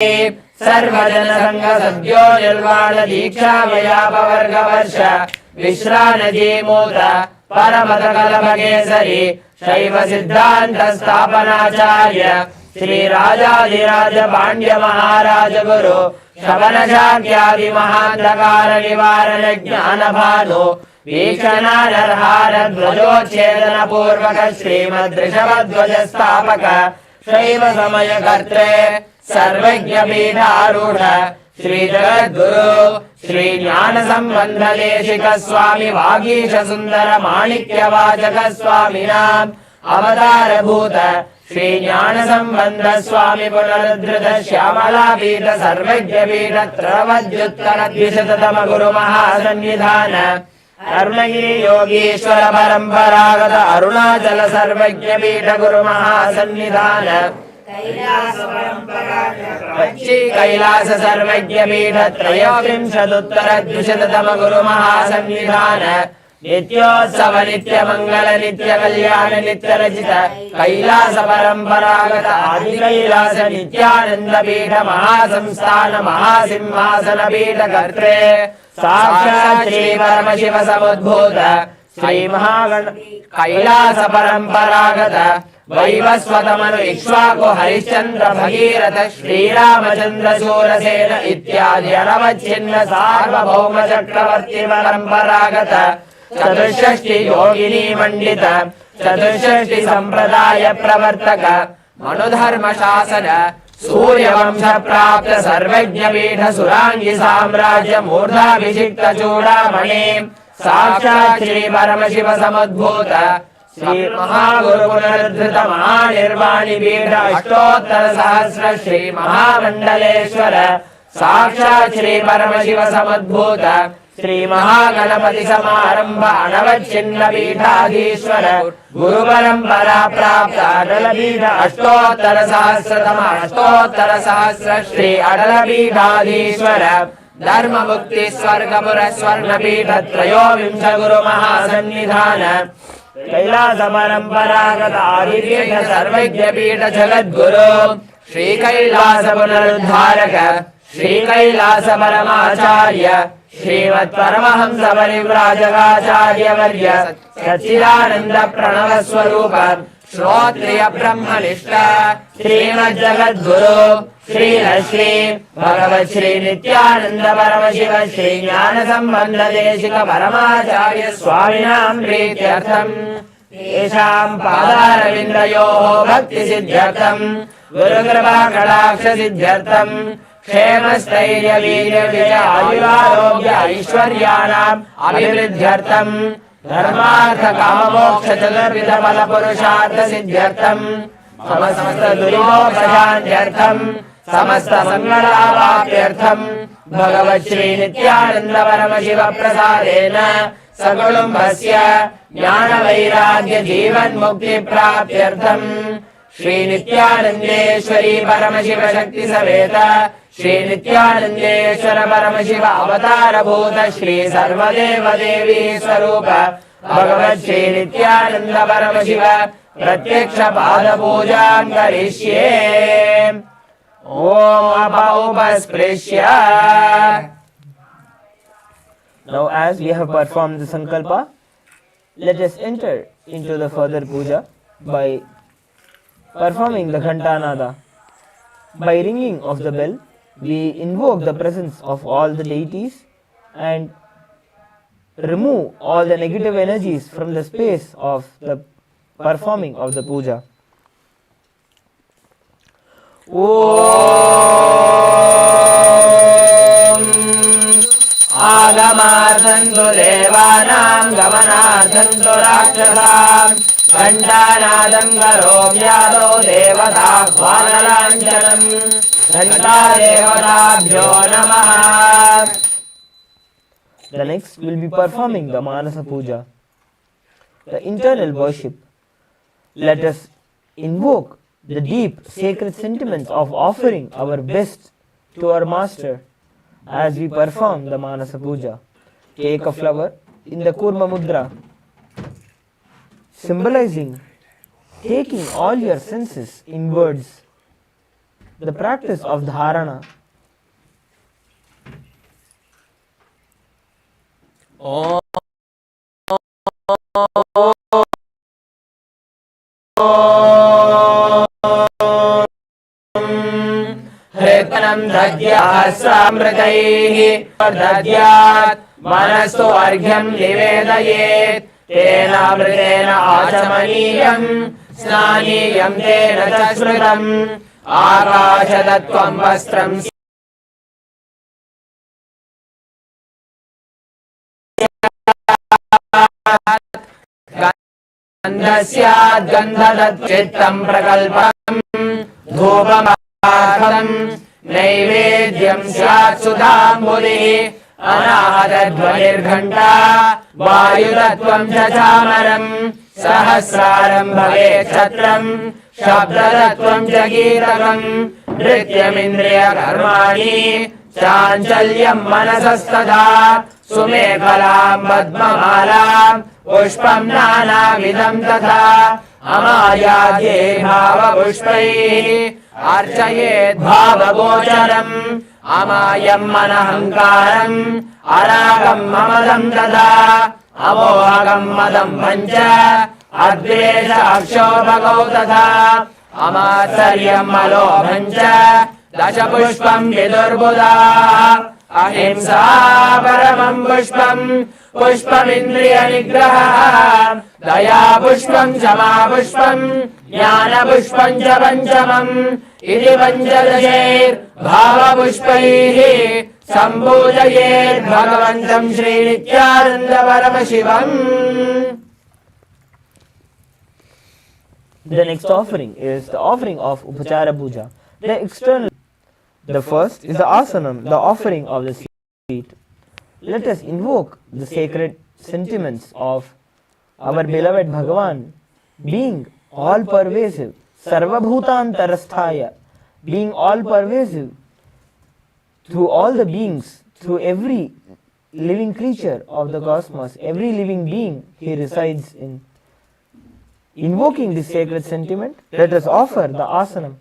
सर्वजन संघ सद्यो निर्वाण दीक्षा व्यापवर्ग वर्ष विश्रानजी मूत परमत कलभकेसरी शैव सिद्धांत स्थापनाचार्य श्री राजाधिराज पांड्य महाराज गुरु शवन शाक्यादि महांधकार निवारण ज्ञान भानु वीक्षणानर्हार ध्वजोच्छेदन पूर्वक श्रीमद्ऋषभध्वज स्थापक शैव समय कर्त्रे सर्वज्ञ पीठारूढ़ श्री जगद्गुरु श्री ज्ञान संबंध देशिक स्वामी वागीश सुंदर माणिक्य वाचक स्वामिनाम अवतार भूत श्री ज्ञान संबंध स्वामी पुनरुद्धृत श्यामला पीठ सर्वज्ञ पीठ त्रवद्युत्तर द्विशततम गुरु महासन्निधान अरुणगिरि योगीश्वर परंपरागत अरुणाचल सर्वज्ञ पीठ गुरु महासन्निधान कैलास सर्वज्ञ पीठ त्रयोविंशदुत्तर द्विशततम गुरु महासन्निधान नित्योत्सव नित्य मंगल नित्य कल्याण नित्य रचित कैलास परंपरागत आदि कैलास नित्यानंद पीठ महासंस्थान महासिंहासन पीठ कर्त्रे साक्षात् श्री परमशिव समुद्भूत श्री महागण कैलास परंपरागत वैवस्वतमनु इक्ष्वाकु हरिश्चंद्र भगीरथ श्रीरामचंद्र शूरसेन इत्यादि अनवच्छिन्न सार्वभौम चक्रवर्ती परंपरागत चतुष्षष्टि योगिनी मंडित चतुष्षष्टि संप्रदाय प्रवर्तक मनुधर्म शासन सूर्यवंश प्राप्त सर्वज्ञ पीठ सुरांगी साम्राज्य मूर्धाभिषिक्त चूड़ामणि साक्षात् श्री परमशिव समुद्भूत श्री महागुरु पुनरुद्धृत महानिर्वाणि पीठ अष्टोत्तर सहस्र श्री महामंडलेश्वर साक्षात् श्री परमशिव समुद्भूत श्री महागणपति समारंभ अनवच्छिन्न पीठाधीश्वर गुरु परंपरा प्राप्त अटल पीठ अष्टोत्तर सहस्र श्री अटल पीठाधीश्वर धर्म मुक्ति स्वर्गपुर स्वर्ण पीठ त्रयोविंश गुरु महासन्निधान कैलास परंपरागत आदिपीठ सर्वज्ञ पीठ जगद्गुरु श्री कैलास पुनरुद्धारक श्री कैलास परमाचार्य श्रीमत् परमहंस परिव्राजकाचार्य वर्य सच्चिदानंद प्रणव स्वरूप श्रोत्रिय ब्रह्मनिष्ठ श्रीमद् जगद्गुरु श्री श्री भगवत् श्री नित्यानंद परमशिव श्री ज्ञान संबंध देशिक परमाचार्य स्वामिनां प्रीत्यर्थं येषां पादारविन्दयोः भक्ति सिद्ध्यर्थं गुरुकृपा कटाक्ष सिद्ध्यर्थं क्षेमस्थैर्य वीर्य विजय आयुरारोग्य ऐश्वर्याणाम् अभिवृद्ध्यर्थं धर्मार्थ काममोक्ष चतुर्विध फल पुरुषार्थ सिद्ध्यर्थं समस्त दुरितोपशान्त्यर्थं समस्त मंगलावाप्त्यर्थं भगवत् श्री नित्यानंद परमशिव प्रसादेन सकुटुम्बस्य ज्ञान वैराग्य जीवन मुक्ति प्राप्त्यर्थं श्री नित्यानंदेश्वरी परमशिव शक्ति समेत श्री नित्यानंदेश्वर परमशिव अवतार भूत श्री सर्वदेव देवी स्वरूप भगवत् श्री नित्यानंद परमशिव प्रत्यक्ष पाद पूजां करिष्ये ओम उपस्पृश्य. Now as we have performed the sankalpa, let us enter into the further puja by performing the ghantanada. By ringing of the bell, we invoke the presence of all the deities and remove all the negative energies from the space of the performing of the puja. आगमार्थन्तु देवानां गमनार्थन्तु राक्षसां घण्टानादं करोम्यादौ देवताह्वानलाञ्छनं घण्टादेवताभ्यो नमः. The next will be performing the Manasa Puja, the internal worship. Let us invoke the deep sacred sentiments of offering our best to our Master as we perform the Manasa Puja. Take a flower in the Kurma Mudra, symbolizing taking all your senses inwards the practice of dharana. Om Hritanam Dadyahasramritaihi Dadyat Manastu Argyam Nivedayet Tena Mritena Achamaniyam Snaniyam Tena Chasmritam Akashadattvam Vastram Gandhasyad Gandhadat Chittam Prakalpam Dhupam Naivedyam Syat Sudham Buddhi Anahadadhvanirghanta Vayutatvam Chachamaram Sahasraram Bhavet Chatram Shabdadatvam Jagirakam Nrityamindriya Karmani Chanchalyam Manasastada Sumekalam Padmamalam Pushpam Nanavidam Tatha Amayadye Bhava Pushpai Archayet Bhava Gocharam Amayam Manahankaram Aragam Mamadam Tatha Amohagam Madam Pancha Advesha Akshobhagau Tatha Amatsaryam Malobhancha Dasha Pushpam Vidurbuddha Ahimsa Paramam Pushpam Pushpam Indriya Nigraha Daya Pushpam Jama Pushpam Jnana Pushpam Japanchamam Iti Panchadashair Bhava Pushpaihi Sambhujayet Bhagavantam Shri Nithyananda Paramashivam. The next offering is the offering of Upachara Puja. The external. The first is the asanam, the offering of the feet. Let us invoke the sacred sentiments of our beloved Bhagavan, being all-pervasive, sarvabhutantarasthaya, being all-pervasive through all the beings, through every living creature of the cosmos, every living being he resides in. Invoking this sacred sentiment, let us offer the asanam.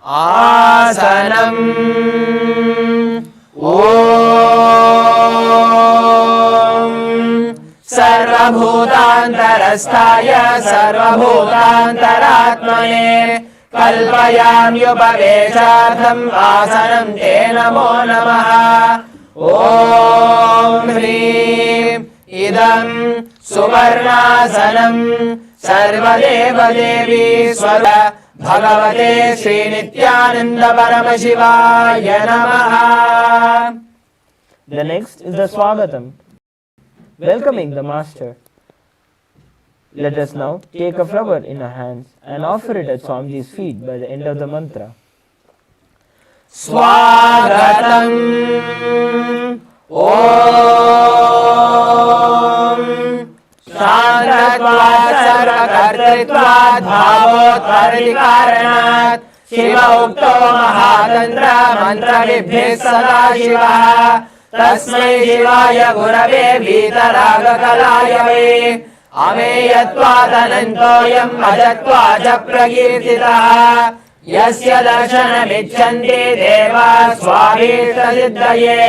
Asanam Om Sarvabhutantarasthaya Sarvabhutantaratmane Kalpayamyupaveshartham Asanam Te Namo Namaha. Om Hrim Idam Suvarnasanam Sarvadeva Devi Swara Bhagavate Shri Nithyananda Paramashivaya Namaha. The next is the Swagatam, welcoming the Master. Let us now take a flower in our hands and offer it at Swamiji's feet by the end of the mantra. Swagatam Om Shantatvat Sarvakartritvat Bhavotvartikaranat Shiva Ukto Mahatantra Mantra Vibhis Sadashiva Tasmai Shivaya Gurave Vitaraga Kalayave Ameyatvat Anantoyam Ajatvaja Pragirtitaha Yasya Darshanam Ichanti Deva Swabhishta Siddhaye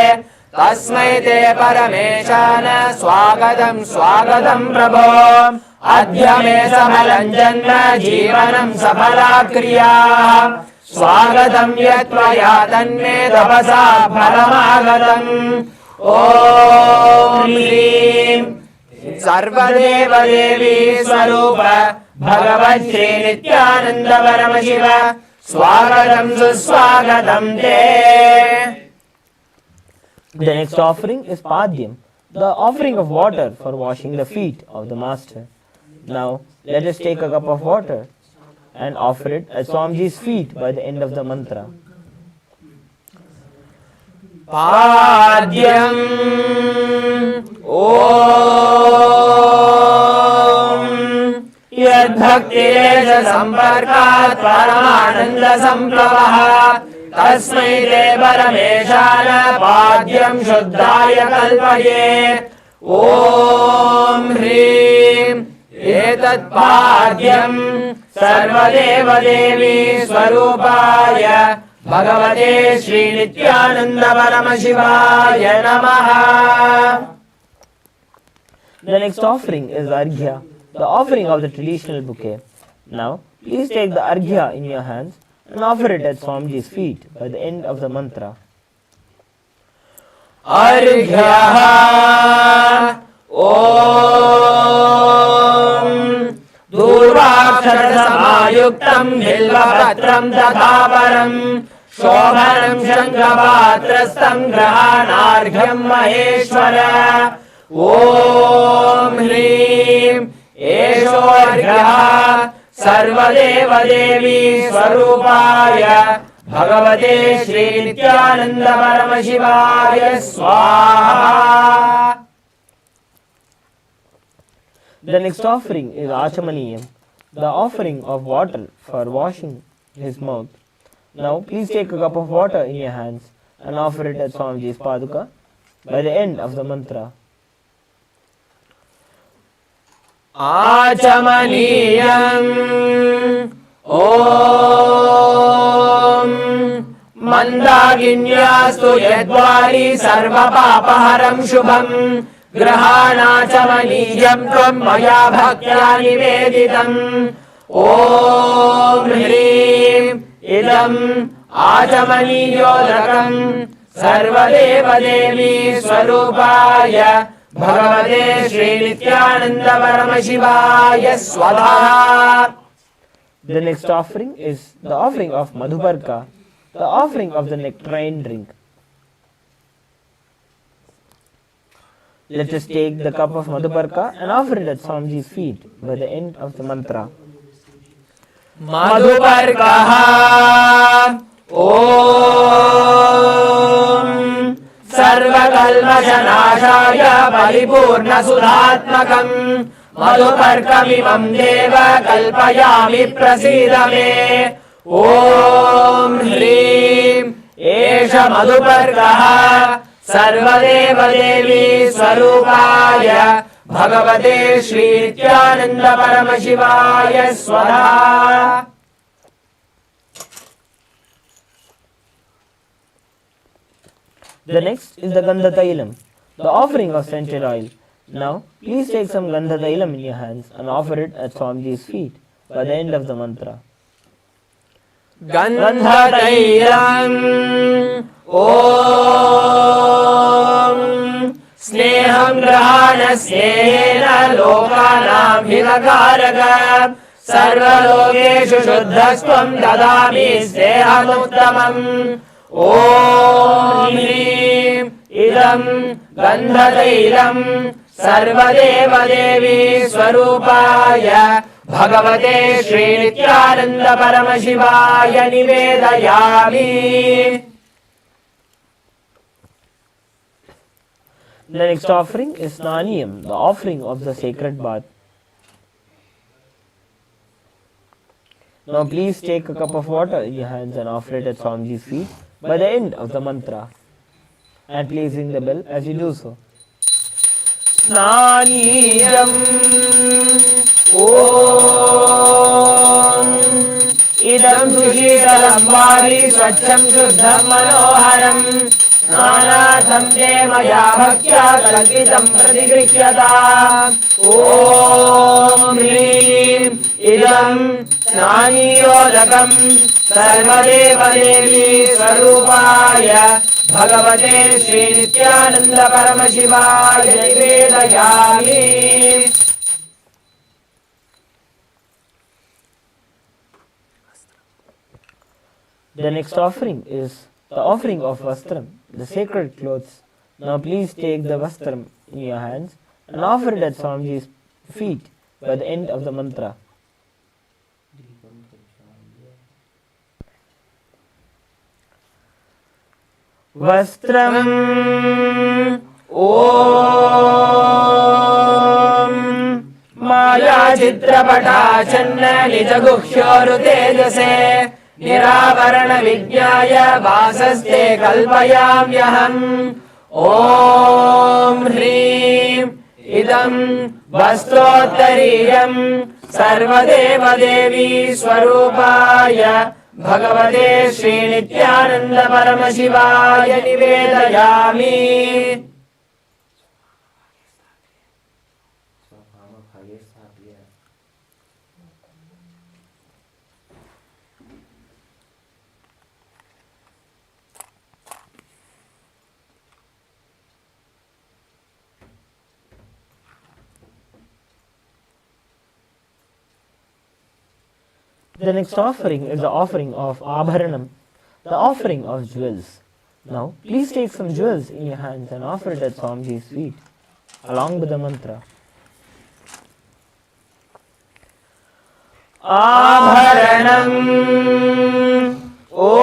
Tasmai Te Parameshana Swagatam Swagatam Prabho Adhyame Samalam Janma Jivanam Sapala Kriya Swagatam Yatvaya Tanme Tapasa Phalamagatam. Om Hrim Sarvadeva Devi Swarupa Bhagavat Shri Nithyananda Paramashiva Swagatam Suswagatam Te. The next offering is Padyam, the offering of water for washing the feet of the Master. Now, let us take a cup of water and offer it at Swamiji's feet by the end of the mantra. Padyam Om Yadbhaktiresha Samparkat Paramananda Samplavaha Tasmai Te Parameshana Padyam Shuddhaya Kalpaye. Om Hrim Etat Padyam सर्वदेव देवी स्वरूपाय भगवते श्री नित्यानंद परमशिवाय नमः. The next offering is Arghya, the offering of the traditional bouquet. Now, please take the Arghya in your hands and offer it at Swamiji's feet by the end of the mantra. Arghya Om Durvakshasamayuktam Bilvapatram Tathaparam Shobhanam Shankapatrastam Grahanarghyam Maheshwara. Om Hrim Esho सर्वदेव देवी स्वरूपाय भगवते श्री नित्यानंद परमशिवाय स्वाहा. The next offering is Achamaniyam, the offering of water for washing his mouth. Now please take a cup of water in your hands and offer it at Swamiji's Paduka by the end of the mantra. आचमनीयम् ॐ मन्दाकिन्यास्तु यद्वारि सर्वपापहरं शुभं ग्रहाणाचमनीयं त्वं मया भक्त्या निवेदितम्. ॐ ह्रीं इदम् आचमनीयोदकम् सर्वदेव देवी स्वरूपाय भगवते श्री नित्यानंद परमशिवाय स्वाहा. The next offering is the offering of Madhuparka, the offering of the nectarine drink. Let us take the cup of Madhuparka and offer it at Swamiji's feet by the end of the mantra. Madhuparkaha Om सर्वकल्मषनाशाय परिपूर्णसुधात्मकम् मधुपर्कमिमं देव कल्पयामि प्रसीद मे. ॐ ह्रीं एष मधुपर्कः सर्वदेव देवी स्वरूपाय भगवते श्री नित्यानंद परमशिवाय स्वाहा. The next is the Gandha Tailam, the offering of scented oil. Now, please take some Gandha Tailam in your hands and offer it at Swamiji's feet by the end of the mantra. Gandha Tailam Om Sneham Grahana Snehena Lokanam Hilakaraka Sarvalokeshu Shuddhastvam Dadami Sneham Om Hrim Idam Gandhatailam Sarvadeva Devi Swarupaya Bhagavate Shri Nityananda Paramashivaya Nivedayami. The next offering is Snaniyam, the offering of the sacred bath. Now please take a cup of water in your hands and offer it at Swamiji's feet by the end of the mantra. And please ring the bell as you do so. Snaniyam Om Idam Sushitalam Vari Swacham Shuddham Manoharam Snanatham Te Maya Bhaktya Kalpitam Pratigrishyata. Om Hrim Idam Snaniyodakam Sarvadeva Devi Swarupaya Bhagavate Shri Nityananda Paramashivaya Nivedayami. The next offering is the offering of Vastram, the sacred clothes. Now please take the Vastram in your hands and offer it at Swamiji's feet by the end of the mantra. Vastram Om Maya Chitrapata Channa Nijaguhyoru Tejase Niravarana Vijnaya Vasaste Kalpayamyaham. Om Hrim Idam Vastrottariyam सर्वदेवदेवी स्वरूपाय भगवते श्री नित्यानंद परमशिवाय निवेदयामि। The next offering is the offering of Abharanam, the offering of jewels. Now, please take some jewels in your hands and offer it at Swamiji's feet, along with the mantra. Abharanam Om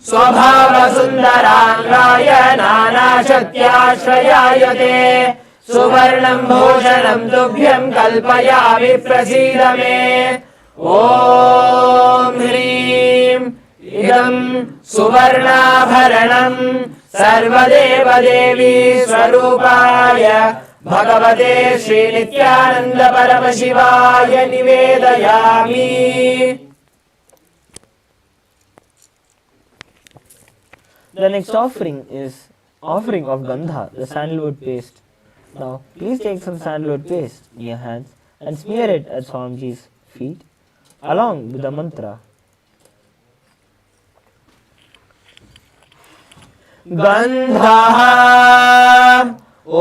Swabhava Sundarangaya Nana Shatyashrayayate Suvarnam Bhushanam Tubhyam Kalpayami Prasida Me. Om Hrim Idam Suvarnabharanam Sarvadeva Devi Swarupaya Bhagavate Shri Nithyananda Paramashivaya Nivedayami. The next offering is offering of Gandha, the sandalwood paste. Now, please take some sandalwood paste in your hands and smear it at Swamiji's feet, along with the mantra. Gandha Om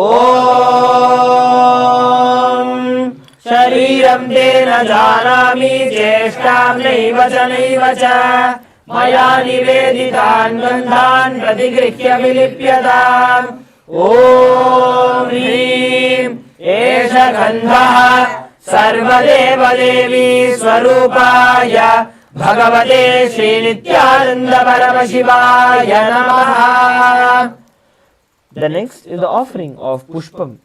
Shariram Tena Janami Cheshtam Naiva Cha Naiva Cha Maya Niveditan Gandhan Pratigrihya Vilipyatam. Om Hrim Esha Gandha Sarvadeva Devi Swarupaya Bhagavate Shri Nithyananda Paramashivaya Namaha. The next is the offering of Pushpam,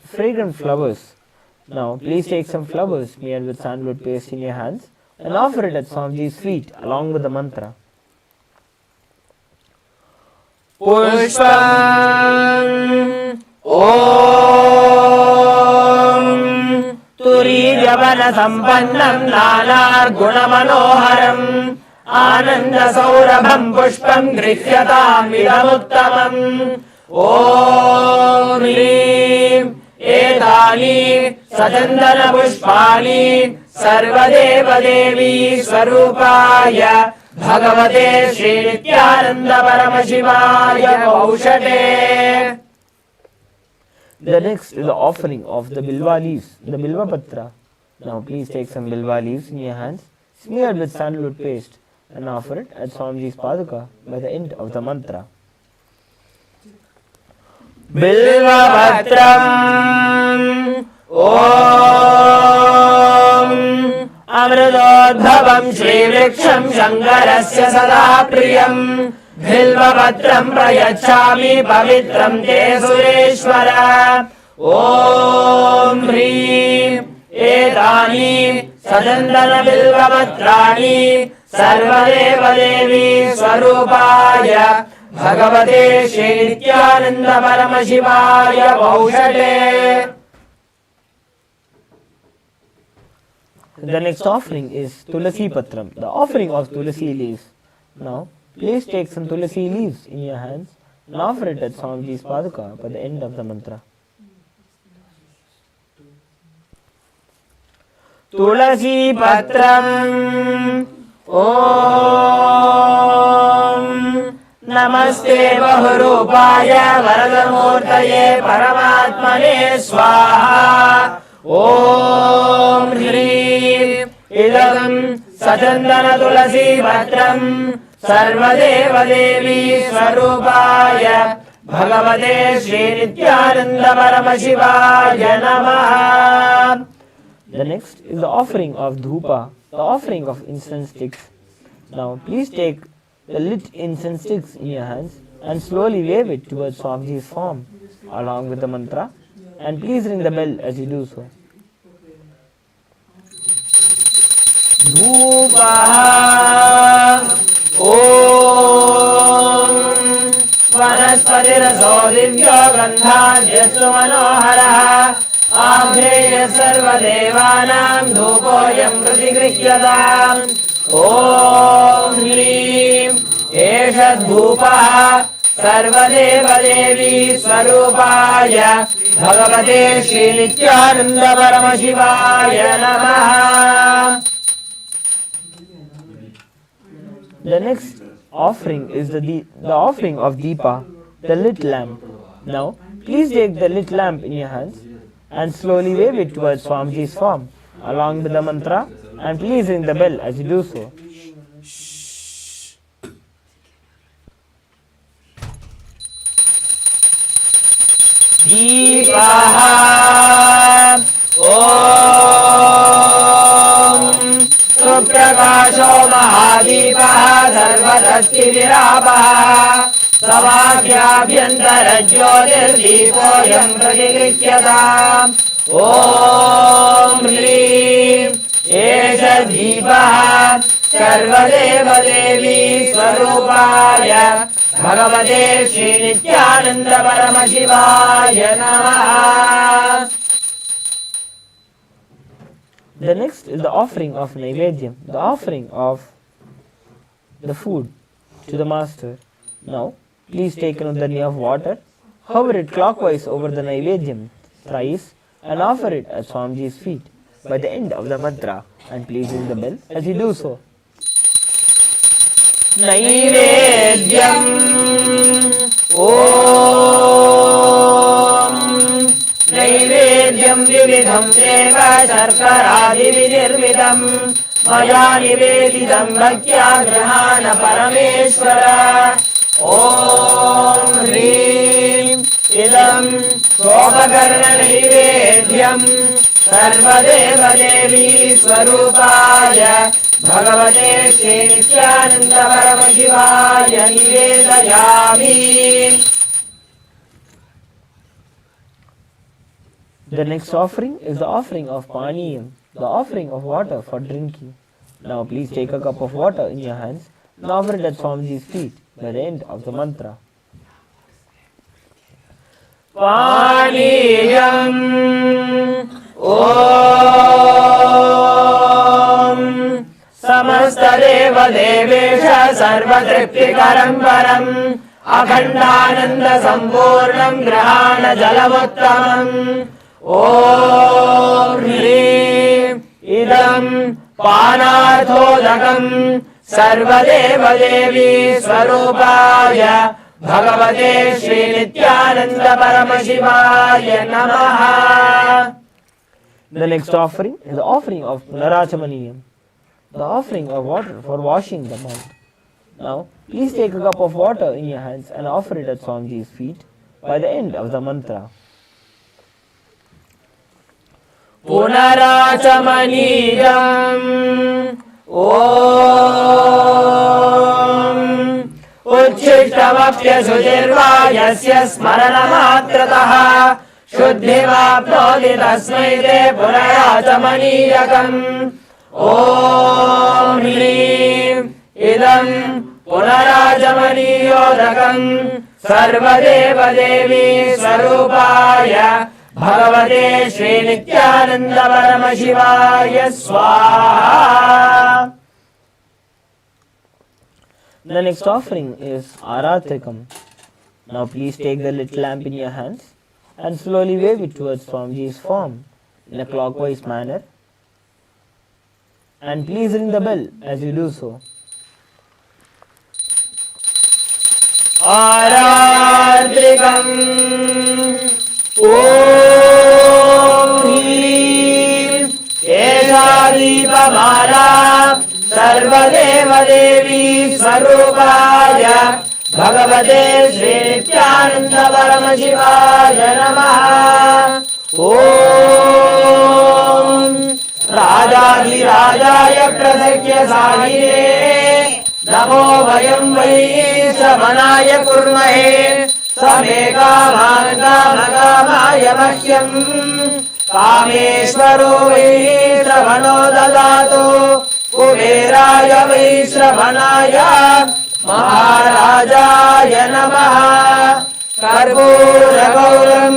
fragrant flowers. Now, please take some flowers smeared with sandalwood paste in your hands and offer it at Swamiji's feet along with the mantra. Pushpam Om Turirjavana Sampannam Nanar Gunamanoharam Ananda Saurabham Pushpam Grihyatam Idamuttamam. Om Hrim Etani Sajandana Pushpani Sarvadeva Devi Swarupaya Bhagavate Shri Nithyananda Paramashivaya Paushate. The next is the offering of the Bilva leaves, the Bilva Patra. Now please take some Bilva leaves in your hands, smeared with sandalwood paste, and offer it at Swamiji's Paduka by the end of the mantra. Bilva Patram Om Amridodbhavam Shri Vriksham Shankarasya Sada Priyam Bilva Patram Prayachami Pavitram Te Sureshwara. Om Hrim Etani Sajandana Bilva Patrani Sarvadeva Devi Swarupaya Bhagavate Shri Nithyananda Paramashivaya Paushate. The next offering is Tulasi Patram, the offering of Tulasi leaves. Now, please take some Tulasi leaves in your hands and offer it at Swamiji's Paduka by the end of the mantra. Tulasi Patram Om Namaste Bahurupaya Varadamurtaye Paramatmane Swaha. Om Hrim Idam Sajandana Tulasi Patram Sarvadeva Devi Swarupaya Bhagavate Shri Nithyananda Paramashivaya Namaha. The next is the offering of Dhupa, the offering of incense sticks. Now please take the lit incense sticks in your hands and slowly wave it towards Swamiji's form along with the mantra, and please ring the bell as you do so. Dhupaha Om Vanaspati Raso Divya Gandha Jesu Manoharaha आग्नेय सर्वदेवानां धूपोऽयं प्रतिगृह्यताम् ॐ ह्रीं एष धूपः सर्वदेवदेवी स्वरूपाय भगवते श्रीनित्यानन्द परमशिवाय नमः. The next offering is the offering of Deepa, the lit lamp. Now, please take the lit lamp in your hands and slowly wave it towards Swamiji's form, along with the mantra, and please ring the bell as you do so. Deepaha Om Suprakasho Mahadipah Sarvadasti Virabah Savakyabhyantara Jyotirdeepoyam Pratigrihyataam Om Hrim Esha Deepah Sarvadeva Devi Swarupaya Bhagavate Shri Nithyananda Paramashivaya Namaha. The next is the offering of Naivedyam, the offering of the food to the Master. Now, please take another knee of water, hover it clockwise over the Naivedyam thrice and offer it at Swamiji's feet by the end of the mantra, and please ring the bell as you do so. Naivedyam Om Naivedyam Vividham Deva Sharkaradi Vinirvidam Maya Nivedidam Bhaktya Grahana Parameshwara Om Hrim Idam Sobakarna Naivedyam Sarvadeva Devi Swarupaya Bhagavate Shri Nithyananda Paramashivaya Nivedayami. The next offering is the offering of Paniyam, the offering of water for drinking. Now please take a cup of water in your hands and offer it at Swamiji's feet by the end of the mantra. Paniyam Om Samastadeva Devesha Sarvatriptikaram Param Akhandananda Sampurnam Grahana Jalamuttamam Om Hrim Idam Panarthodakam Sarvadeva Devi Swarupaya Bhagavate Shri Nithyananda Paramashivaya Namaha. The next offering is the offering of Punarachamaniyam, the offering of water for washing the mouth. Now, please take a cup of water in your hands and offer it at Swamiji's feet by the end of the mantra. Punarachamaniyam Om Uchishtamapya Sujirvayasya Smaranamatrataha Shuddhivapnoti Tasmai Te Punarachamaniyakam Om Hrim Idam Punarachamaniyodakam Sarvadeva Devi Swarupaya Bhagavate Shri Nithyananda Paramashivaya Swaha. The next offering is Aratrikam. Now please take the lit lamp in your hands and slowly wave it towards Swamiji's form in a clockwise manner, and please ring the bell as you do so. Aratrikam Om Hrim Esha Deepamala Sarvadeva Devi Swarupaya Bhagavate Shri Nithyananda Paramashivaya Namaha. Om Rajadhirajaya Prasakya Sahine Namo Vayam Vai Shravanaya Kurmahe Same Kaman Kamakaya Mahyam Kameshwaro Vai Shravano Dadato Kuberaya Vai Shravanaya Maharajaya Namaha. Karpura Gauram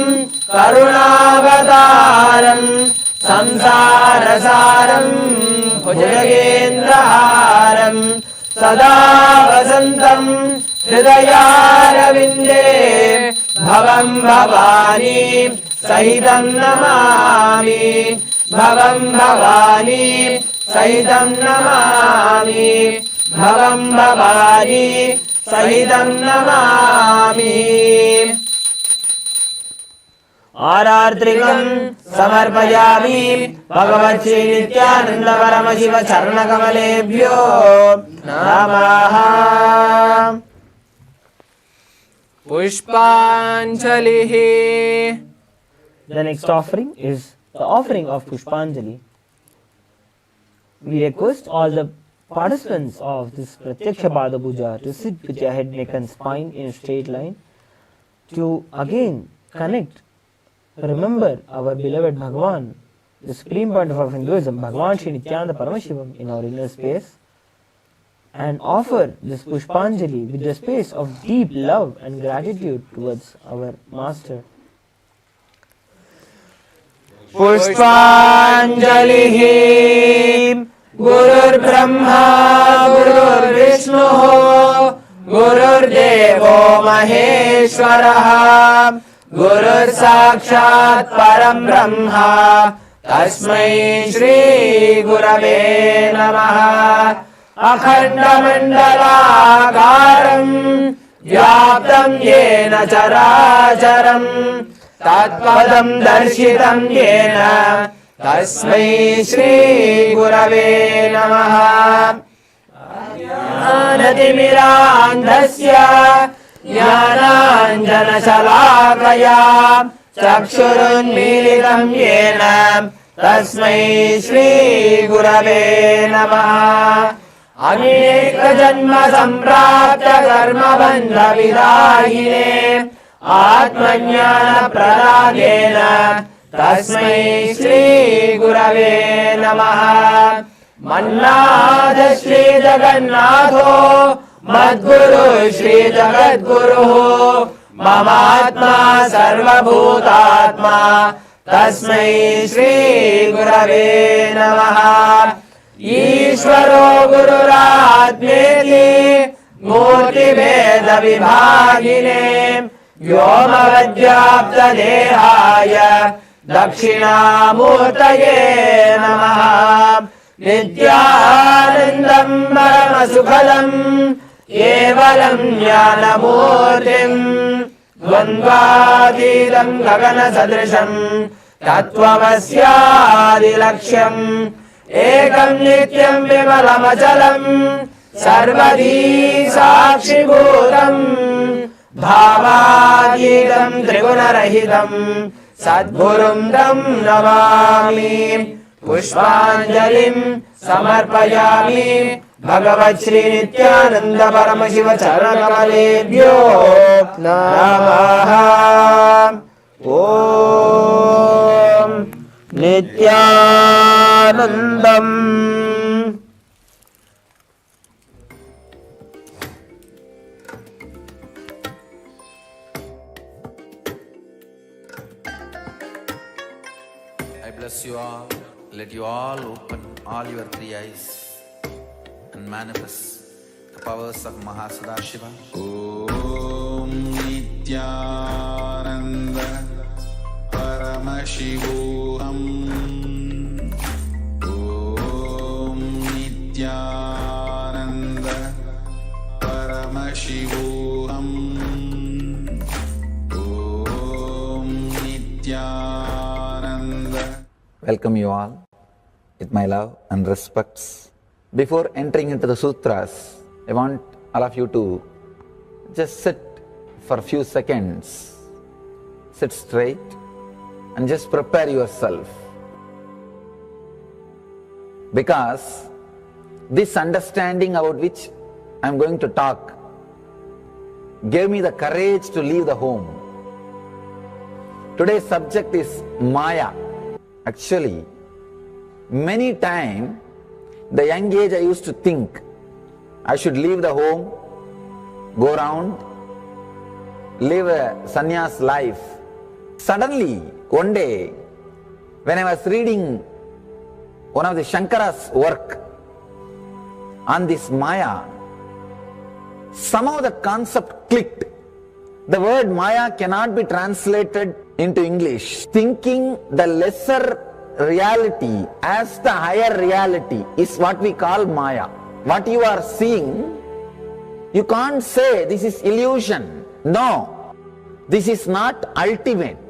करुणावतारम् संसारसारम् भुजगेन्द्रहारम् सदा वसन्तम् हृदयारविन्दे भवं भवानी सहितं नमामि भवं भवानी सहितं नमामि भवं भवानी सहितं नमामि आरार्त्रिकम् समर्पयामि भगवत्श्री नित्यानन्द परमशिव चरणकमलेभ्यो नमः पुष्पाञ्जलिः The next offering is the offering of Pushpanjali. We request all the participants of this Pratyaksha Pada Puja to sit with your head, neck and spine in a straight line to again connect, remember our beloved Bhagavan, the supreme point of Hinduism, Bhagavan Shri Nithyananda Paramashivoham in our inner space, and offer this Pushpanjali with the space of deep love and gratitude towards our Master. पुष्पाञ्जलिः गुरुर्ब्रह्मा गुरुर्विष्णुः गुरुर्देवो महेश्वरः गुरुर्साक्षात् परं ब्रह्म तस्मै श्री गुरवे नमः अखण्डमण्डलाकारम् व्याप्तं येन चराचरम् तत्पदं दर्शितं येन तस्मै श्री गुरवे नमः ज्ञानतिमिरान्धस्य ज्ञानाञ्जनशलाकया चक्षुरुन्मीलितं येन तस्मै श्री गुरवे नमः अनेकजन्म सम्प्राप्त कर्मबन्धविदायिने आत्मज्ञानप्रदानेन तस्मै श्री गुरवे नमः मन्नाथ श्री जगन्नाथो मद्गुरु श्री जगद्गुरुः ममात्मा सर्वभूतात्मा तस्मै श्री गुरवे नमः ईश्वरो गुरुरात्मेति मूर्तिभेदविभागिने व्योमवद्व्याप्तदेहाय दक्षिणामूर्तये नमः नित्यानन्दं परमसुखदं केवलं ज्ञानमूर्तिम् द्वन्द्वातीतं गगनसदृशं तत्त्वमस्यादिलक्ष्यम् एकं नित्यं विमलमचलं सर्वधी साक्षिभूतम् भावातीतं त्रिगुणरहितं सद्गुरुं तं नमामि पुष्पाञ्जलिं समर्पयामि भगवत्श्री नित्यानन्द परमशिव चरणकमलेभ्यो नमः ॐ नित्यानन्दम् I bless you all. Let you all open all your three eyes and manifest the powers of Sadashiva. Om Nithyananda Paramashivoham. Om Nithyananda Paramashivoham. Om Nithyananda. Welcome you all with my love and respects. Before entering into the sutras, I want all of you to just sit for a few seconds. Sit straight and just prepare yourself. Because this understanding about which I am going to talk gave me the courage to leave the home. Today's subject is Maya. Actually, many times, the young age I used to think I should leave the home, go around, live a sannyas life, Suddenly, one day, when I was reading one of the Shankara's work on this Maya, somehow the concept clicked. The word Maya cannot be translated into English. Thinking the lesser reality as the higher reality is what we call Maya. What you are seeing, you can't say this is illusion. No, this is not ultimate.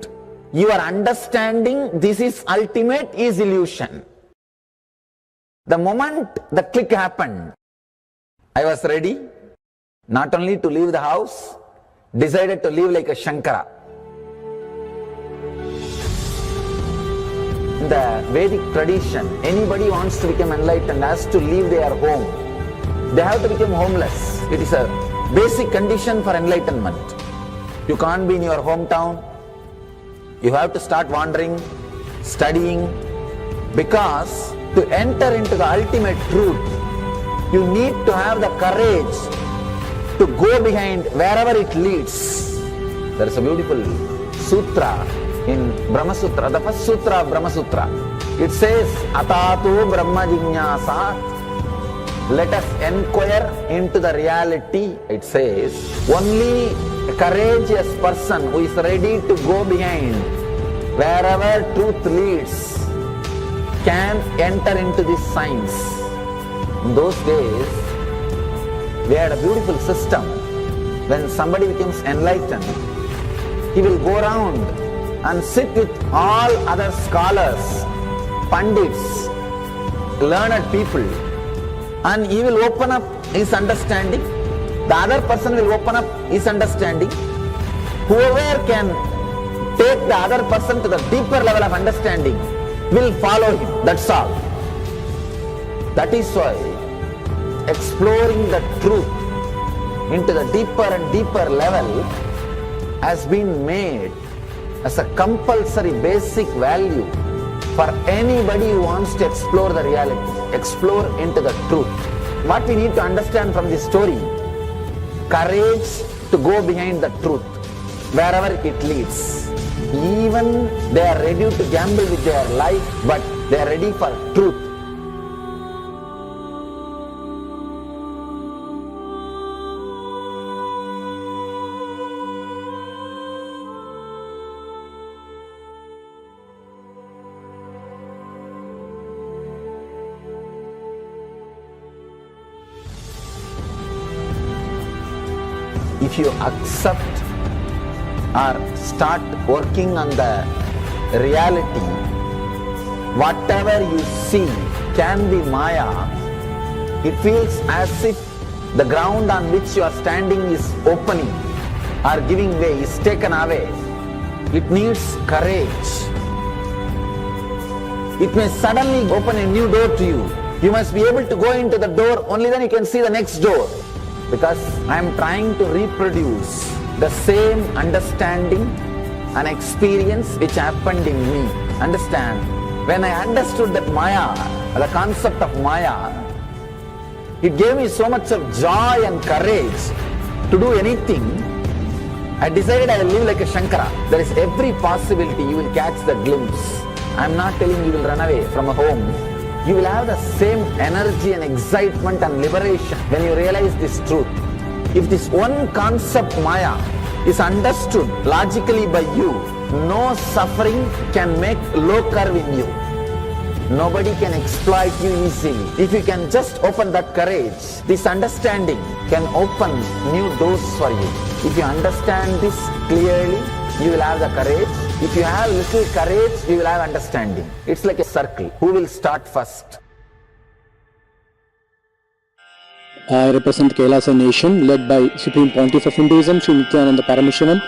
Your understanding this is ultimate is illusion. The moment the click happened, I was ready not only to leave the house, decided to live like a Shankara. In the Vedic tradition, anybody wants to become enlightened has to leave their home. They have to become homeless. It is a basic condition for enlightenment. You can't be in your hometown. You have to start wandering, studying, because to enter into the ultimate truth, you need to have the courage to go behind wherever it leads. There is a beautiful sutra in Brahma Sutra, the first sutra of Brahma Sutra. It says, Atato Brahma Jignasa, let us inquire into the reality. It says, only a courageous person who is ready to go behind wherever truth leads can enter into this science. In those days, we had a beautiful system. When somebody becomes enlightened, he will go around and sit with all other scholars, pandits, learned people, and he will open up his understanding. The other person will open up his understanding. Whoever can take the other person to the deeper level of understanding will follow him. That's all. That is why exploring the truth into the deeper and deeper level has been made as a compulsory basic value for anybody who wants to explore the reality, explore into the truth. What we need to understand from this story, courage to go behind the truth, wherever it leads. Even they are ready to gamble with their life, but they are ready for truth. If you accept or start working on the reality, whatever you see can be Maya. It feels as if the ground on which you are standing is opening or giving way, is taken away. It needs courage. It may suddenly open a new door to you. You must be able to go into the door, only then you can see the next door. Because I am trying to reproduce the same understanding and experience which happened in me. Understand? When I understood that Maya, the concept of Maya, it gave me so much of joy and courage to do anything. I decided I will live like a Shankara. There is every possibility you will catch the glimpse. I am not telling you will run away from a home. You will have the same energy and excitement and liberation when you realize this truth. If this one concept Maya is understood logically by you, no suffering can make low curve in you. Nobody can exploit you easily. If you can just open that courage, this understanding can open new doors for you. If you understand this clearly, you will have the courage. If you have little courage, you will have understanding. It's like a circle. Who will start first? I represent Kailasa Nation, led by Supreme Pontiff of Hinduism, Sri Nithyananda Paramashivoham,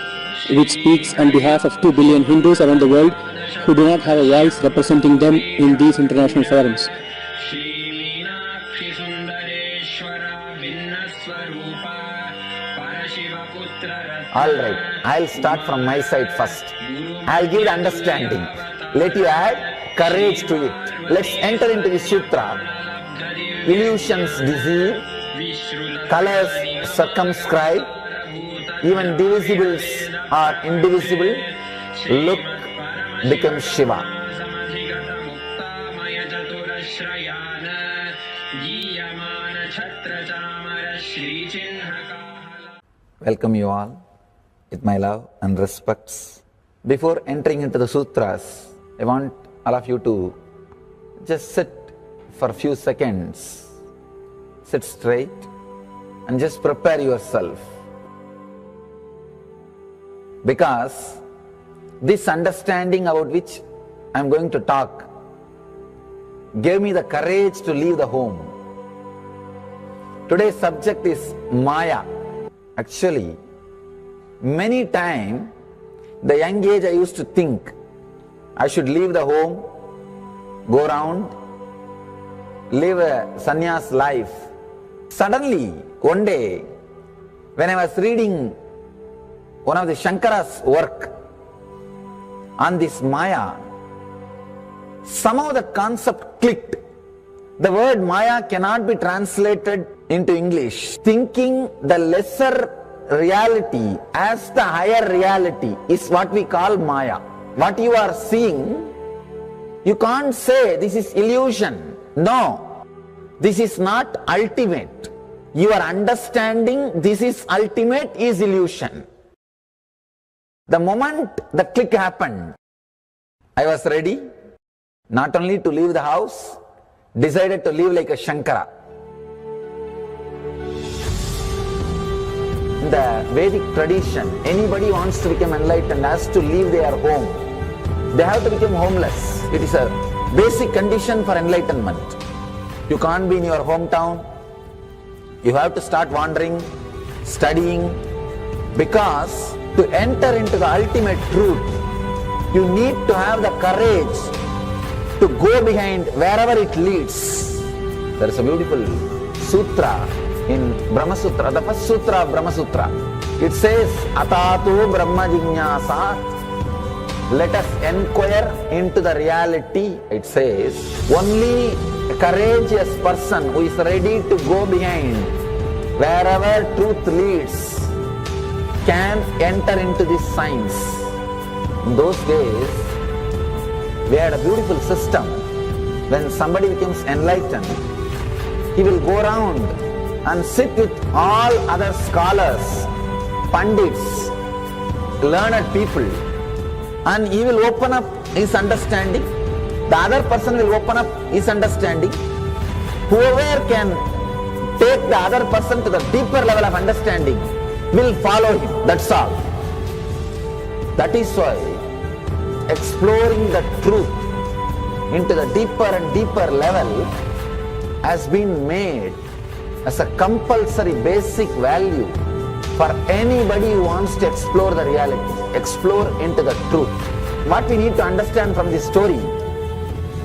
which speaks on behalf of 2 billion Hindus around the world who do not have a voice representing them in these international forums. Alright, I'll start from my side first. I'll give the understanding. Let you add courage to it. Let's enter into the sutra. Illusions deceive, colors circumscribe, even divisibles are indivisible, look becomes Shiva. Welcome you all with my love and respects. Before entering into the sutras, I want all of you to just sit for a few seconds. Sit straight and just prepare yourself. Because this understanding about which I am going to talk gave me the courage to leave the home. Today's subject is Maya. Actually, many times, the young age I used to think I should leave the home, go around, live a sannyas life. Suddenly, one day, when I was reading one of the Shankara's work on this Maya, somehow the concept clicked. The word Maya cannot be translated into English. Thinking the lesser reality as the higher reality is what we call Maya. What you are seeing, you can't say this is illusion. No, this is not ultimate. Your understanding this is ultimate is illusion. The moment the click happened, I was ready not only to leave the house, decided to live like a Shankara. In the Vedic tradition, anybody wants to become enlightened has to leave their home. They have to become homeless. It is a basic condition for enlightenment. You can't be in your hometown. You have to start wandering, studying, because to enter into the ultimate truth, you need to have the courage to go behind wherever it leads. There is a beautiful sutra in Brahma Sutra, the first sutra of Brahma Sutra. It says, Atato Brahma Jignasa, let us inquire into the reality. It says, only a courageous person who is ready to go behind wherever truth leads can enter into this science. In those days, we had a beautiful system. When somebody becomes enlightened, he will go around and sit with all other scholars, pandits, learned people, and he will open up his understanding. The other person will open up his understanding. Whoever can take the other person to the deeper level of understanding will follow him. That's all. That is why exploring the truth into the deeper and deeper level has been made as a compulsory basic value for anybody who wants to explore the reality, explore into the truth. What we need to understand from this story,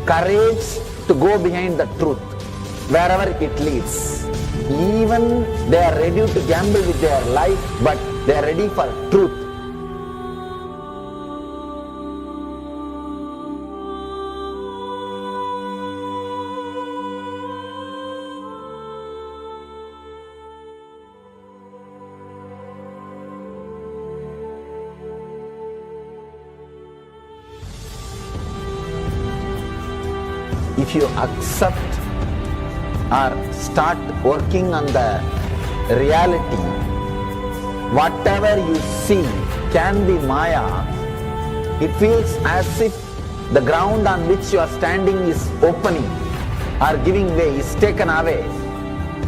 courage to go behind the truth, wherever it leads. Even they are ready to gamble with their life, but they are ready for truth. If you accept or start working on the reality, whatever you see can be Maya. It feels as if the ground on which you are standing is opening or giving way, is taken away.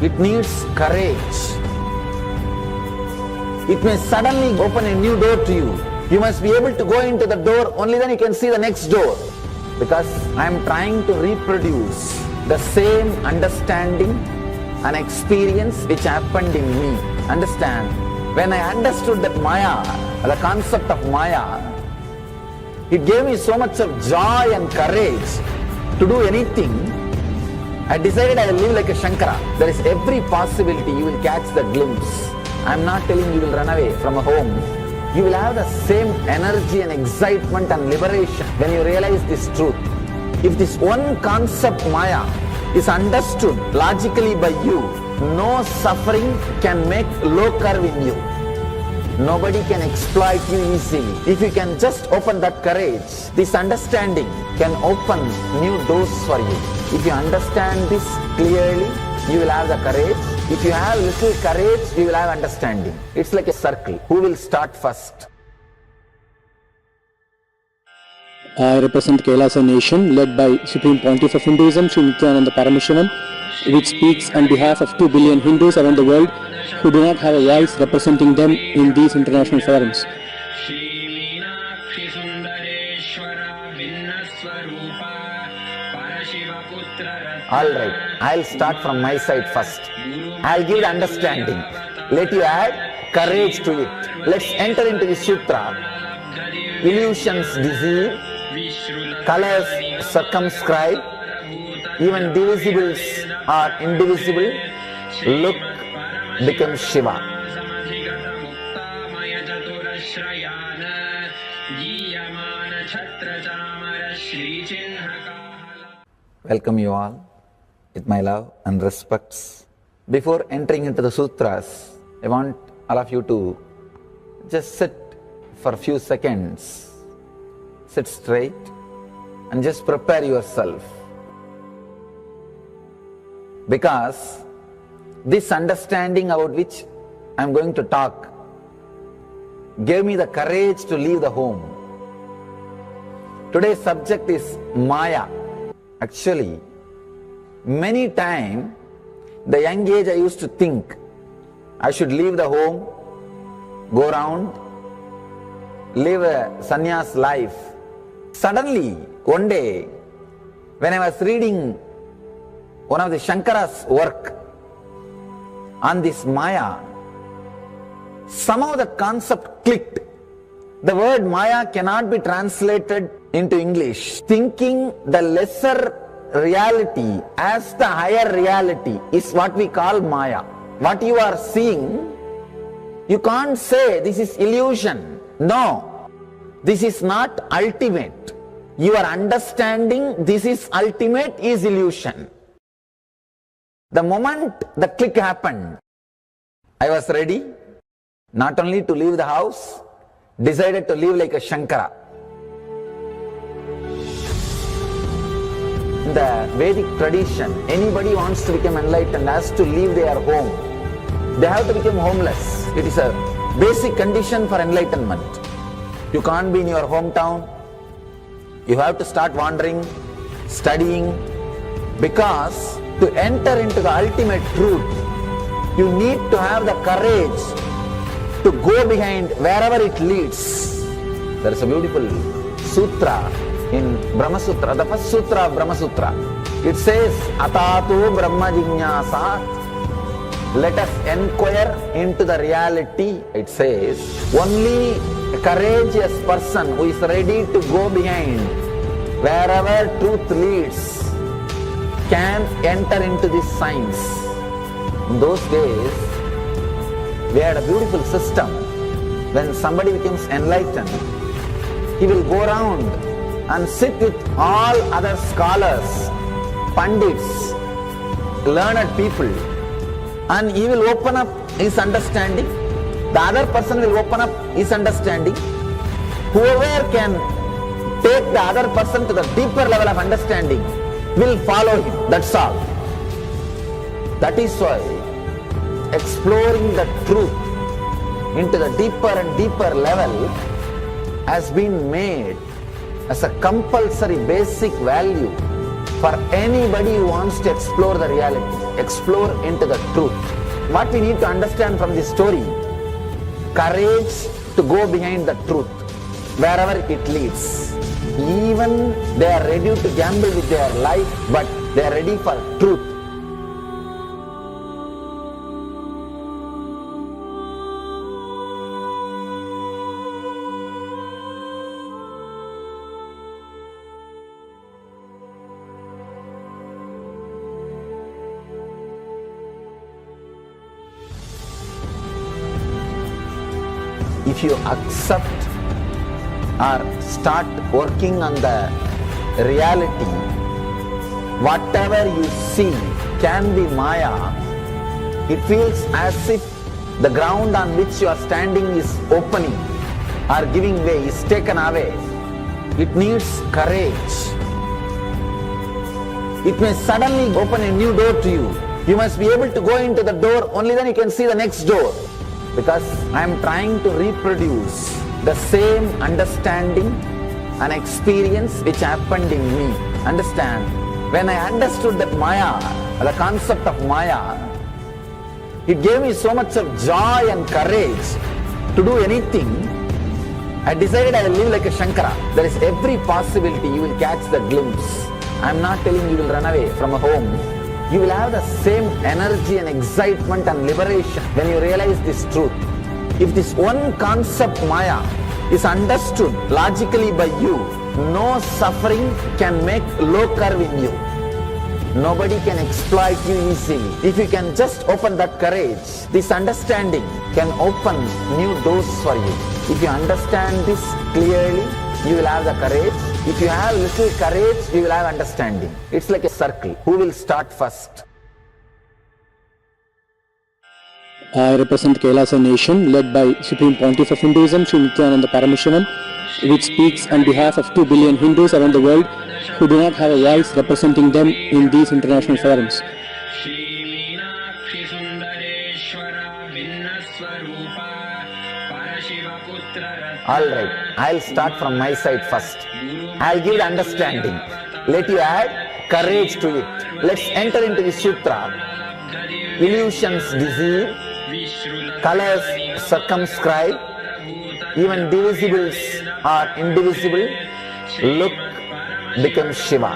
It needs courage. It may suddenly open a new door to you. You must be able to go into the door, only then you can see the next door. Because I am trying to reproduce the same understanding and experience which happened in me. Understand? When I understood that Maya, the concept of Maya, it gave me so much of joy and courage to do anything. I decided I will live like a Shankara. There is every possibility you will catch the glimpse. I am not telling you will run away from a home. You will have the same energy and excitement and liberation when you realize this truth. If this one concept Maya is understood logically by you, no suffering can make low curve in you. Nobody can exploit you easily. If you can just open that courage, this understanding can open new doors for you. If you understand this clearly, you will have the courage. If you have little courage, you will have understanding. It's like a circle. Who will start first? I represent Kailasa nation led by Supreme Pontiff of Hinduism, Sri Nithyananda Paramashivoham, which speaks on behalf of 2 billion Hindus around the world who do not have a voice representing them in these international forums. Alright, I'll start from my side first. I'll give the understanding. Let you add courage to it. Let's enter into the sutra. Illusions deceive, colors circumscribe, even divisibles are indivisible. Look becomes Shiva. Welcome you all with my love and respects. Before entering into the sutras, I want all of you to just sit for a few seconds. Sit straight and just prepare yourself. Because this understanding about which I am going to talk gave me the courage to leave the home. Today's subject is Maya. Actually, many times, the young age I used to think I should leave the home, go around, live a sannyas life. Suddenly, one day, when I was reading one of the Shankara's work on this Maya, somehow the concept clicked. The word Maya cannot be translated into English. Thinking the lesser reality as the higher reality is what we call Maya. What you are seeing, you can't say this is illusion. No, this is not ultimate. Your understanding this is ultimate is illusion. The moment the click happened, I was ready not only to leave the house, decided to live like a Shankara. In the Vedic tradition, anybody wants to become enlightened has to leave their home. They have to become homeless. It is a basic condition for enlightenment. You can't be in your hometown. You have to start wandering, studying, because to enter into the ultimate truth, you need to have the courage to go behind wherever it leads. There is a beautiful sutra in Brahma Sutra, the first sutra of Brahma Sutra. It says, Atatu Brahma Jignasat. Let us inquire into the reality. It says, only a courageous person who is ready to go behind wherever truth leads can enter into this science. In those days, we had a beautiful system. When somebody becomes enlightened, he will go around and sit with all other scholars, pandits, learned people, and he will open up his understanding. The other person will open up his understanding. Whoever can take the other person to the deeper level of understanding will follow him. That's all. That is why exploring the truth into the deeper and deeper level has been made as a compulsory basic value for anybody who wants to explore the reality, explore into the truth. What we need to understand from this story, courage to go behind the truth, wherever it leads. Even they are ready to gamble with their life, but they are ready for truth. If you accept or start working on the reality, whatever you see can be Maya. It feels as if the ground on which you are standing is opening or giving way, is taken away, it needs courage. It may suddenly open a new door to you. You must be able to go into the door, only then you can see the next door. Because I am trying to reproduce the same understanding and experience which happened in me. Understand? When I understood that Maya, the concept of Maya, it gave me so much of joy and courage to do anything. I decided I will live like a Shankara. There is every possibility you will catch the glimpse. I am not telling you will run away from a home. You will have the same energy and excitement and liberation when you realize this truth. If this one concept Maya is understood logically by you, no suffering can make low curve in you. Nobody can exploit you easily. If you can just open that courage, this understanding can open new doors for you. If you understand this clearly, you will have the courage. If you have little courage, you will have understanding. It's like a circle. Who will start first? I represent Kailasa nation led by Supreme Pontiff of Hinduism, Sri Nithyananda Paramashivoham, which speaks on behalf of 2 billion Hindus around the world who do not have a voice representing them in these international forums. Alright, I'll start from my side first. I'll give the understanding. Let you add courage to it. Let's enter into the sutra. Illusions deceive, colors circumscribe, even divisibles are indivisible. Look becomes Shiva.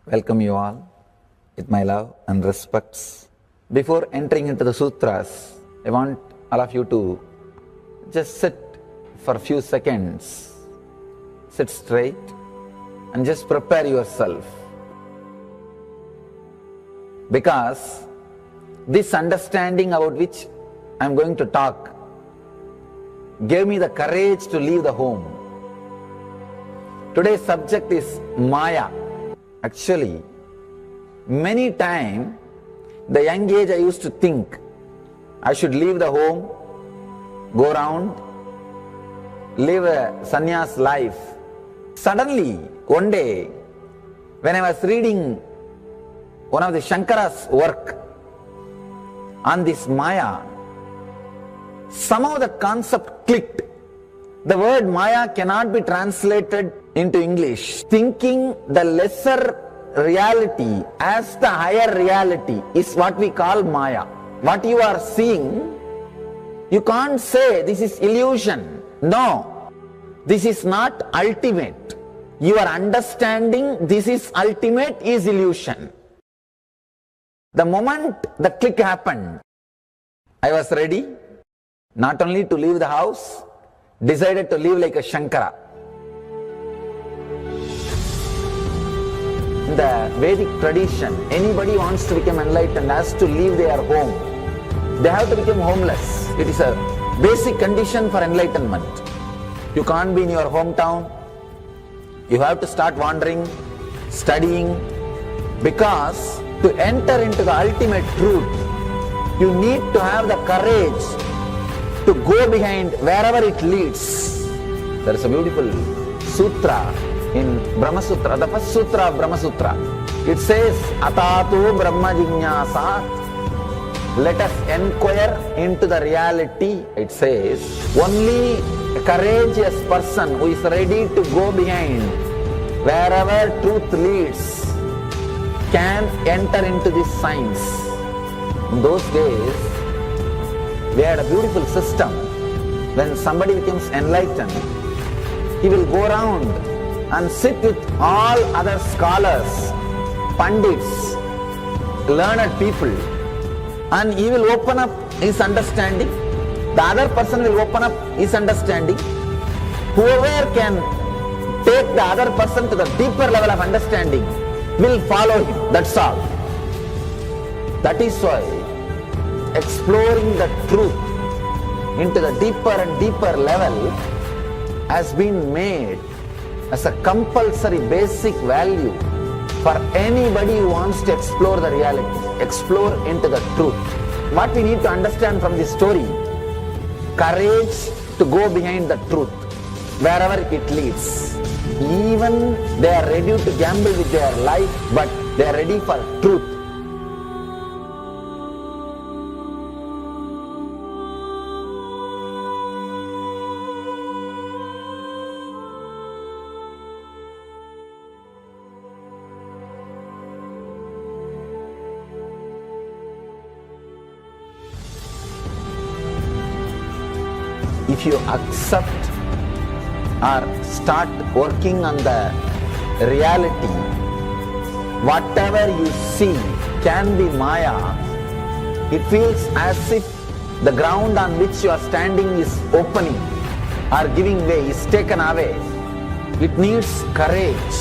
Welcome you all with my love and respects. Before entering into the sutras, I want all of you to just sit for a few seconds. Sit straight and just prepare yourself. Because this understanding about which I am going to talk gave me the courage to leave the home. Today's subject is Maya. Actually, many times, the young age I used to think I should leave the home, go around, live a sannyas life. Suddenly, one day, when I was reading one of the Shankara's work on this Maya, somehow the concept clicked. The word Maya cannot be translated into English. Thinking the lesser reality as the higher reality is what we call Maya. What you are seeing, you can't say this is illusion. No, this is not ultimate. Your understanding this is ultimate is illusion. The moment the click happened, I was ready not only to leave the house, decided to live like a Shankara. In the Vedic tradition, anybody wants to become enlightened has to leave their home. They have to become homeless. It is a basic condition for enlightenment. You can't be in your hometown. You have to start wandering, studying, because to enter into the ultimate truth, you need to have the courage to go behind wherever it leads. There is a beautiful sutra in Brahma Sutra, the first sutra of Brahma Sutra. It says, Atato Brahma Jignasat. Let us inquire into the reality. It says, only a courageous person who is ready to go behind wherever truth leads can enter into this science. In those days, we had a beautiful system. When somebody becomes enlightened, he will go around and sit with all other scholars, pandits, learned people, and he will open up his understanding. The other person will open up his understanding. Whoever can take the other person to the deeper level of understanding will follow him. That's all. That is why exploring the truth into the deeper and deeper level has been made as a compulsory basic value for anybody who wants to explore the reality, explore into the truth. What we need to understand from this story, courage to go behind the truth, wherever it leads. Even they are ready to gamble with their life, but they are ready for truth. If you accept or start working on the reality, whatever you see can be Maya. It feels as if the ground on which you are standing is opening or giving way, is taken away. It needs courage.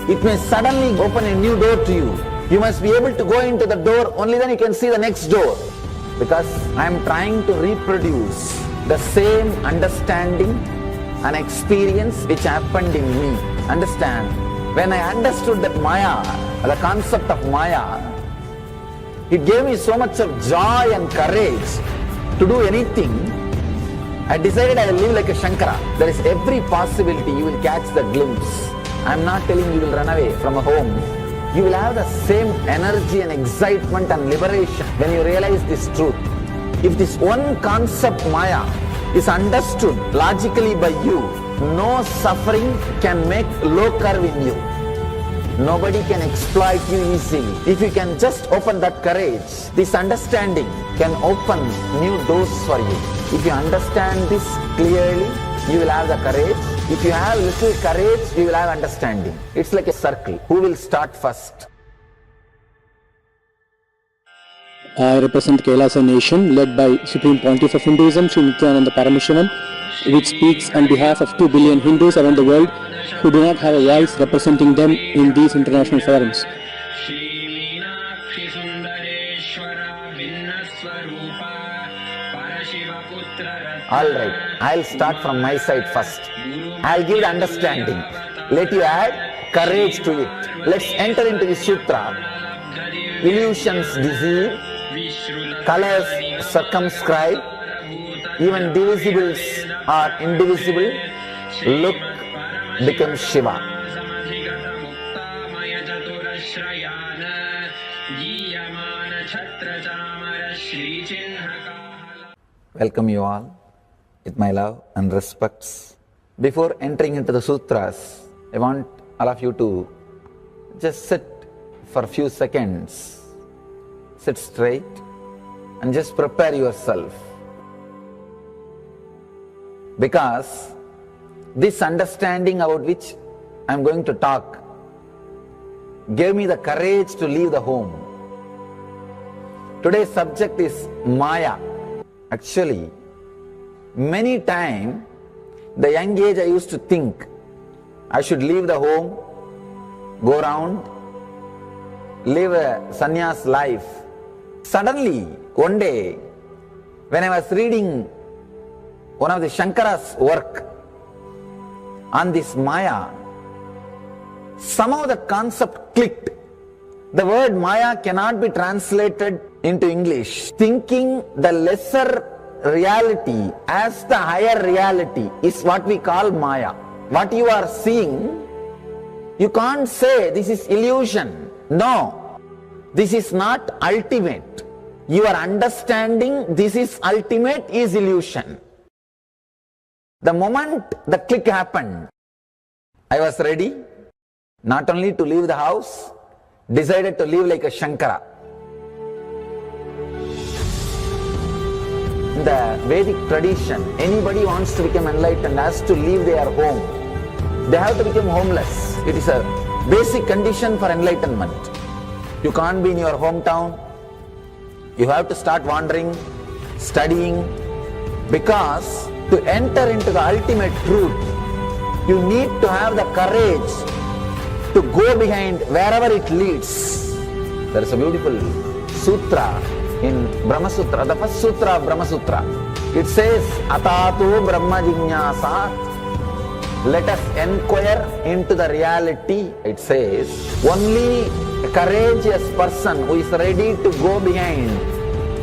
It may suddenly open a new door to you. You must be able to go into the door, only then you can see the next door. Because I am trying to reproduce the same understanding and experience which happened in me. Understand? When I understood that Maya, the concept of Maya, it gave me so much of joy and courage to do anything. I decided I will live like a Shankara. There is every possibility you will catch the glimpse. I am not telling you will run away from a home. You will have the same energy and excitement and liberation when you realize this truth. If this one concept Maya is understood logically by you, no suffering can make low curve in you. Nobody can exploit you easily. If you can just open that courage, this understanding can open new doors for you. If you understand this clearly, you will have the courage. If you have little courage, you will have understanding. It's like a circle. Who will start first? I represent Kailasa nation led by Supreme Pontiff of Hinduism, Sri Nithyananda Paramashivoham, which speaks on behalf of 2 billion Hindus around the world who do not have a voice representing them in these international forums. Alright, I'll start from my side first. I'll give the understanding. Let you add courage to it. Let's enter into the sutra. Illusions deceive, colors circumscribe, even divisibles are indivisible. Look becomes Shiva. Welcome you all with my love and respects. Before entering into the sutras, I want all of you to just sit for a few seconds. Sit straight and just prepare yourself. Because this understanding about which I am going to talk gave me the courage to leave the home. Today's subject is Maya. Actually, many times, the young age I used to think I should leave the home, go around, live a sannyas life. Suddenly, one day, when I was reading one of the Shankara's work on this Maya, somehow the concept clicked. The word Maya cannot be translated into English. Thinking the lesser reality as the higher reality is what we call Maya. What you are seeing, you can't say this is illusion. No, this is not ultimate. Your understanding this is ultimate is illusion. The moment the click happened, I was ready not only to leave the house, decided to live like a Shankara. In the Vedic tradition, anybody wants to become enlightened has to leave their home. They have to become homeless. It is a basic condition for enlightenment. You can't be in your hometown. You have to start wandering, studying, because to enter into the ultimate truth, you need to have the courage to go behind wherever it leads. There is a beautiful sutra in Brahma Sutra, the first sutra of Brahma Sutra. It says, Atato Brahma Jinyasat let us inquire into the reality. It says, only a courageous person who is ready to go behind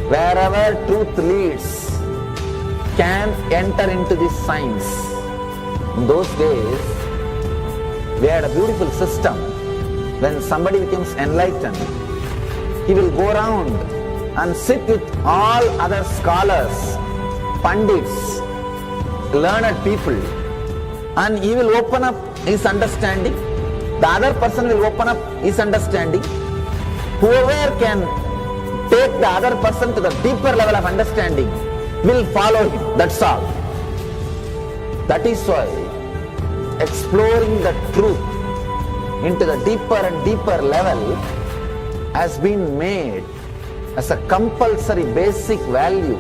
wherever truth leads can enter into this science. In those days, we had a beautiful system. When somebody becomes enlightened, he will go around and sit with all other scholars, pandits, learned people, and he will open up his understanding. The other person will open up his understanding. Whoever can take the other person to the deeper level of understanding will follow him. That's all. That is why exploring the truth into the deeper and deeper level has been made as a compulsory basic value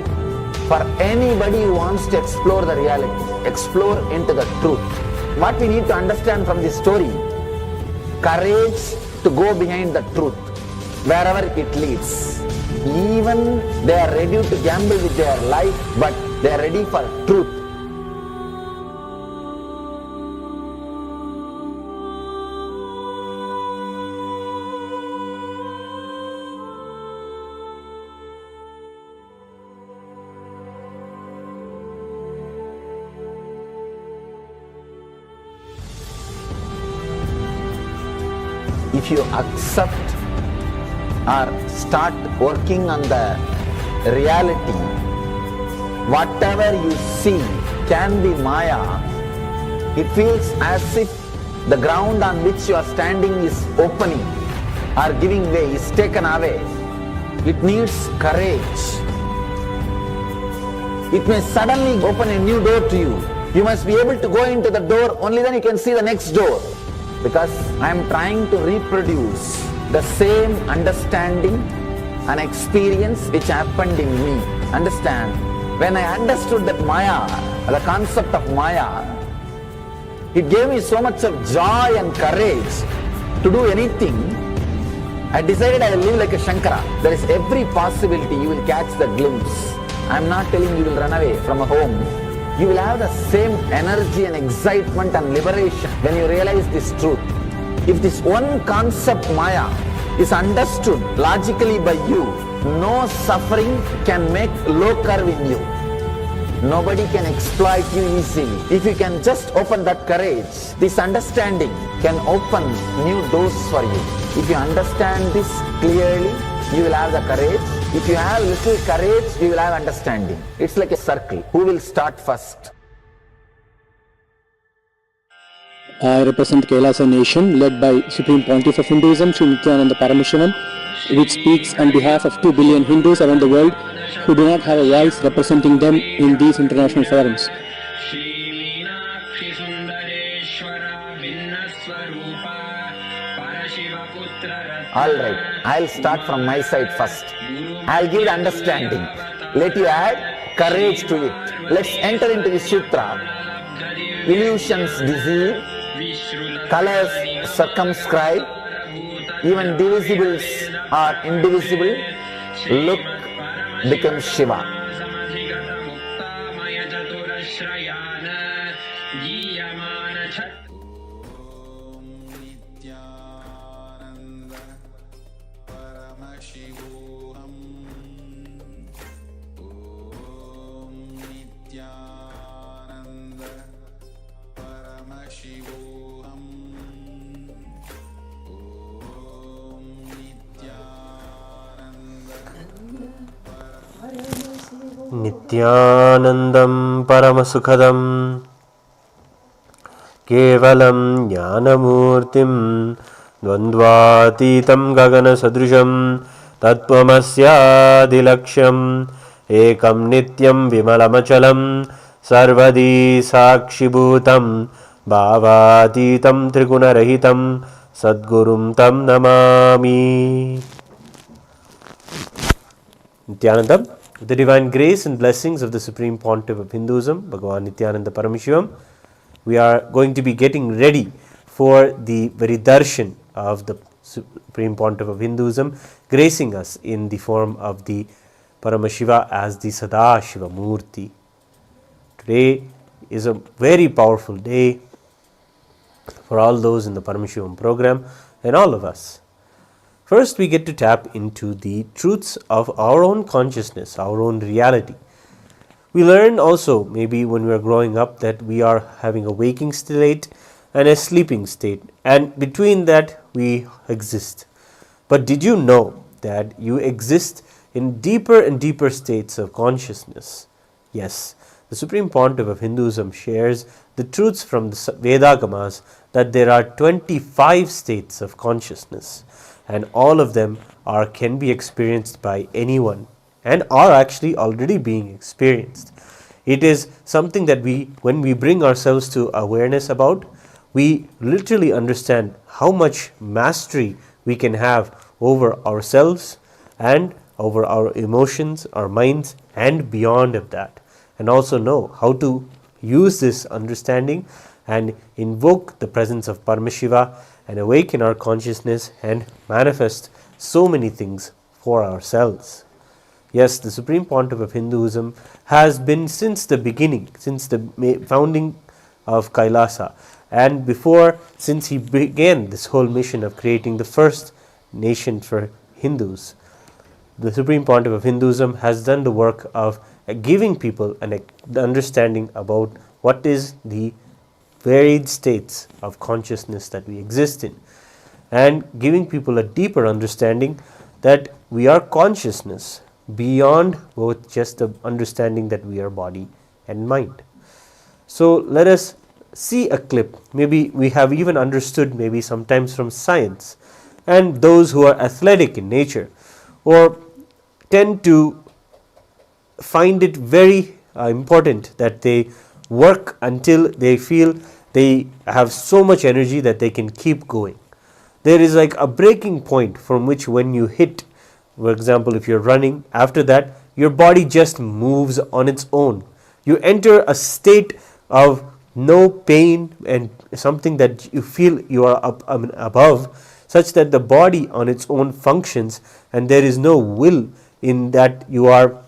for anybody who wants to explore the reality, explore into the truth. What we need to understand from this story, courage to go behind the truth, wherever it leads. Even they are ready to gamble with their life, but they are ready for truth. If you accept or start working on the reality, whatever you see can be Maya. It feels as if the ground on which you are standing is opening or giving way, is taken away. It needs courage. It may suddenly open a new door to you. You must be able to go into the door, only then you can see the next door. Because I am trying to reproduce the same understanding and experience which happened in me. Understand? When I understood that Maya, the concept of Maya, it gave me so much of joy and courage to do anything. I decided I will live like a Shankara. There is every possibility you will catch the glimpse. I am not telling you will run away from a home. You will have the same energy and excitement and liberation when you realize this truth. If this one concept Maya is understood logically by you, no suffering can make low curve in you. Nobody can exploit you easily. If you can just open that courage, this understanding can open new doors for you. If you understand this clearly, you will have the courage. If you have little courage, you will have understanding. It's like a circle. Who will start first? I represent Kailasa nation led by Supreme Pontiff of Hinduism, Sri Nithyananda Paramashivoham, which speaks on behalf of 2 billion Hindus around the world who do not have a voice representing them in these international forums. Alright, I'll start from my side first. I'll give the understanding. Let you add courage to it. Let's enter into the sutra. Illusions deceive, colors circumscribe, even divisibles are indivisible. Look becomes Shiva. Nithyanandam Paramasukhadam Kevalam Jnanamurtim Dvandvatitam Gagana Sadrisham Tattvamasya Dilaksham Ekam Nityam Vimalamachalam Sarvadi Sakshibhutam Bhavatitam Trigunarahitam Sadgurum Tam Namami. Nithyanandam. With the divine grace and blessings of the Supreme Pontiff of Hinduism, Bhagavan Nithyananda Paramashivam, we are going to be getting ready for the very darshan of the Supreme Pontiff of Hinduism, gracing us in the form of the Paramashiva as the Sadashiva Murty. Today is a very powerful day for all those in the Paramashivoham program and all of us. First, we get to tap into the truths of our own consciousness, our own reality. We learn also, maybe when we are growing up, that we are having a waking state and a sleeping state, and between that we exist. But did you know that you exist in deeper and deeper states of consciousness? Yes, the Supreme Pontiff of Hinduism shares the truths from the Vedagamas that there are 25 states of consciousness, and all of them can be experienced by anyone and are actually already being experienced. It is something that when we bring ourselves to awareness about, we literally understand how much mastery we can have over ourselves and over our emotions, our minds, and beyond of that, and also know how to use this understanding and invoke the presence of Paramashiva and awaken our consciousness and manifest so many things for ourselves. Yes, the Supreme Pontiff of Hinduism has been since the beginning, since the founding of Kailasa, and before, since he began this whole mission of creating the first nation for Hindus. The Supreme Pontiff of Hinduism has done the work of giving people an understanding about what is the varied states of consciousness that we exist in, and giving people a deeper understanding that we are consciousness beyond both just the understanding that we are body and mind. So let us see a clip. Maybe we have even understood, maybe sometimes from science, and those who are athletic in nature or tend to find it very important that they work until they feel they have so much energy that they can keep going. There is like a breaking point from which, when you hit, for example, if you're running, after that your body just moves on its own. You enter a state of no pain and something that you feel you are above, such that the body on its own functions, and there is no will in that. You are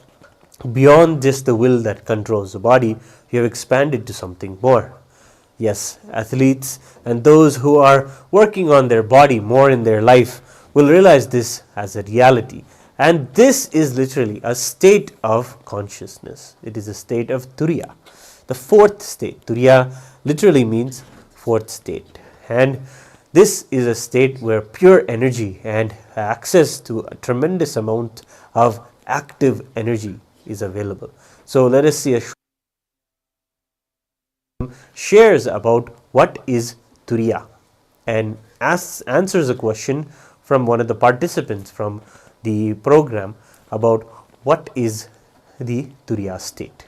beyond just the will that controls the body. You have expanded to something more. Yes, athletes and those who are working on their body more in their life will realize this as a reality. And this is literally a state of consciousness. It is a state of Turiya, the fourth state. Turiya literally means fourth state. And this is a state where pure energy and access to a tremendous amount of active energy is available. So let us see a shares about what is Turiya, and answers a question from one of the participants from the program about what is the Turiya state.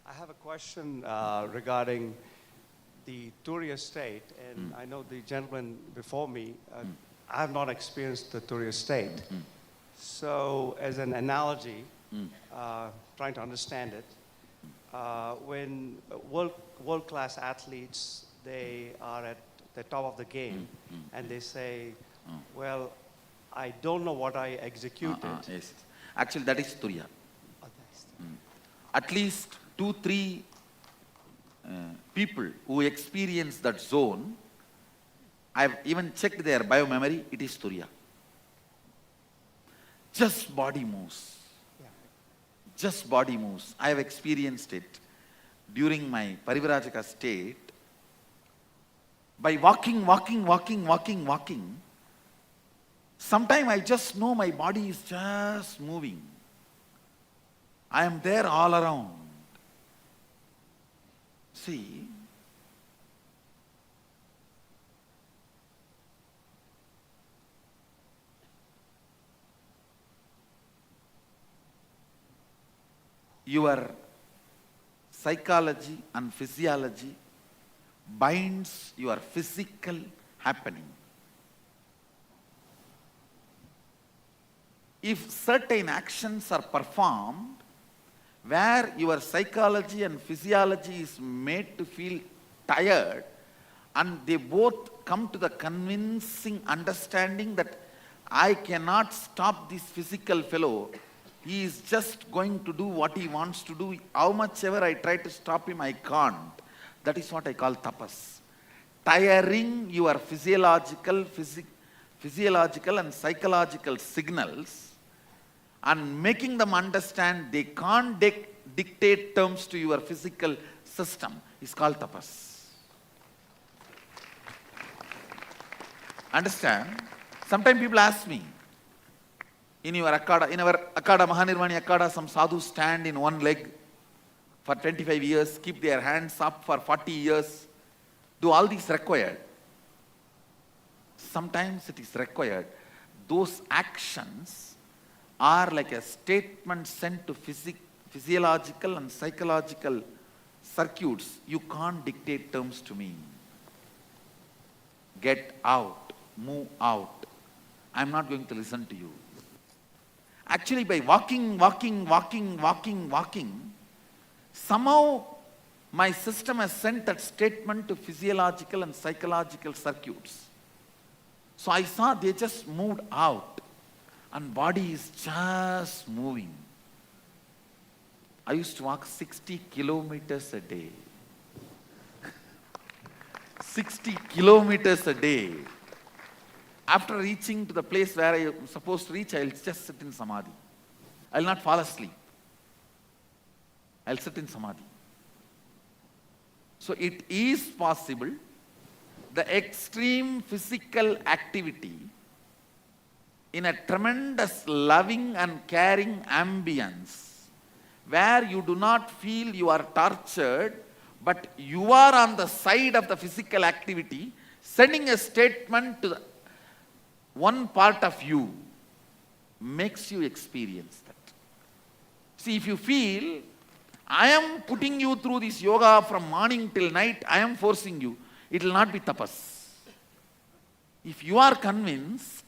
I have a question regarding the Turiya state, and I know the gentleman before me, I have not experienced the Turiya state. So as an analogy, trying to understand it, when world-class athletes, they are at the top of the game, and they say, well, I don't know what I executed. Yes. Actually, that is Turiya. At least 2-3 people who experience that zone, I have even checked their biomemory, it is Turiya. Just body moves. Yeah. Just body moves. I have experienced it during my Parivrajaka state. By walking, sometime I just know my body is just moving. I am there all around. See, your psychology and physiology binds your physical happening. If certain actions are performed where your psychology and physiology is made to feel tired, and they both come to the convincing understanding that I cannot stop this physical fellow He is just going to do what he wants to do. How much ever I try to stop him, I can't. That is what I call tapas. Tiring your physiological and psychological signals and making them understand they can't dictate terms to your physical system is called tapas. Understand? Sometimes people ask me, in our Akada, Mahanirvani Akada, some sadhus stand in one leg for 25 years, keep their hands up for 40 years. Do all these required? Sometimes it is required. Those actions are like a statement sent to physiological and psychological circuits. You can't dictate terms to me. Get out, move out. I'm not going to listen to you. Actually, by walking, somehow my system has sent that statement to physiological and psychological circuits. So I saw they just moved out and body is just moving. I used to walk 60 kilometers a day. 60 kilometers a day. After reaching to the place where I am supposed to reach, I will just sit in samadhi. I will not fall asleep. I will sit in samadhi. So it is possible, the extreme physical activity in a tremendous loving and caring ambience where you do not feel you are tortured, but you are on the side of the physical activity, sending a statement to one part of you, makes you experience that. See, if you feel, I am putting you through this yoga from morning till night, I am forcing you, it will not be tapas. If you are convinced,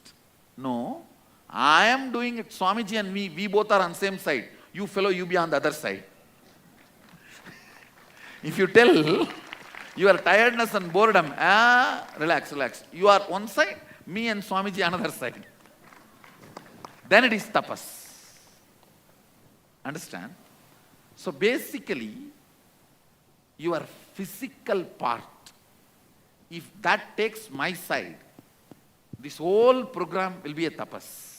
no, I am doing it, Swamiji and me, we both are on same side. You fellow, you be on the other side. If you tell your tiredness and boredom, relax. You are one side, me and Swamiji another side. Then it is tapas. Understand? So basically, your physical part, if that takes my side, this whole program will be a tapas.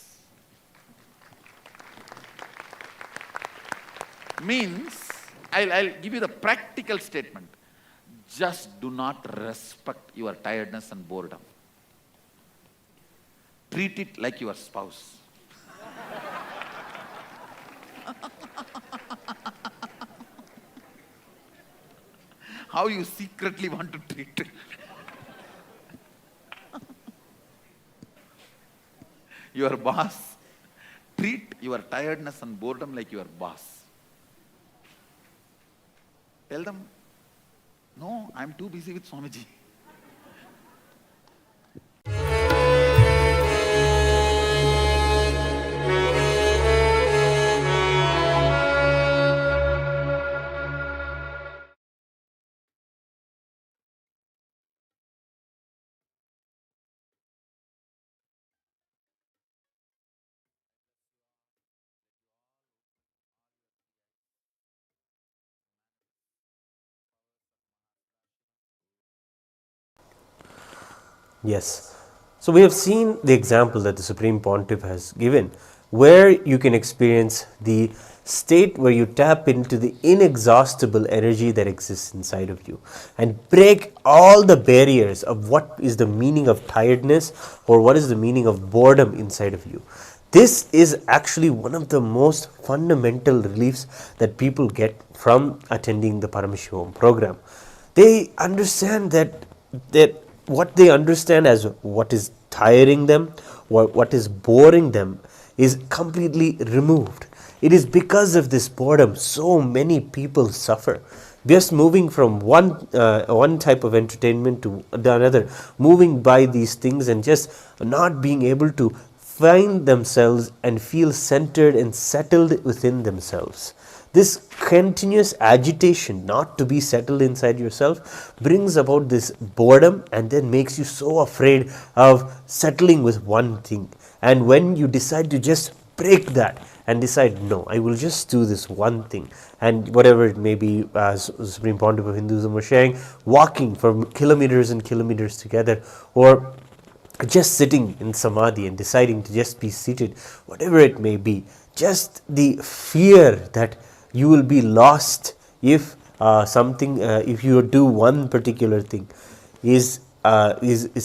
Means, I'll give you the practical statement. Just do not respect your tiredness and boredom. Treat it like your spouse. How you secretly want to treat it. Your boss. Treat your tiredness and boredom like your boss. Tell them, no, I'm too busy with Swamiji. Yes. So we have seen the example that the Supreme Pontiff has given, where you can experience the state where you tap into the inexhaustible energy that exists inside of you and break all the barriers of what is the meaning of tiredness or what is the meaning of boredom inside of you. This is actually one of the most fundamental reliefs that people get from attending the Paramashivoham program. They understand that what they understand as what is tiring them, what is boring them, is completely removed. It is because of this boredom so many people suffer. Just moving from one type of entertainment to another, moving by these things and just not being able to find themselves and feel centered and settled within themselves. This continuous agitation not to be settled inside yourself brings about this boredom and then makes you so afraid of settling with one thing. And when you decide to just break that and decide, no, I will just do this one thing. And whatever it may be, as Supreme Pontiff of Hinduism was sharing, walking for kilometers and kilometers together, or just sitting in samadhi and deciding to just be seated, whatever it may be, just the fear that you will be lost if if you do one particular thing is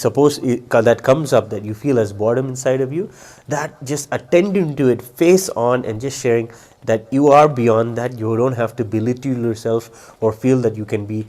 supposed that comes up, that you feel as boredom inside of you, that just attending to it face on and just sharing that you are beyond that. You don't have to belittle yourself or feel that you can be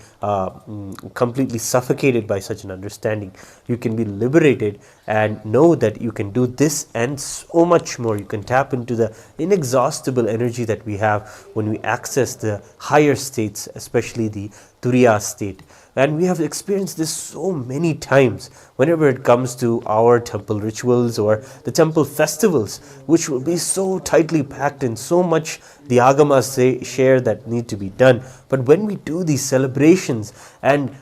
completely suffocated by such an understanding. You can be liberated and know that you can do this and so much more. You can tap into the inexhaustible energy that we have when we access the higher states, especially the Turiya state. And we have experienced this so many times whenever it comes to our temple rituals or the temple festivals, which will be so tightly packed and so much the agamas share that need to be done. But when we do these celebrations and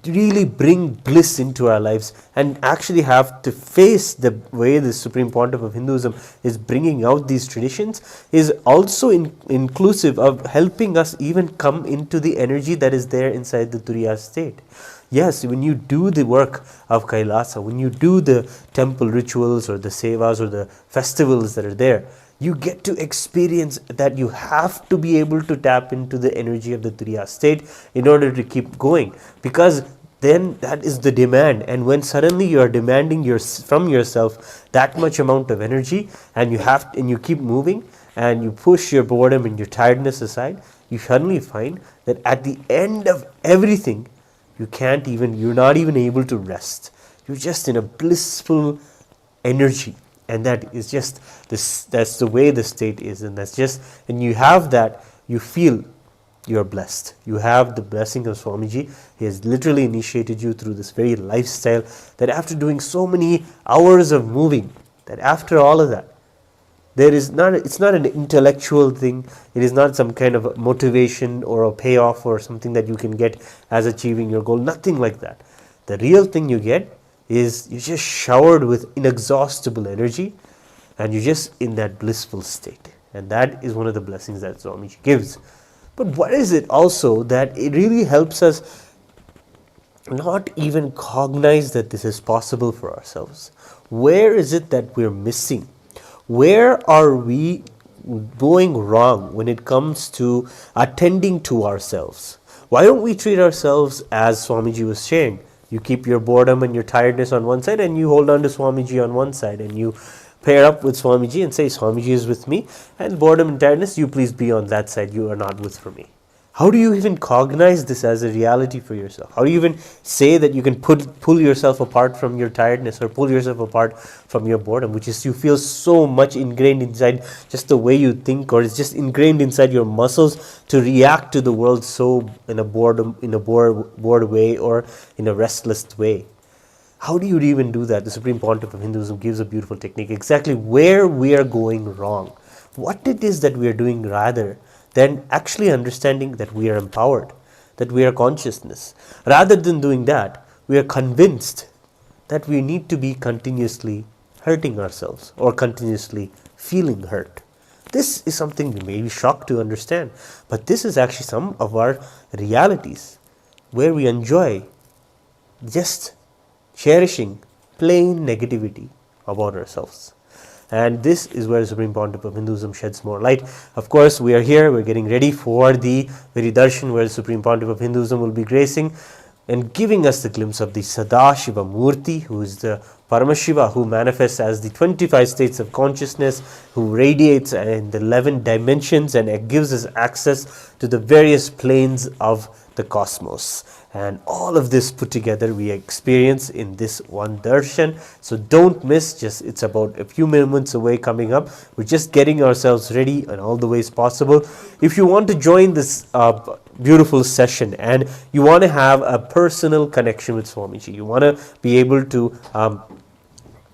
really bring bliss into our lives and actually have to face the way the Supreme Pontiff of Hinduism is bringing out these traditions, is also inclusive of helping us even come into the energy that is there inside the Turiya state. Yes, when you do the work of Kailasa, when you do the temple rituals or the sevas or the festivals that are there, you get to experience that you have to be able to tap into the energy of the Turiya state in order to keep going, because then that is the demand. And when suddenly you are demanding from yourself that much amount of energy, and you keep moving and you push your boredom and your tiredness aside, you suddenly find that at the end of everything, you're not even able to rest. You're just in a blissful energy. And that is just that's the way the state is. And you have that, you feel you're blessed. You have the blessing of Swamiji. He has literally initiated you through this very lifestyle, that after doing so many hours of moving, that after all of that, it's not an intellectual thing. It is not some kind of motivation or a payoff or something that you can get as achieving your goal. Nothing like that. The real thing you get is you're just showered with inexhaustible energy, and you're just in that blissful state. And that is one of the blessings that Swamiji gives. But what is it also that it really helps us not even cognize that this is possible for ourselves? Where is it that we're missing? Where are we going wrong when it comes to attending to ourselves? Why don't we treat ourselves as Swamiji was saying? You keep your boredom and your tiredness on one side, and you hold on to Swamiji on one side, and you pair up with Swamiji and say, Swamiji is with me, and boredom and tiredness, you please be on that side, you are not with for me. How do you even cognize this as a reality for yourself? How do you even say that you can pull yourself apart from your tiredness or pull yourself apart from your boredom, which is you feel so much ingrained inside just the way you think, or it's just ingrained inside your muscles to react to the world so in a bored way or in a restless way? How do you even do that? The Supreme Pontiff of Hinduism gives a beautiful technique, exactly where we are going wrong, what it is that we are doing, rather than actually understanding that we are empowered, that we are consciousness. Rather than doing that, we are convinced that we need to be continuously hurting ourselves or continuously feeling hurt. This is something we may be shocked to understand, but this is actually some of our realities where we enjoy just cherishing plain negativity about ourselves. And this is where the Supreme Pontiff of Hinduism sheds more light. Of course, we are here, we're getting ready for the very darshan where the Supreme Pontiff of Hinduism will be gracing and giving us the glimpse of the Sadashiva Murty, who is the Paramashiva, who manifests as the 25 states of consciousness, who radiates in the 11 dimensions and gives us access to the various planes of the cosmos. And all of this put together we experience in this one darshan. So don't miss, it's about a few moments away coming up. We're just getting ourselves ready in all the ways possible. If you want to join this beautiful session and you want to have a personal connection with Swamiji, you want to be able to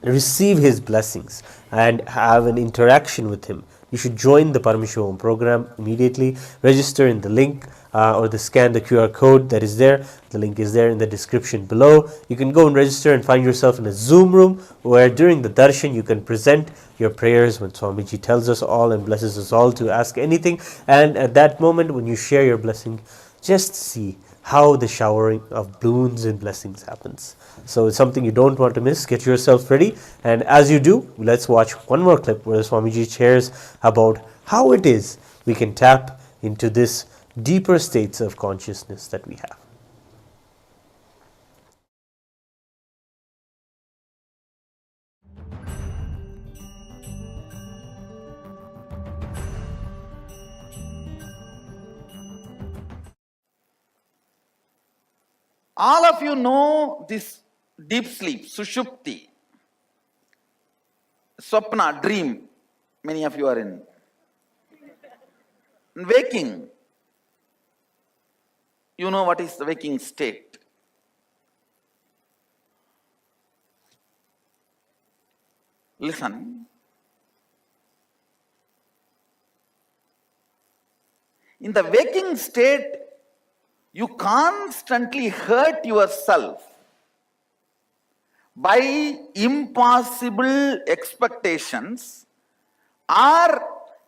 receive his blessings and have an interaction with him, you should join the Paramashivoham program immediately. Register in the link or scan the QR code that is there. The link is there in the description below. You can go and register and find yourself in a Zoom room where during the darshan you can present your prayers when Swamiji tells us all and blesses us all to ask anything. And at that moment when you share your blessing, just see how the showering of boons and blessings happens. So it's something you don't want to miss. Get yourself ready, and as you do, let's watch one more clip where Swamiji shares about how it is we can tap into this deeper states of consciousness that we have. All of you know this deep sleep, sushupti, swapna, dream. Many of you are in. Waking, you know what is the waking state. Listen. In the waking state, you constantly hurt yourself by impossible expectations or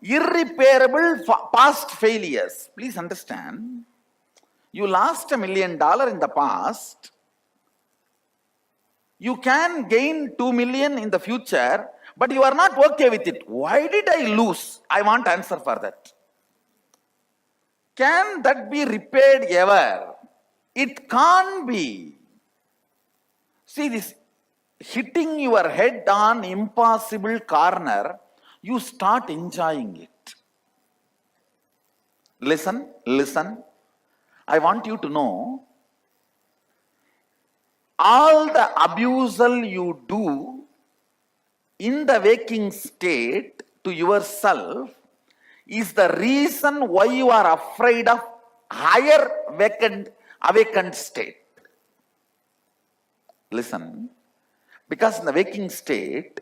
irreparable past failures. Please understand, you lost $1 million in the past. You can gain 2 million in the future, but you are not okay with it. Why did I lose? I want answer for that. Can that be repaired ever? It can't be. See this, hitting your head on impossible corner, you start enjoying it. Listen, listen. I want you to know, all the abusal you do in the waking state to yourself is the reason why you are afraid of higher awakened state. Listen, because in the waking state,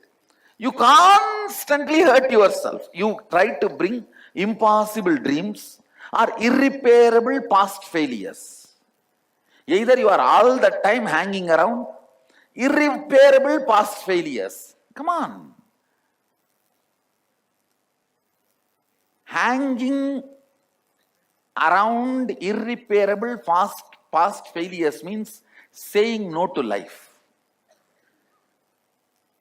you constantly hurt yourself. You try to bring impossible dreams or irreparable past failures. Either you are all the time hanging around irreparable past failures. Come on. Hanging around irreparable past failures means saying no to life.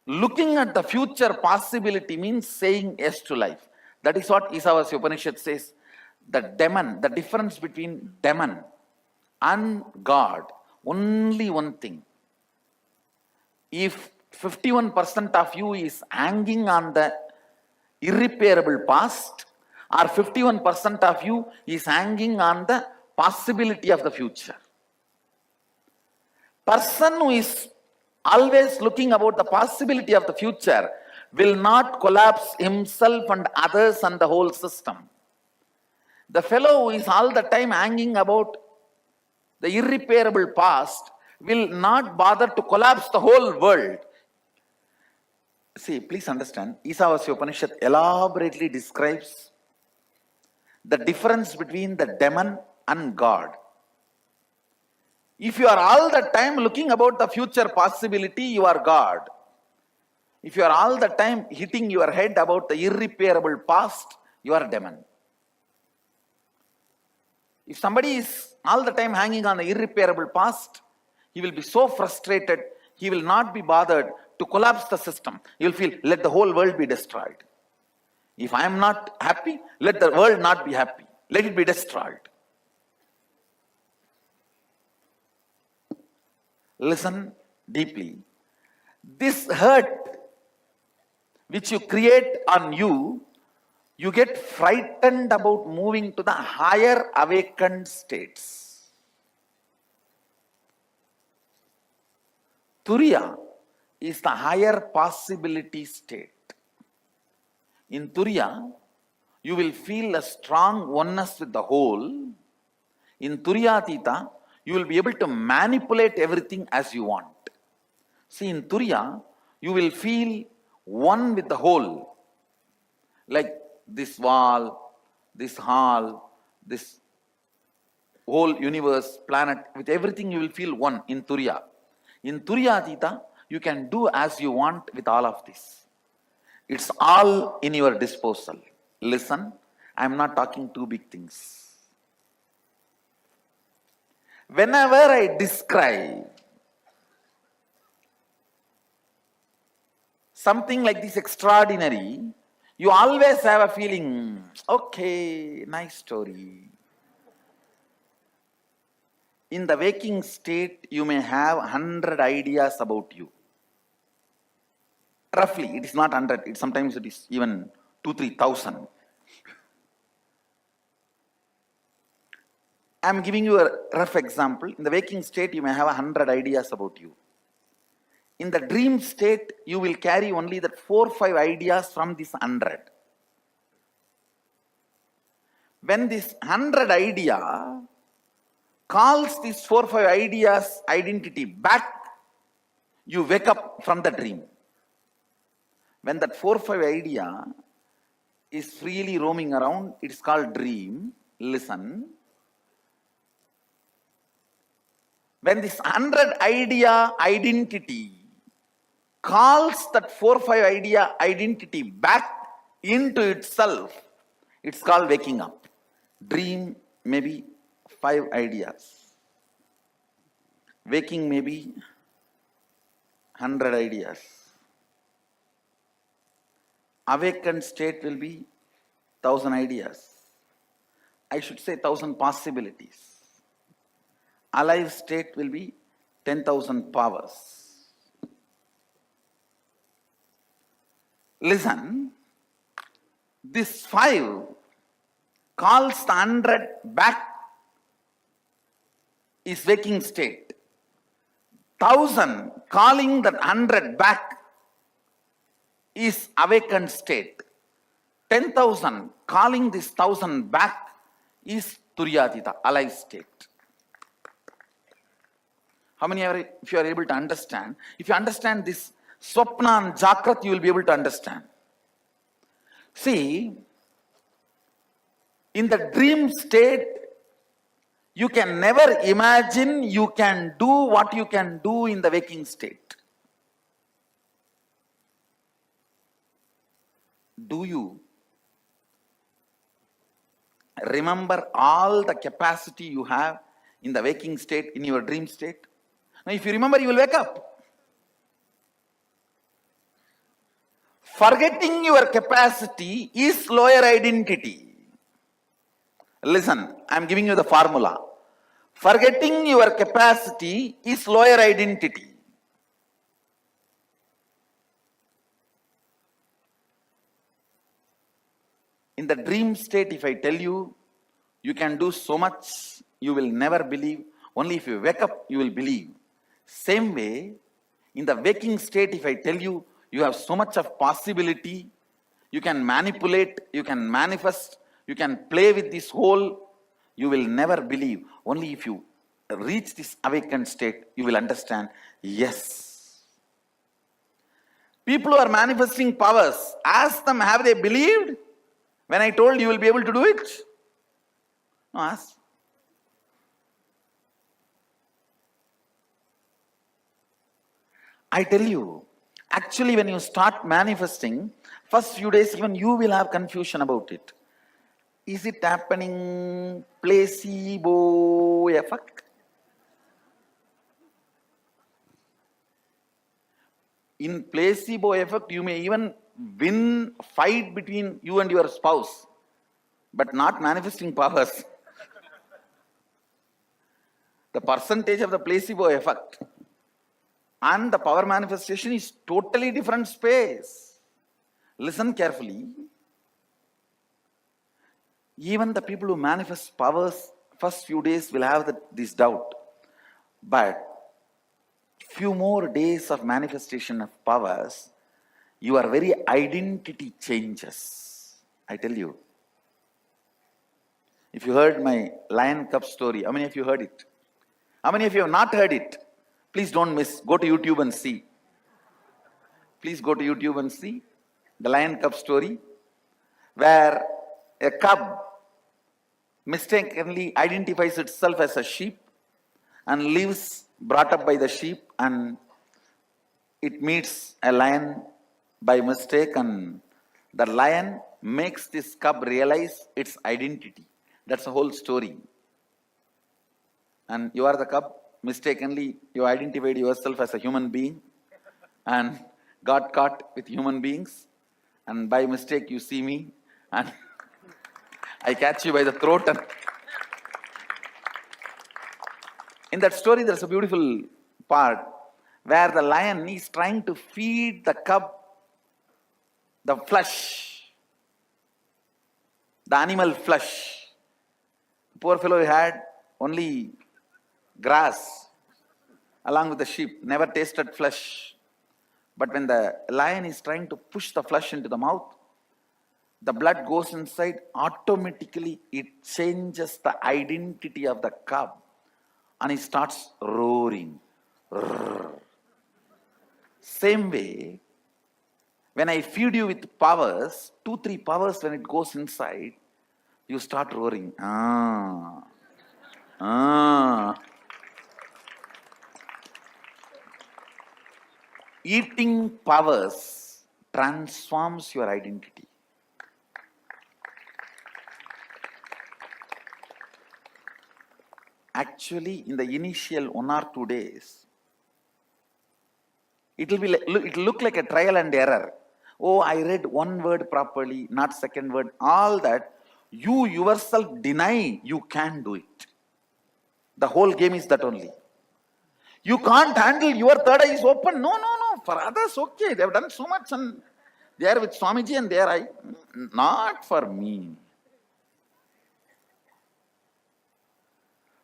Looking at the future possibility means saying yes to life. That is what Isavas Upanishad says. The demon, the difference between demon and God, only one thing. If 51% of you is hanging on the irreparable past, or 51% of you is hanging on the possibility of the future. Person who is always looking about the possibility of the future will not collapse himself and others and the whole system. The fellow who is all the time hanging about the irreparable past will not bother to collapse the whole world. See, please understand, Isavasya Upanishad elaborately describes the difference between the demon and God. If you are all the time looking about the future possibility, you are God. If you are all the time hitting your head about the irreparable past, you are a demon. If somebody is all the time hanging on the irreparable past, he will be so frustrated, he will not be bothered to collapse the system. He will feel, let the whole world be destroyed. If I am not happy, let the world not be happy. Let it be destroyed. Listen deeply. This hurt which you create on you, you get frightened about moving to the higher awakened states. Turiya is the higher possibility state. In Turiya, you will feel a strong oneness with the whole. In Turiyatita, you will be able to manipulate everything as you want. See, in Turiya, you will feel one with the whole. Like this wall, this hall, this whole universe, planet, with everything you will feel one in Turiya. In Turiyatita, you can do as you want with all of this. It's all in your disposal. Listen, I am not talking two big things. Whenever I describe something like this extraordinary, you always have a feeling, okay, nice story. In the waking state, you may have 100 ideas about you. Roughly, it is not 100, sometimes it is even 2,000-3,000. I am giving you a rough example. In the waking state, you may have 100 ideas about you. In the dream state, you will carry only that 4 or 5 ideas from this 100. When this 100 idea calls these 4 or 5 ideas identity back, you wake up from the dream. When that 4 or 5 idea is freely roaming around, it is called dream. Listen. When this 100 idea identity calls that 4 or 5 idea identity back into itself, it's called waking up. Dream may be 5 ideas. Waking may be 100 ideas. Awakened state will be 1,000 ideas. I should say 1,000 possibilities. Alive state will be 10,000 powers. Listen, this 5 calls the 100 back is waking state. 1,000 calling that 100 back is awakened state. 10,000 calling this 1,000 back is Turiyatita, alive state. How many of you are able to understand? If you understand this Swapna and Jakrat, you will be able to understand. See, in the dream state, you can never imagine you can do what you can do in the waking state. Do you remember all the capacity you have in the waking state, in your dream state? Now, if you remember, you will wake up. Forgetting your capacity is lower identity. Listen, I am giving you the formula. Forgetting your capacity is lower identity. In the dream state, if I tell you, you can do so much, you will never believe. Only if you wake up, you will believe. Same way, in the waking state, if I tell you, you have so much of possibility, you can manipulate, you can manifest, you can play with this whole, you will never believe. Only if you reach this awakened state, you will understand, yes. People who are manifesting powers, ask them, have they believed? When I told you will be able to do it? No, ask. I tell you, actually when you start manifesting, first few days even you will have confusion about it. Is it happening placebo effect? In placebo effect, you may even win fight between you and your spouse, but not manifesting powers. The percentage of the placebo effect and the power manifestation is totally different space. Listen carefully. Even the people who manifest powers, first few days will have this doubt. But few more days of manifestation of powers, your very identity changes. I tell you. If you heard my lion cub story, how many of you heard it? How many of you have not heard it? Please don't miss. Go to YouTube and see. Please go to YouTube and see the lion cub story. where a cub mistakenly identifies itself as a sheep and lives brought up by the sheep, and it meets a lion by mistake, and the lion makes this cub realize its identity. That's the whole story. And you are the cub. Mistakenly, you identified yourself as a human being and got caught with human beings. And by mistake, you see me and I catch you by the throat. And in that story, there's a beautiful part where the lion is trying to feed the cub the flesh, the animal flesh. Poor fellow had only grass along with the sheep, never tasted flesh. But when the lion is trying to push the flesh into the mouth, the blood goes inside, automatically it changes the identity of the cub and he starts roaring. Same way, when I feed you with powers, 2-3 powers, when it goes inside, you start roaring. Eating powers transforms your identity. Actually, in the initial 1 or 2 days, it'll look like a trial and error. Oh, I read one word properly, not second word. All that, you yourself deny you can do it. The whole game is that only. You can't handle, your third eye is open. No. For others, okay. They have done so much and they are with Swamiji and there I. Not for me.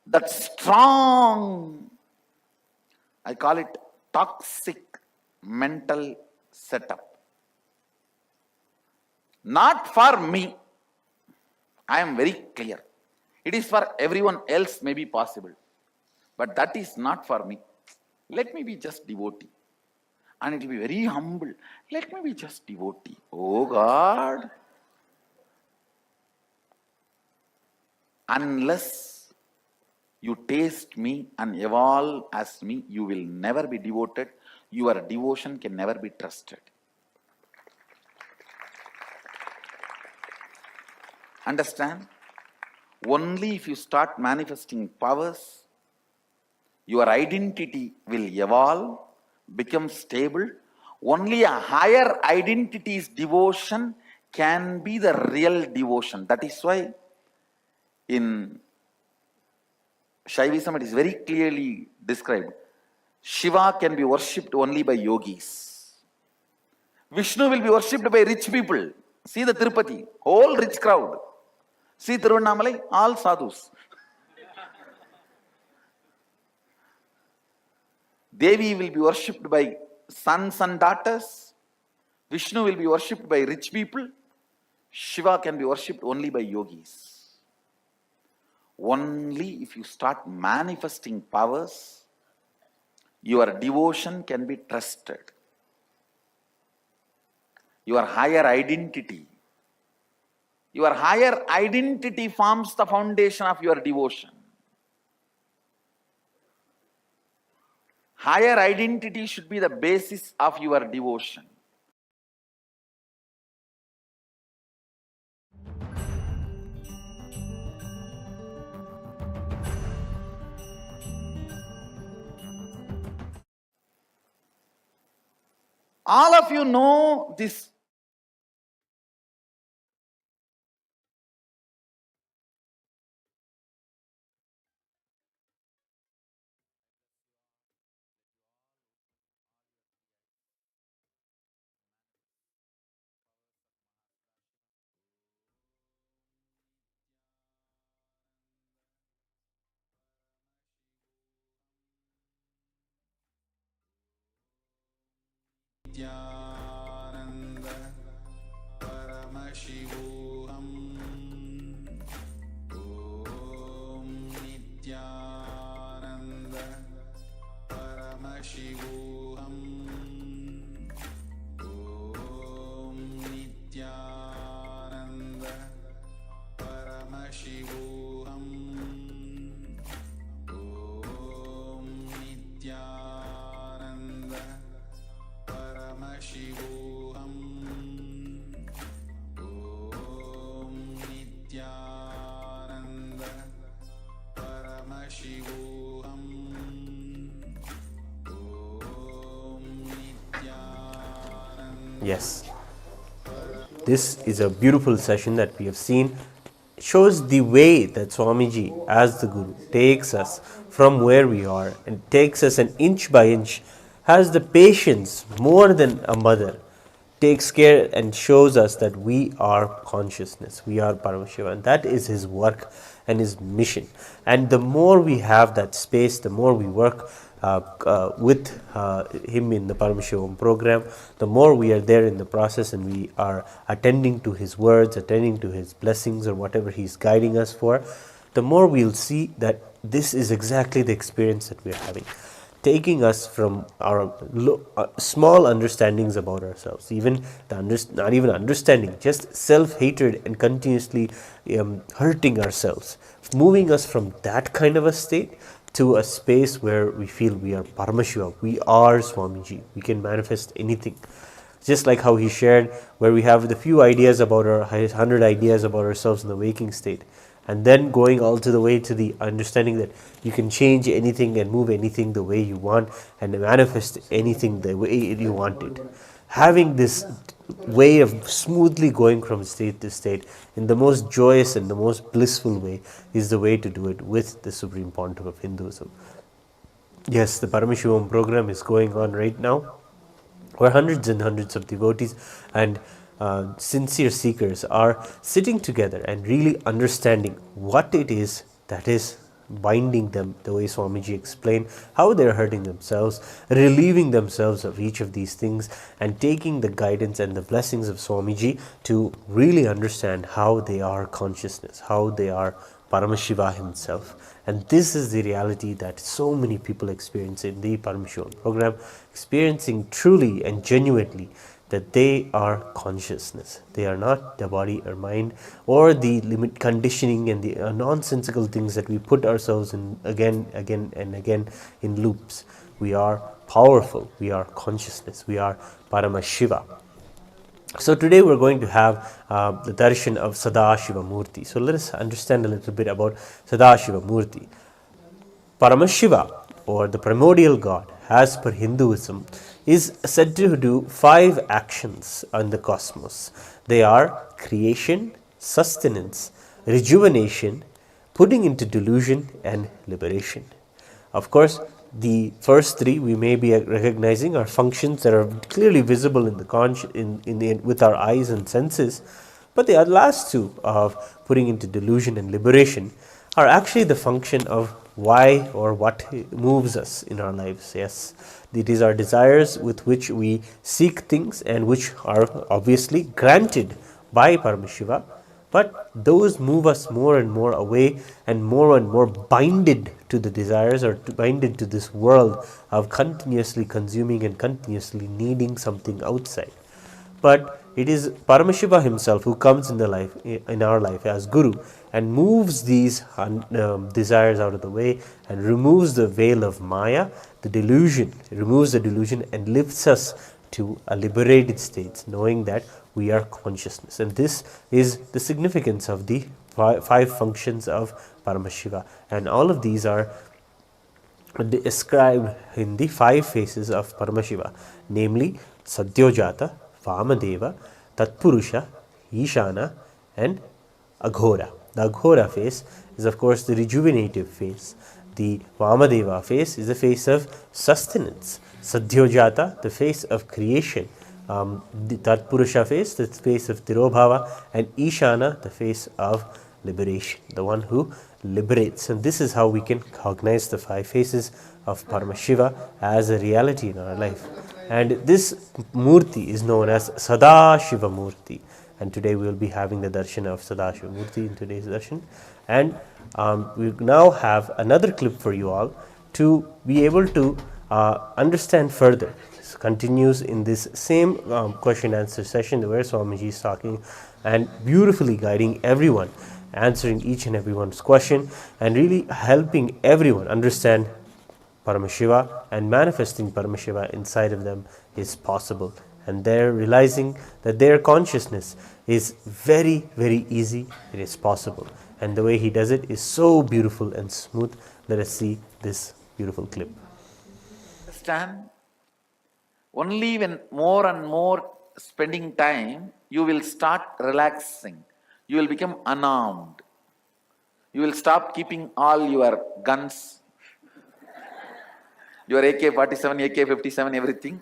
That strong, I call it toxic mental setup. Not for me. I am very clear. It is for everyone else, may be possible. But that is not for me. Let me be just devotee. And it will be very humble. Let me be just devotee. Oh God. Unless you taste me and evolve as me, you will never be devoted. Your devotion can never be trusted. Understand? Only if you start manifesting powers, your identity will evolve, become stable. Only a higher identity's devotion can be the real devotion. That is why in Shaivism it is very clearly described. Shiva can be worshipped only by yogis. Vishnu will be worshipped by rich people. See the Tirupati, whole rich crowd. See Tiruvannamalai, all sadhus. Devi will be worshipped by sons and daughters. Vishnu will be worshipped by rich people. Shiva can be worshipped only by yogis. Only if you start manifesting powers, your devotion can be trusted. Your higher identity. Your higher identity forms the foundation of your devotion. Higher identity should be the basis of your devotion. All of you know this. Nithyananda Paramashivoham Om Nithyananda Paramashivoham Om Nithyananda Paramashivoham. Om Nithyananda Paramashivoham. Om Nithyananda Paramashivoham. Om Nithyananda. Yes. This is a beautiful session that we have seen. It shows the way that Swamiji, as the Guru, takes us from where we are and takes us an inch by inch, has the patience more than a mother, takes care and shows us that we are consciousness, we are Paramashiva, and that is his work and his mission. And the more we have that space, the more we work with him in the Paramashivoham program, the more we are there in the process and we are attending to his words, attending to his blessings or whatever he's guiding us for, the more we'll see that this is exactly the experience that we're having, taking us from our small understandings about ourselves, even not even understanding, just self-hatred and continuously hurting ourselves, moving us from that kind of a state to a space where we feel we are Paramashiva, we are Swamiji, we can manifest anything. Just like how he shared, where we have the few ideas about 100 ideas about ourselves in the waking state, and then going all to the way to the understanding that you can change anything and move anything the way you want and manifest anything the way you want it. Having this way of smoothly going from state to state in the most joyous and the most blissful way is the way to do it with the Supreme Pontiff of Hinduism. Yes, the Paramashivoham program is going on right now, where hundreds and hundreds of devotees and sincere seekers are sitting together and really understanding what it is that is binding them, the way Swamiji explained, how they're hurting themselves, relieving themselves of each of these things, and taking the guidance and the blessings of Swamiji to really understand how they are consciousness, how they are Paramashiva himself. And this is the reality that so many people experience in the Paramashivoham program, experiencing truly and genuinely that they are consciousness. They are not the body or mind or the limit conditioning and the nonsensical things that we put ourselves in again and again in loops. We are powerful. We are consciousness. We are Paramashiva. So today we're going to have the Darshan of Sadashiva Murty. So let us understand a little bit about Sadashiva Murty. Paramashiva, or the primordial God, as per Hinduism, is said to do 5 actions in the cosmos. They are creation, sustenance, rejuvenation, putting into delusion, and liberation. Of course, the first 3 we may be recognizing are functions that are clearly visible in the with our eyes and senses, but the last 2 of putting into delusion and liberation are actually the function of why or what moves us in our lives. Yes, it is our desires with which we seek things and which are obviously granted by Paramashiva, but those move us more and more away and more binded to the desires or binded to this world of continuously consuming and continuously needing something outside. But it is Paramashiva himself who comes in our life as Guru and moves these desires out of the way and removes the veil of Maya, the delusion, removes the delusion and lifts us to a liberated state, knowing that we are consciousness. And this is the significance of the 5 functions of Paramashiva. And all of these are described in the 5 faces of Paramashiva, namely Sadyojata, Vamadeva, Tatpurusha, Ishana, and Aghora. The Aghora face is, of course, the rejuvenative face. The Vamadeva face is the face of sustenance. Sadyojata, the face of creation. The Tatpurusha face, the face of Tirobhava, and Ishana, the face of liberation, the one who liberates. And this is how we can cognize the 5 faces of Paramashiva as a reality in our life. And this Murti is known as Sadashiva Murty. And today we will be having the Darshan of Sadashiva Murty in today's darshan. And we now have another clip for you all to be able to understand further. This continues in this same question answer session where Swamiji is talking and beautifully guiding everyone answering each and everyone's question and really helping everyone understand Paramashiva and manifesting Paramashiva inside of them is possible. And they're realizing that their consciousness is very, very easy. It is possible. And the way he does it is so beautiful and smooth. Let us see this beautiful clip. Understand? Only when more and more spending time, you will start relaxing. You will become unarmed. You will stop keeping all your guns, your AK-47, AK-57, everything.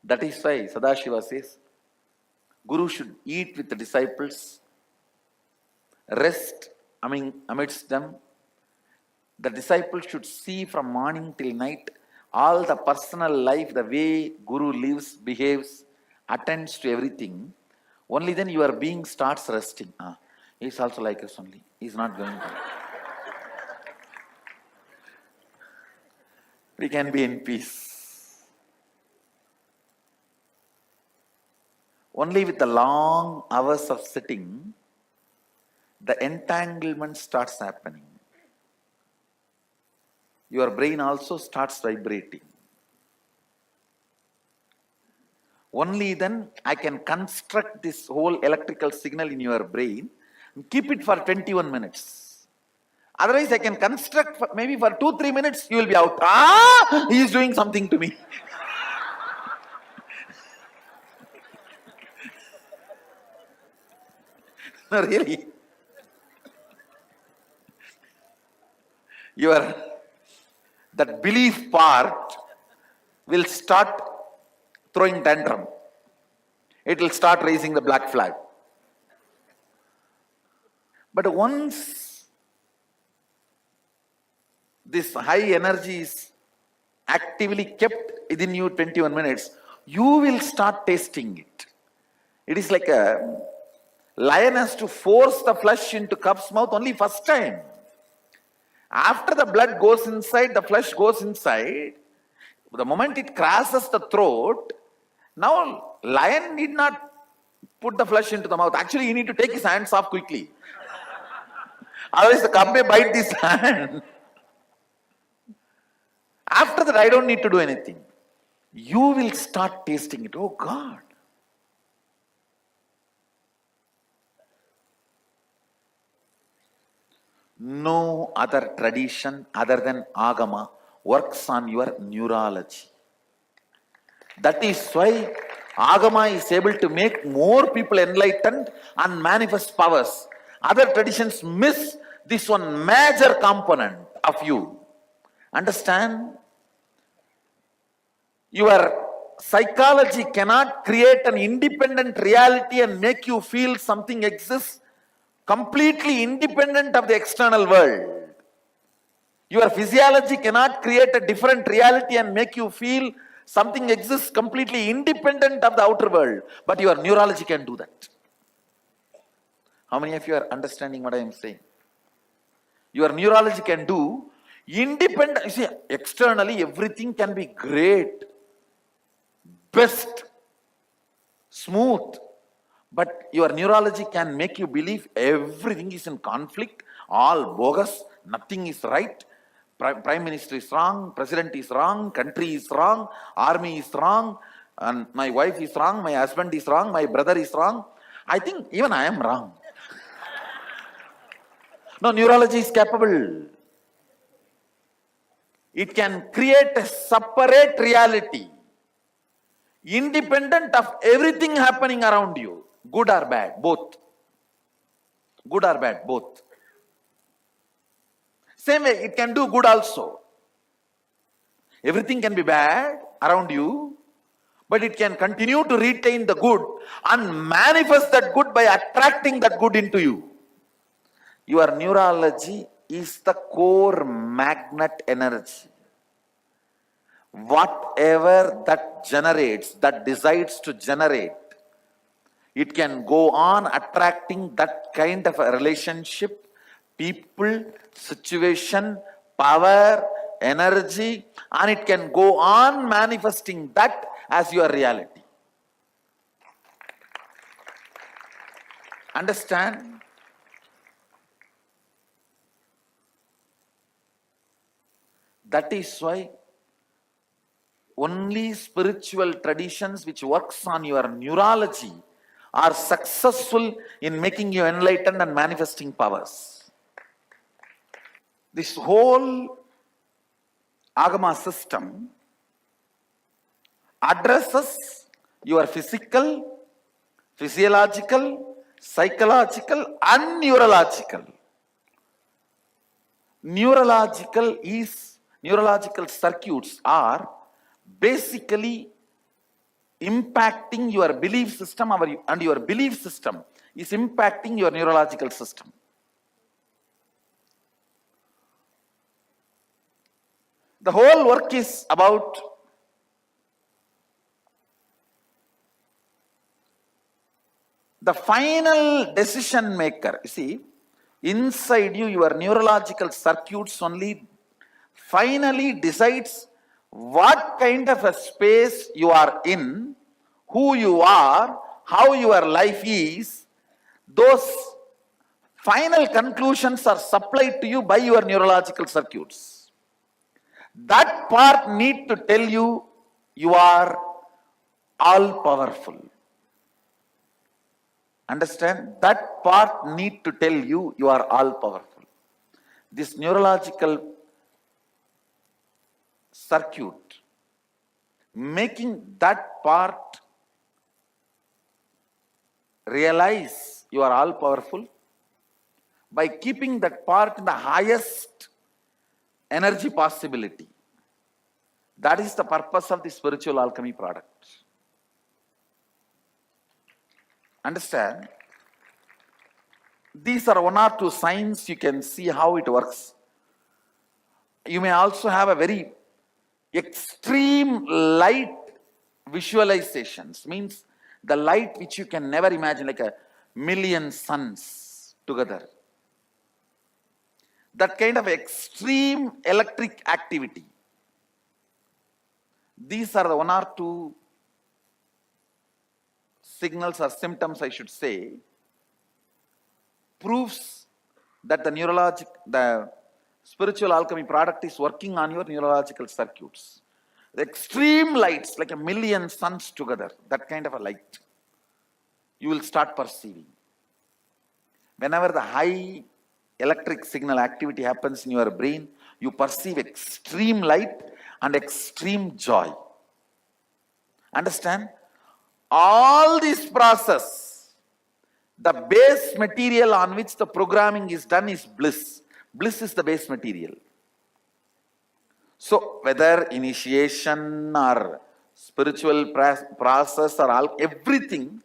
That is why Sadashiva says, Guru should eat with the disciples, rest amidst them. The disciples should see from morning till night all the personal life, the way Guru lives, behaves, attends to everything. Only then your being starts resting. He's also like us only. He's not going to. We can be in peace. Only with the long hours of sitting, the entanglement starts happening. Your brain also starts vibrating. Only then I can construct this whole electrical signal in your brain and keep it for 21 minutes. Otherwise I can construct maybe for 2-3 minutes, you will be out. He is doing something to me. No, really. That belief part will start throwing tantrum. It will start raising the black flag. But once this high energy is actively kept within you 21 minutes, you will start tasting it. It is like a lion has to force the flesh into cub's mouth only first time. After the blood goes inside, the flesh goes inside, the moment it crosses the throat, now lion need not put the flesh into the mouth. Actually, you need to take his hands off quickly. Otherwise the cub may bite this hand. After that, I don't need to do anything. You will start tasting it. Oh God. No other tradition other than Agama works on your neurology. That is why Agama is able to make more people enlightened and manifest powers. Other traditions miss this one major component of you. Understand? Your psychology cannot create an independent reality and make you feel something exists completely independent of the external world. Your physiology cannot create a different reality and make you feel something exists completely independent of the outer world. But your neurology can do that. How many of you are understanding what I am saying? Your neurology can do independent. You see, externally everything can be great, best, smooth. But your neurology can make you believe everything is in conflict, all bogus, nothing is right. Prime Minister is wrong, President is wrong, country is wrong, army is wrong, and my wife is wrong, my husband is wrong, my brother is wrong. I think even I am wrong. No, neurology is capable. It can create a separate reality, independent of everything happening around you. Good or bad, both. Good or bad, both. Same way, it can do good also. Everything can be bad around you, but it can continue to retain the good and manifest that good by attracting that good into you. Your neurology is the core magnet energy. Whatever that generates, that decides to generate, it can go on attracting that kind of a relationship, people, situation, power, energy, and it can go on manifesting that as your reality. Understand? That is why only spiritual traditions which works on your neurology are successful in making you enlightened and manifesting powers. This whole Agama system addresses your physical, physiological, psychological and neurological. Neurological circuits are basically impacting your belief system, and your belief system is impacting your neurological system. The whole work is about the final decision maker. You see, inside you, your neurological circuits only finally decides what kind of a space you are in, who you are, how your life is. Those final conclusions are supplied to you by your neurological circuits. That part need to tell you you are all powerful. Understand? That part need to tell you you are all powerful. This neurological circuit, making that part realize you are all powerful by keeping that part in the highest energy possibility. That is the purpose of the spiritual alchemy product. Understand? These are one or two signs you can see how it works. You may also have a very extreme light visualizations, means the light which you can never imagine, like a million suns together. That kind of extreme electric activity. These are the one or two signals or symptoms, I should say, proves that the spiritual alchemy product is working on your neurological circuits. The extreme lights, like a million suns together, that kind of a light, you will start perceiving. Whenever the high electric signal activity happens in your brain, you perceive extreme light and extreme joy. Understand? All this process, the base material on which the programming is done is bliss. Bliss is the base material. So whether initiation or spiritual process or everything,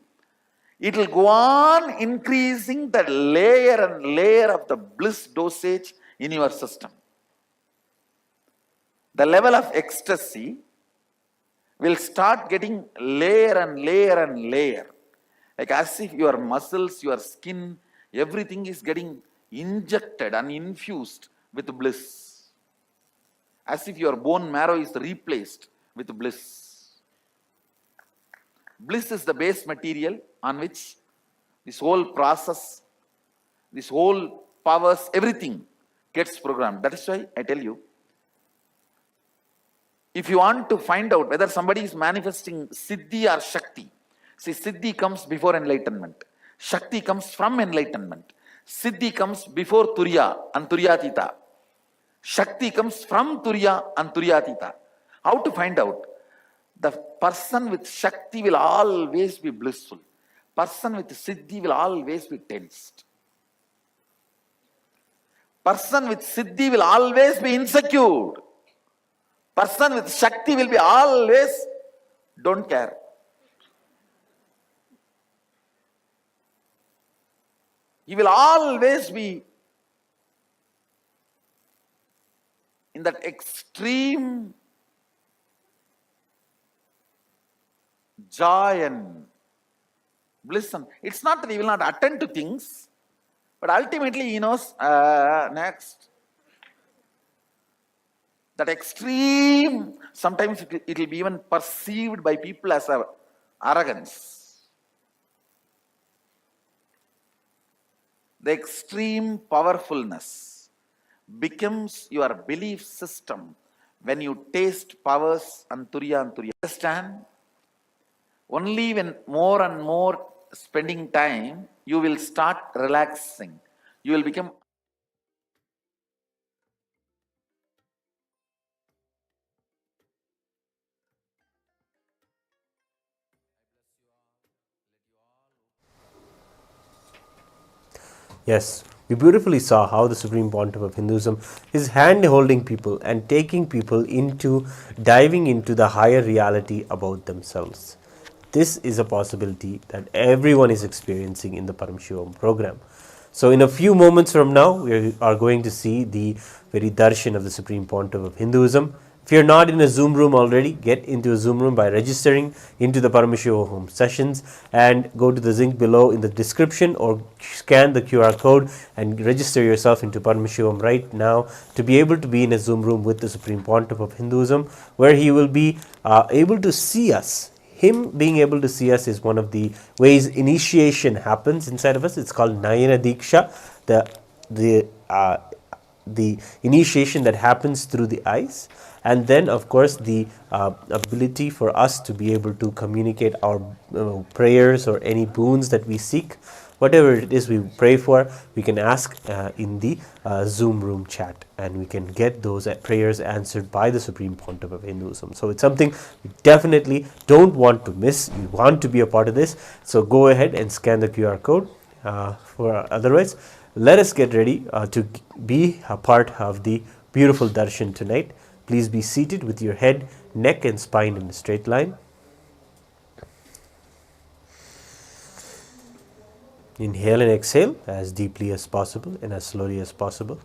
it will go on increasing the layer and layer of the bliss dosage in your system. The level of ecstasy will start getting layer and layer and layer. Like as if your muscles, your skin, everything is getting injected and infused with bliss. As if your bone marrow is replaced with bliss. Bliss is the base material on which this whole process, this whole powers, everything gets programmed. That is why I tell you, if you want to find out whether somebody is manifesting Siddhi or Shakti, see, Siddhi comes before enlightenment. Shakti comes from enlightenment. Siddhi comes before Turiya and Turyatita. Shakti comes from Turiya and Turyatita. How to find out? The person with Shakti will always be blissful. Person with Siddhi will always be tensed. Person with Siddhi will always be insecure. Person with Shakti will be always don't care. He will always be in that extreme joy and bliss. It's not that he will not attend to things, but ultimately he knows, next. That extreme, sometimes it will be even perceived by people as arrogance. the extreme powerfulness becomes your belief system when you taste powers and Turiya. Understand? Only when more and more spending time, you will start relaxing. You will become Yes, we beautifully saw how the Supreme Pontiff of Hinduism is hand-holding people and taking people into diving into the higher reality about themselves. This is a possibility that everyone is experiencing in the Paramashivoham program. So in a few moments from now, we are going to see the very darshan of the Supreme Pontiff of Hinduism. If you're not in a Zoom room already, get into a Zoom room by registering into the Paramashivoham sessions and go to the link below in the description or scan the QR code and register yourself into Paramashivoham right now to be able to be in a Zoom room with the Supreme Pontiff of Hinduism, where he will be able to see us. Him being able to see us is one of the ways initiation happens inside of us. It's called Nayana Diksha, the initiation that happens through the eyes. And then, of course, the ability for us to be able to communicate our prayers or any boons that we seek. Whatever it is we pray for, we can ask in the Zoom room chat, and we can get those prayers answered by the Supreme Pontiff of Hinduism. So it's something we definitely don't want to miss. We want to be a part of this. So go ahead and scan the QR code. Otherwise, let us get ready to be a part of the beautiful darshan tonight. Please be seated with your head, neck and spine in a straight line. Inhale and exhale as deeply as possible and as slowly as possible.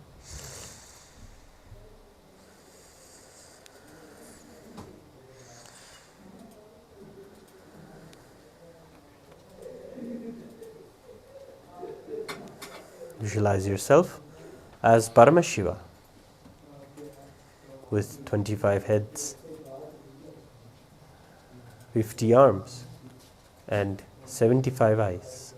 Visualize yourself as Paramashiva with 25 heads, 50 arms and 75 eyes.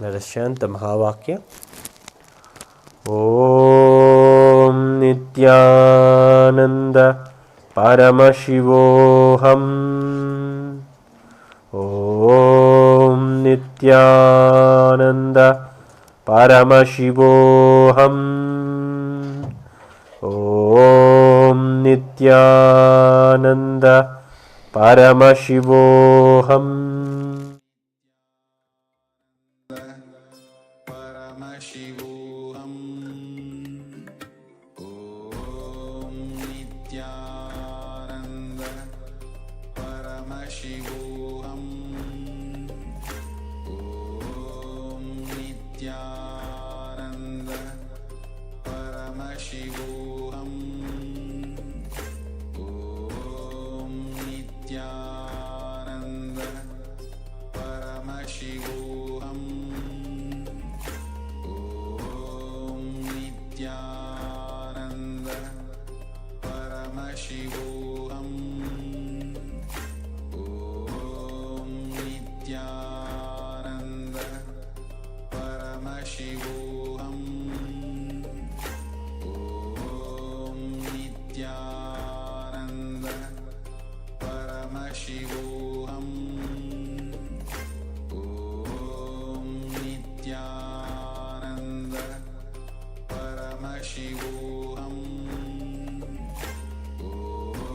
Let us chant the Mahavakya. Om Nithyananda Paramashivoham. Om Nithyananda Paramashivoham. Om Nithyananda Paramashivoham. Paramashivoham. Om Nithyananda Paramashivoham. Om Nithyananda Paramashivoham. Om Nithyananda Paramashivoham. Nithyananda Paramashivoham. Om Nithyananda Paramashivoham. Om Nithyananda Paramashivoham. Om Nithyananda Paramashivoham. Om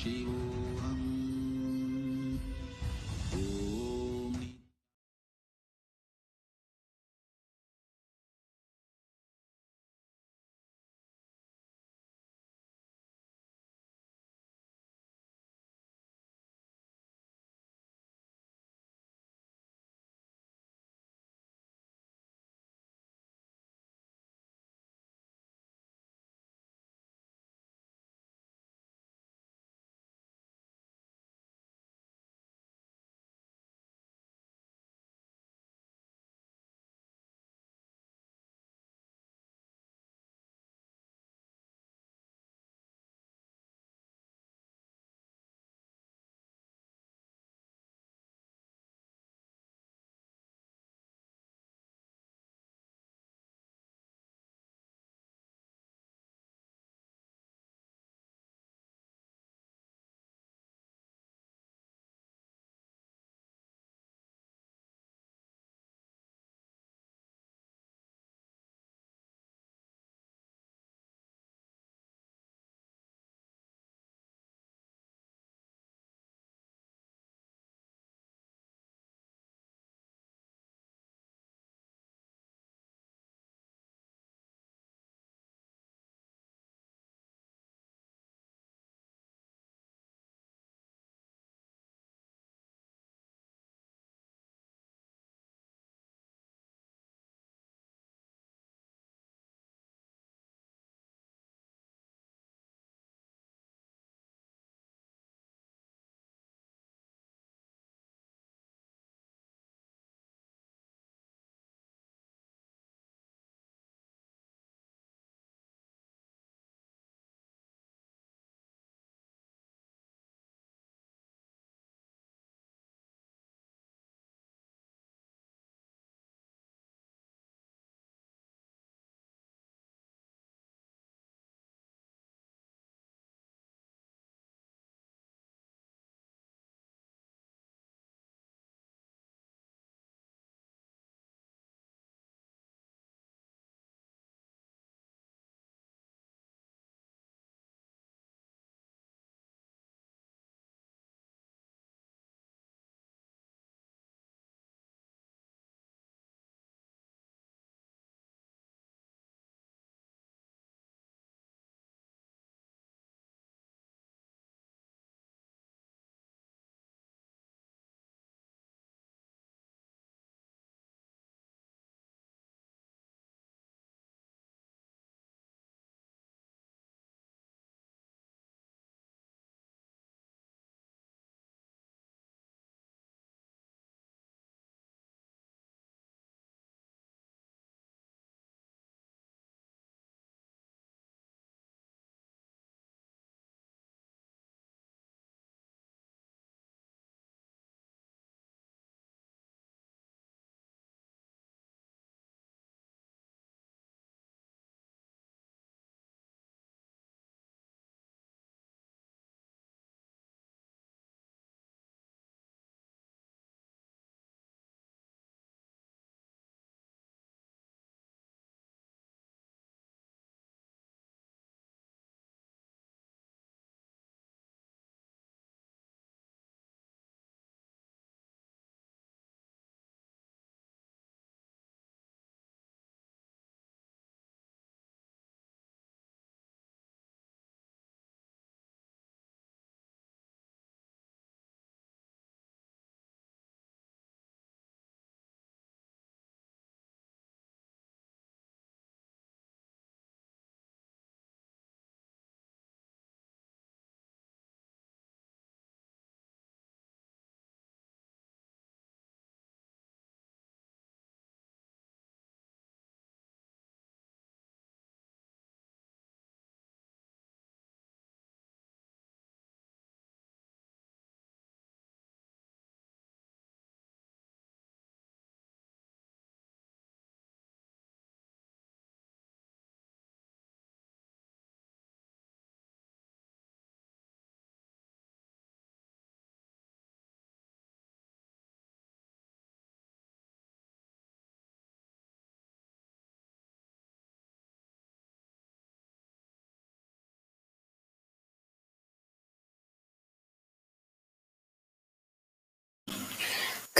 Paramashivoham. Om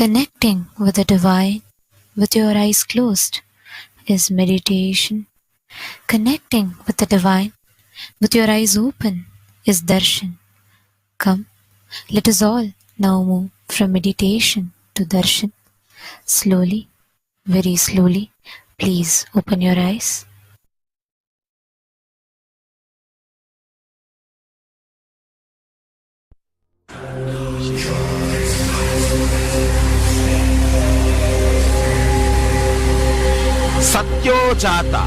Connecting with the divine with your eyes closed is meditation. Connecting with the divine with your eyes open is darshan. Come, let us all now move from meditation to darshan. Slowly, very slowly, please open your eyes. Satyojata,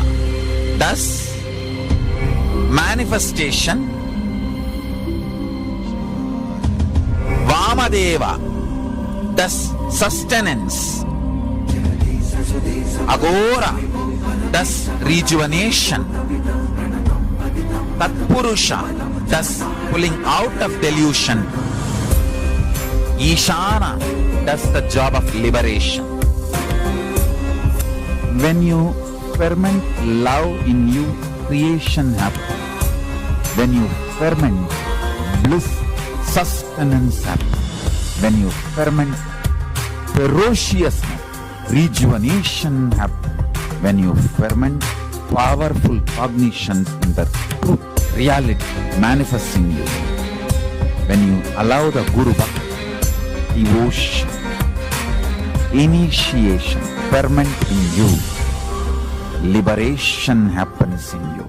thus manifestation. Vamadeva, thus sustenance. Agora, thus rejuvenation. Tatpurusha, thus pulling out of delusion. Ishana does the job of liberation. When you ferment love in you, creation happens. When you ferment bliss, sustenance happens. When you ferment ferociousness, rejuvenation happens. When you ferment powerful cognitions in the truth, reality manifests in you. When you allow the Guru Bhakti, devotion, initiation, ferment in you, liberation happens in you.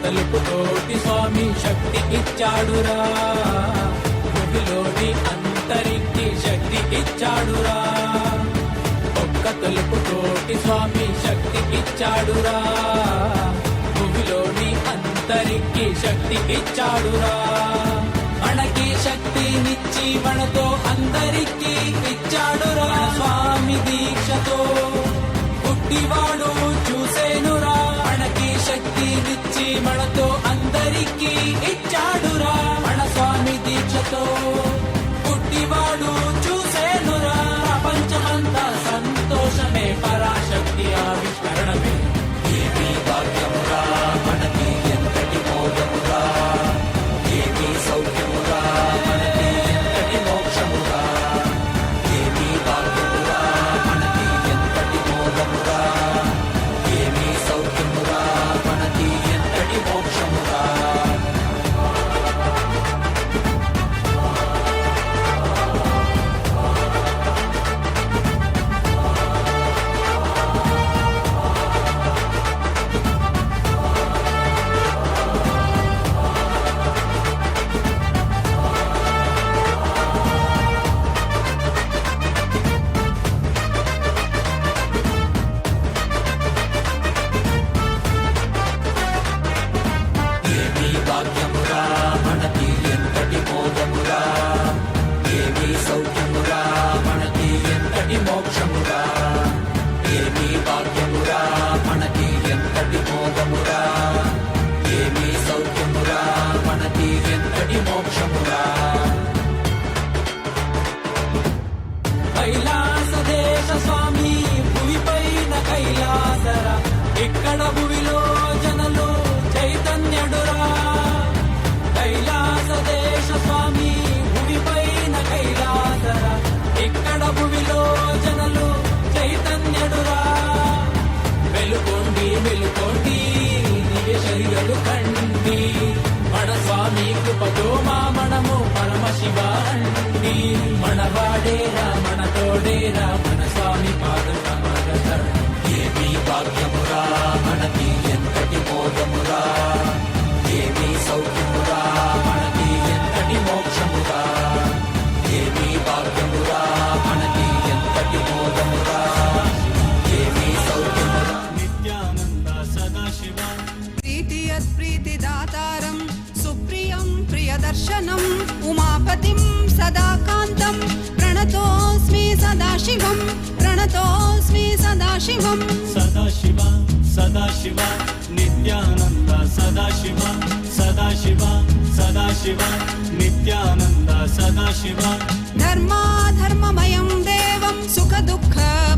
తలుపుతోటి స్వామి శక్తి ఇచ్చాడురా, భూమిలోని అంతరికి శక్తి ఇచ్చాడురా. ఒక్క తలుపుతోటి స్వామి శక్తి ఇచ్చాడురా, భూమిలోని అంతరికి శక్తి ఇచ్చాడురా. మనకి శక్తినిచ్చి మనతో అందరికీ ఇచ్చాడురా. స్వామి దీక్షతో పుట్టివాడు చూసేనురా. మనకి శక్తినిచ్చి మనతో అందరికీ ఇచ్చాడురా. మన స్వామి దీక్షతో పుట్టివాడు చూసేనురా. ప్రపంచమంతా సంతోషమే, పరాశక్తి ఆవిష్కరణమే. ఏమీ భాగ్యమురా మనకి, ఎంతటి మోదమురా, ఏమీ సౌఖ్యమురా మనకి, ఎంతటి మోక్షమురా. ఏమీ భాగ్యమురా మనకి, ఎంతటి మోదమురా, ఏమీ సౌఖ్యమురా మనకి, ఎంతటి మోక్షమురా. ఏమీ భాగ్యమురా మనకి, ఎంతటి మోదమురా, ఏమీ సౌఖ్యమురా మనకి, ఎంతటి మోక్షమురా. ఏమీ భాగ్యమురా మనకి, ఎంతటి మోదమురా, ఏమీ సౌఖ్యమురా మనకి, ఎంతటి మోక్షమురా. శివ నీ మనవాడేరా మనతోడేరా మన స్వామి పాదకమగత ఏమీ భాగ్యమురా మనకి ఎంతటి మోదమురా ఏమీ సౌఖ్యమురా మనకి ఎంతటి మోక్షమురా ఏమీ భాగ్యమురా మనకి ఎంతటి మోదమురా ఏమీ సౌఖ్యమురా నిత్యానంద సదాశివ ప్రీతిదాతారం సుప్రియం ప్రియదర్శనం ఉమాపతిం సదాకాంతం ప్రణతోస్మి సదాశివం ప్రణతోస్మి సదాశివం సదాశివ సదాశివ నిత్యానంద సదాశివ సదాశివ సదాశివ నిత్యానంద సదాశివ ధర్మాధర్మమయం దేవం సుఖ దుఃఖ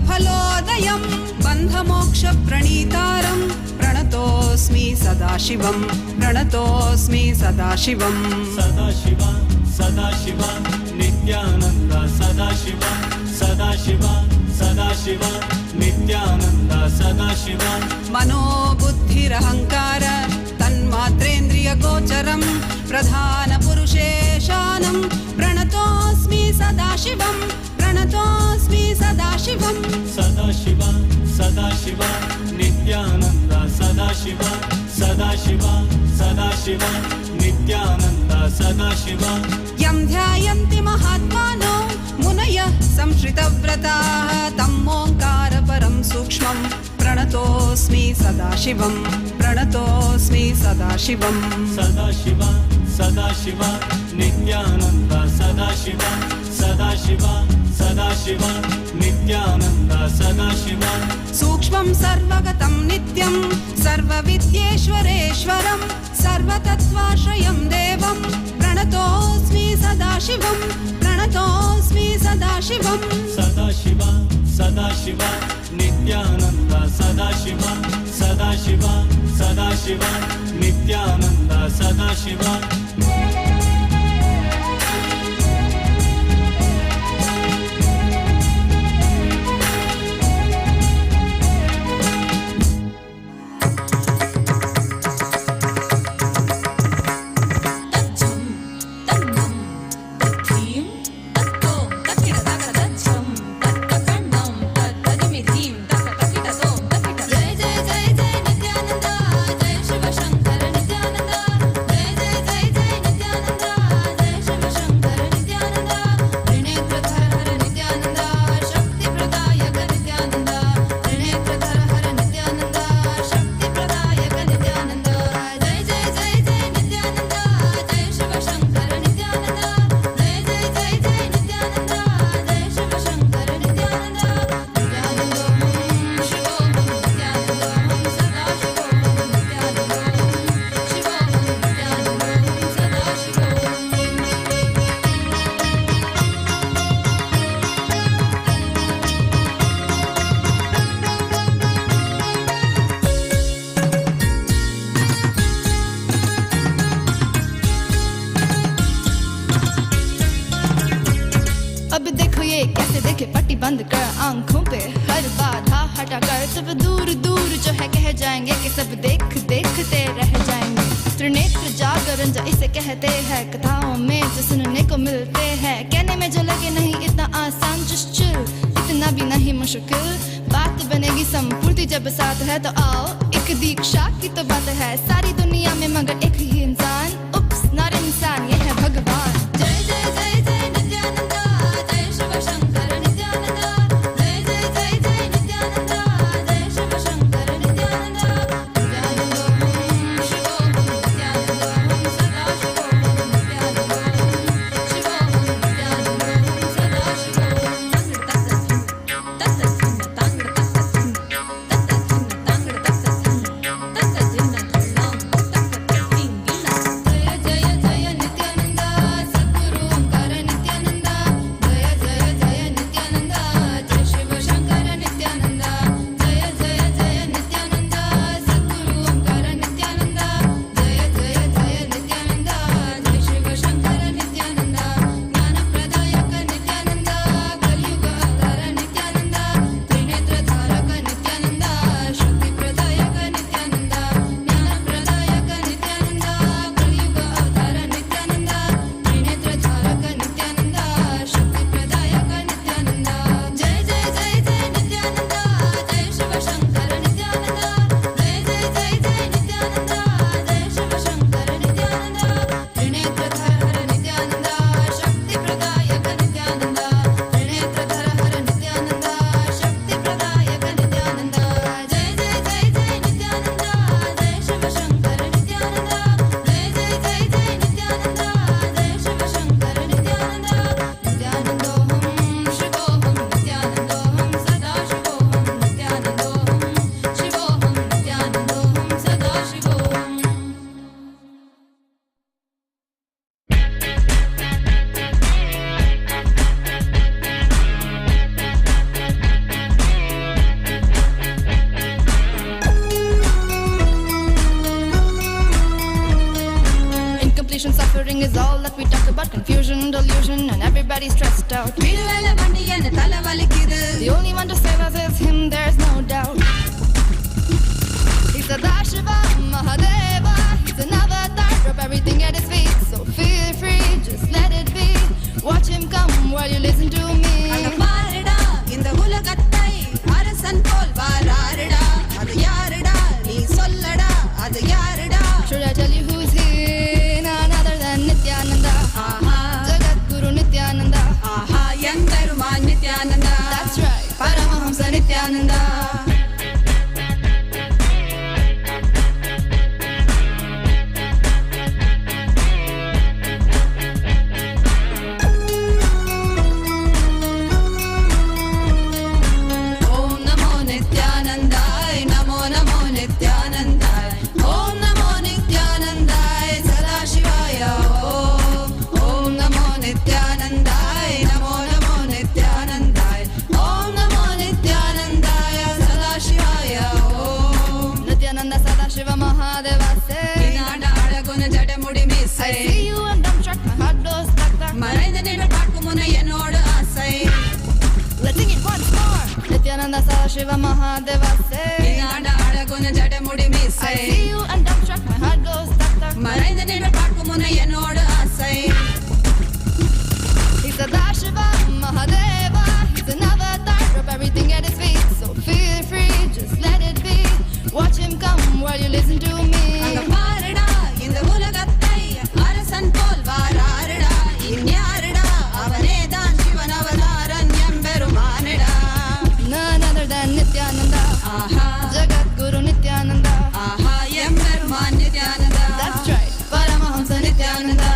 ఫలోదయం బంధమోక్ష ప్రణీతారం ప్రణతోస్మి సదాశివం ప్రణతోస్మి సదాశివం సదాశివ సదాశివ నిత్యానంద సదాశివ సదాశివ సదాశివ నిత్యానంద సదాశివ మనోబుద్ధిరహంకార తన్మాత్రేంద్రియ గోచరం ప్రధాన పురుషేశానం ప్రణతోస్మి సదాశివం ప్రణతోస్మి సదాశివం సదాశివ సదాశివ నిత్యానంద సదాశివ సదాశివ సదాశివ నిత్యానంద సదాశివ యం ధ్యాయంతి మహాత్మానో మునయః సంశ్రితవ్రతాః తమ్మోంకార పరం సూక్ష్మం ప్రణతోస్మి సదాశివం ప్రణతోస్మి సదాశివం సదాశివ సదాశివ నిత్యానంద సదాశివ సదాశివ సదాశివ నిత్యానంద సదాశివ సూక్ష్మం సర్వగతం నిత్యం సర్వవిద్యేశ్వరేశ్వరం సర్వతత్వాశ్రయం దేవం ప్రణతోస్మి సదాశివం ప్రణతోస్మి సదాశివం సదాశివ సదాశివ నిత్యానంద సదాశివ సదాశివ సదాశివ నిత్యానంద సదాశివ अब देखो ये कैसे देखे पट्टी बंद कर आंखों पे हर बाधा हटा कर सब दूर दूर जो है कह जाएंगे कि सब देखते रह जाएंगे। त्रिनेत्र जागरण जो इसे कहते हैं कथाओं में जो सुनने को मिलते हैं कहने में जो लगे नहीं इतना आसान just chill इतना भी नहीं मुश्किल बात बनेगी संपूर्ति जब साथ है तो आओ एक दीक्षा की तो बात है सारी दुनिया में मगर एक ही इंसान उप्स नॉट इंसान ये है भगवान। जय जय जय जय नित्यानंदा जय शिव शंकर नित्यानंदा जय जय जय जय नित्यानंदा जय Shiv Shankar Nityananda नित्यानंदोहम शिवोहम नित्यानंदोहम सदाशिवोहम नित्यानंदोहम शिवोहम नित्यानंदोहम सदाशिवोहम depletion, suffering is all that we talk about. Confusion, delusion, and everybody's stressed out. The only one to save us is him, there's no doubt. He's Sadashiva, Mahadeva, he's an avatar, drop everything at his feet. So feel free, just let it be. Watch him come while you listen to me. இந்த உலகத்தை அரசன் போல் வாராருடா, அது யாருடா, நீ சொல்லடா, அது யாருடா? Should I tell you who's here? None other than Nithyananda. Jagat Guru Nithyananda. Yandaruman Nithyananda. That's right, Paramahamsa Nithyananda. Sadashiva Mahadeva say, I see you and dumb truck, my heart goes tak tak. Let's sing it once more. Nithyananda Sadashiva Mahadeva say, I see you and dumb truck, my heart goes tak tak. He's Sadashiva Mahadeva, he's an avatar, drop everything at his feet. So feel free, just let it be. Watch him come while you listen to me. இந்த உலகத்தை அரசன் போல் வாராருடா, இன்யாருடா, அவனேதான் Sivan Avataran எம்பெருமானிடா. None other than Nithyananda. Jagat Guru Nithyananda. எம்பெருமான் Nithyananda. That's right, Paramahamsa Nithyananda.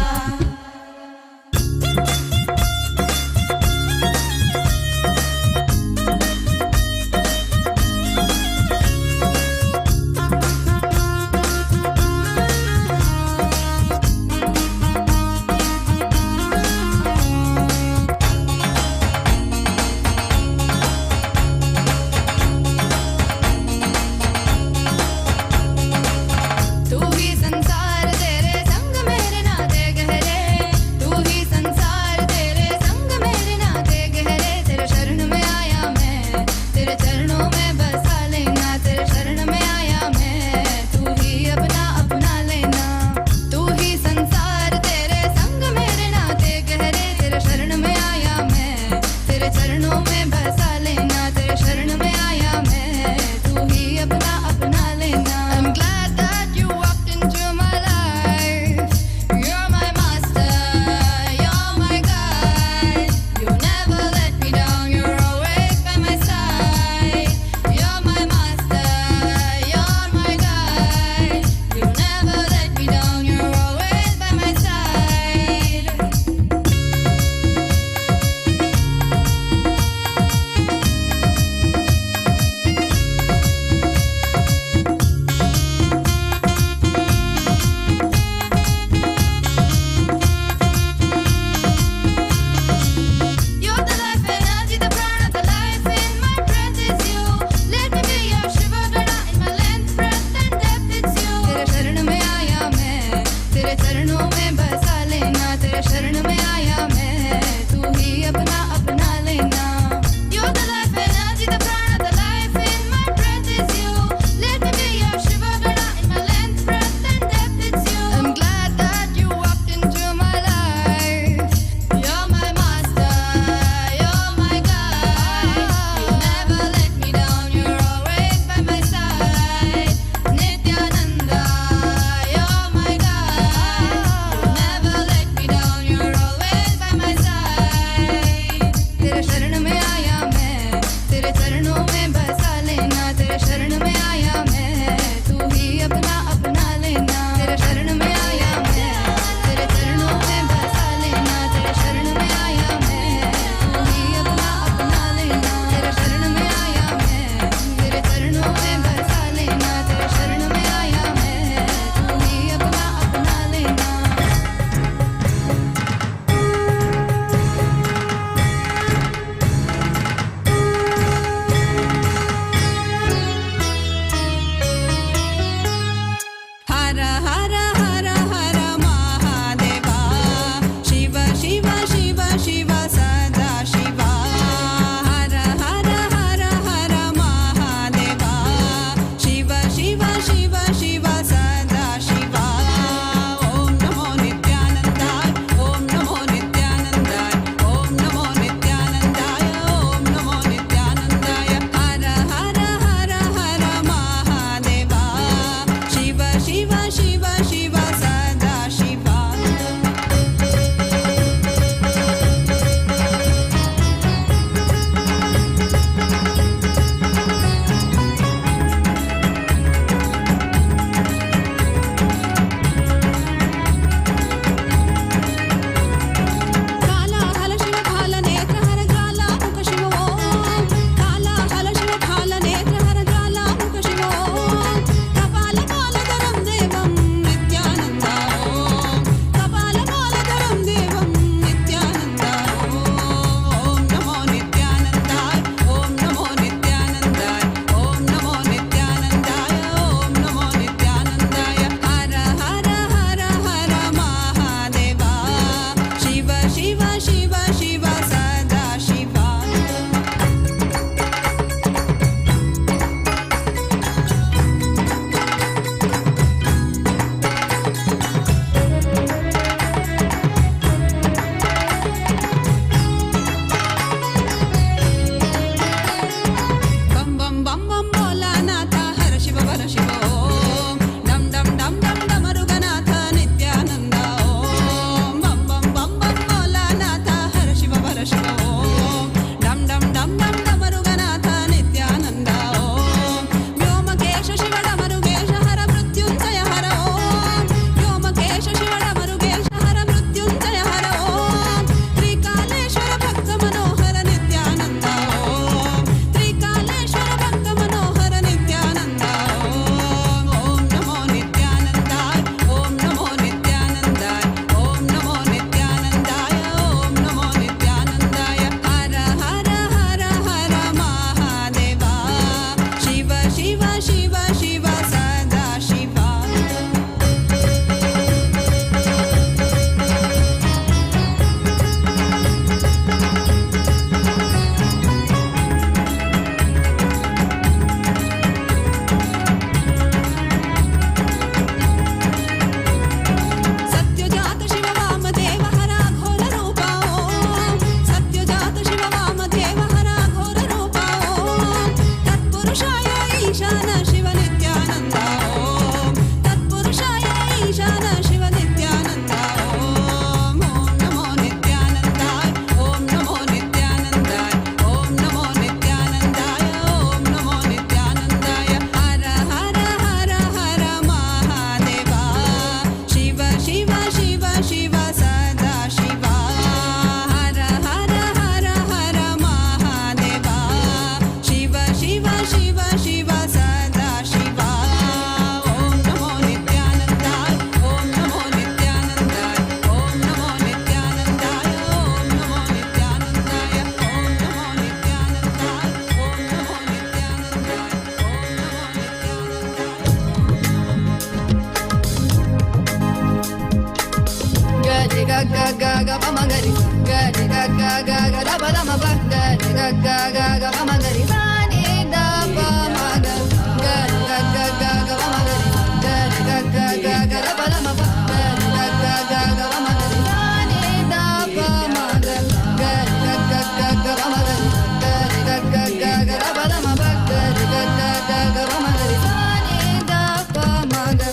ga ga ga ga pa ma ga ri ga ri ga ga ga ga da ba da ma ba ga ri ga ga ga ga pa ma ga ri sa ni da pa ma ga ga ri ga ga ga ga pa ma ga ri ga ri ga ga ga ga da ba da ma ba ga ri ga ga ga ga pa ma ga ri sa ni da pa ma ga ga ri ga ga ga ga pa ma ga ri ga ri ga ga ga ga da ba da ma ba ga ri ga ga ga ga pa ma ga ri sa ni da pa ma ga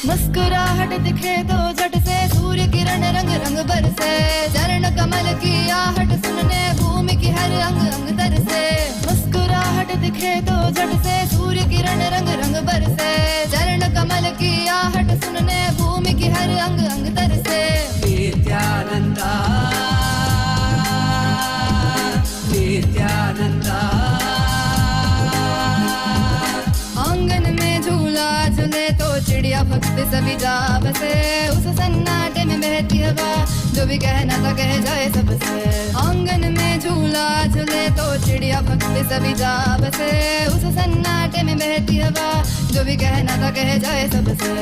मुस्कुराहट दिखे तो झट से सूर्य किरण रंग रंग बरसे चरण कमल की आहट सुनने भूमि की हर अंग अंग तरसे मुस्कुराहट दिखे तो झट से सूर्य किरण रंग रंग बरसे चरण कमल की आहट सुनने भूमि की हर अंग अंग तरसे नित्यानंदा नित्यानंदा आंगन में झूला झूले तो चिड़िया भक्त सभी जा बसे उस सन्नाटे में बहती हवा जो भी कहना था कह जाए सबसे आंगन में झूला झूले तो चिड़िया भक्त सभी जा बसे उस सन्नाटे में बहती हवा जो भी कहना था कह जाए सबसे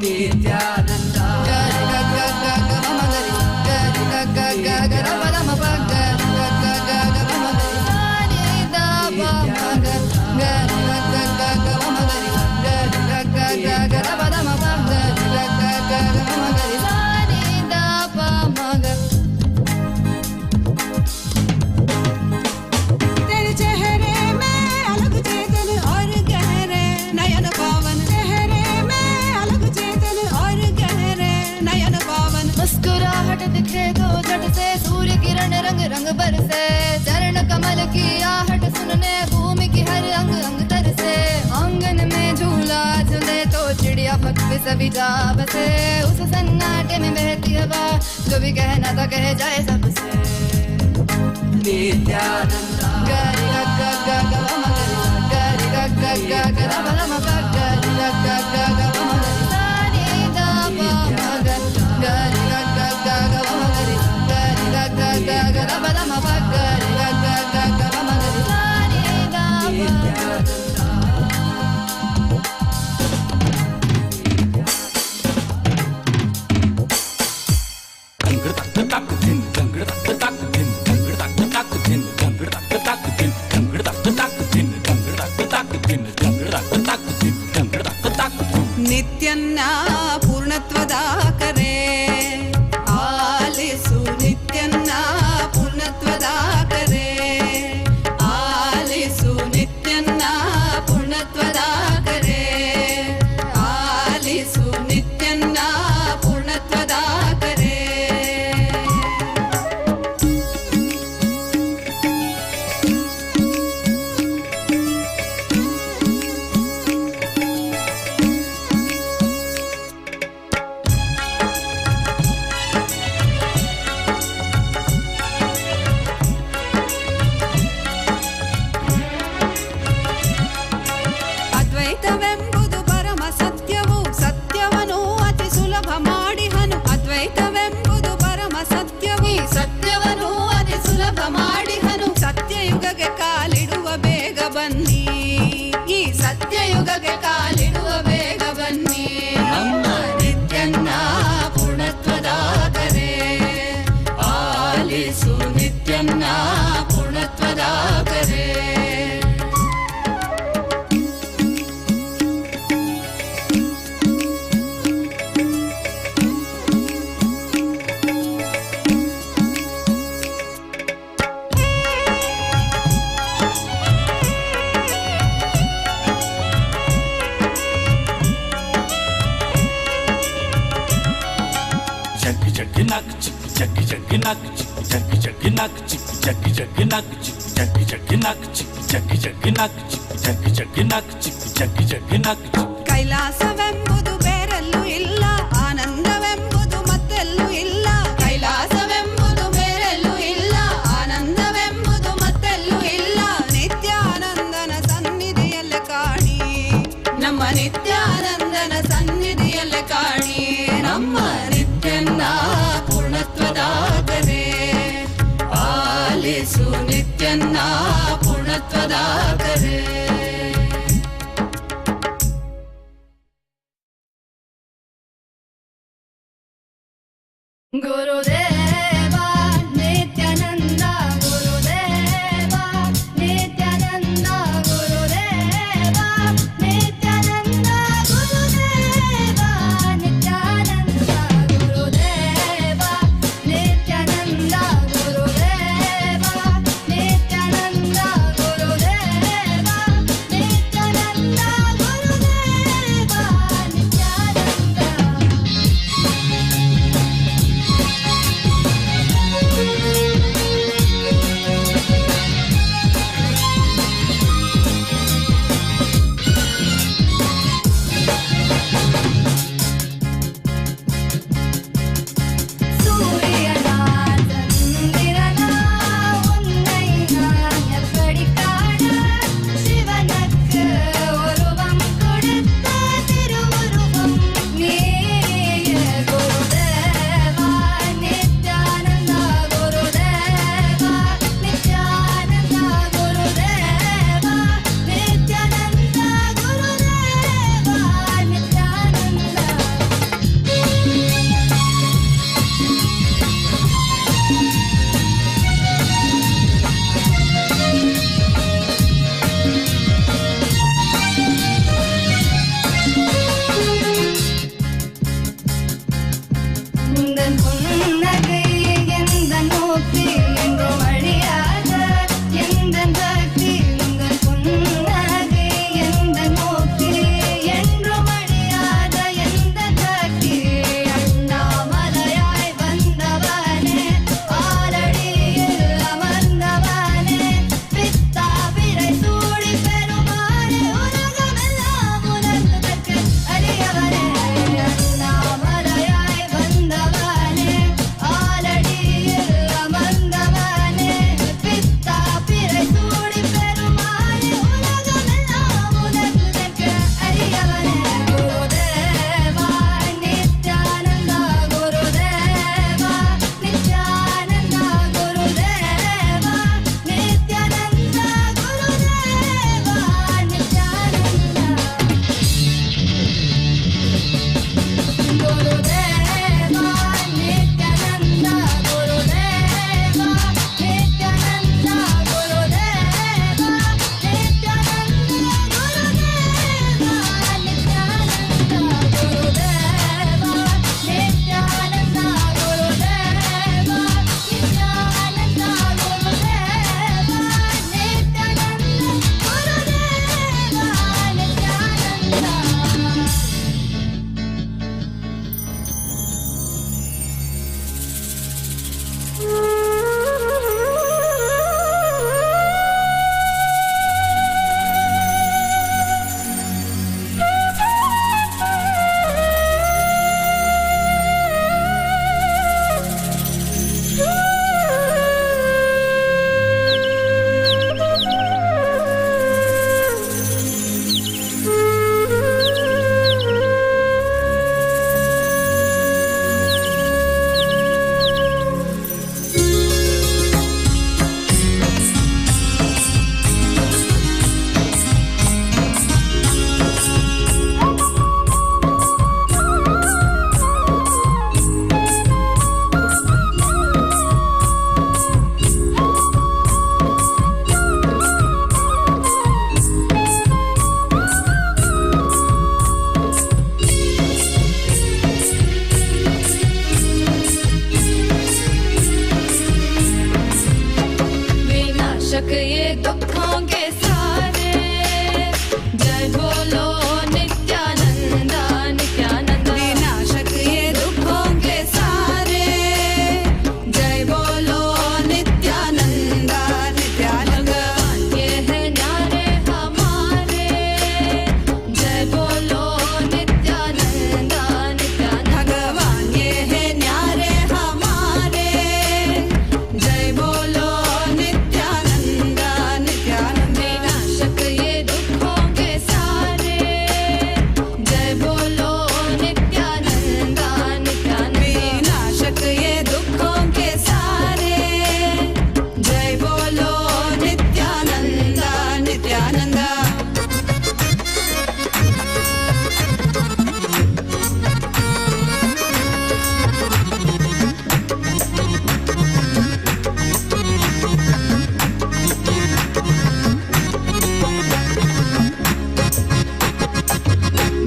नित्यानंदा गा रि गा गा गा गा मा मा गा रि गा रि गा गा गा गा रा पा दा मा पा गा रि गा गा गा गा मा मा गा रि सा नि दा पा मा गा गा रि गा गा गा गा मा मा गा रि गा रि गा गा गा गा रा पा दा मा पा गा रि गा गा गा गा मा मा गा रि सा नि दा पा मा गा तेरे चेहरे में अलग चेतन और गहरे नयन पावन चेहरे में अलग चेतन और गहरे नयन पावन मुस्कुराहट दिखे तो झट से सूर्य किरण रंग रंग बरसे चरण कमल की आहट सुनने भूमि की हर अंग अंग तरसे आंगन में झूला झूले तो चिड़िया भक्त सभी जा बसे उस सन्नाटे में बहती हवा जो भी कहना था कह जाए सबसे नित्यानंदा गा रि गा गा गा गा मा गा रि गा रि गा गा गा गा रा पा दा मा पा गा रि गा गा गा गा मा गा रि सा नि दा पा मा गा गा रि गा गा गा गा मा गा रि गा रि गा गा गा गा रा पा दा मा पा गा रि गा गा गा गा मा गा रि सा नि दा पा ನಿತ್ಯನ್ನ ಪೂರ್ಣತ್ವದ ಕರೆ ಆಲಿಸು ನಿತ್ಯನ್ನ ಪೂರ್ಣತ್ವದ ಕರೆ ಆಲಿಸು ನಿತ್ಯನ್ನ ಪೂರ್ಣತ್ವದ ಕರೆ ಆಲಿಸು ನಿತ್ಯನ್ನ ಪೂರ್ಣತ್ವದ ಕರೆ ಅದ್ವೈತವೆಂಬುದು ಪರಮ ಸತ್ಯವು ಸತ್ಯವನ್ನು ಅತಿ ಸುಲಭ ಮಾಡಿಹನು ಅದ್ವೈತವೆಂಬುದು ಪರಮ ಸತ್ಯವು ಈ ಸತ್ಯವನ್ನು ಅತಿ ಸುಲಭ ಮಾಡಿಹನು ಸತ್ಯಯುಗಕ್ಕೆ ಕಾಲಿಡುವ ಬೇಗ ಬನ್ನಿ ಈ ಸತ್ಯಯುಗಕ್ಕೆ ಕಾಲಿಡುವ ಬೇಗ ಬನ್ನಿ ನಮ್ಮ ನಿತ್ಯನ್ನ ಪೂರ್ಣತ್ವದ ಕರೆ ಆಲಿಸು ನಿತ್ಯನ್ನ ಪೂರ್ಣತ್ವದ ಕರೆ jaggi nak chick jaggi jaggi nak chick jaggi jaggi nak chick jaggi jaggi nak chick jaggi jaggi nak chick jaggi jaggi nak chick jaggi jaggi nak chick jaggi jaggi nak chick ಕೈಲಾಸವೆಂಬುದು ಬೇರೆಲ್ಲೂ ಇಲ್ಲ ಆನಂದವೆಂಬುದು ಮತ್ತೆಲ್ಲೂ ಇಲ್ಲ ಕೈಲಾಸವೆಂಬುದು ಬೇರೆಲ್ಲೂ ಇಲ್ಲ ಆನಂದವೆಂಬುದು ಮತ್ತೆಲ್ಲೂ ಇಲ್ಲ ನಿತ್ಯಾನಂದನ ಸನ್ನಿಧಿಯಲ್ಲಿ ಕಾಣಿ ನಮ್ಮ ನಿತ್ಯಾನಂದನ ಸನ್ನಿಧಿಯಲ್ಲಿ ಕಾಣಿ ನಮ್ಮ ನಿತ್ಯನ್ನ ಪೂರ್ಣತ್ವದ ಕರೆ ಆಲಿಸು ನಿತ್ಯನ್ನ ಪೂರ್ಣತ್ವದ ಕರೆ Gurudeva Nithyananda Gurudeva Nithyananda Gurudeva Nithyananda Gurudeva Nithyananda Gurudeva Nithyananda Gurudeva Nithyananda Gurudeva Nithyananda Gurudeva Nithyananda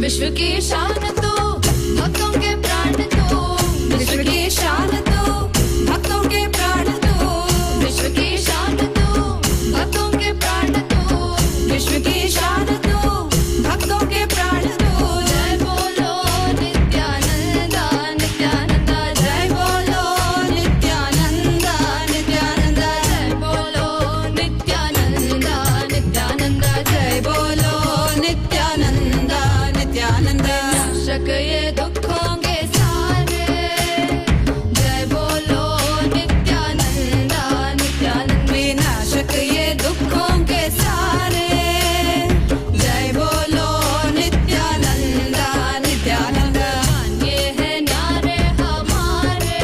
विश्व की शान तू भक्तों के प्राण तू विश्व की शान तू भक्तों के प्राण तू विश्व की शान तू भक्तों के प्राण तू विश्व की शान तू भक्तों के प्राण तू जय बोलो नित्यानंदा नित्यानंदा जय बोलो नित्यानंदा नित्यानंदा जय बोलो नित्यानंदा नित्यानंदा जय बोलो नित्यानंदा नित्यानंदा नाशक ये दुखों के सारे जय बोलो नित्यानंदा नित्यानंदा विनाशक ये दुखों के सारे जय बोलो नित्यानंदा नित्यानंदा ये है न्यारे हमारे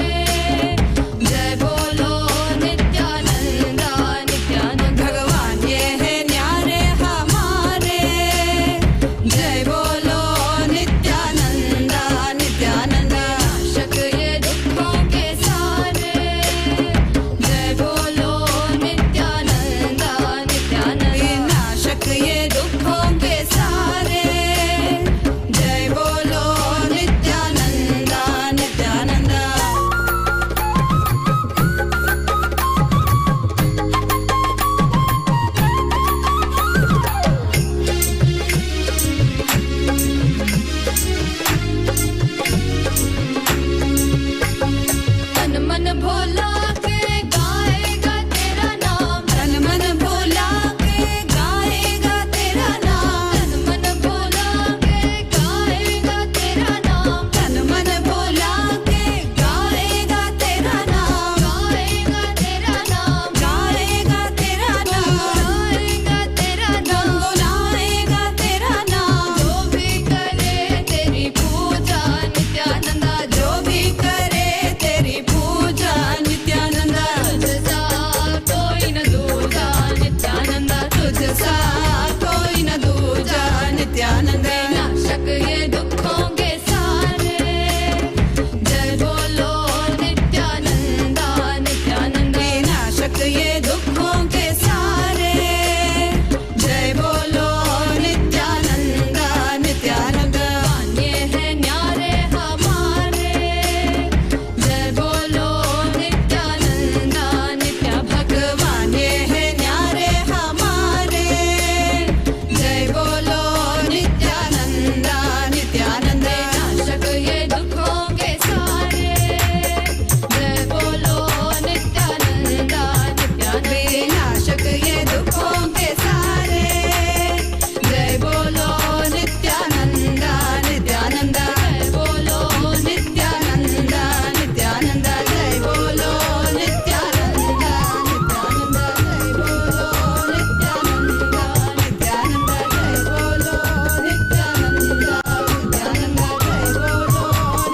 जय बोलो नित्यानंदा नित्यानंदा भगवान ये है न्यारे हमारे जय बोलो नित्यानंदा नित्यानंदा नाशक ये दुखों के सारे जय बोलो नित्यानंदा नित्यानंदा विनाशक ये दुखों के सारे जय बोलो नित्यानंदा नित्यानंदा तन मन भोला के गाएगा तेरा नाम तन मन भोला के गाएगा तेरा नाम तन मन भोला के गाएगा तेरा नाम तन मन भोला के गाएगा तेरा नाम गाएगा तेरा नाम गाएगा तेरा नाम गाएगा तेरा नाम गुनगुनाएगा तेरा नाम जो भी करे तेरी पूजा नित्यानंदा जो भी करे तेरी पूजा नित्यानंदा तुझसा कोई न दूजा नित्यानंदा तुझसा कोई न दूजा नित्यानंदा नाशक ये दुखों के सारे जय बोलो नित्यानंदा नित्यानंदा विनाशक ये दुखों के सारे जय बोलो नित्यानंदा नित्यानंदा ये है न्यारे हमारे जय बोलो नित्यानंदा नित्या भगवान ये है न्यारे हमारे जय बोलो नित्यानंदा नित्यानंदा नाशक ये दुखों के सारे जय बोलो नित्यानंदा नित्यानंदा विनाशक ये दुखों के सारे जय बोलो नित्यानंदा नित्यानंदा जय बोलो नित्यानंदा नित्यानंदा जय बोलो नित्यानंदा नित्यानंदा जय बोलो नित्यानंदा नित्यानंदा जय बोलो नित्यानंदा नित्यानंदा जय बोलो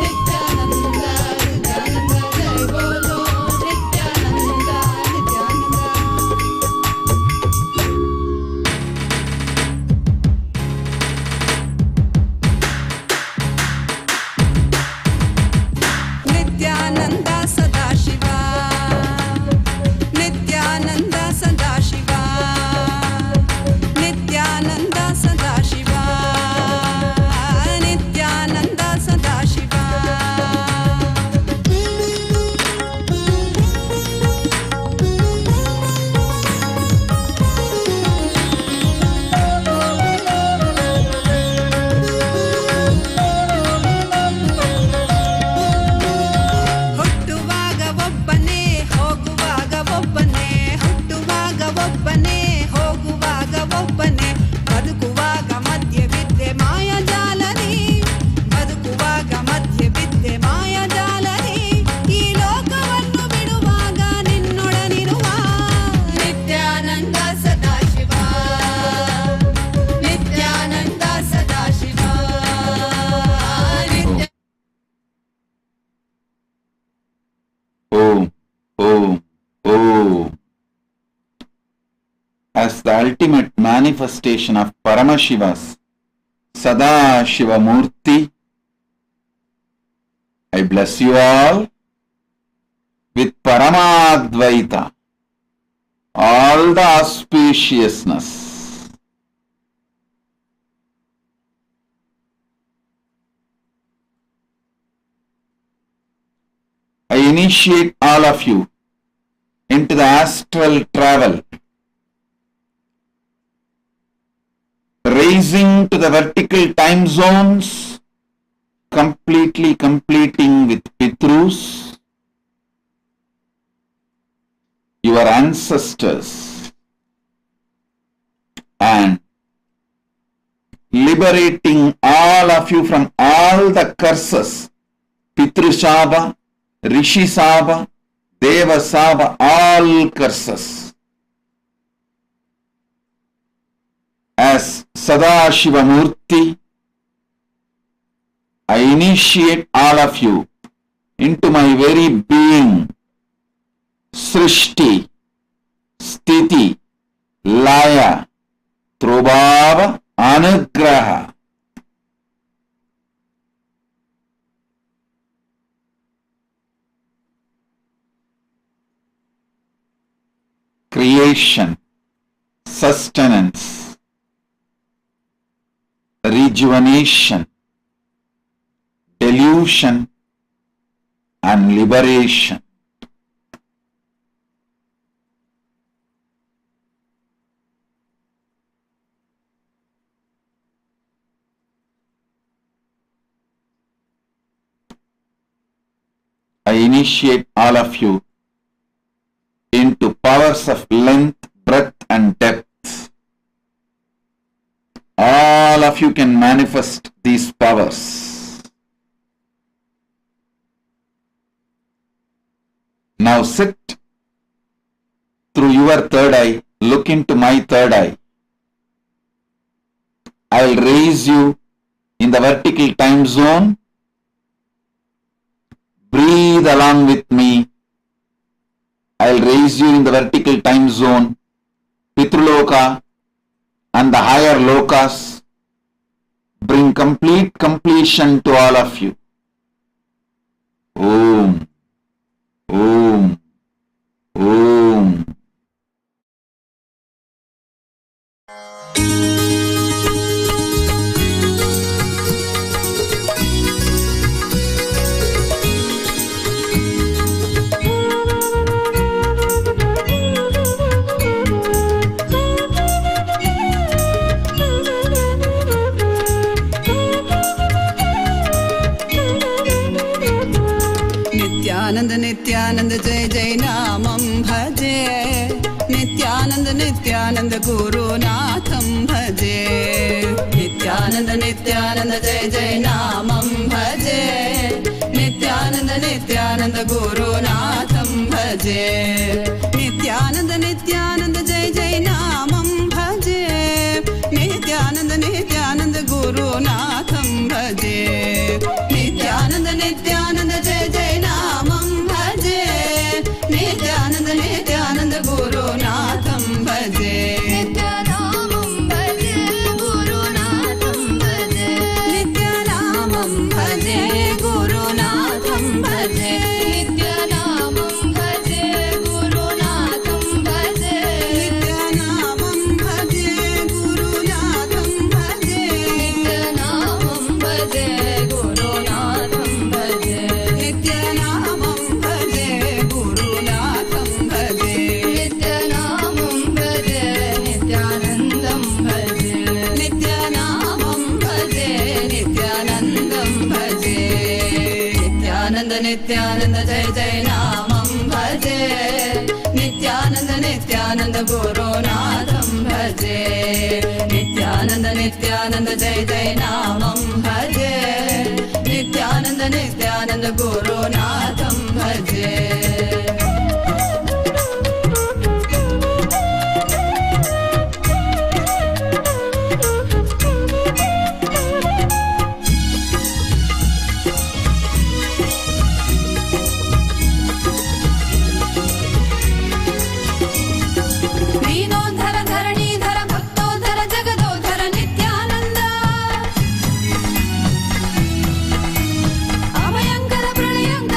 नित्यानंदा नित्यानंदा जय बोलो नित्यानंदा नित्यानंदा नित्यानंद सदाशिवा नित्यानंद सदाशिवा नित्यानंद सदाशिवा नित्यानंद सदाशिवा ಹುಟ್ಟುವಾಗ ಒಬ್ಬನೇ ಹೋಗುವಾಗ ಒಬ್ಬನೇ ಹುಟ್ಟುವಾಗ ಒಬ್ಬನೇ ಹೋಗುವಾಗ ಒಬ್ಬನೇ ಬದುಕುವಾಗ ಮಧ್ಯ ಬಿದ್ದೆ ಮಾಯಜಾಲರಿ ಬದುಕುವಾಗ ಮಧ್ಯ ಬಿದ್ದೆ ಮಾಯಜಾಲರಿ ಈ ಲೋಕವನ್ನು ಬಿಡುವಾಗ ನಿನ್ನೊಡನಿರುವ ನಿತ್ಯಾನಂದ ಸದಾಶಿವ ನಿತ್ಯಾನಂದ ಸದಾಶಿವ ನಿತ್ಯ Om, Om, Om. As the ultimate manifestation of Paramashiva's Sadashiva Murty, I bless you all with Paramadvaita, all the auspiciousness. initiate all of you into the astral travel, raising to the vertical time zones, completely completing with Pitrus, your ancestors, and liberating all of you from all the curses, Pitru Shaba, Rishi Saba, Deva Saba, all curses. As Sadashiva Murty, I initiate all of you into my very being, Srishti, Sthiti, Laya, Trubhava, Anugraha. Creation, sustenance, rejuvenation, delusion, and liberation. I initiate all of you into powers of length, breadth, and depth. All of you can manifest these powers. Now sit through your third eye, look into my third eye. I will raise you in the vertical time zone. Breathe along with me. I will raise you in the vertical time zone, Pitruloka and the higher lokas. Bring complete completion to all of you. Om, Om, Om. Nityanand जय जय नामं भजे, नित्यानंद नित्यानंद गुरुनाथं भजे, नित्यानंद नित्यानंद जय जय नामं भजे, नित्यानंद नित्यानंद गुरुनाथं भजे, नित्यानंद नित्यानंद जय जय नामं भजे, नित्यानंद नित्यानंद गुरुनाथं भजे, नित्यानंद नित्यानंद जय जय नामं भजे, नित्यानंद नित्यानंद गुरुनाथं भजे, नित्यानामं भजे गुरुनाथं भजे, नित्यानामं भजे गुरुनाथं भजे, नित्यानामं भजे गुरुनाथं भजे, नित्यानामं भजे गुरुनाथं भजे, नित्यानामं भजे गुरुनाथं भजे, नित्यानामं भजे गुरुनाथं भजे, नित्यानामं भजे नित्यानन्दं भजे, नित्यानामं भजे नित्यानन्दं भजे, नित्यानन्द नित्यानन्द जय जय नामं भजे, नित्यानन्द नित्यानन्द गुरुनाथं भजे, नित्यानन्द नित्यानन्द जय जय नामं भजे, नित्यानन्द नित्यानन्द गुरुनाथं भजे. दीनोद्धर धरणीधर भक्तोद्धर जगदोद्धर नित्यानंद, अभयंकर प्रलयंकर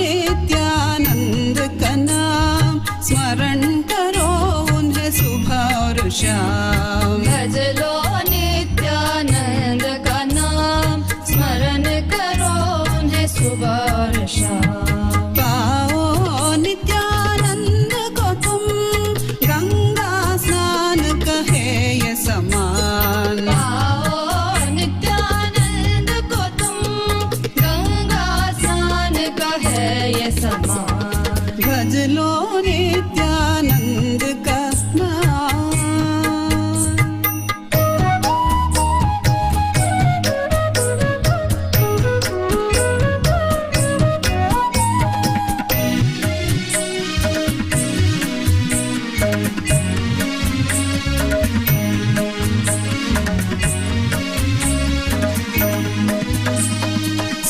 नित्यानंद का नाम स्मरण करो उन्हें सुबह और शाम भज लो नित्यानंद का नाम स्मरण करो उन्हें सुबह और शाम पाओ नित्यानंद को तुम गंगा स्नान कहे ये समान पाओ नित्यानंद को तुम गंगा स्नान का है ये समान भज लो नित्यानंद का नाम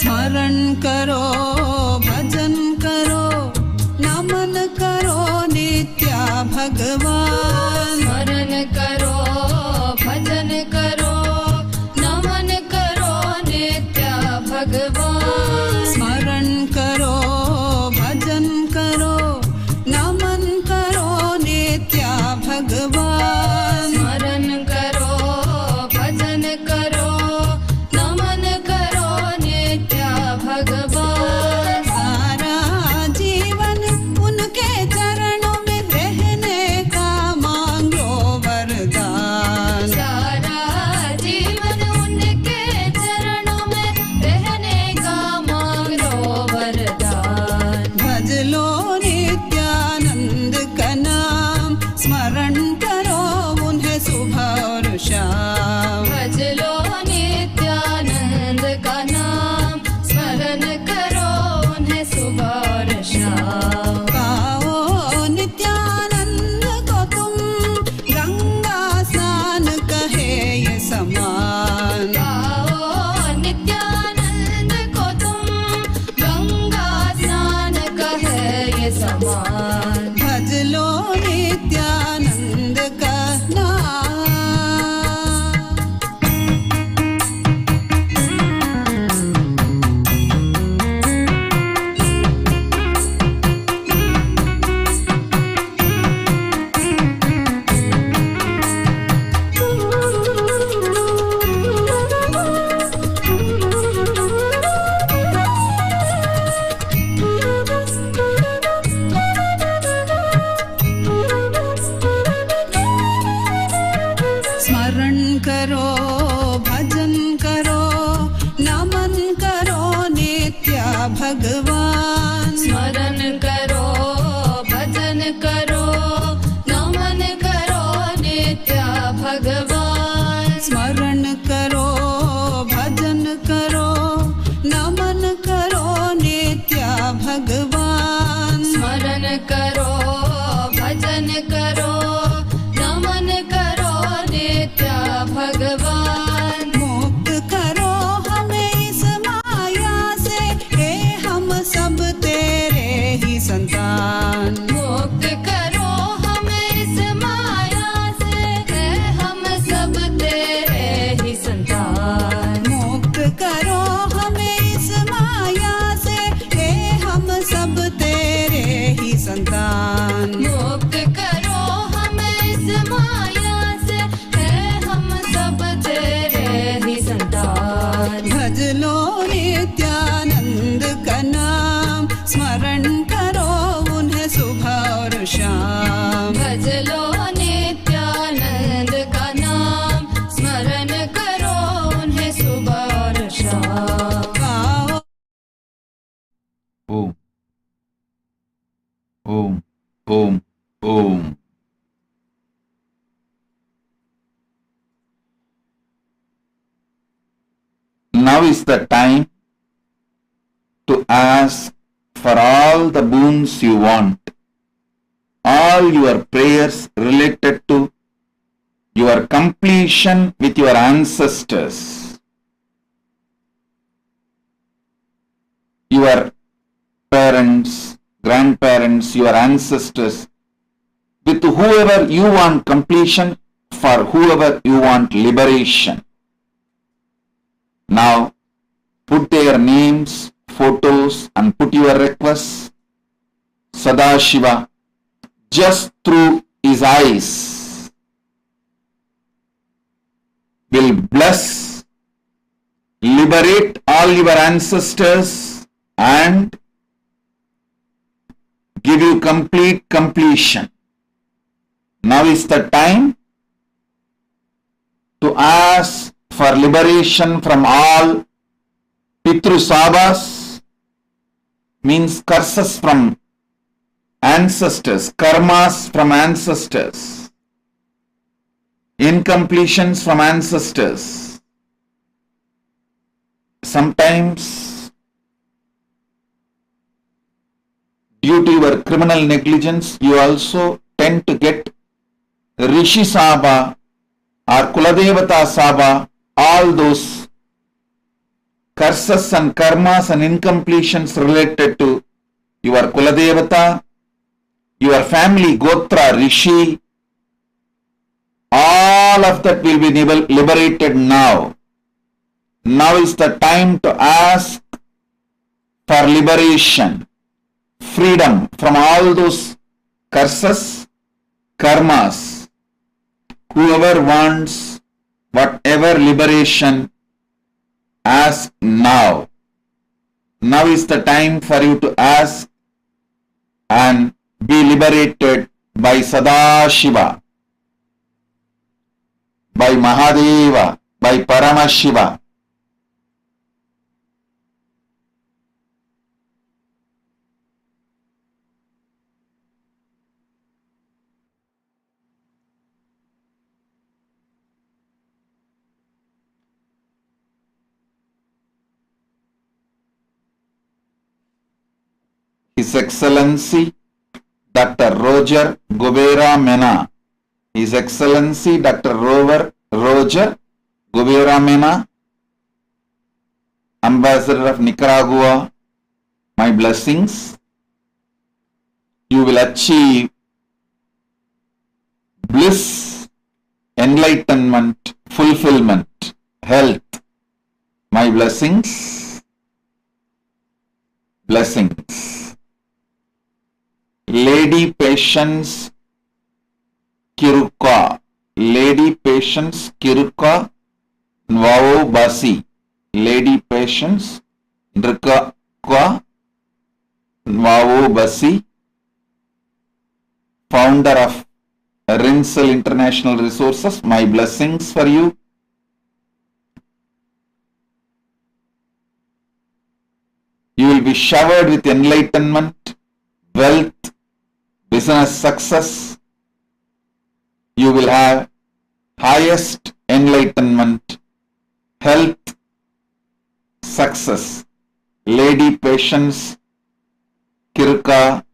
स्मरण करो भजन करो नमन करो नित्या भगवान स्मरण करो भजन करो नमन करो नित्या भगवान स्मरण करो भजन करो नमन करो नित्या भगवान स्मरण करो भजन करो नमन करो नित्या भगवान सारा जीवन उनके चरणों में रहने का मांगो वरदान सारा जीवन उनके चरणों में रहने का मांग लो वरदान भज लो नित्यानंद का नाम स्मरण करो उन्हें सुबह और शाम भज लो नित्यानंद का नाम स्मरण करो उन्हें सुबह और शाम पाओ नित्यानंद को तुम गंगा स्नान कहे ये समान पाओ नित्यानंद को तुम गंगा स्नान का है ये समान भज लो नित्यानंद का नाम स्मरण करो भजन करो नमन करो नित्या भगवान स्मरण करो भजन करो नमन करो नित्या भगवान स्मरण करो भजन करो नमन करो नित्या भगवान स्मरण करो भजन करो नमन करो नित्या भगवान मुक्त करो हमें इस माया से हे हम सब तेरे ही संतान मुक्त करो हमें इस माया से है हम सब तेरे ही संतान मुक्त करो हमें इस माया से हे हम सब तेरे ही संतान मुक्त करो हमें इस माया से है हम सब तेरे ही संतान भज लो नित्यानंद का नाम स्मरण करो उन्हें सुबह और शाम भज लो नित्यानंद का नाम स्मरण करो उन्हें सुबह और शाम पाओ Om. Om. Om. Om. Now is the time to ask for all the boons you want, all your prayers related to your completion with your ancestors, your parents, grandparents, your ancestors, with whoever you want completion, for whoever you want liberation. Now, put their names, photos and put your requests, Sadashiva, just through his eyes, will bless, liberate all your ancestors and give you complete completion. Now is the time to ask for liberation from all Pitru Sabas, means curses from ancestors, karmas from ancestors, incompletions from ancestors. Sometimes, due to your criminal negligence, you also tend to get Rishi Saba or Kuladevata Saba, all those curses and karmas and incompletions related to your Kuladevata, your family Gotra, Rishi, all of that will be liberated now. Now is the time to ask for liberation, freedom from all those curses, karmas. Whoever wants whatever liberation, ask now. Now is the time for you to ask and be liberated by Sadashiva, by Mahadeva, by Paramashiva. His Excellency Dr. Roger Gobera Mena, His Excellency Dr. Roger Gobera Mena, Ambassador of Nicaragua, my blessings. You will achieve bliss, enlightenment, fulfillment, health. My blessings. Blessings. Lady Patience Kiruka, Lady Patience Kiruka Nwao Basi, Lady Patience Nrika Nwao Basi, founder of Rinsel International Resources, my blessings for you. You will be showered with enlightenment, wealth, business success. You will have highest enlightenment, health, success. Lady Patience Kirka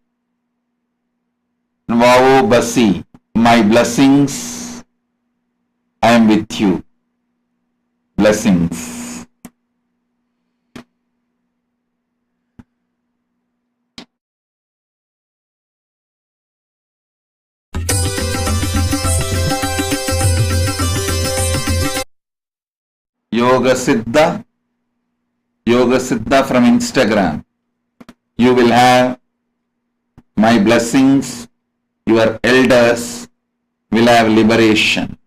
Nwao Basi, my blessings. I am with you. Blessings. Yoga Siddha from Instagram. You will have my blessings. Your elders will have liberation.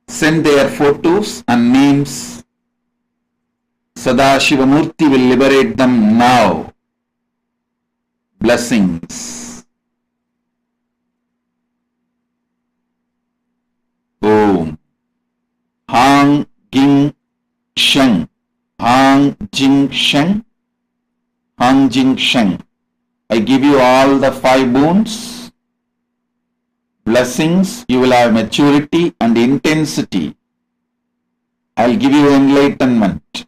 Send their photos and names. Sadashiva Murty will liberate them now. Blessings. Om. Hang Ging Sheng, Hang Jing Sheng, Hang Jing Sheng. I give you all the 5 boons. Blessings, you will have maturity and intensity. I'll give you enlightenment.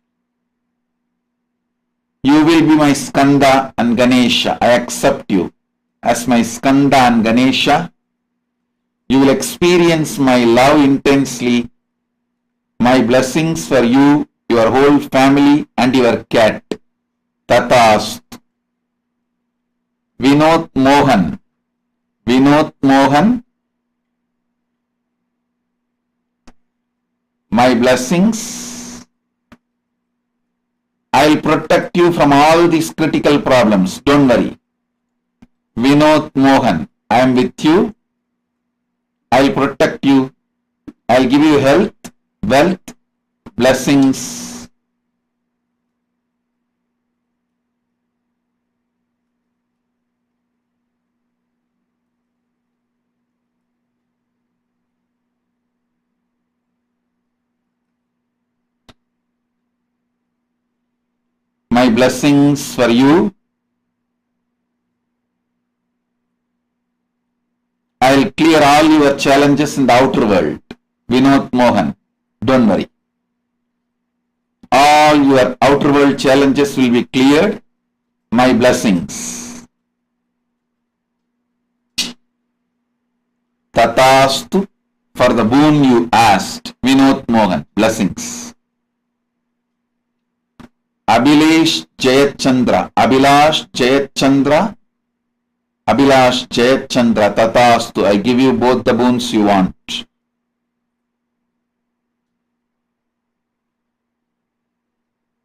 You will be my Skanda and Ganesha. I accept you as my Skanda and Ganesha. You will experience my love intensely. My blessings for you, your whole family and your cat. Tatast. Vinod Mohan. My blessings. I'll protect you from all these critical problems. Don't worry. Vinod Mohan, I am with you. I'll protect you. I'll give you health, wealth, blessings. My blessings for you. I'll clear all your challenges in the outer world. Vinod Mohan, don't worry. All your outer world challenges will be cleared. My blessings. Tatastu, for the boon you asked. Vinod Mohan, blessings. Abhilash Jayachandra, Abhilash Jayachandra, Abhilash Jayachandra, Tatastu, I give you both the boons you want.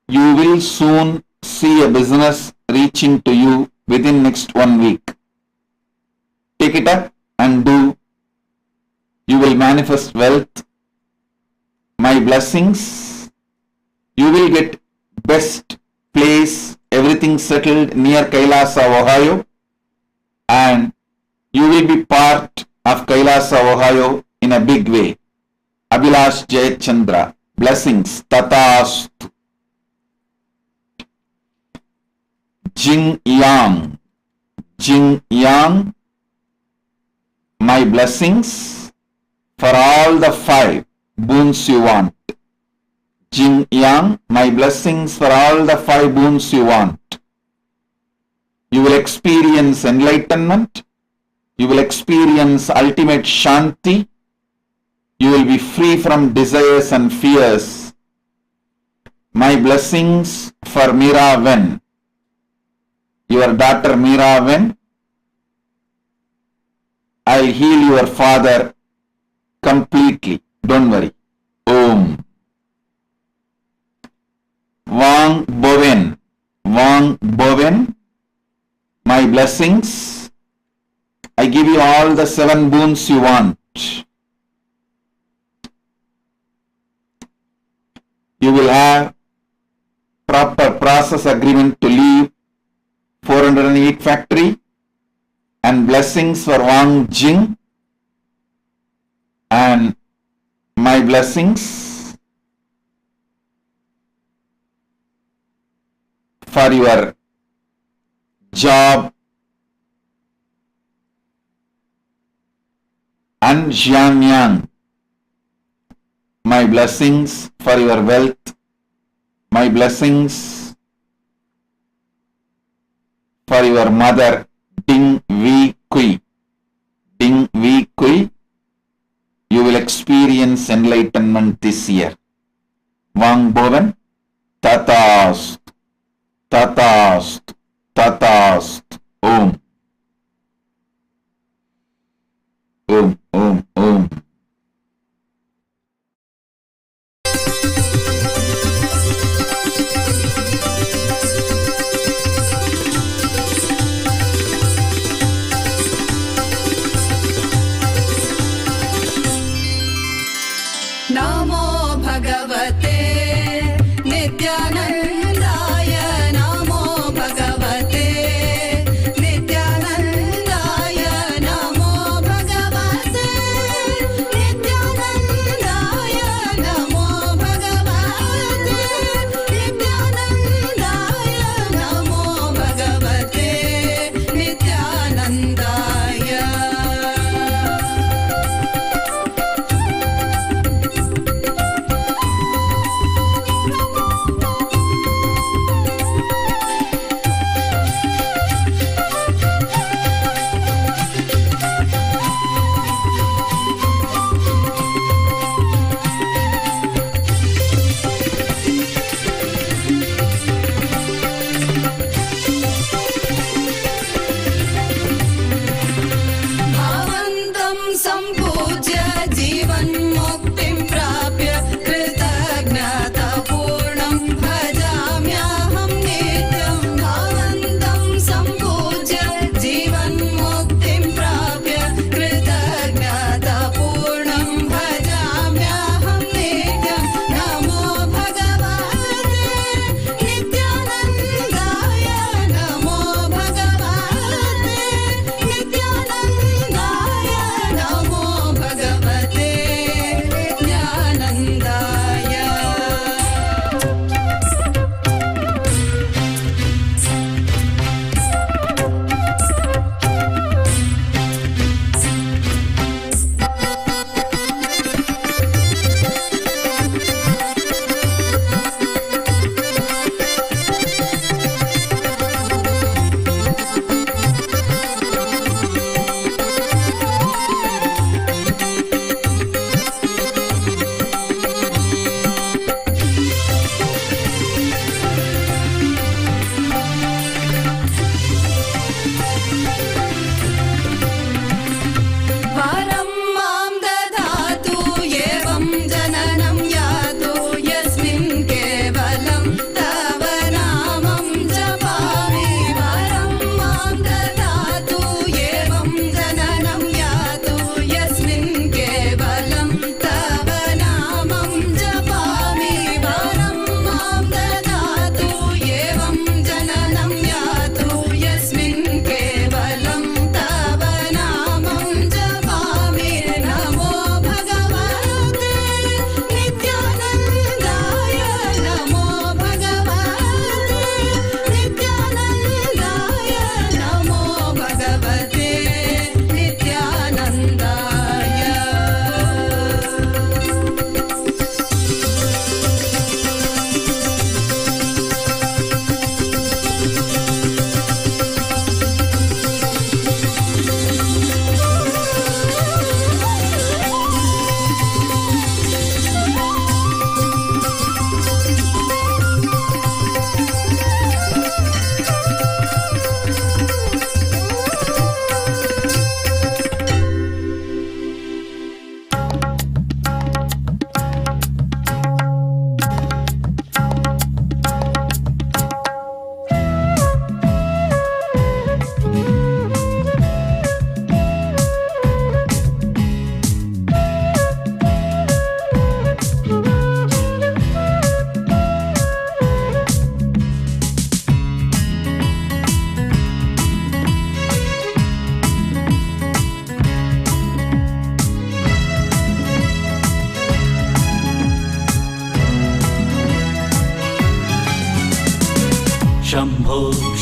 You will soon see a business reaching to you within next 1 week. Take it up and do. You will manifest wealth. My blessings. You will get best place, everything settled near Kailasa, Ohio, and you will be part of Kailasa, Ohio in a big way. Abhilash Jayachandra, blessings. Tatastu. Jing Yang, Jing Yang, my blessings for all the 5 boons you want. Jing Yang, my blessings for all the 5 boons you want. You will experience enlightenment. You will experience ultimate Shanti. You will be free from desires and fears. My blessings for Meera Ven, your daughter Meera Ven. I'll heal your father completely. Don't worry. Om. Wang Bowen, Wang Bowen, my blessings. I give you all the 7 boons you want. You will have proper process agreement to leave 408 factory, and blessings for Wang Jing, and my blessings for your job and Xianyang. My blessings for your wealth. My blessings for your mother, Ding Vi Kui. Ding Vi Kui, you will experience enlightenment this year. Wang Bowen, Tatast, Tatast, Tatast, Om. Om, Om, Om. नमो भगवते नित्यानन्दाय नमो भगवते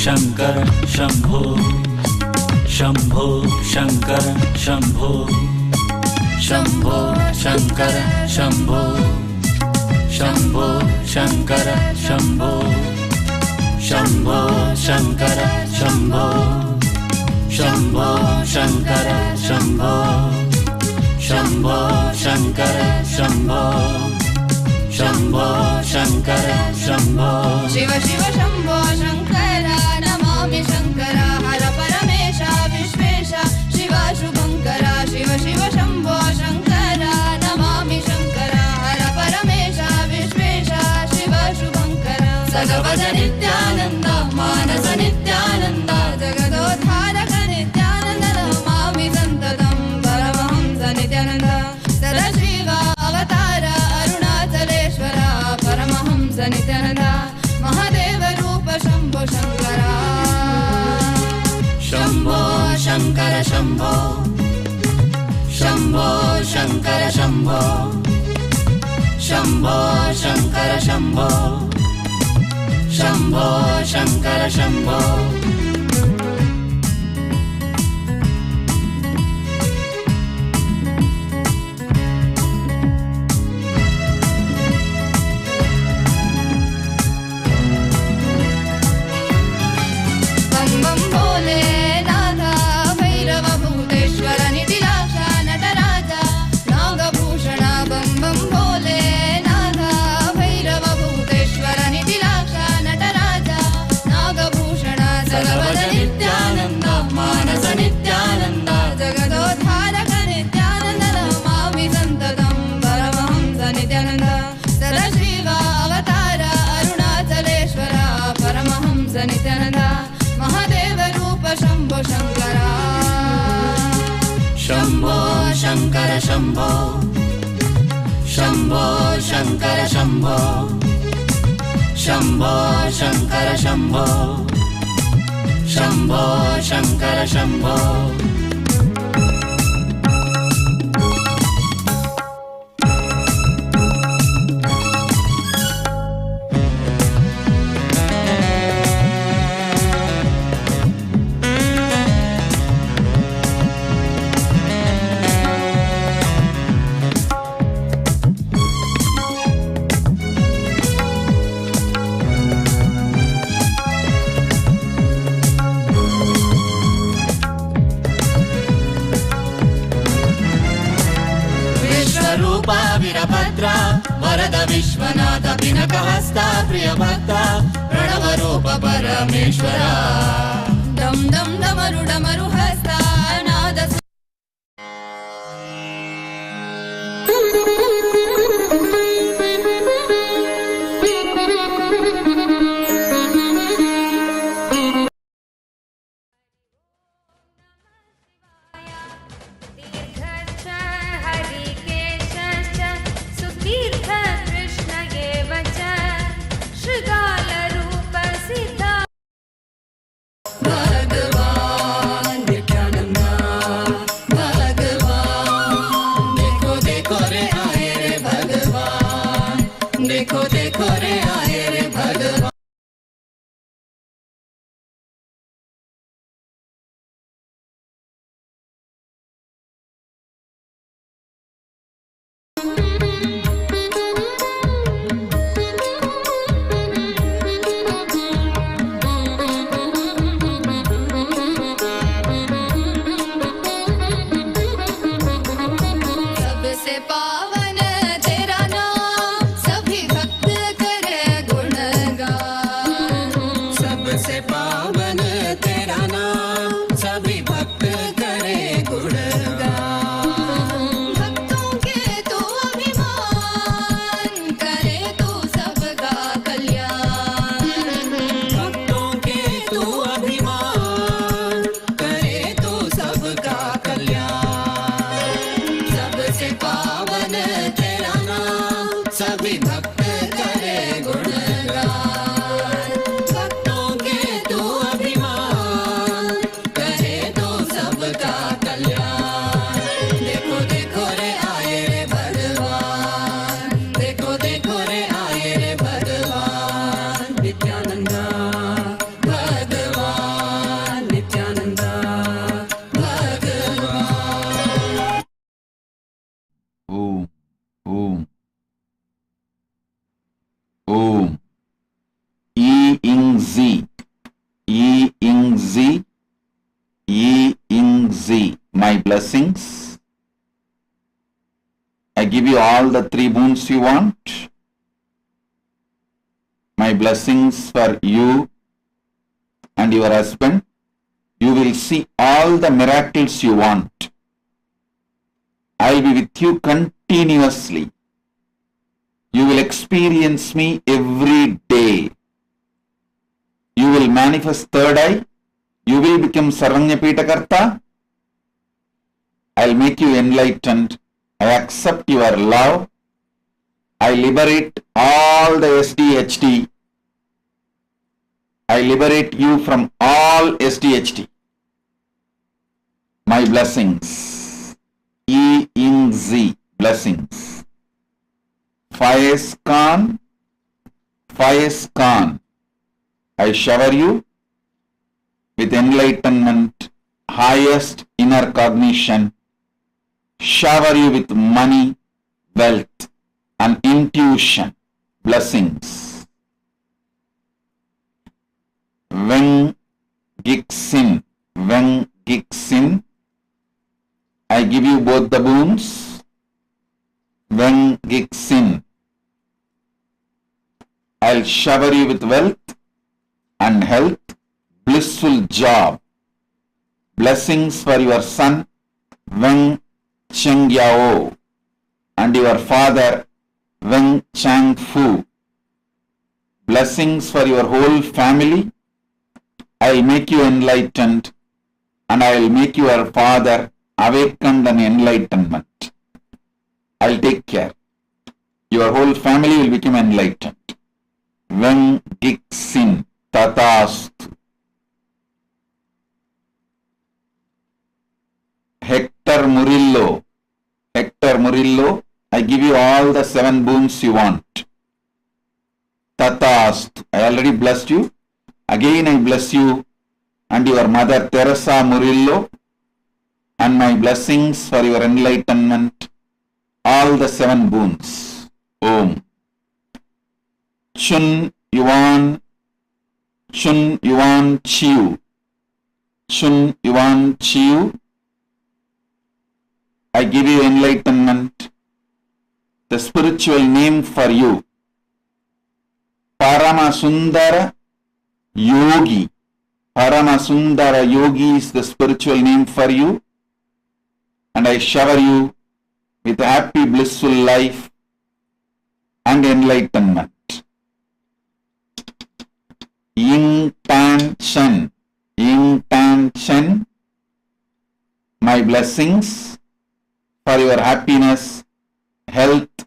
शङ्कर शम्भो शम्भो शङ्कर शम्भो शम्भो शङ्कर शम्भो शम्भो शङ्कर शम्भो शम्भो शङ्कर शम्भो शम्भो शङ्कर शम्भो शम्भो शङ्कर शम्भो शम्भो शङ्कर शम्भो शिव शिव शम्भो शङ्कर नमामि शङ्कर हर परमेश विश्वेश शिव शुभङ्कर शिव शिव शम्भो शङ्कर नमामि शङ्कर हर परमेश विश्वेश शिव शुभङ्कर सगवज नित्यानन्द मानस नित्यानन्द जगदोद्धारक नित्यानन्द नमामि सन्ततं परमहंस नित्यानन्द सदाशिव अवतार अरुणाचलेश्वर परमहंस नित्यानन्द महादेव रूप शम्भो शङ्कर शम्भो शङ्कर शम्भो शम्भो शङ्कर शम्भो शम्भो शङ्कर शम्भो शम्भो शङ्कर शम्भो नित्यानन्द महादेव रूप शम्भो शङ्कर शम्भो शङ्कर शम्भो शम्भो शङ्कर शम्भो शम्भो शङ्कर शम्भो शम्भो शङ्कर शम्भो वरद विश्वनाथ पिनकहस्ता प्रियभक्ता प्रणवरूप परमेश्वरा दम दम डमरु डमरु हस्ता नाद भगवान Z, my blessings. I give you all the 3 boons you want. My blessings for you and your husband. You will see all the miracles you want. I will be with you continuously. You will experience me every day. You will manifest third eye. You will become Sarvanyapitakarta. I'll make you enlightened. I accept your love. I liberate all the SDHD. I liberate you from all SDHD. My blessings. E in Z. Blessings. Faiz Khan. Faiz Khan. I shower you with enlightenment, highest inner cognition, shower you with money, wealth, and intuition, blessings. When Gixin, I give you both the boons. When Gixin, I'll shower you with wealth and health, blissful job, blessings for your son Weng Chengyao and your father Weng Changfu, blessings for your whole family. I'll make you enlightened and I'll make your father awakened and enlightenment. I'll take care. Your whole family will become enlightened. Weng Gixin Tatastu. Hector Murillo, I give you all the 7 boons you want. Tatastu. I already blessed you. Again I bless you and your mother Teresa Murillo, and my blessings for your enlightenment. All the 7 boons. Om. Chun Yuan Chiu. I give you enlightenment. The spiritual name for you. Paramasundara Yogi. Paramasundara Yogi is the spiritual name for you. And I shower you with a happy, blissful life and enlightenment. Ying Tan Chen, my blessings for your happiness, health,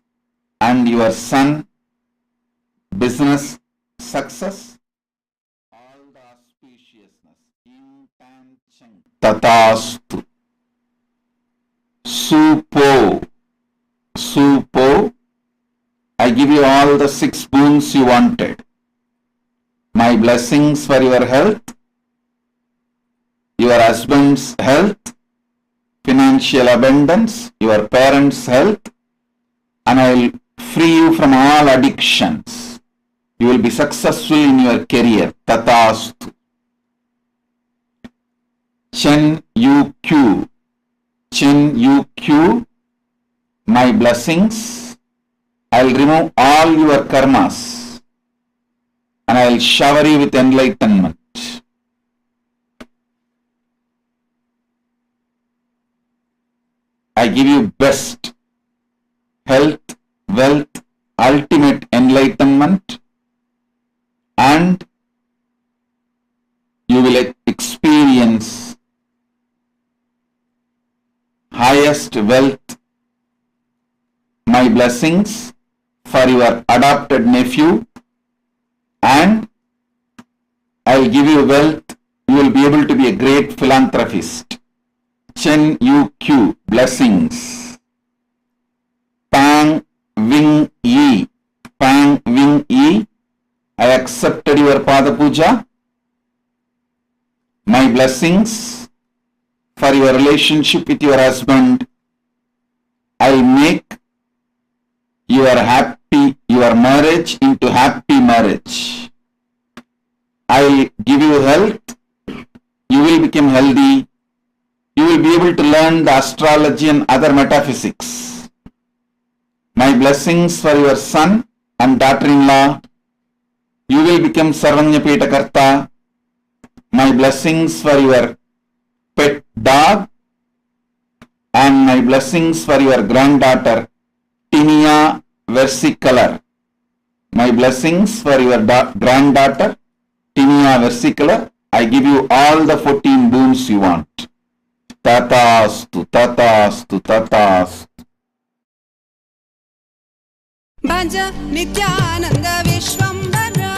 and your son, business success, all the auspiciousness. Ying Tan Chen. Tatastu. Supo, I give you all the 6 boons you wanted. My blessings for your health, your husband's health, financial abundance, your parents' health, and I will free you from all addictions. You will be successful in your career. Tatastu. Chen Yu, my blessings. I will remove all your karmas. And I will shower you with enlightenment. I give you best health, wealth, ultimate enlightenment, and you will experience highest wealth. My blessings for your adopted nephew, and I will give you wealth. You will be able to be a great philanthropist. Chen Yu Q, blessings. Pang Wing Yi, I accepted your Pada Puja. My blessings for your relationship with your husband. I will make your marriage into happy marriage. I will give you health. You will become healthy. You will will be able to learn the astrology and other metaphysics. My blessings for your son and daughter-in-law. You will become Sarvanyapeta Karta. My blessings for your pet dog and my blessings for your granddaughter Tinia Versicolor. My blessings for your granddaughter Tinia Versicolor. I give you all the 14 boons you want. Tatastu, tatastu, tatastu. भज नित्यानंद विश्वंभरा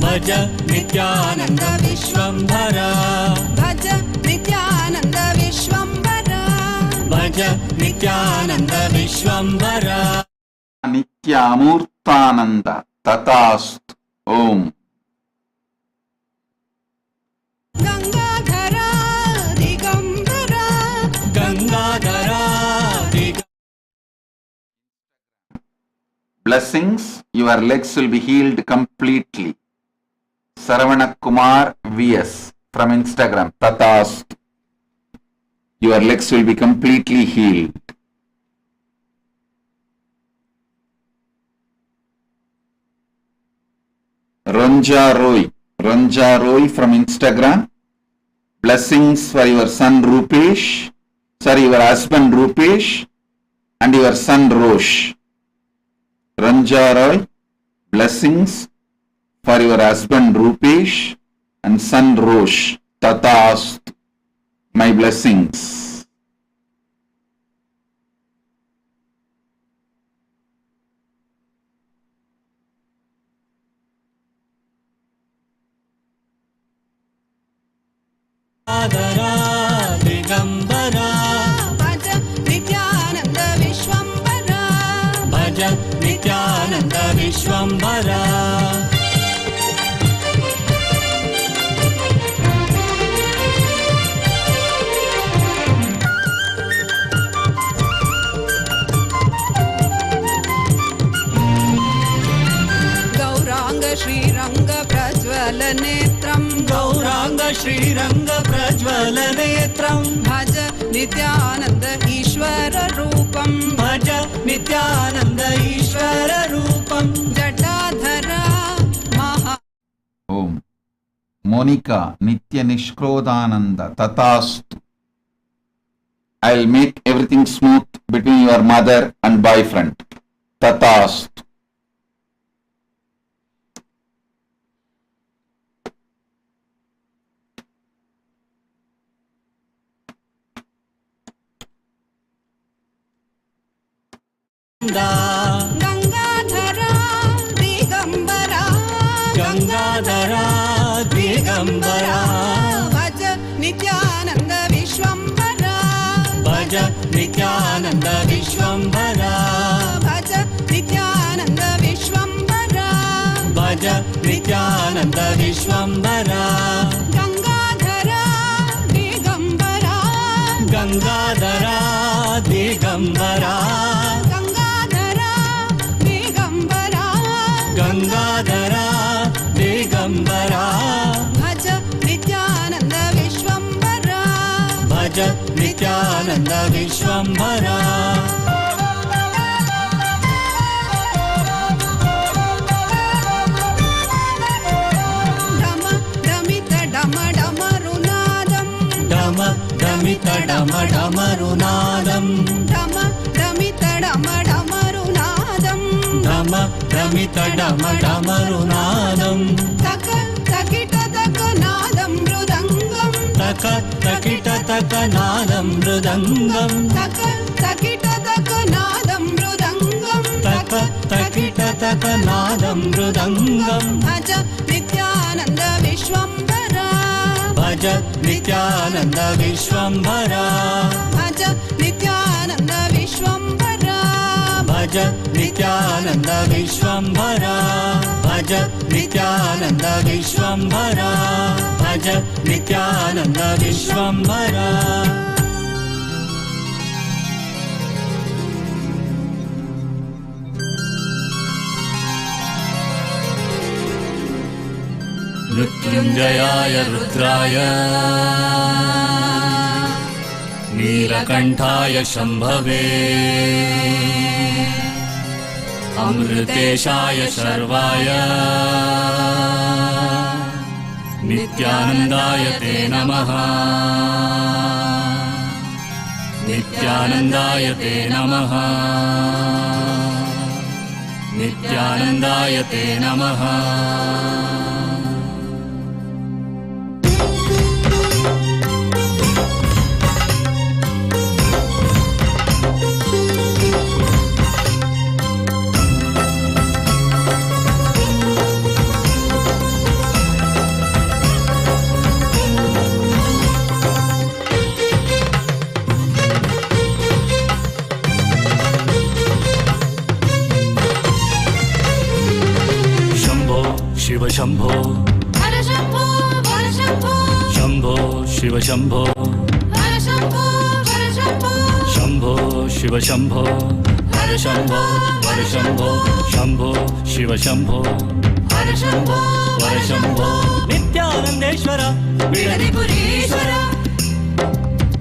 भज नित्यानंद विश्वंभरा भज नित्यानंद विश्वंभरा भज Nityanand विश्वंभरा Nityamurtananda tatastu. Om. गंगाधरा Digambara गंगाधरा Blessings, your legs will be healed completely. Saravana Kumar VS from Instagram. Tatastu. Your legs will be completely healed. Ranja Roy from Instagram. Blessings for your son Rupesh, your husband Rupesh and your son Rosh. Ranja Roy, blessings for your husband Rupesh and son Rosh. Tatastu. My blessings. Digambara भज नित्यानंद विश्वंभरा भज नित्यानंद विश्वंभरा गौरांग श्रीरंग प्रज्वल नेत्रम गौरांग श्रीरंग प्रज्वल नेत्रम भज नित्यानंद ईश्वर रूपम भज नित्यानंद ईश्वर रूपम जटाधरा महा Om. Monica Nitya Nishkrodhananda Tatastu. I'll make everything smooth between your mother and boyfriend. Tatastu. गंगाधरा Digambara गंगाधरा Digambara भज नित्यानंद विश्वंभरा भज नित्यानंद विश्वंभरा भज नित्यानंद विश्वंभरा भज नित्यानंद विश्वंभरा गंगाधरा दिगंबरा गंगाधरा दिगंबरा गंगाधरा दिगंबरा गंगाधरा दिगंबरा भज नित्यानंद विश्वंभरा भज नित्यानंद विश्वंभरा डम डमित डम डमरुनादम डम डमित डम डमरुनादम डम डमित डम डमरुनादम डम डमित डम डमरुनादम तक तकिट तक नादम मृदंगम तक तकिट तक नादम मृदंगम तक तकिट तक नादम मृदंगम तक तकिट तक नादम मृदंगम भज नित्यानंद विश्वंभरा भज नित्यानंद विश्वंभरा भज नित्यानंद विश्वंभरा भज नित्यानंद विश्वंभरा भज नित्यानंद विश्वंभरा भज नित्यानंद विश्वंभरा मृत्युंजयाय रुद्राय नीलकण्ठाय शम्भवे अमृतेशाय शर्वाय नित्यानन्दाय ते नमः नित्यानन्दाय ते नमः नित्यानन्दाय ते नमः शिव शंभो हर शंभो हर शंभो शंभो शिव शंभो हर शंभो हर शंभो शंभो शिव शंभो हर शंभो हर शंभो शंभो शिव शंभो हर शंभो हर शंभो नित्यानंदेश्वर बिडदिपुरीश्वर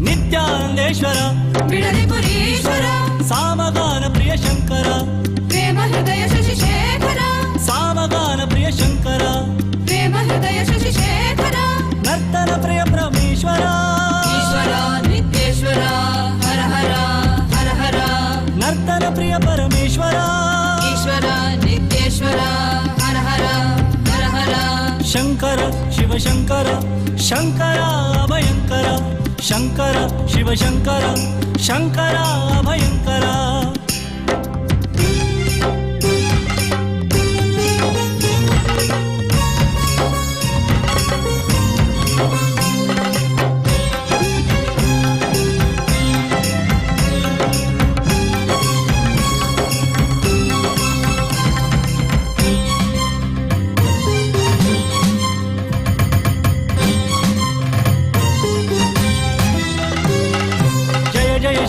नित्यानंदेश्वर बिडदिपुरीश्वर सामगान प्रिय शंकर प्रेम हृदय शशिशेखर सामगान प्रिय शंकर प्रेम हृदय शशिशेखर नर्तन प्रिय परमेश्वर ईश्वर नित्येश्वर हर हर हर हर नर्तन प्रिय परमेश्वर ईश्वर नित्येश्वर हर हर हर हर शंकर शिव शंकर शंकर अभयंकर शंकर शिव शंकर शंकर अभयंकर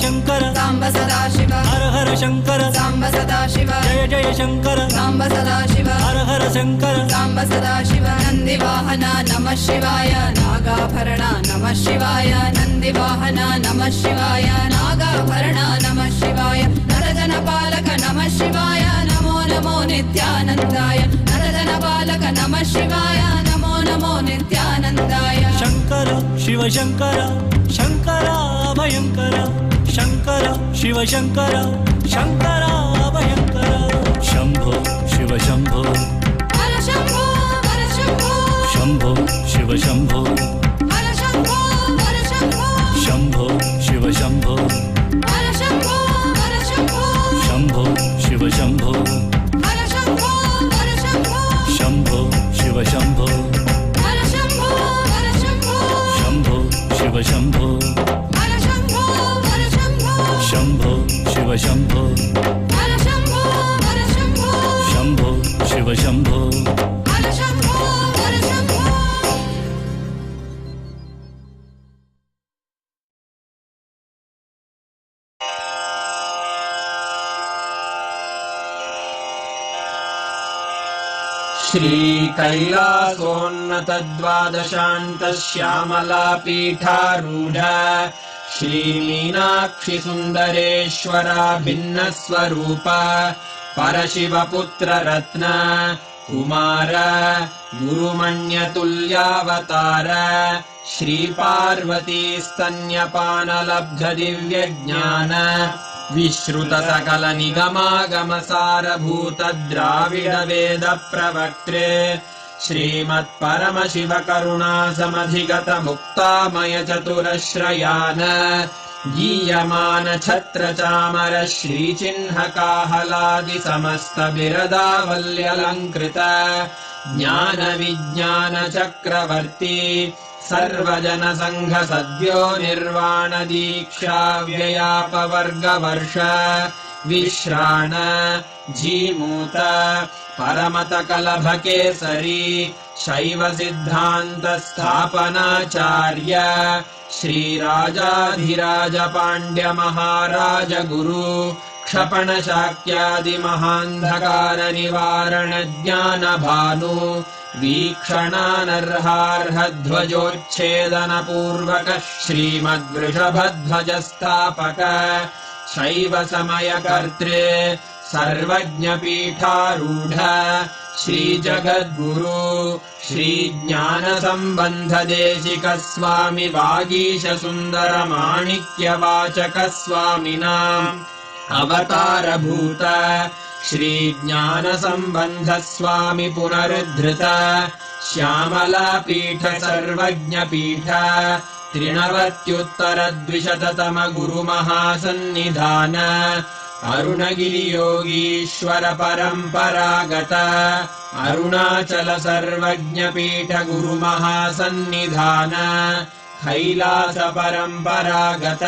शंकर सांब सदाशिव हर हर शंकर सांब सदाशिव जय जय शंकर सांब सदाशिव हर हर शंकर सांब सदाशिव नंदिवाहना नमः शिवाय नागाभरणा नमः शिवाय नंदिवाहना नमः शिवाय नागाभरणा नमः शिवाय नरजनपालक नमः शिवाय नमो नमो नित्यानन्दाय नरजनपालक नमः शिवाय नमो नमो नित्यानन्दाय शंकर शिव शंकर शंकर अभयंकर शंकर शिव शंकर शंकर अभयंकर शंभो शिव शंभो हर शंभो हर शंभो शंभो शिव शंभो हर शंभो हर शंभो शंभो शिव शंभो हर शंभो हर शंभो शंभो शिव शंभो हर शंभो हर शंभो शंभो शिव शंभो हर शंभो हर शंभो शंभो शिव शंभो हर शंभो हर शंभो शंभो शिव शंभो हर शंभो हर शंभो शंभो शिव शंभो हर शंभो हर शंभो श्रीकैलासोन्नतद्वादशान्तश्यामलापीठारूढ श्रीमीनाक्षि सुन्दरेश्वरा भिन्नस्वरूप परशिवपुत्ररत्न कुमार गुरुमण्यतुल्यावतार श्रीपार्वतीस्तन्यपानलब्ध दिव्यज्ञान विश्रुतसकलनिगमागमसारभूत द्राविड वेद प्रवक्त्रे श्रीमत्परमशिवकरुणासमधिगत मुक्तामय चतुरश्रयान गीयमान छत्रचामर श्रीचिह्नकाहलादि समस्त बिरदावल्यलङ्कृत ज्ञान विज्ञान चक्रवर्ती सर्वजन संघ सद्यो निर्वाण दीक्षा व्ययापवर्गवर्ष विश्राण जीमूत परमत कलभ केसरी शैव सिद्धान्त स्थापनाचार्य श्रीराजाधिराज पाण्ड्य महाराज गुरु क्षपणशाक्यादिमहान्धकारनिवारणज्ञानभानु वीक्षणानर्हार्हध्वजोच्छेदनपूर्वकः श्रीमद्वृषभध्वजस्थापक शैव समयकर्त्रे सर्वज्ञपीठारूढ श्रीजगद्गुरु श्रीज्ञानसम्बन्धदेशिकः स्वामि वागीशसुन्दरमाणिक्यवाचकः स्वामिनाम् अवतारभूत श्रीज्ञानसम्बन्धस्वामि पुनरुद्धृत श्यामलापीठ सर्वज्ञपीठ त्रिनवत्युत्तरद्विशततमगुरुमहासन्निधान अरुणगिरियोगीश्वर परम्परागत अरुणाचल सर्वज्ञपीठ गुरुमहासन्निधान कैलास परम्परागत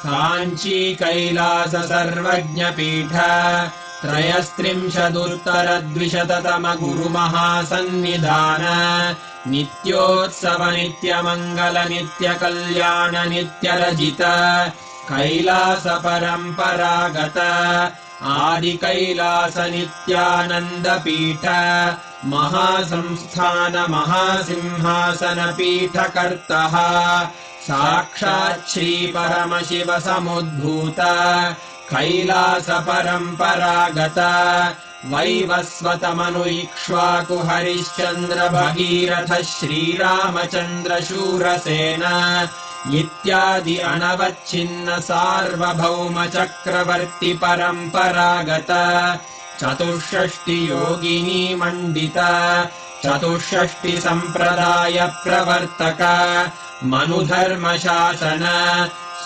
काञ्ची कैलास सर्वज्ञपीठ त्रयस्त्रिंशदुत्तरद्विशततम गुरुमहासन्निधान नित्योत्सव नित्यमङ्गल नित्यकल्याण नित्यरजित कैलास परम्परागत आदिकैलास नित्यानन्दपीठ महासंस्थान महासिंहासनपीठकर्तः साक्षात् श्रीपरमशिव समुद्भूत कैलास परम्परागत वैवस्वतमनु इक्ष्वाकु हरिश्चन्द्र भगीरथ श्रीरामचन्द्र शूरसेन इत्यादि अनवच्छिन्न सार्वभौम चक्रवर्ति परम्परागत चतुष्षष्टि योगिनी मण्डित चतुष्षष्टि सम्प्रदाय प्रवर्तक मनुधर्मशासन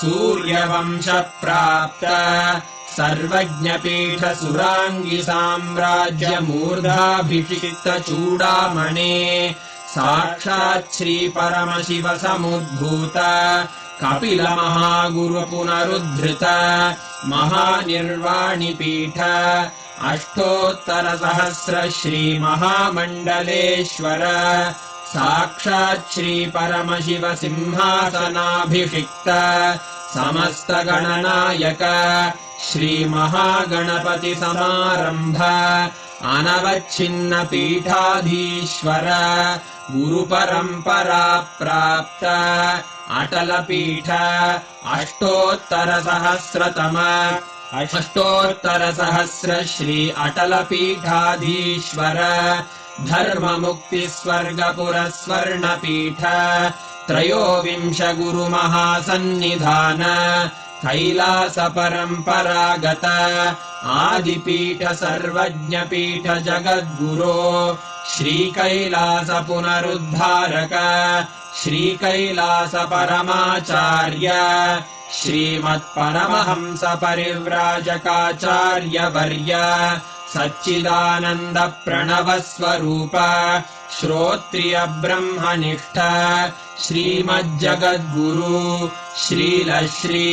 सूर्यवंश प्राप्त सर्वज्ञपीठ सुराङ्गि साम्राज्य मूर्धाभिषिक्त चूडामणे साक्षात् श्रीपरमशिव समुद्भूत कपिल महागुरु पुनरुद्धृत महानिर्वाणिपीठ अष्टोत्तरसहस्र श्रीमहामण्डलेश्वर साक्षात् श्रीपरमशिव सिंहासनाभिषिक्त समस्तगणनायक श्रीमहागणपति समारम्भ अनवच्छिन्न पीठाधीश्वर गुरुपरम्परा प्राप्त अटलपीठ अष्टोत्तरसहस्र श्री अटलपीठाधीश्वर धर्ममुक्तिस्वर्गपुरस्वर्णपीठ त्रयोविंश गुरुमहासन्निधान कैलास परम्परागत आदिपीठ सर्वज्ञपीठ जगद्गुरो श्रीकैलास पुनरुद्धारक श्रीकैलास परमाचार्य श्रीमत्परमहंस परिव्राजकाचार्यवर्य सच्चिदानन्द प्रणवस्वरूप श्रोत्रिय ब्रह्मनिष्ठ श्रीमज्जगद्गुरु श्रीलश्री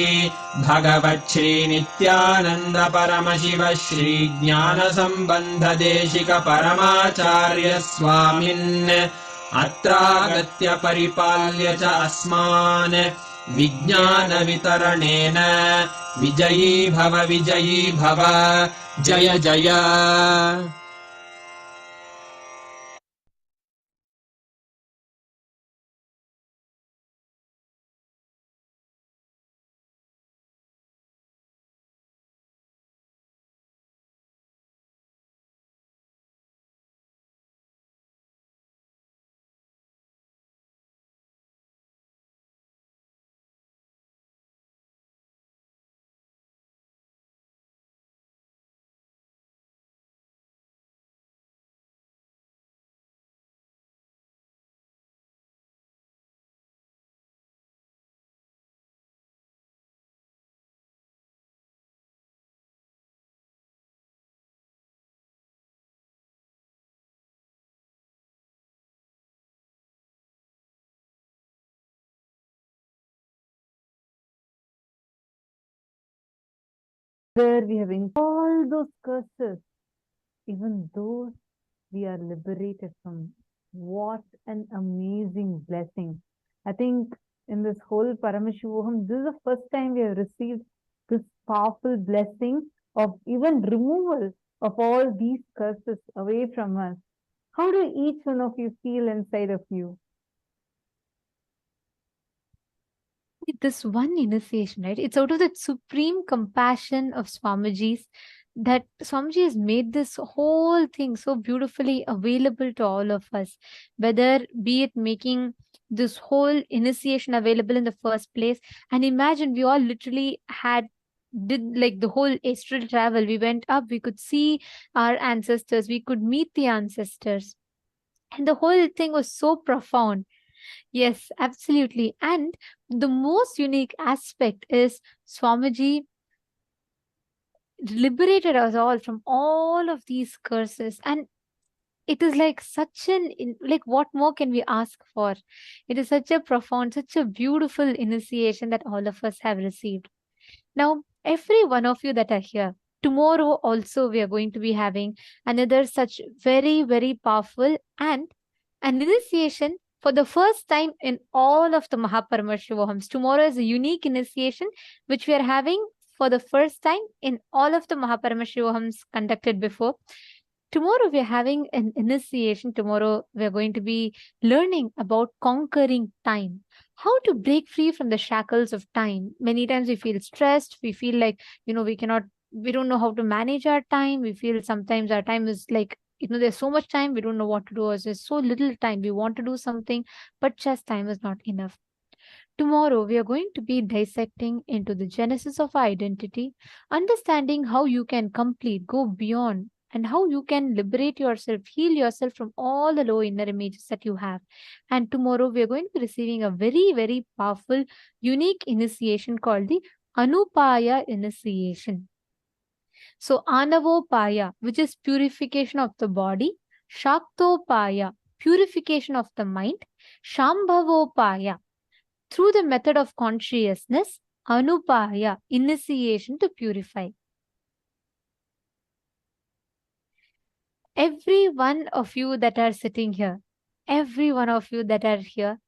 भगवच्छ्री नित्यानन्द परमशिव श्री ज्ञानसम्बन्धदेशिक परमाचार्य स्वामिन् अत्रागत्य परिपाल्य च अस्मान् विज्ञानवितरणेन विजयी भव जय जय। Where we have all those curses, even those we are liberated from. What an amazing blessing. I think in this whole Paramashivoham, this is the first time we have received this powerful blessing of even removal of all these curses away from us. How do each one of you feel inside of you? This one initiation, right? It's out of the supreme compassion of Swamiji's that Swamiji has made this whole thing so beautifully available to all of us. Whether be it making this whole initiation available in the first place, and imagine we all literally did like the whole astral travel. We went up, we could see our ancestors, we could meet the ancestors, and the whole thing was so profound. Yes, absolutely. And the most unique aspect is Swamiji liberated us all from all of these curses. And it is like such like what more can we ask for? It is such a profound, such a beautiful initiation that all of us have received. Now, every one of you that are here, tomorrow also we are going to be having another such very, very powerful and an initiation for the first time in all of the Paramashivohams. Tomorrow is a unique initiation which we are having for the first time in all of the Paramashivohams conducted before. Tomorrow we are having an initiation. Tomorrow we are going to be learning about conquering time. How to break free from the shackles of time. Many times we feel stressed. We feel like, we don't know how to manage our time. We feel sometimes our time is like, there's so much time, we don't know what to do, or there's so little time, we want to do something, but just time is not enough. Tomorrow, we are going to be dissecting into the genesis of identity, understanding how you can complete, go beyond, and how you can liberate yourself, heal yourself from all the low inner images that you have. And tomorrow, we are going to be receiving a very, very powerful, unique initiation called the Anupaya initiation. So Anavopaya, which is purification of the body, Shaktopaya, purification of the mind, Shambhavopaya, through the method of consciousness, Anupaya, initiation to purify. Every one of you that are sitting here, every one of you that are here,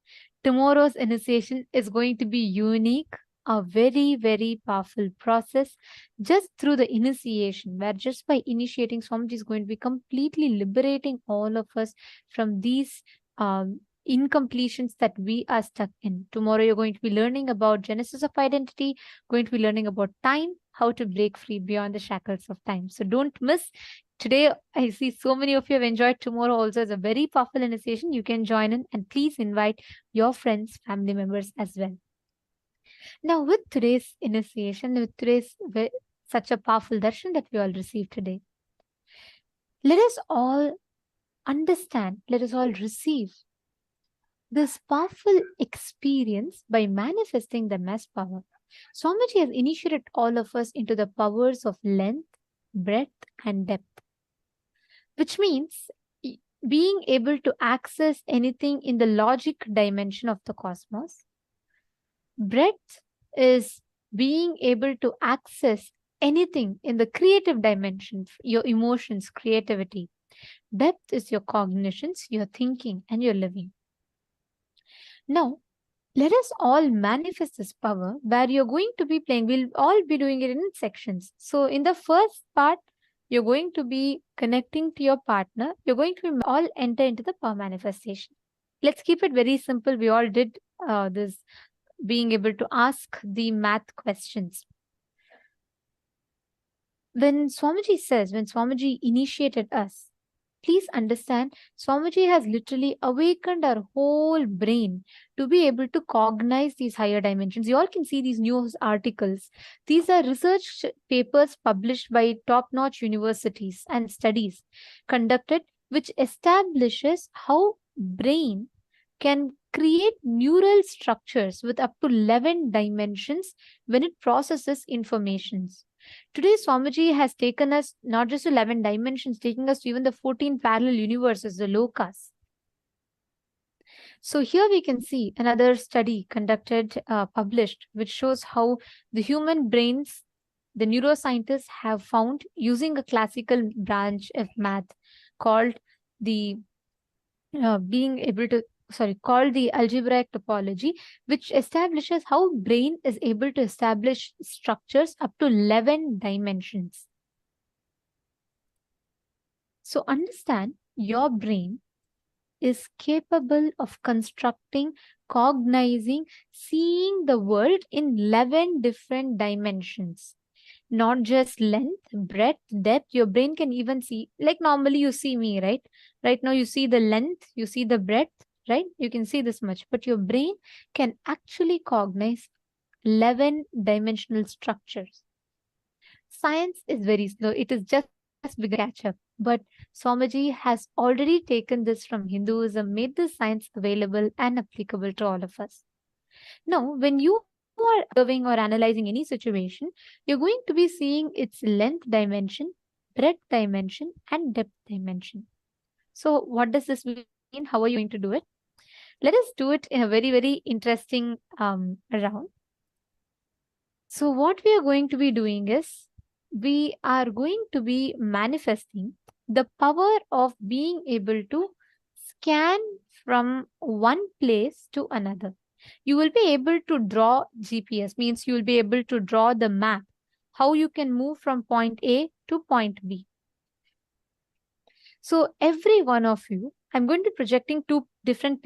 tomorrow's initiation is going to be unique, a very, very powerful process just through the initiation, where just by initiating, Swamiji is going to be completely liberating all of us from these incompletions that we are stuck in. Tomorrow, you're going to be learning about genesis of identity, going to be learning about time, how to break free beyond the shackles of time. So don't miss. Today, I see so many of you have enjoyed. Tomorrow also is a very powerful initiation. You can join in and please invite your friends, family members as well. Now, with today's initiation, with today's such a powerful darshan that we all received today, let us all understand, let us all receive this powerful experience by manifesting the mass power. Swamiji has initiated all of us into the powers of length, breadth, and depth, which means being able to access anything in the logic dimension of the cosmos. Breadth is being able to access anything in the creative dimension, your emotions, creativity. Depth is your cognitions, your thinking, and your living. Now, let us all manifest this power where you're going to be playing. We'll all be doing it in sections. So in the first part, you're going to be connecting to your partner. You're going to be all enter into the power manifestation. Let's keep it very simple. We all did this, being able to ask the math questions. When Swamiji initiated us, please understand, Swamiji has literally awakened our whole brain to be able to cognize these higher dimensions. You all can see these news articles. These are research papers published by top-notch universities and studies conducted, which establishes how brain can create neural structures with up to 11 dimensions when it processes informations. Today, Swamiji has taken us not just 11 dimensions, taking us to even the 14 parallel universes, the lokas. So here we can see another study conducted, published, which shows how the human brains, the neuroscientists have found using a classical branch of math called the called the algebraic topology, which establishes how brain is able to establish structures up to 11 dimensions. So understand your brain is capable of constructing, cognizing, seeing the world in 11 different dimensions. Not just length, breadth, depth. Your brain can even see, like normally you see me, right? Right now you see the length, you see the breadth, right? You can see this much, but your brain can actually cognize 11 dimensional structures. Science is very slow. It is just beginning to catch up. But Swamiji has already taken this from Hinduism, made this science available and applicable to all of us. Now, when you are observing or analyzing any situation, you're going to be seeing its length dimension, breadth dimension, and depth dimension. So, what does this mean? How are you going to do it? Let us do it in a very, very interesting round. So, what we are going to be doing is we are going to be manifesting the power of being able to scan from one place to another. You will be able to draw GPS, means you will be able to draw the map, how you can move from point A to point B. So, every one of you, I'm going to be projecting two different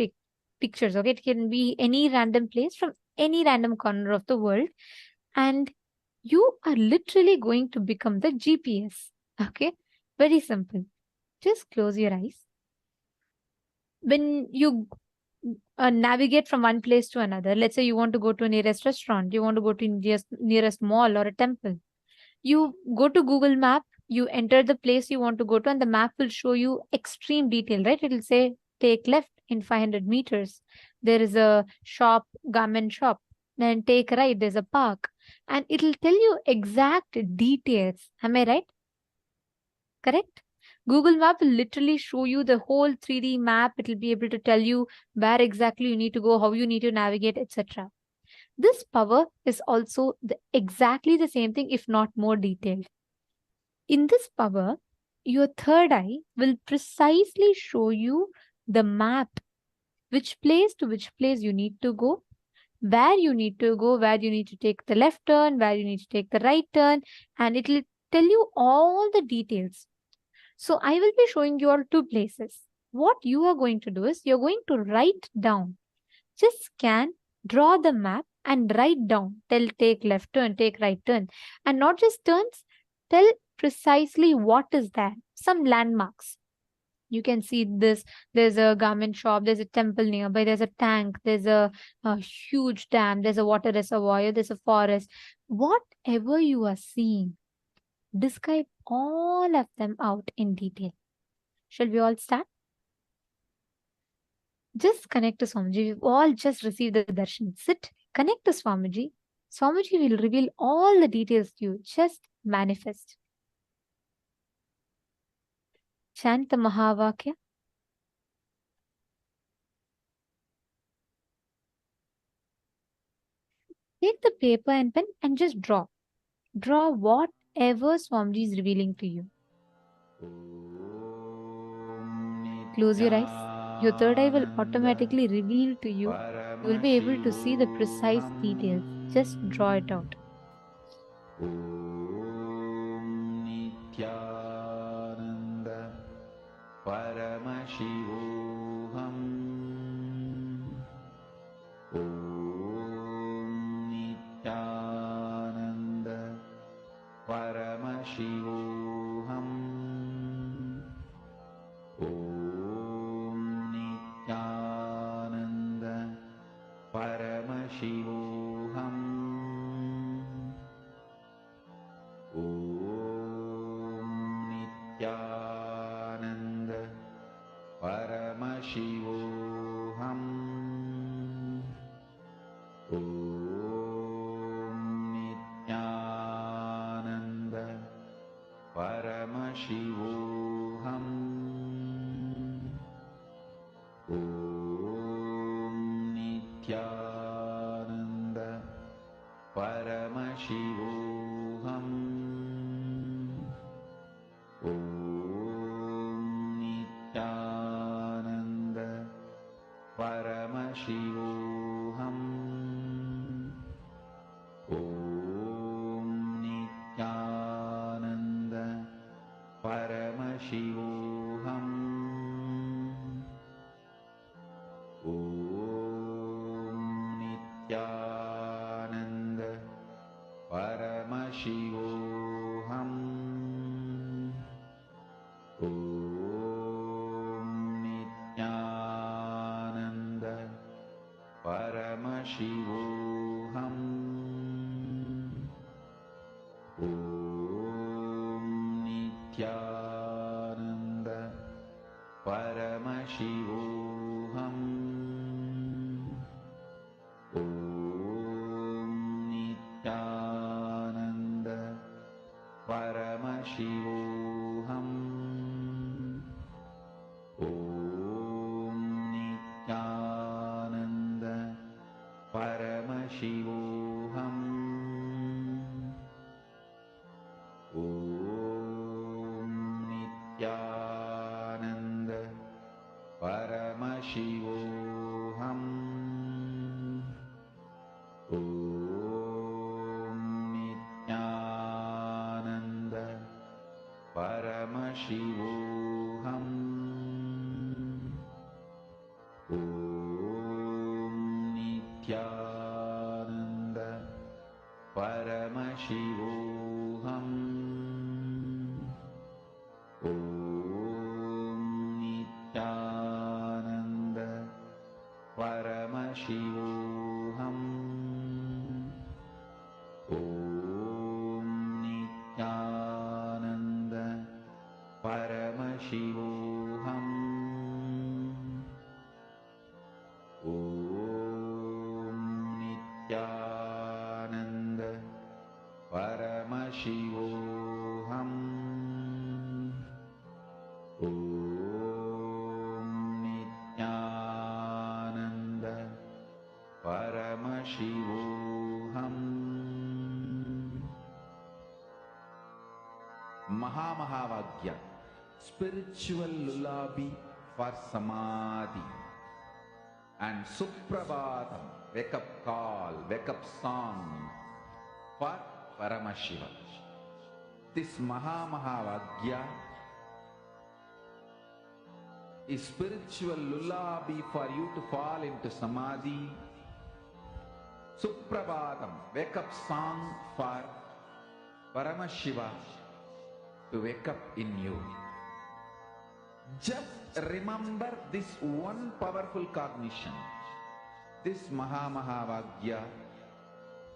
pictures. Okay, it can be any random place from any random corner of the world, and you are literally going to become the GPS. Okay, very simple. Just close your eyes. When you navigate from one place to another, let's say you want to go to a nearest restaurant, you want to go to nearest mall or a temple, you go to Google Map, you enter the place you want to go to, and the map will show you extreme detail, right? It will say take left in 500 meters, there is a shop, garment shop, then take right, there's a park, and it'll tell you exact details. Am I right? Correct? Google Map will literally show you the whole 3D map. It will be able to tell you where exactly you need to go, how you need to navigate, etc. This power is also exactly the same thing, if not more detailed. In this power, your third eye will precisely show you the map, which place to which place you need to go, where you need to go, where you need to take the left turn, where you need to take the right turn, and it will tell you all the details. So I will be showing you all two places. What you are going to do is you're going to write down. Just scan, draw the map, and write down. Tell take left turn, take right turn. And not just turns, tell precisely what is there. Some landmarks. You can see this. There's a garment shop, there's a temple nearby, there's a tank, there's a huge dam, there's a water reservoir, there's a forest. Whatever you are seeing, describe all of them out in detail. Shall we all start? Just connect to Swamiji. We've all just received the darshan. Sit, connect to Swamiji. Swamiji will reveal all the details to you. Just manifest. Chant the Mahavakya. Take the paper and pen and just draw. Draw whatever Swamiji is revealing to you. Close your eyes. Your third eye will automatically reveal to you. You will be able to see the precise details. Just draw it out. Nithyananda Paramashivoham. Nithyananda Paramashivoham. Nithyananda Paramashivoham. Nithyananda Paramashivoham. Nithyananda Paramashivoham. Nithyananda Paramashivoham. Nithyananda Paramashivoham. Nithyananda Paramashivoham. Paramashivoham. Om Nithyananda Paramashivoham. Om Nithyananda Paramashivoham. Om Nithyananda Paramashivoham. Om Nithyananda Paramashivoham. Om Nithyananda Paramashivoham. Om Nithyananda Paramashivoham. Om Nithyananda Paramashivoham. Om Nithyananda Paramashivoham. Om Nithyananda Paramashivoham. Om Nithyananda Paramashivoham. Om Nithyananda Paramashivoham. Mahamahavagya, spiritual lullaby for samadhi, and Suprabhatam, wake up call, wake up song for Paramashiva. This Mahamahavagya is spiritual lullaby for you to fall into samadhi. Suprabhatam, wake up song for Paramashiva to wake up in you. Just remember this one powerful cognition. This Mahamahavagya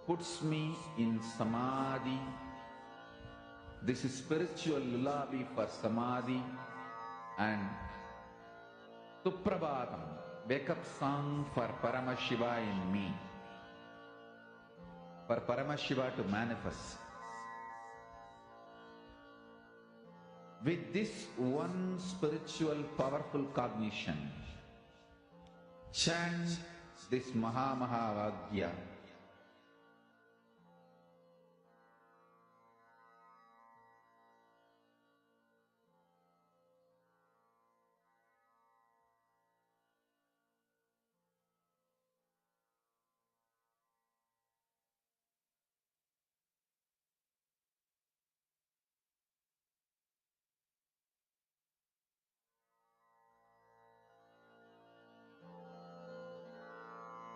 puts me in samadhi. This is spiritual lullaby for samadhi, and Suprabhatam, wake up song for Paramashiva in me. For Paramashiva to manifest. With this one spiritual powerful cognition, chant this Mahamahavagya.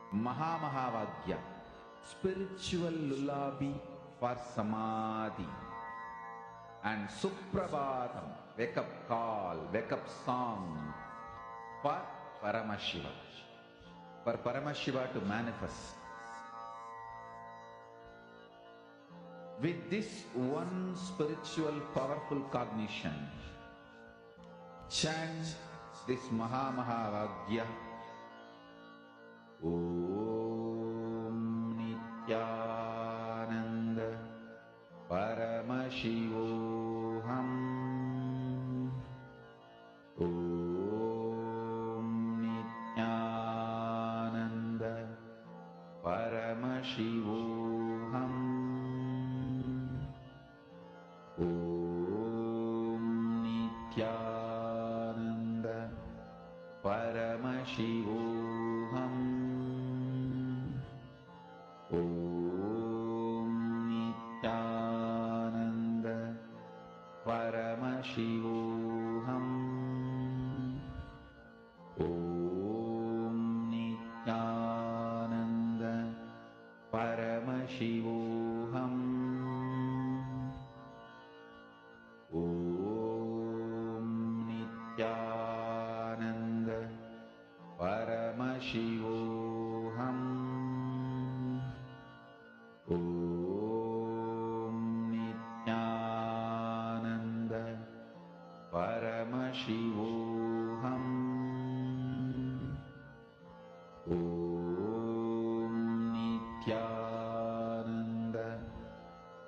Mahamahavagya, spiritual lullaby for samadhi, and Suprabhatam, wake up call, wake up song for Paramashiva. For Paramashiva to manifest. With this one spiritual powerful cognition, chant this Mahamahavagya. Om Nithyananda Paramashivoham. Om Nithyananda Paramashivoham. Om Nithyananda Paramashivoham. Om Nithyananda Paramashivoham. Om Nithyananda Paramashivoham.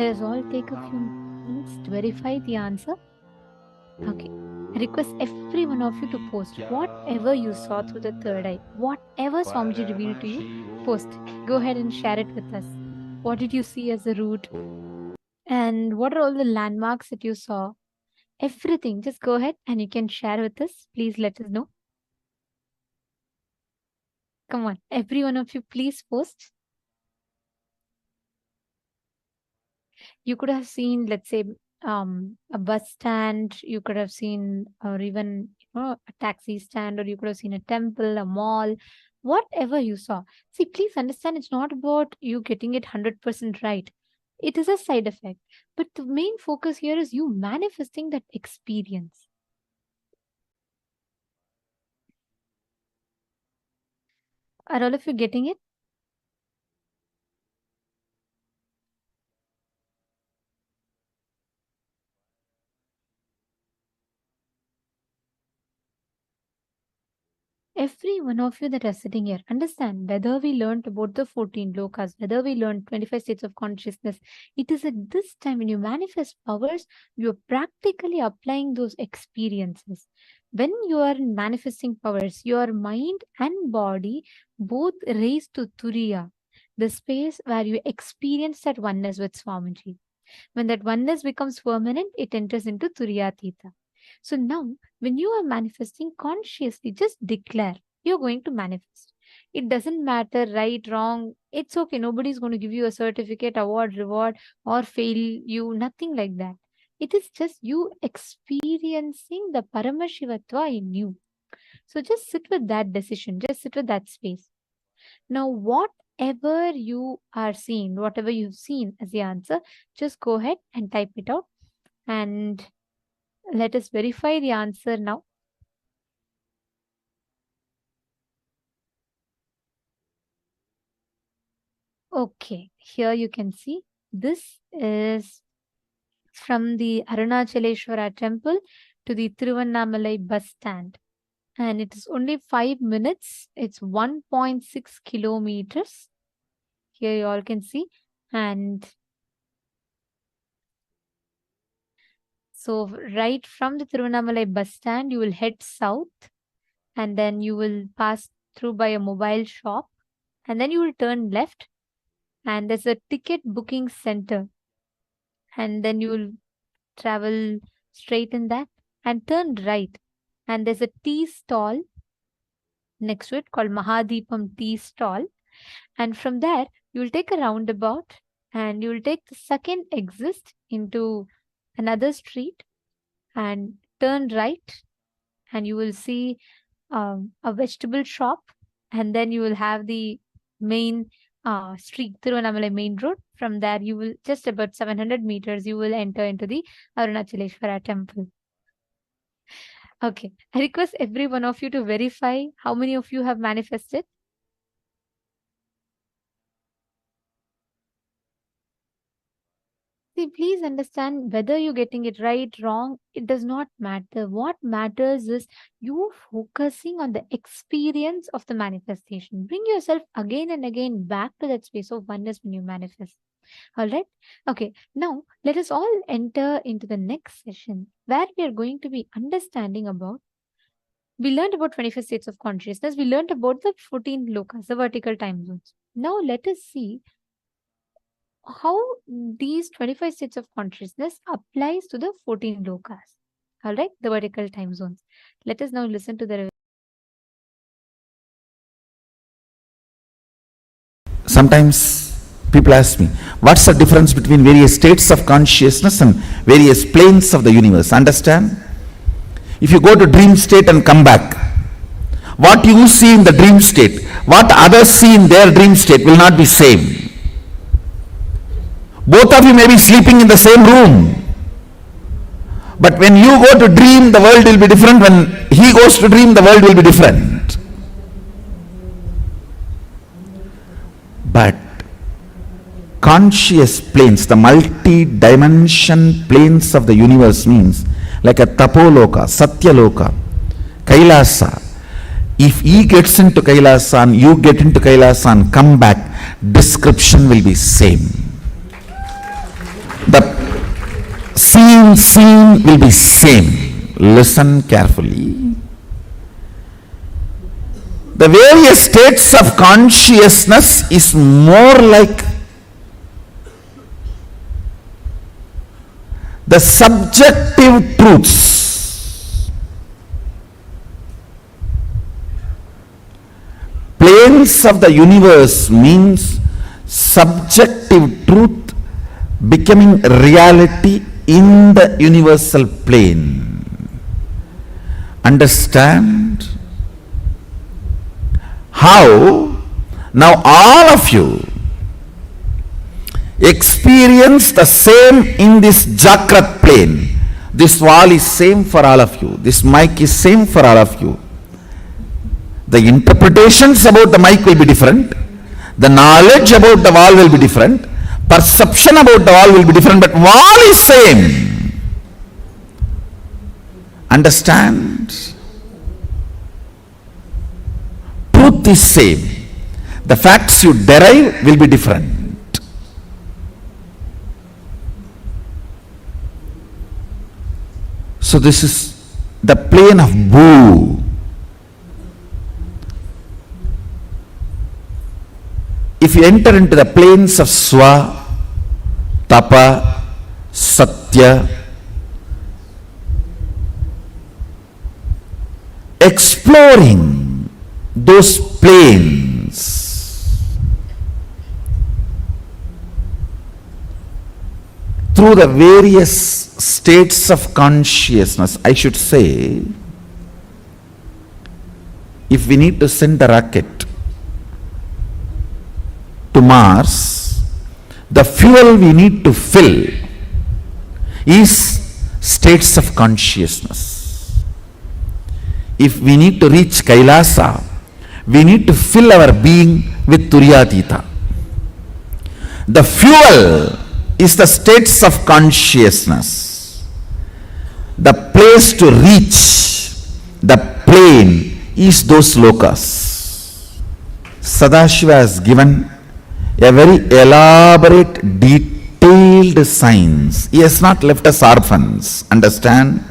Let us all take a few minutes to verify the answer. Okay. I request every one of you to post whatever you saw through the third eye, whatever Swamiji revealed to you, post. Go ahead and share it with us. What did you see as a route? And what are all the landmarks that you saw? Everything. Just go ahead and you can share with us. Please let us know. Come on, every one of you, please post. You could have seen, let's say, a bus stand, you could have seen, or even a taxi stand, or you could have seen a temple, a mall, whatever you saw. See, please understand, it's not about you getting it 100% right. It is a side effect. But the main focus here is you manifesting that experience. Are all of you getting it? Every one of you that are sitting here, understand whether we learned about the 14 lokas, whether we learned 25 states of consciousness, it is at this time when you manifest powers, you are practically applying those experiences. When you are manifesting powers, your mind and body both raise to Turiya, the space where you experience that oneness with Swamiji. When that oneness becomes permanent, it enters into Turiyatita. So now, when you are manifesting consciously, just declare you're going to manifest. It doesn't matter right, wrong. It's okay. Nobody's going to give you a certificate, award, reward, or fail you. Nothing like that. It is just you experiencing the Paramashivatva in you. So just sit with that decision. Just sit with that space. Now, whatever you are seeing, whatever you've seen as the answer, just go ahead and type it out. And let us verify the answer now. Okay, here you can see this is from the Arunachaleshwara temple to the Tiruvannamalai bus stand. And it is only 5 minutes. It's 1.6 kilometers. Here you all can see. And so right from the Tiruvannamalai bus stand, you will head south. And then you will pass through by a mobile shop. And then you will turn left. And there's a ticket booking center. And then you will travel straight in that and turn right. And there's a tea stall next to it called Mahadipam Tea Stall. And from there, you will take a roundabout and you will take the second exit into another street and turn right. And you will see a vegetable shop. And then you will have the main street, Tiruvannamalai main road. From there, you will just about 700 meters, you will enter into the Arunachaleshwara temple. Okay, I request every one of you to verify how many of you have manifested. See, please understand whether you're getting it right, wrong, it does not matter. What matters is you focusing on the experience of the manifestation. Bring yourself again and again back to that space of oneness when you manifest. All right. Okay. Now, let us all enter into the next session where we are going to be understanding about. We learned about 25 states of consciousness. We learned about the 14 lokas, the vertical time zones. Now, let us see how these 25 states of consciousness applies to the 14 lokas. All right. The vertical time zones. Let us now listen to the. Sometimes people ask me, what's the difference between various states of consciousness and various planes of the universe? Understand? If you go to dream state and come back, what you see in the dream state, what others see in their dream state will not be same. Both of you may be sleeping in the same room. But when you go to dream, the world will be different. When he goes to dream, the world will be different. But conscious planes, the multi-dimension planes of the universe means like a tapoloka, satyaloka, kailasa. If he gets into kailasa and you get into kailasa and come back, description will be same. Seen will be same. Listen carefully. The various states of consciousness is more like the subjective truths. Planes of the universe means subjective truth becoming reality in the universal plane. Understand? How? Now all of you experience the same in this Jakrat plane. This wall is same for all of you. This mic is same for all of you. The interpretations about the mic will be different. The knowledge about the wall will be different. Perception about the wall will be different, but wall is same. Understand? Truth is same. The facts you derive will be different. So this is the plane of Bhu. If you enter into the planes of Swa, Tapa, Satya, exploring those planes through the various states of consciousness, I should say, if we need to send a rocket to Mars, the fuel we need to fill is states of consciousness. If we need to reach Kailasa, we need to fill our being with Turyatita. The fuel is the states of consciousness. The place to reach the plane is those lokas. Sadashiva has given a very elaborate, detailed science. He has not left us orphans. Understand?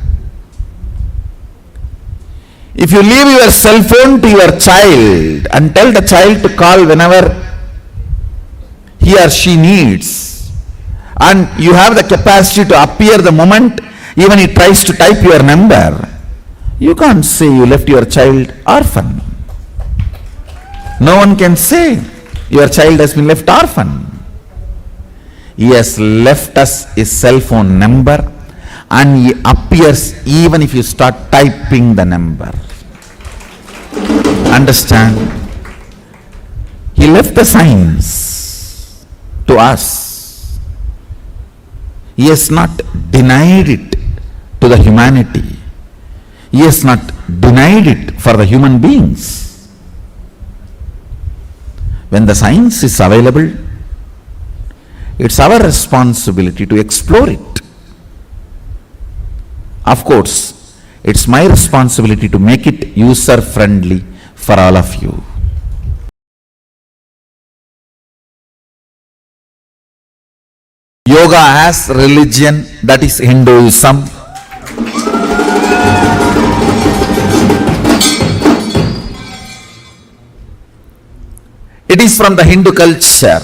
If you leave your cell phone to your child and tell the child to call whenever he or she needs, and you have the capacity to appear the moment even he tries to type your number, you can't say you left your child orphan. No one can say your child has been left orphan. He has left us his cell phone number and he appears even if you start typing the number. Understand? He left the science to us. He has not denied it to the humanity. He has not denied it for the human beings. When the science is available, it's our responsibility to explore it. Of course, it's my responsibility to make it user-friendly for all of you. Yoga as religion, that is Hinduism. It is from the Hindu culture,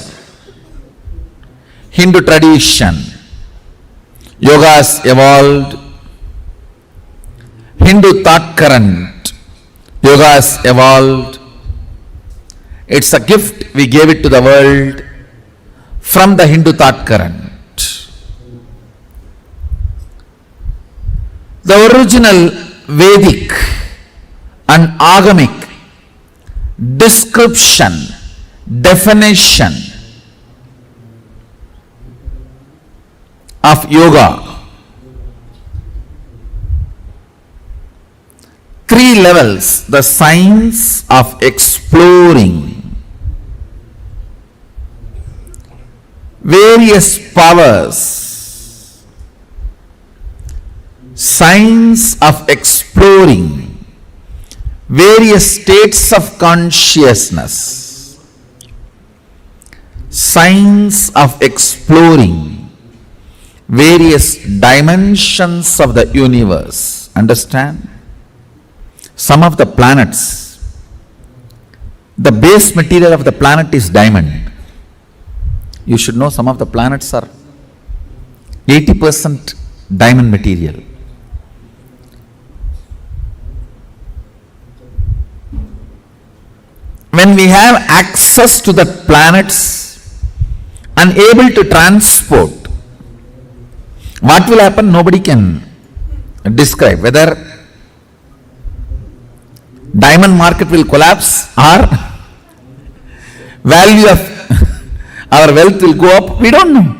Hindu tradition. Yoga has evolved. Hindu thought current. Yoga has evolved. It's a gift we gave it to the world from the Hindu thought current. The original Vedic and Agamic description, definition of yoga, 3 levels: the science of exploring various powers, science of exploring various states of consciousness, science of exploring various dimensions of the universe. Understand? Some of the planets, the base material of the planet is diamond. You should know some of the planets are 80% diamond material. When we have access to the planets and able to transport, what will happen? Nobody can describe. Whether diamond market will collapse or value of our wealth will go up, we don't know.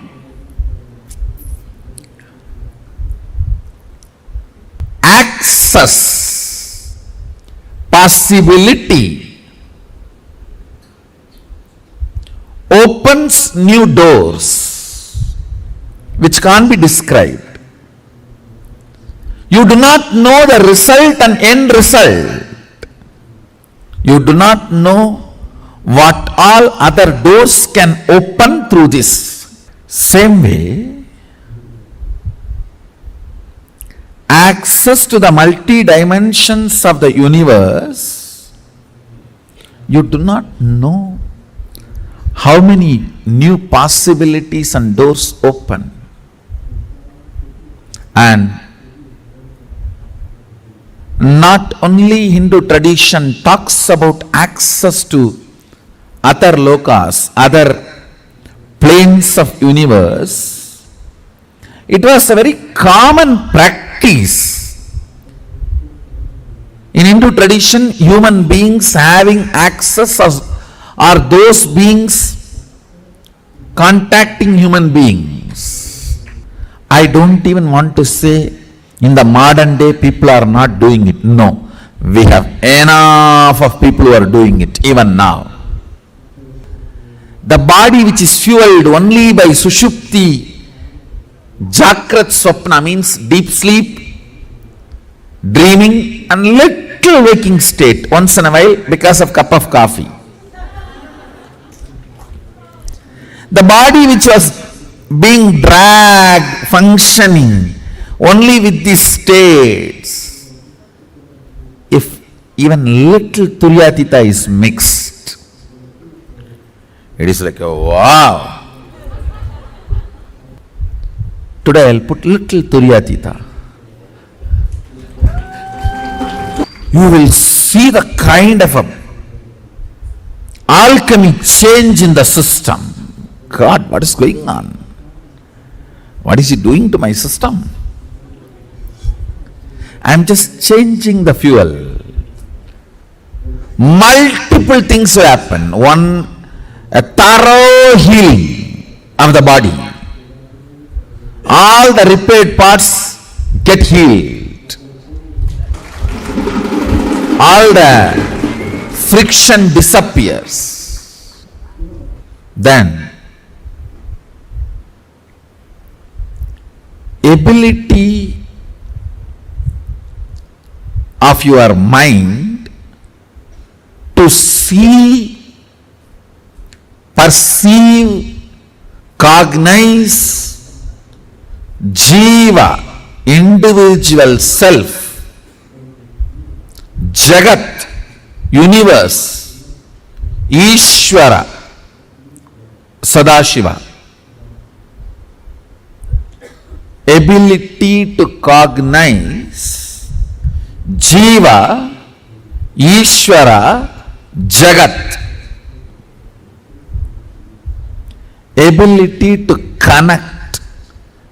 Access, possibility, opens new doors which can't be described. You do not know the result and end result. You do not know what all other doors can open through this. Same way, access to the multi-dimensions of the universe, you do not know how many new possibilities and doors open. And not only Hindu tradition talks about access to other lokas, other planes of universe, it was a very common practice. In Hindu tradition, human beings having access are those beings contacting human beings. I don't even want to say in the modern day people are not doing it. No, we have enough of people who are doing it even now. The body which is fueled only by Sushupti, Jakrat Swapna means deep sleep, dreaming and little waking state once in a while because of cup of coffee. The body which was being dragged, functioning only with these states, if even little Turyatita is mixed, it is like a wow. Today I'll put little Turyatita. You will see the kind of a alchemy change in the system. God, what is going on? What is he doing to my system? I am just changing the fuel. Multiple things will happen. One, a thorough healing of the body. All the repaired parts get healed. All the friction disappears. Then, ability of your mind to see, perceive, cognize Jiva, individual self, Jagat, universe, Ishvara, Sadashiva. Ability to cognize Jiva, Ishvara, Jagat. Ability to connect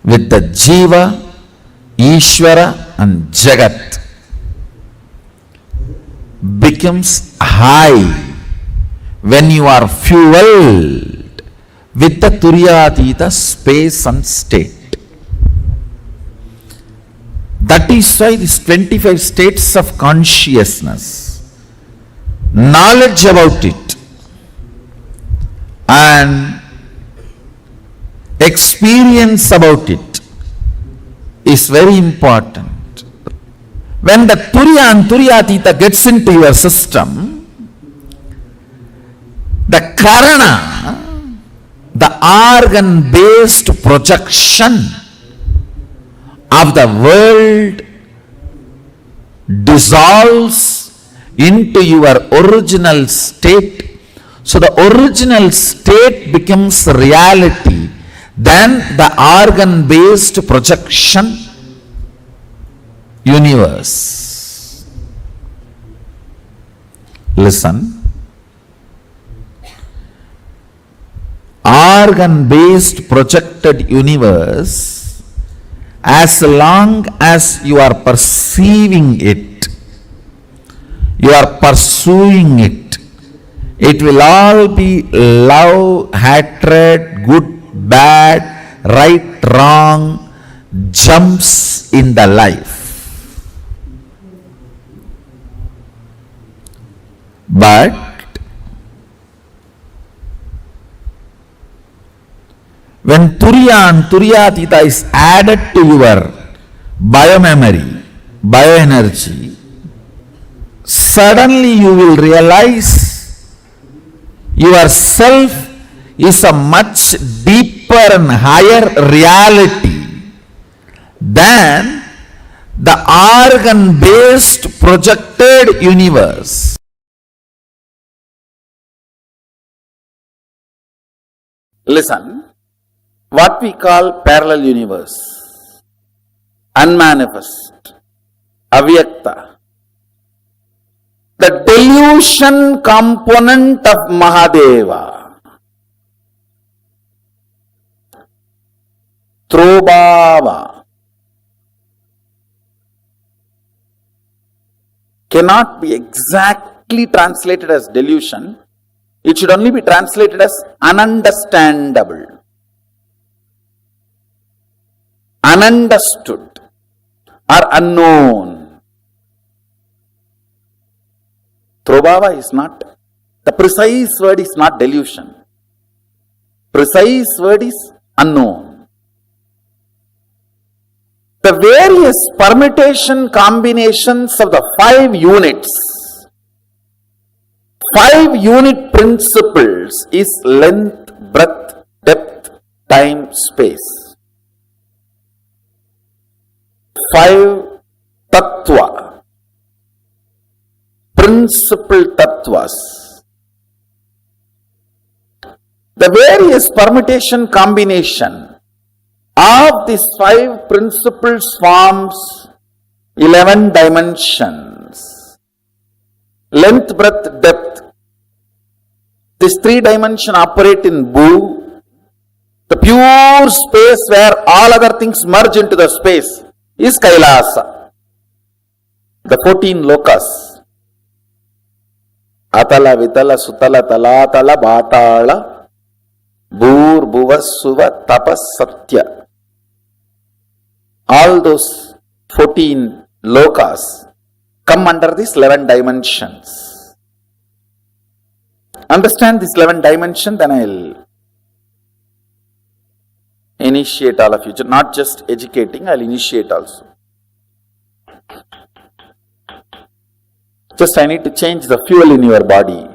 with the Jiva, Ishvara and Jagat becomes high when you are fueled with the Turyatita space and state. That is why these 25 states of consciousness, knowledge about it and experience about it is very important. When the Turya and Turyatita gets into your system, the Karana, the organ-based projection of the world dissolves into your original state. So the original state becomes reality. Then the organ-based projection universe. Listen. Organ-based projected universe, as long as you are perceiving it, you are pursuing it, it will all be love, hatred, good, bad, right, wrong, jumps in the life. But when Turiya and Turiyatita is added to your biomemory, bioenergy, suddenly you will realize yourself is a much deeper and higher reality than the organ-based projected universe. Listen. What we call parallel universe, unmanifest, avyakta, the delusion component of Mahadeva, Trobhava, cannot be exactly translated as delusion. It should only be translated as ununderstandable. Ununderstood or unknown. Trobhava is not, the precise word is not delusion. Precise word is unknown. The various permutation combinations of the 5 units, 5 unit principles is length, breadth, depth, time, space. 5 tattva, principal tattvas. The various permutation combination of these 5 principles forms 11 dimensions. Length, breadth, depth. These 3 dimensions operate in Bhu, the pure space where all other things merge into the space is Kailasa. The 14 lokas. Atala, Vitala, Sutala, Talatala, Bhatala, Bhur, Bhuva, Suva, Tapas, Satya. All those 14 lokas come under these 11 dimensions. Understand this 11 dimension, then I will initiate all of you. Not just educating, I will initiate also. Just I need to change the fuel in your body.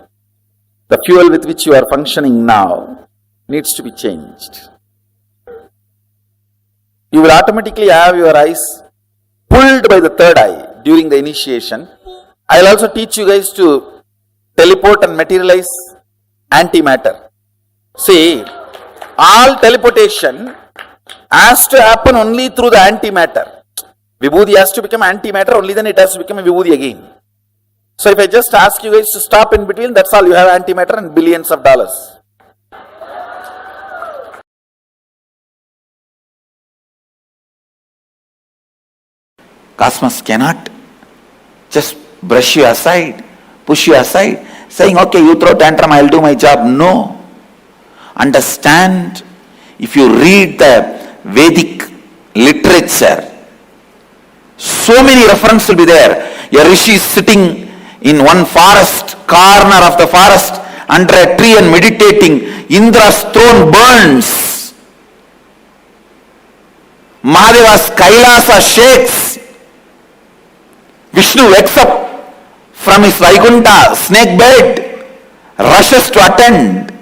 The fuel with which you are functioning now needs to be changed. You will automatically have your eyes pulled by the third eye during the initiation. I will also teach you guys to teleport and materialize antimatter. See, all teleportation has to happen only through the antimatter. Vibhuti has to become antimatter, only then it has to become a Vibhuti again. So if I just ask you guys to stop in between, that's all. You have antimatter and billions of dollars. Cosmos cannot just brush you aside, push you aside, saying, okay, you throw tantrum, I'll do my job. No. Understand, if you read the Vedic literature, so many references will be there. A rishi is sitting in one forest, corner of the forest, under a tree and meditating. Indra's throne burns. Mahadeva's Kailasa shakes. Vishnu wakes up from his Vaikuntha snake bed, rushes to attend.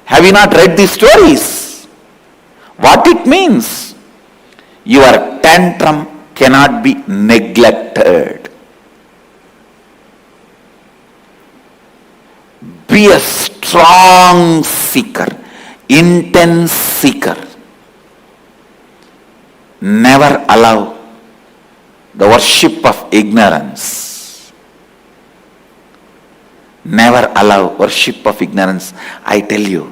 Have you not read these stories? What it means? Your tantrum cannot be neglected. Be a strong seeker, intense seeker. Never allow the worship of ignorance. Never allow worship of ignorance. I tell you,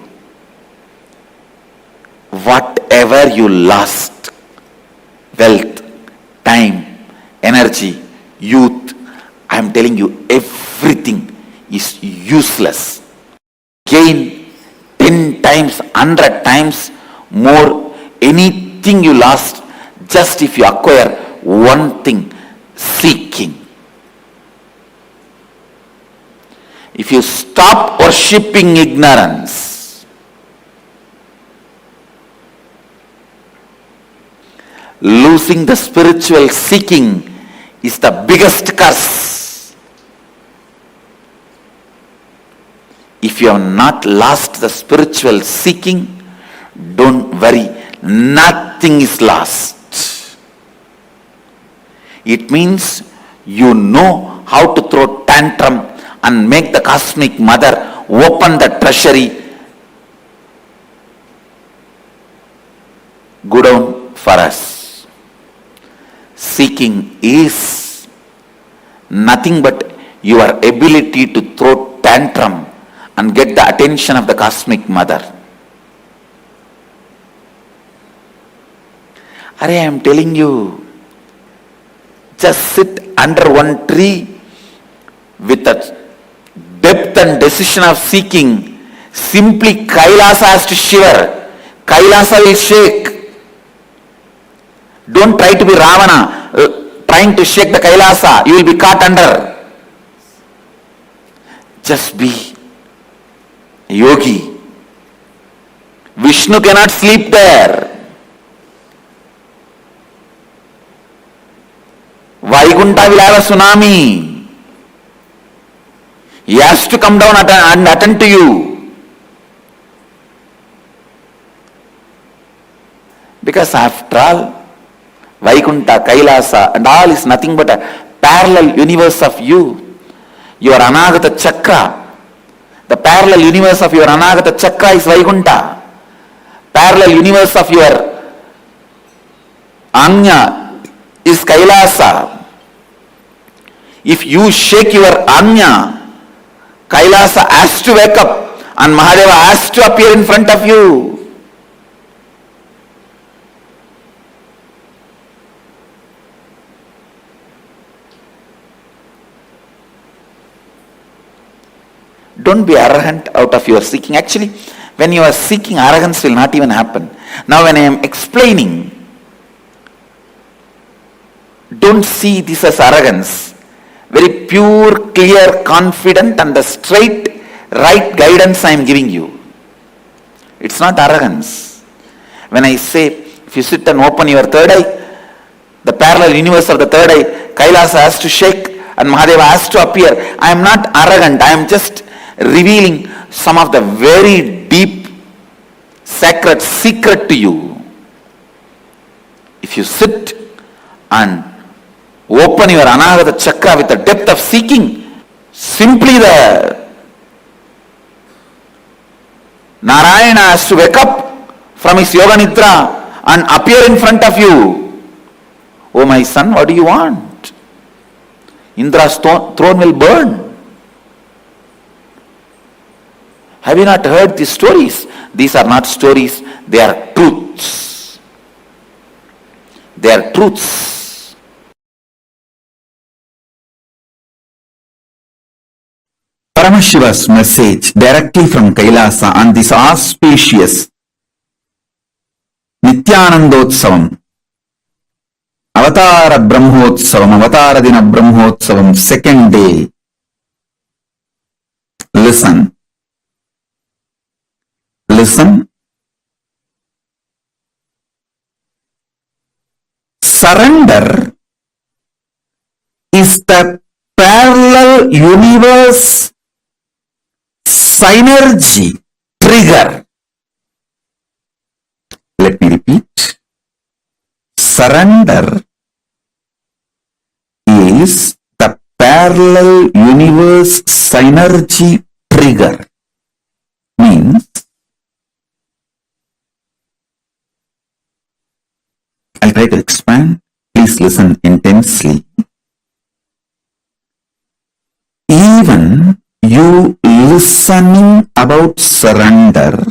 whatever you lost, wealth, time, energy, youth, I am telling you, everything is useless. Gain 10 times, 100 times more, anything you lost, just if you acquire one thing, seeking. If you stop worshipping ignorance, losing the spiritual seeking is the biggest curse. If you have not lost the spiritual seeking, don't worry, nothing is lost. It means you know how to throw tantrum and make the cosmic mother open the treasury, go down for us. Seeking is nothing but your ability to throw tantrum and get the attention of the cosmic mother. I am telling you, just sit under one tree with a depth and decision of seeking. Simply Kailasa has to shiver. Kailasa will shake. Don't try to be Ravana, trying to shake the Kailasa. You will be caught under. Just be a yogi. Vishnu cannot sleep there. Vaikunta will have a tsunami. He has to come down and attend to you. Because after all, Vaikunta, Kailasa and all is nothing but a parallel universe of you. Your Anagata Chakra. The parallel universe of your Anagata Chakra is Vaikunta. Parallel universe of your Anya is Kailasa. If you shake your Anya, Kailasa has to wake up and Mahadeva has to appear in front of you. Don't be arrogant out of your seeking. Actually, when you are seeking, arrogance will not even happen. Now when I am explaining, don't see this as arrogance. Very pure, clear, confident and the straight, right guidance I am giving you. It's not arrogance. When I say, if you sit and open your third eye, the parallel universe of the third eye, Kailasa has to shake and Mahadeva has to appear. I am not arrogant. I am just revealing some of the very deep, sacred secret to you. If you sit and open your Anahata Chakra with the depth of seeking, simply the Narayana has to wake up from his Yoga Nidra and appear in front of you. Oh my son, what do you want? Indra's throne will burn. Have you not heard these stories? These are not stories, they are truths. They are truths. Paramashiva's message directly from Kailasa on this auspicious Nithyanandotsavam, Avatara Brahmotsavam, Avatara Dina Brahmotsavam, second day. Listen. Listen. Surrender is the parallel universe synergy trigger. Let me repeat. surrender is the parallel universe synergy trigger. Means, I'll try to expand. Please listen intensely. Even you listening about surrender,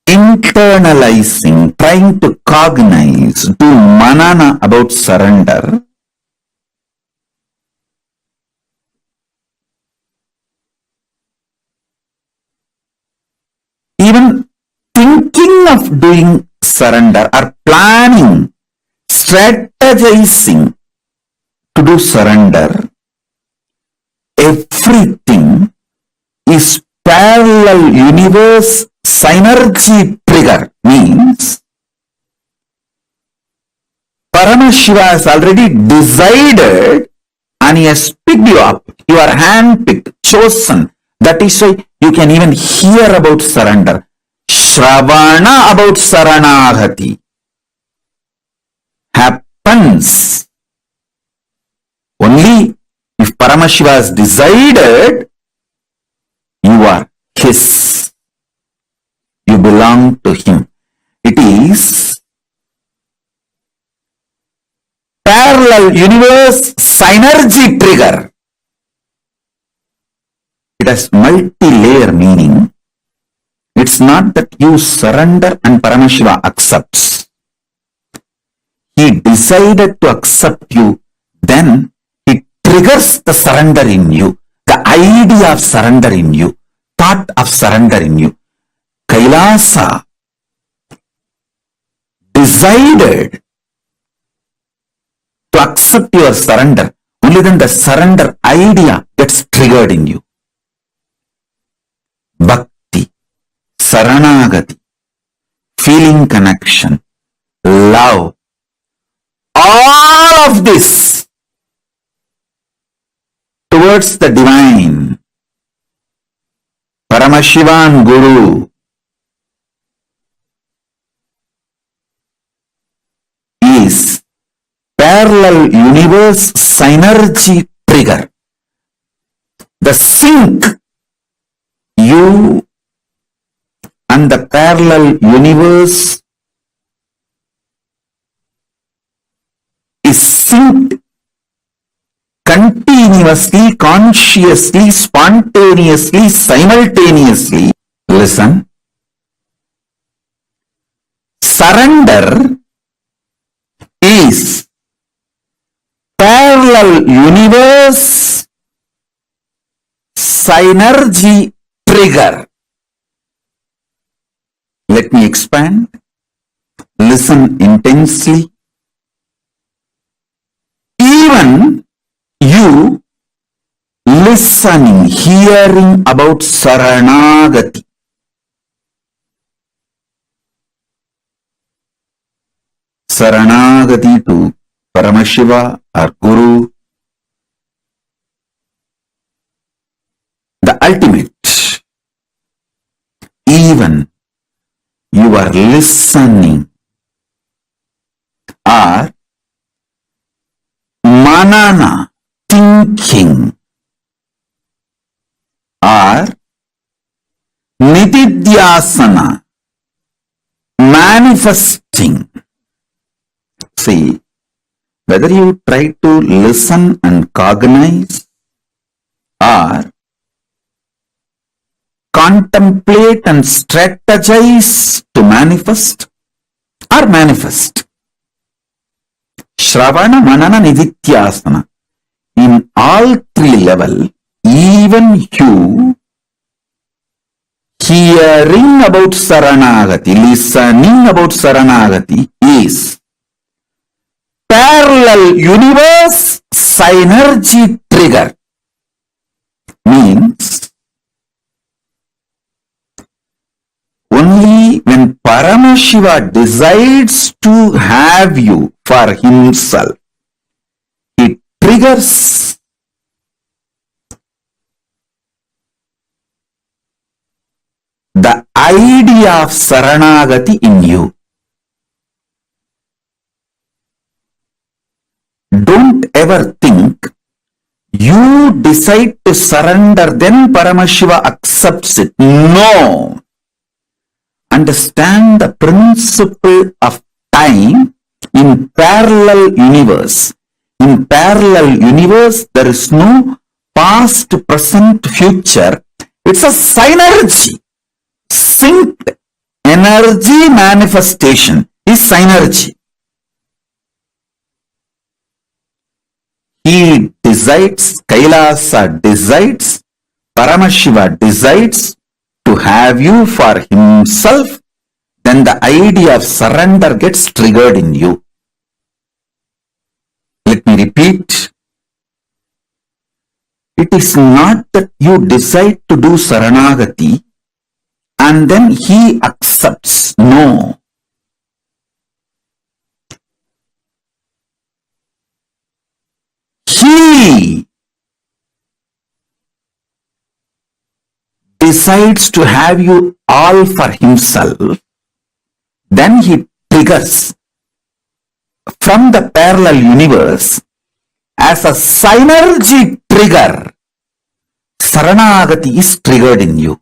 internalizing, trying to cognize, do manana about surrender, even thinking of doing surrender or planning, strategizing to do surrender, everything is parallel universe synergy trigger. Means Paramashiva has already decided and he has picked you up. You are handpicked, chosen. That is why you can even hear about surrender. Shravana about Saranagati happens only if Paramashiva has decided you are his. You belong to him. It is parallel universe synergy trigger. It has multi-layer meaning. It's not that you surrender and Paramashiva accepts. He decided to accept you, then it triggers the surrender in you, the idea of surrender in you, thought of surrender in you. Kailasa decided to accept your surrender. Only then the surrender idea gets triggered in you. Bhakti, Saranagati, feeling connection, love, all of this towards the divine, Paramashiva and Guru, is parallel universe synergy trigger. The sync you and the parallel universe is synced continuously, consciously, spontaneously, simultaneously. Listen. Surrender is parallel universe synergy trigger. Let me expand. Listen intensely. Even you listening, hearing about Saranagati, Saranagati to Paramashiva or Guru, the ultimate. Even you are listening or manana, thinking, or nididhyasana, manifesting. See, whether you try to listen and cognize or contemplate and strategize to manifest or manifest. Shravana, Manana, Nididhyasana. In all three levels, even you hearing about Saranagati, listening about Saranagati is parallel universe synergy trigger. Means only when Paramashiva decides to have you for himself, it triggers the idea of Saranagati in you. Don't ever think you decide to surrender, then Paramashiva accepts it. No. Understand the principle of time in parallel universe. In parallel universe, there is no past, present, future. It's a synergy. Synced energy manifestation is synergy. He decides, Kailasa decides, Paramashiva decides to have you for himself, then the idea of surrender gets triggered in you. Let me repeat. It is not that you decide to do Saranagati and then he accepts. No. He decides to have you all for himself, then he triggers from the parallel universe as a synergy trigger. Saranagati is triggered in you.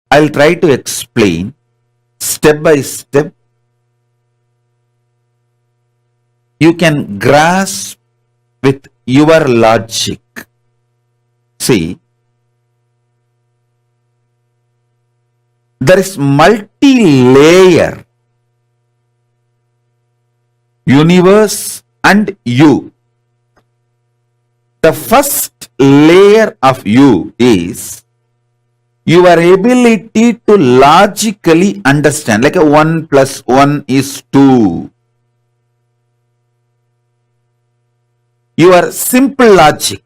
I'll try to explain step by step. You can grasp with your logic. See, there is multi-layer universe and you. The first layer of you is your ability to logically understand, like a 1 plus 1 is 2. Your simple logic.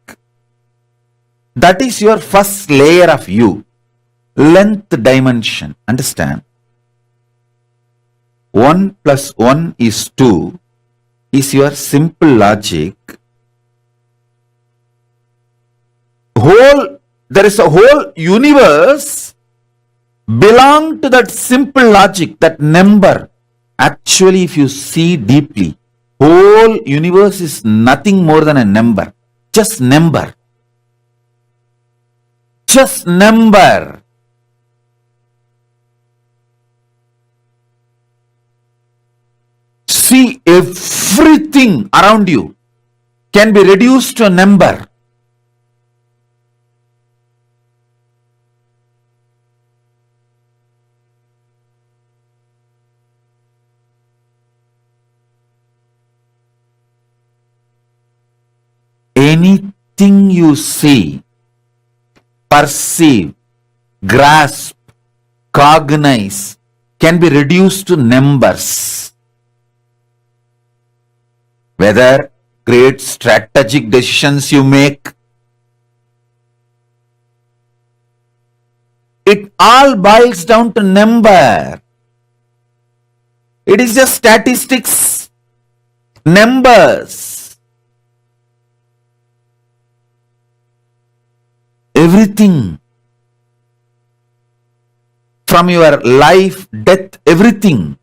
That is your first layer of you. Length dimension. Understand? 1 plus 1 is 2 is your simple logic. There is a whole universe belong to that simple logic, that number. Actually, if you see deeply, whole universe is nothing more than a number. Just number. Just number. See, everything around you can be reduced to a number. everything you see, perceive, grasp, cognize can be reduced to numbers. Whether great strategic decisions you make, it all boils down to number. It is just statistics, numbers. Everything from your life, death, everything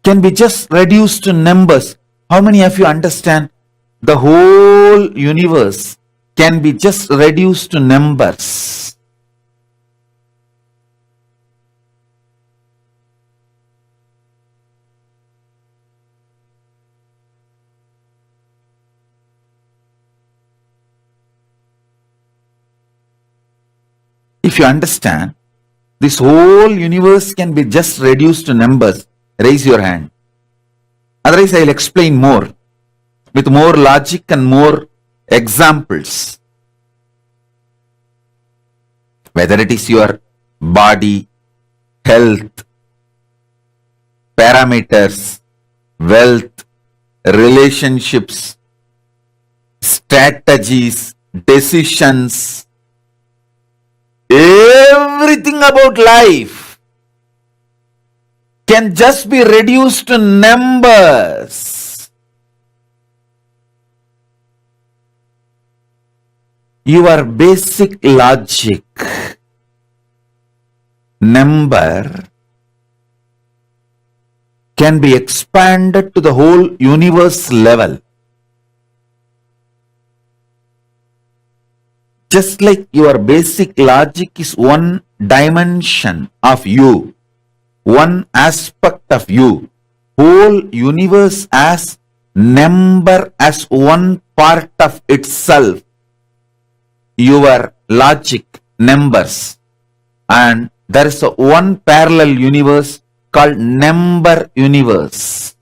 can be just reduced to numbers. How many of you understand the whole universe can be just reduced to numbers? If you understand, this whole universe can be just reduced to numbers. Raise your hand. Otherwise, I will explain more with more logic and more examples. Whether it is your body, health, parameters, wealth, relationships, strategies, decisions, everything about life can just be reduced to numbers. Your basic logic, number, can be expanded to the whole universe level. Just like your basic logic is one dimension of you, one aspect of you, whole universe as number as one part of itself. Your logic, numbers, and there is a one parallel universe called number universe.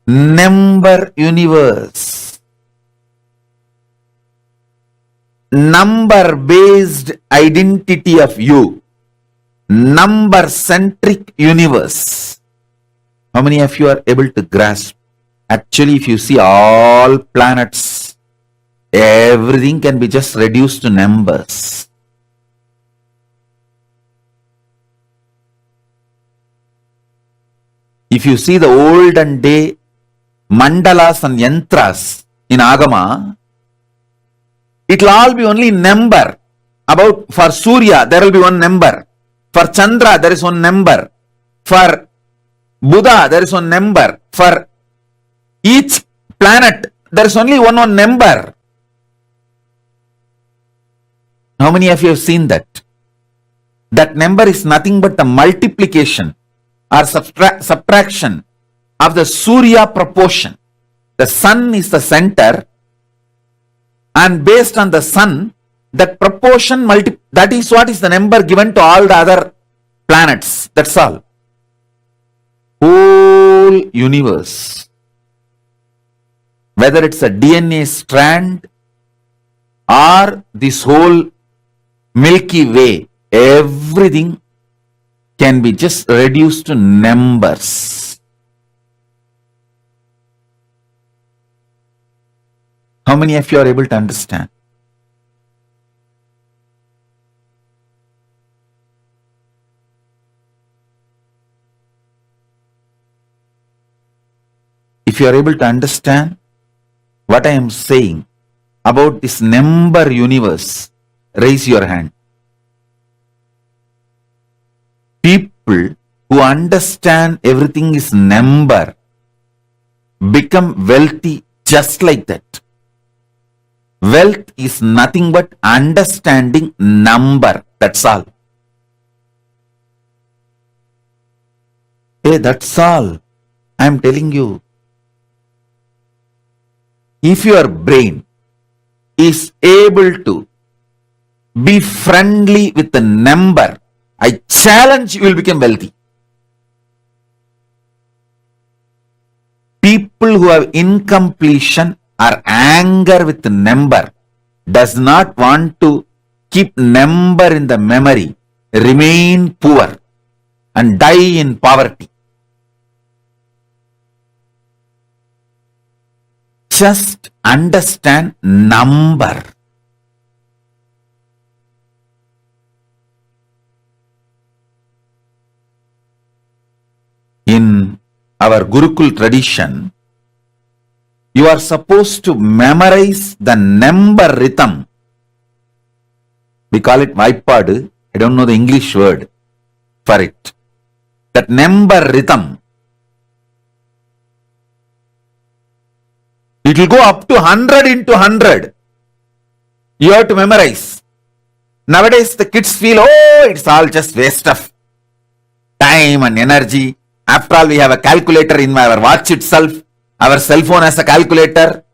Number universe. Number based identity of you. Number centric universe. How many of you are able to grasp? Actually, if you see all planets, everything can be just reduced to numbers. If you see the olden day mandalas and yantras in Agama, it will all be only number. About for Surya, there will be one number. For Chandra, there is one number. For Buddha, there is one number. For each planet, there is only one number. How many of you have seen that? That number is nothing but the multiplication or subtraction of the Surya proportion. The sun is the center, and based on the sun, that proportion that is what is the number given to all the other planets. That's all. Whole universe, whether it's a DNA strand or this whole Milky Way, everything can be just reduced to numbers. How many of you are able to understand? If you are able to understand what I am saying about this number universe, raise your hand. People who understand everything is number become wealthy just like that. Wealth is nothing but understanding number. That's all. Hey, that's all. I am telling you. If your brain is able to be friendly with the number, I challenge you will become wealthy. People who have incompletion or anger with number does not want to keep number in the memory, remain poor and die in poverty. Just understand number. In our Gurukul tradition, you are supposed to memorize the number rhythm. We call it Vaipadu. I don't know the English word for it. That number rhythm. It will go up to 100 into 100. You have to memorize. Nowadays the kids feel, oh, it's all just waste of time and energy. After all, we have a calculator in our watch itself. Our cell phone has a calculator.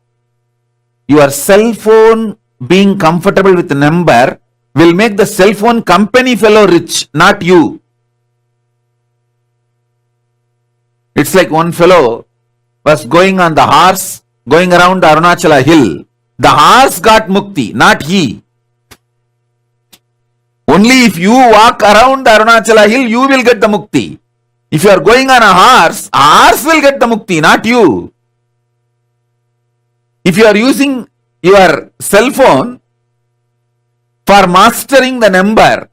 Your cell phone being comfortable with the number will make the cell phone company fellow rich, not you. It's like one fellow was going on the horse, going around Arunachala hill. The horse got mukti, not he. Only if you walk around Arunachala hill, you will get the mukti. If you are going on a horse will get the mukti, not you. If you are using your cell phone for mastering the number,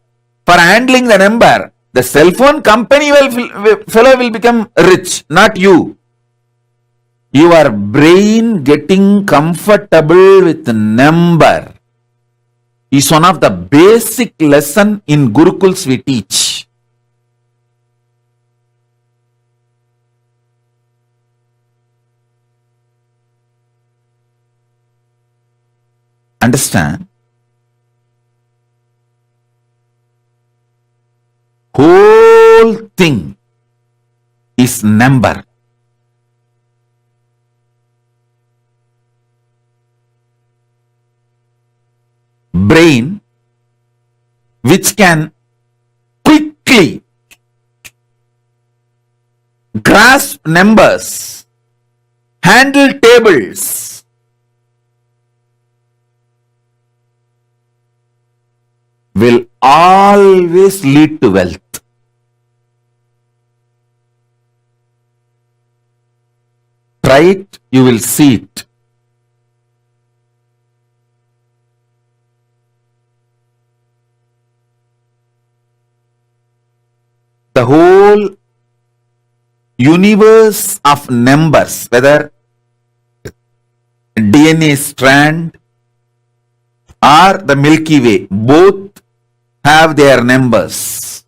for handling the number, the cell phone company fellow will become rich, not you. Your brain getting comfortable with the number is one of the basic lesson in Gurukuls we teach. Understand? Whole thing is number. Brain, which can quickly grasp numbers, handle tables, will always lead to wealth. Try it, you will see it. The whole universe of numbers, whether DNA strand or the Milky Way, both have their numbers.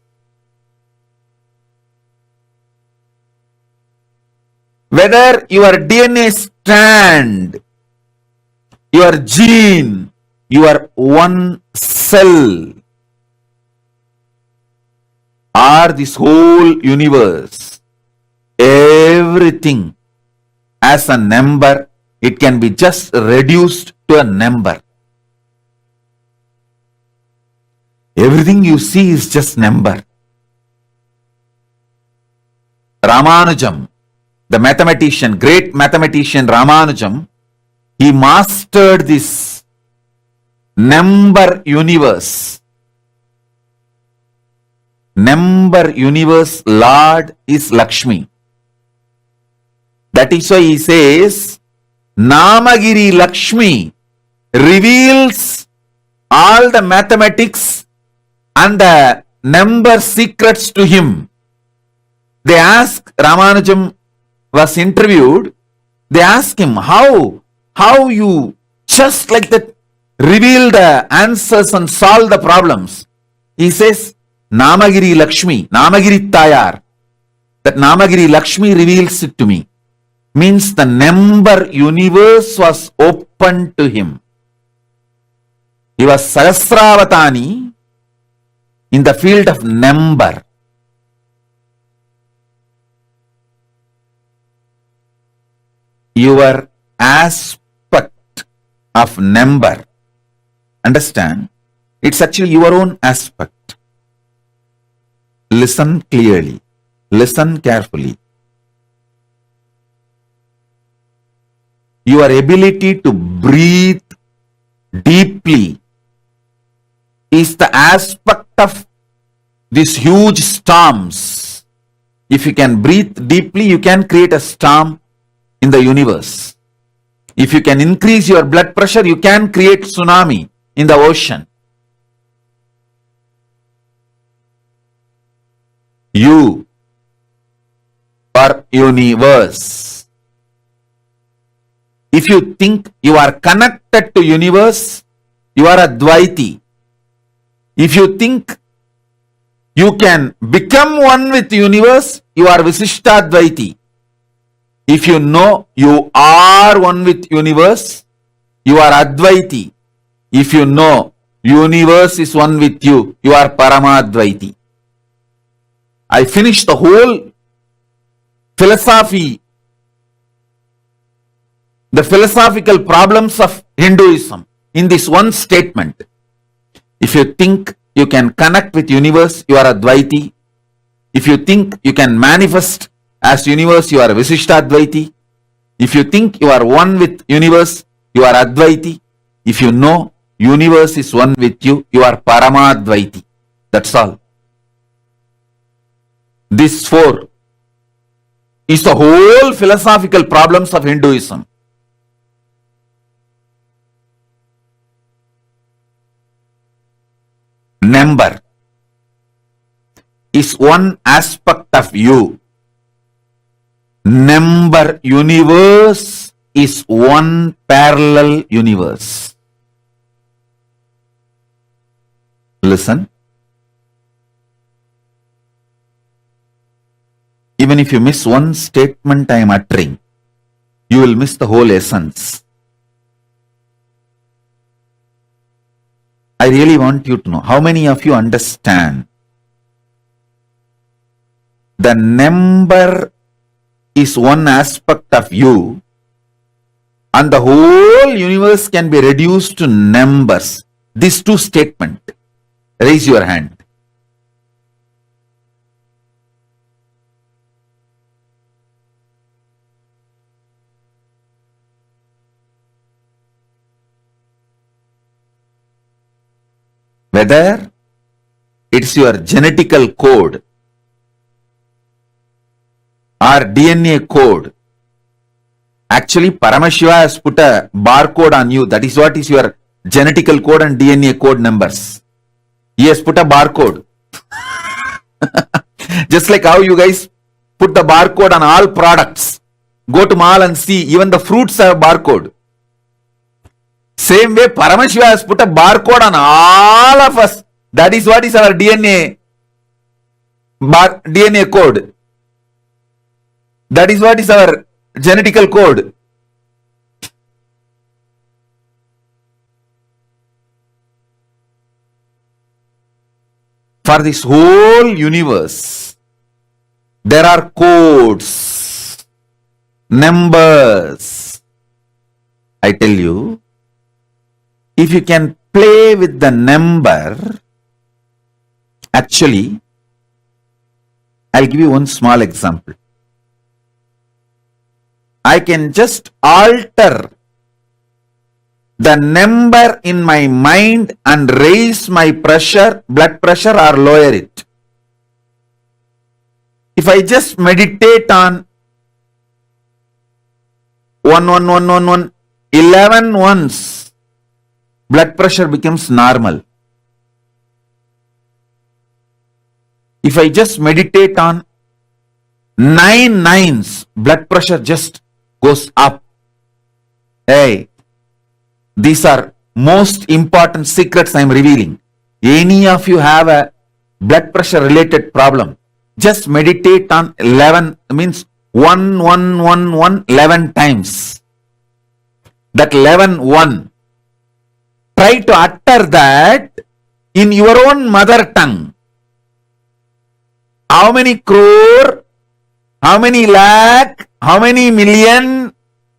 Whether your DNA strand, your gene, your one cell, or this whole universe, everything as a number, it can be just reduced to a number. Everything you see is just number. Ramanujam, the mathematician, great mathematician Ramanujam, he mastered this number universe. Number universe Lord is Lakshmi. That is why he says, Namagiri Lakshmi reveals all the mathematics and the number secrets to him. They ask, Ramanujam was interviewed, they ask him, how you just like that reveal the answers and solve the problems. He says, Namagiri Lakshmi, Namagiri Tayar. That Namagiri Lakshmi reveals it to me. Means the number universe was open to him. He was Sahasravatani in the field of number. Your aspect of number, understand, it's actually your own aspect. Listen clearly, listen carefully. your ability to breathe deeply is the aspect of these huge storms. If you can breathe deeply, you can create a storm in the universe. If you can increase your blood pressure, you can create tsunami in the ocean. You are universe. If you think you are connected to universe, you are Advaiti. If you think you can become one with the universe, you are Visishtadvaiti. If you know you are one with universe, you are Advaiti. If you know universe is one with you, you are Paramadvaiti. I finished the whole philosophy, the philosophical problems of Hinduism in this one statement. If you think you can connect with universe, you are Advaiti. If you think you can manifest as universe, you are Visishtadvaiti. If you think you are one with universe, you are Advaiti. If you know universe is one with you, you are Paramadvaiti. That's all. This four is the whole philosophical problems of Hinduism. Number is one aspect of you. Number universe is one parallel universe. Listen. Even if you miss one statement I am uttering, you will miss the whole essence. I really want you to know, how many of you understand the number is one aspect of you and the whole universe can be reduced to numbers? These two statements. Raise your hand. Whether it's your genetical code or DNA code. Actually, Paramashiva has put a barcode on you. That is what is your genetical code and DNA code numbers. He has put a barcode. Just like how you guys put the barcode on all products. Go to mall and see, even the fruits have barcode. Same way, Paramashiva has put a barcode on all of us. That is what is our DNA code. That is what is our genetical code. For this whole universe, there are codes, numbers. I tell you, if you can play with the number, actually, I'll give you one small example. I can just alter the number in my mind and raise my pressure, blood pressure, or lower it. If I just meditate on 11 ones, blood pressure becomes normal. If I just meditate on 9 nines, blood pressure just goes up. Hey, these are most important secrets I am revealing. Any of you have a blood pressure related problem, just meditate on 11, means 11 times. That 11. Try to utter that in your own mother tongue. How many crore, how many lakh, how many million,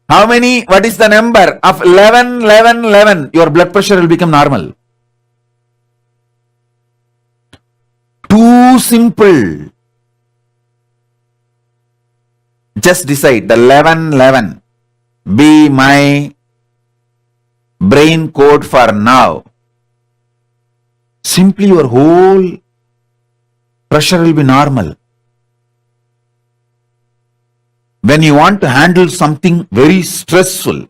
how many, what is the number of 11? Your blood pressure will become normal. Too simple. Just decide the 11. be my brain code for now, simply your whole pressure will be normal. When you want to handle something very stressful,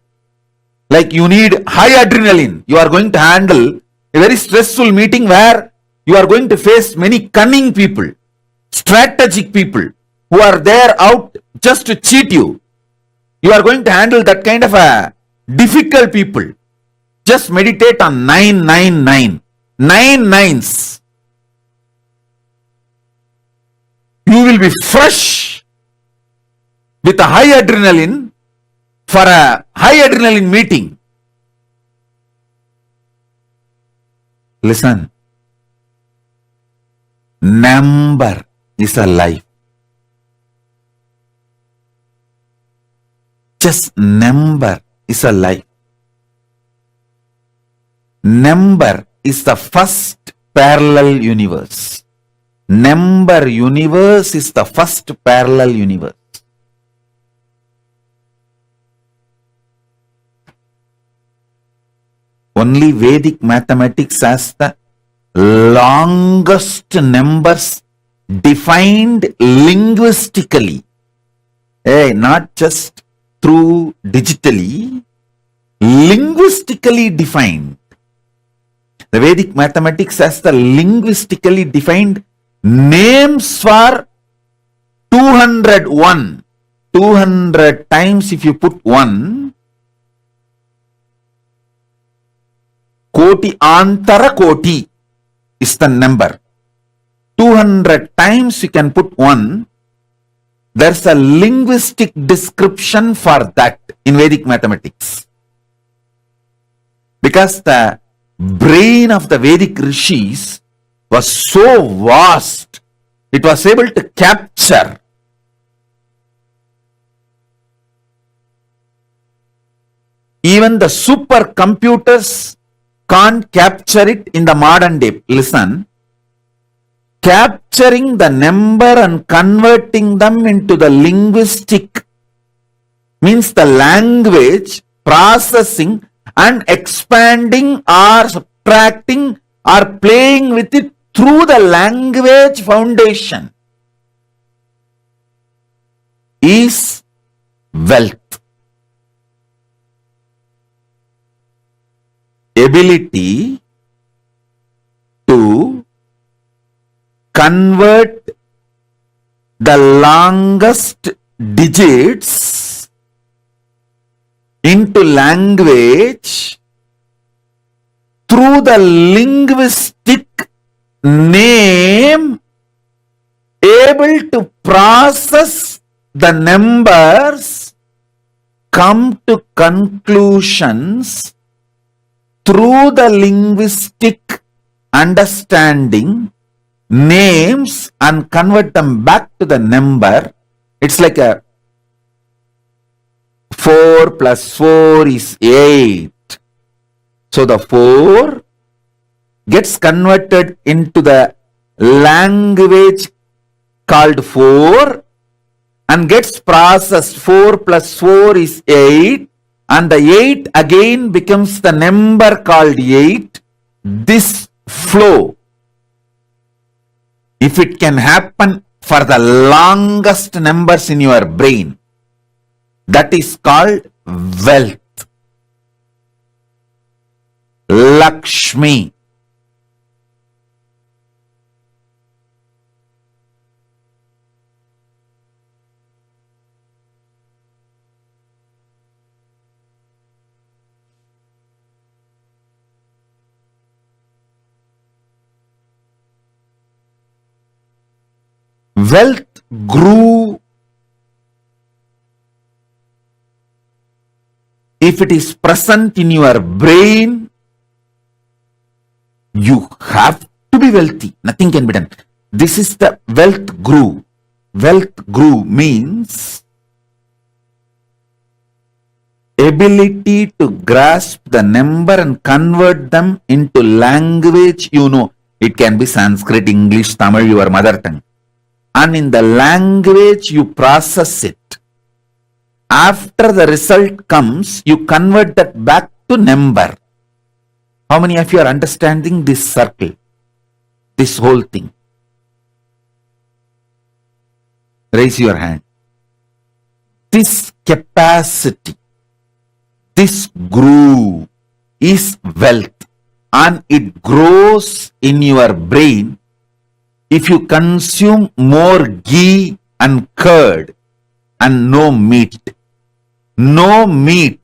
like you need high adrenaline, you are going to handle a very stressful meeting where you are going to face many cunning people, strategic people who are there out just to cheat you. You are going to handle that kind of a difficult people. Just meditate on 999. 9 nines. You will be fresh with a high adrenaline for a high adrenaline meeting. Listen. Number is a life. Just number is a life. Number is the first parallel universe. Number universe is the first parallel universe. Only Vedic mathematics has the longest numbers defined linguistically. Not just through digitally, linguistically defined. The Vedic mathematics has the linguistically defined names for 201. 200 times if you put 1, Koti Antara Koti is the number. 200 times you can put 1. There's a linguistic description for that in Vedic mathematics. Because the brain of the Vedic rishis was so vast, it was able to capture even the supercomputers can't capture it in the modern day. Listen, capturing the number and converting them into the linguistic means the language, processing and expanding or subtracting or playing with it through the language foundation is wealth. Ability to convert the longest digits into language through the linguistic name, able to process the numbers, come to conclusions through the linguistic understanding, names and convert them back to the number. It's like a 4 plus 4 is 8. So the 4 gets converted into the language called 4 and gets processed. 4 plus 4 is 8. And the 8 again becomes the number called 8. This flow, if it can happen for the longest numbers in your brain, that is called wealth. Lakshmi. Wealth grew if it is present in your brain. You have to be wealthy. Nothing can be done. This is the wealth grew. Wealth grew means ability to grasp the number and convert them into language. You know, it can be Sanskrit, English, Tamil, your mother tongue. And in the language you process it. After the result comes, you convert that back to number. How many of you are understanding this circle? This whole thing? Raise your hand. This capacity, this groove is wealth, and it grows in your brain if you consume more ghee and curd and no meat. No meat.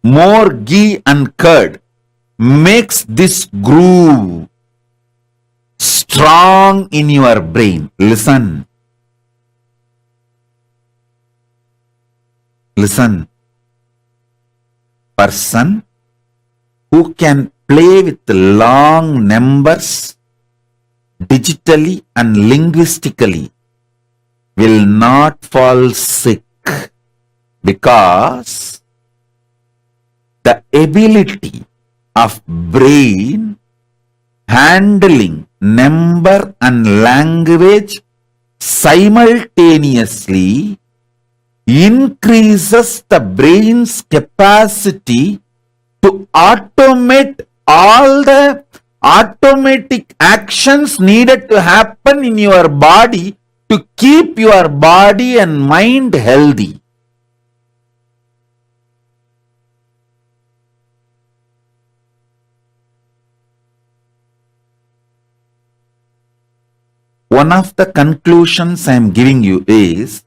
More ghee and curd makes this groove strong in your brain. Listen. Listen. Person who can play with long numbers digitally and linguistically will not fall sick, because the ability of brain handling number and language simultaneously increases the brain's capacity to automate all the automatic actions needed to happen in your body to keep your body and mind healthy. One of the conclusions I am giving you is,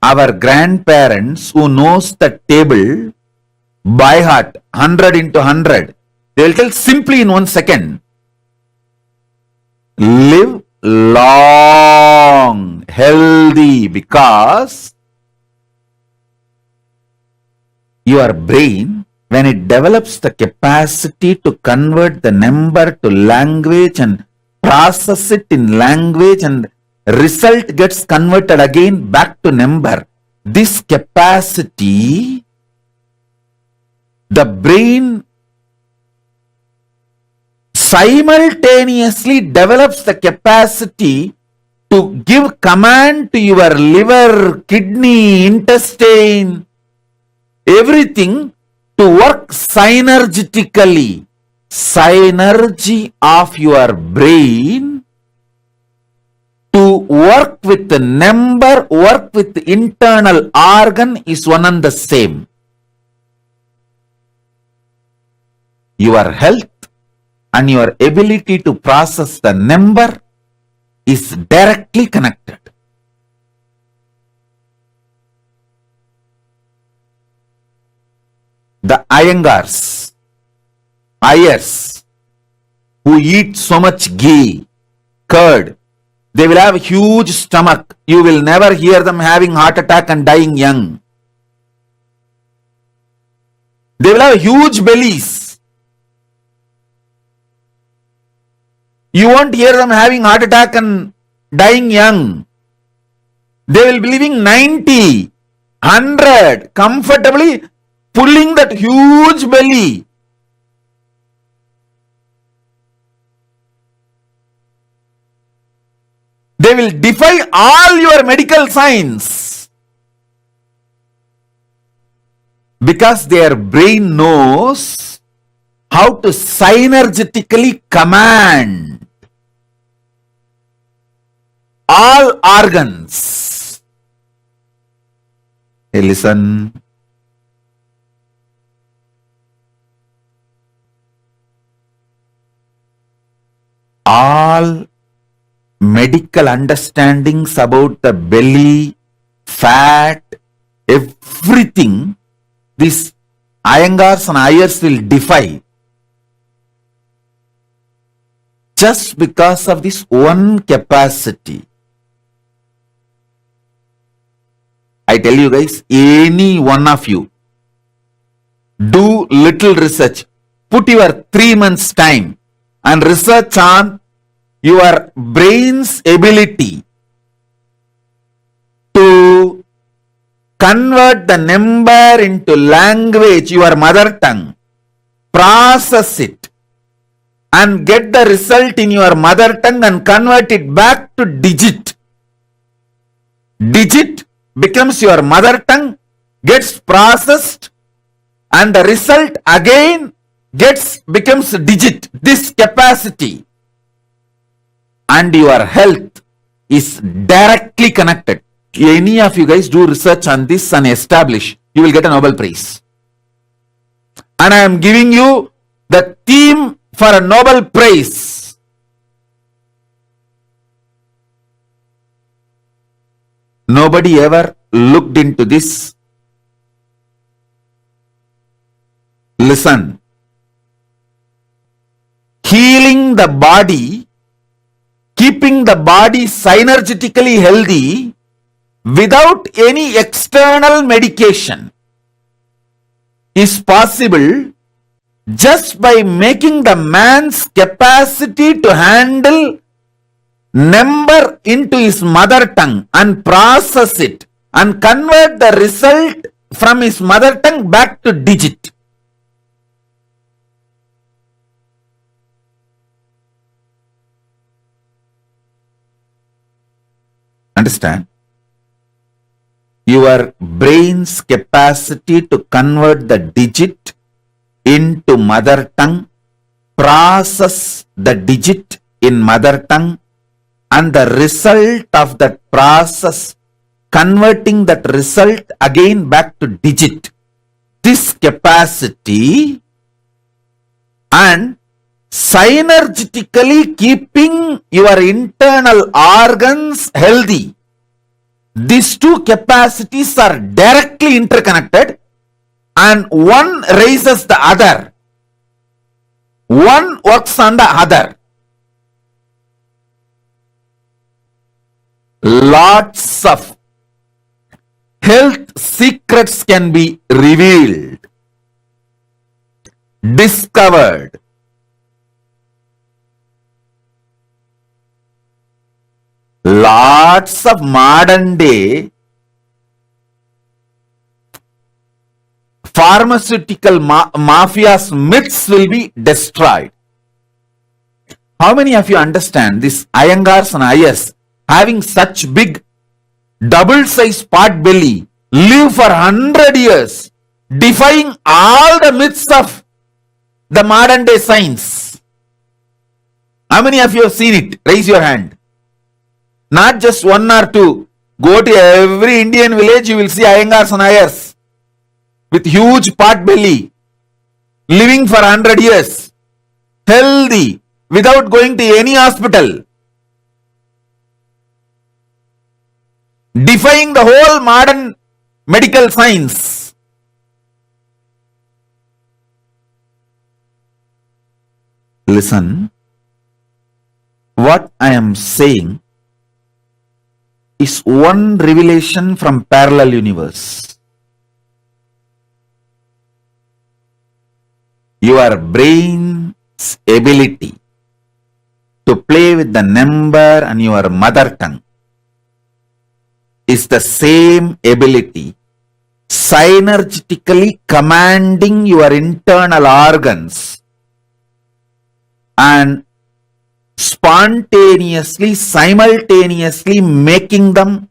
our grandparents who knows the table by heart, 100 into 100, they will tell simply in 1 second, live long, healthy, because your brain, when it develops the capacity to convert the number to language and process it in language, and result gets converted again back to number, this capacity, the brain simultaneously develops the capacity to give command to your liver, kidney, intestine, everything to work synergetically. Synergy of your brain to work with the number, work with the internal organ is one and the same. Your health and your ability to process the number is directly connected. The Ayers, who eat so much ghee, curd, they will have a huge stomach. You will never hear them having heart attack and dying young. They will have huge bellies. You won't hear them having heart attack and dying young. They will be living 90, 100, comfortably pulling that huge belly. They will defy all your medical science, because their brain knows how to synergetically command all organs. Hey, listen. All medical understandings about the belly, fat, everything, these Iyengars and Ayers will defy, just because of this one capacity. I tell you guys, any one of you, do little research, put your 3 months time and research on your brain's ability to convert the number into language, your mother tongue, process it and get the result in your mother tongue and convert it back to digit. digit becomes your mother tongue, gets processed, and the result again becomes digit. This capacity and your health is directly connected. Any of you guys do research on this and establish, you will get a Nobel Prize. And I am giving you the theme for a Nobel Prize. Nobody ever looked into this. Listen. Healing the body, keeping the body synergetically healthy without any external medication is possible just by making the man's capacity to handle number into his mother tongue and process it and convert the result from his mother tongue back to digit. Understand? Your brain's capacity to convert the digit into mother tongue, process the digit in mother tongue, and the result of that process, converting that result again back to digit. This capacity and synergetically keeping your internal organs healthy. These two capacities are directly interconnected and one raises the other. One works on the other. Lots of health secrets can be revealed, discovered. Lots of modern day pharmaceutical mafia's myths will be destroyed. How many of you understand this Iyengars and Ayers having such big double-sized pot belly live for 100 years defying all the myths of the modern day science? How many of you have seen it? Raise your hand. Not just one or two. Go to every Indian village, you will see Iyengars and Ayers with huge pot belly, living for 100 years, healthy, without going to any hospital, defying the whole modern medical science. Listen, what I am saying is one revelation from parallel universe. Your brain's ability to play with the number and your mother tongue is the same ability synergetically commanding your internal organs and spontaneously, simultaneously making them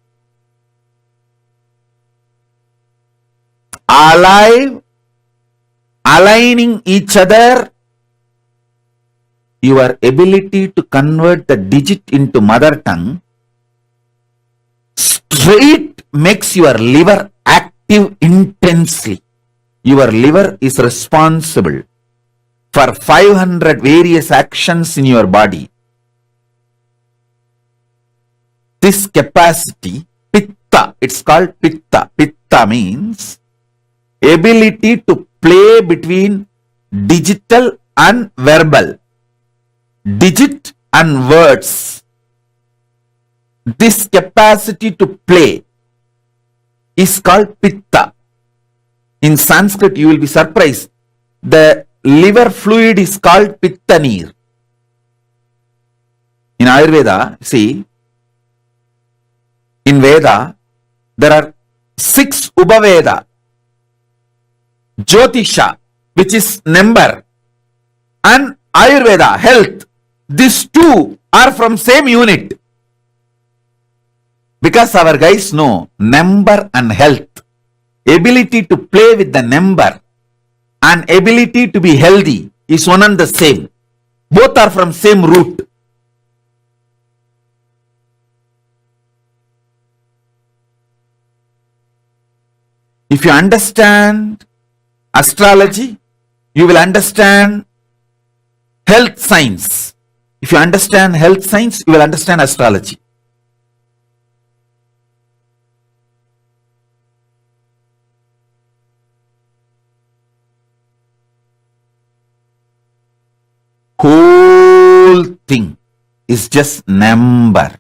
alive, aligning each other. Your ability to convert the digit into mother tongue straight makes your liver active intensely. Your liver is responsible for 500 various actions in your body. This capacity, pitta, it's called pitta. Pitta means ability to play between digital and verbal, digit and words. This capacity to play is called pitta. In Sanskrit, you will be surprised. The liver fluid is called pitta neer. In Ayurveda, see, in Veda, there are 6 Ubaveda. Jyotisha, which is number, and Ayurveda, health. These two are from same unit. Because our guys know number and health, ability to play with the number and ability to be healthy is one and the same. Both are from same root. If you understand astrology, you will understand health science. If you understand health science, you will understand astrology. Whole thing is just number.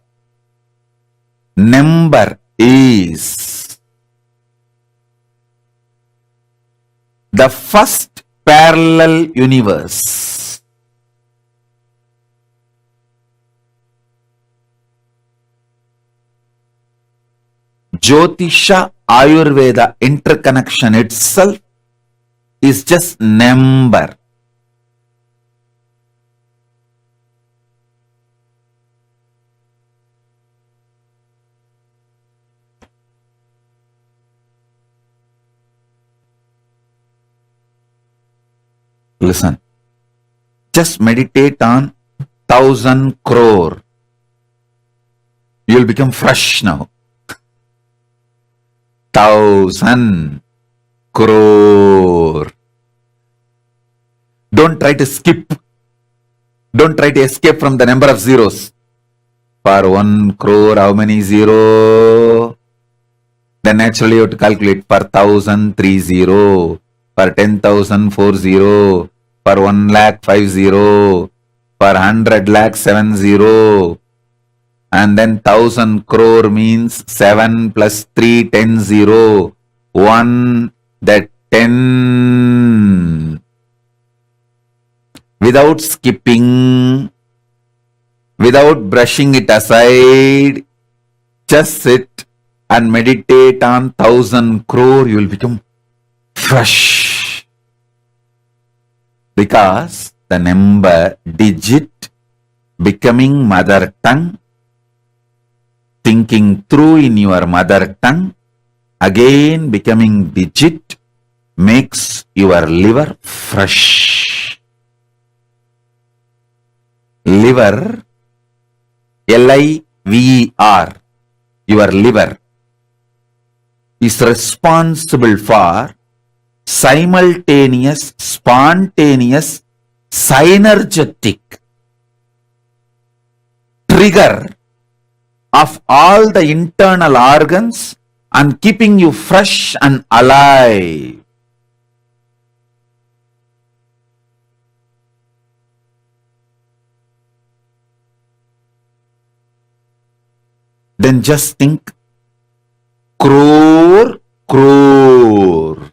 Number is the first parallel universe. Jyotisha Ayurveda interconnection itself is just number. Listen, just meditate on 1,000 crore. You will become fresh now. 1,000 crore. Don't try to skip. Don't try to escape from the number of zeros. For 1 crore, how many zero? Then naturally you have to calculate for 1,000, 3 zero. For 10,000, 4 zero. For 1 lakh, 5 zero. For 100 lakh, 7 zero. And then 1,000 crore means 7 plus 3, 10 zero. 1, that 10. Without skipping, without brushing it aside, just sit and meditate on 1,000 crore, you will become fresh. Because the number digit becoming mother tongue, thinking through in your mother tongue, again becoming digit, makes your liver fresh. Liver, L-I-V-E-R, your liver, is responsible for simultaneous, spontaneous, synergetic trigger of all the internal organs and keeping you fresh and alive. Then just think, crore, crore.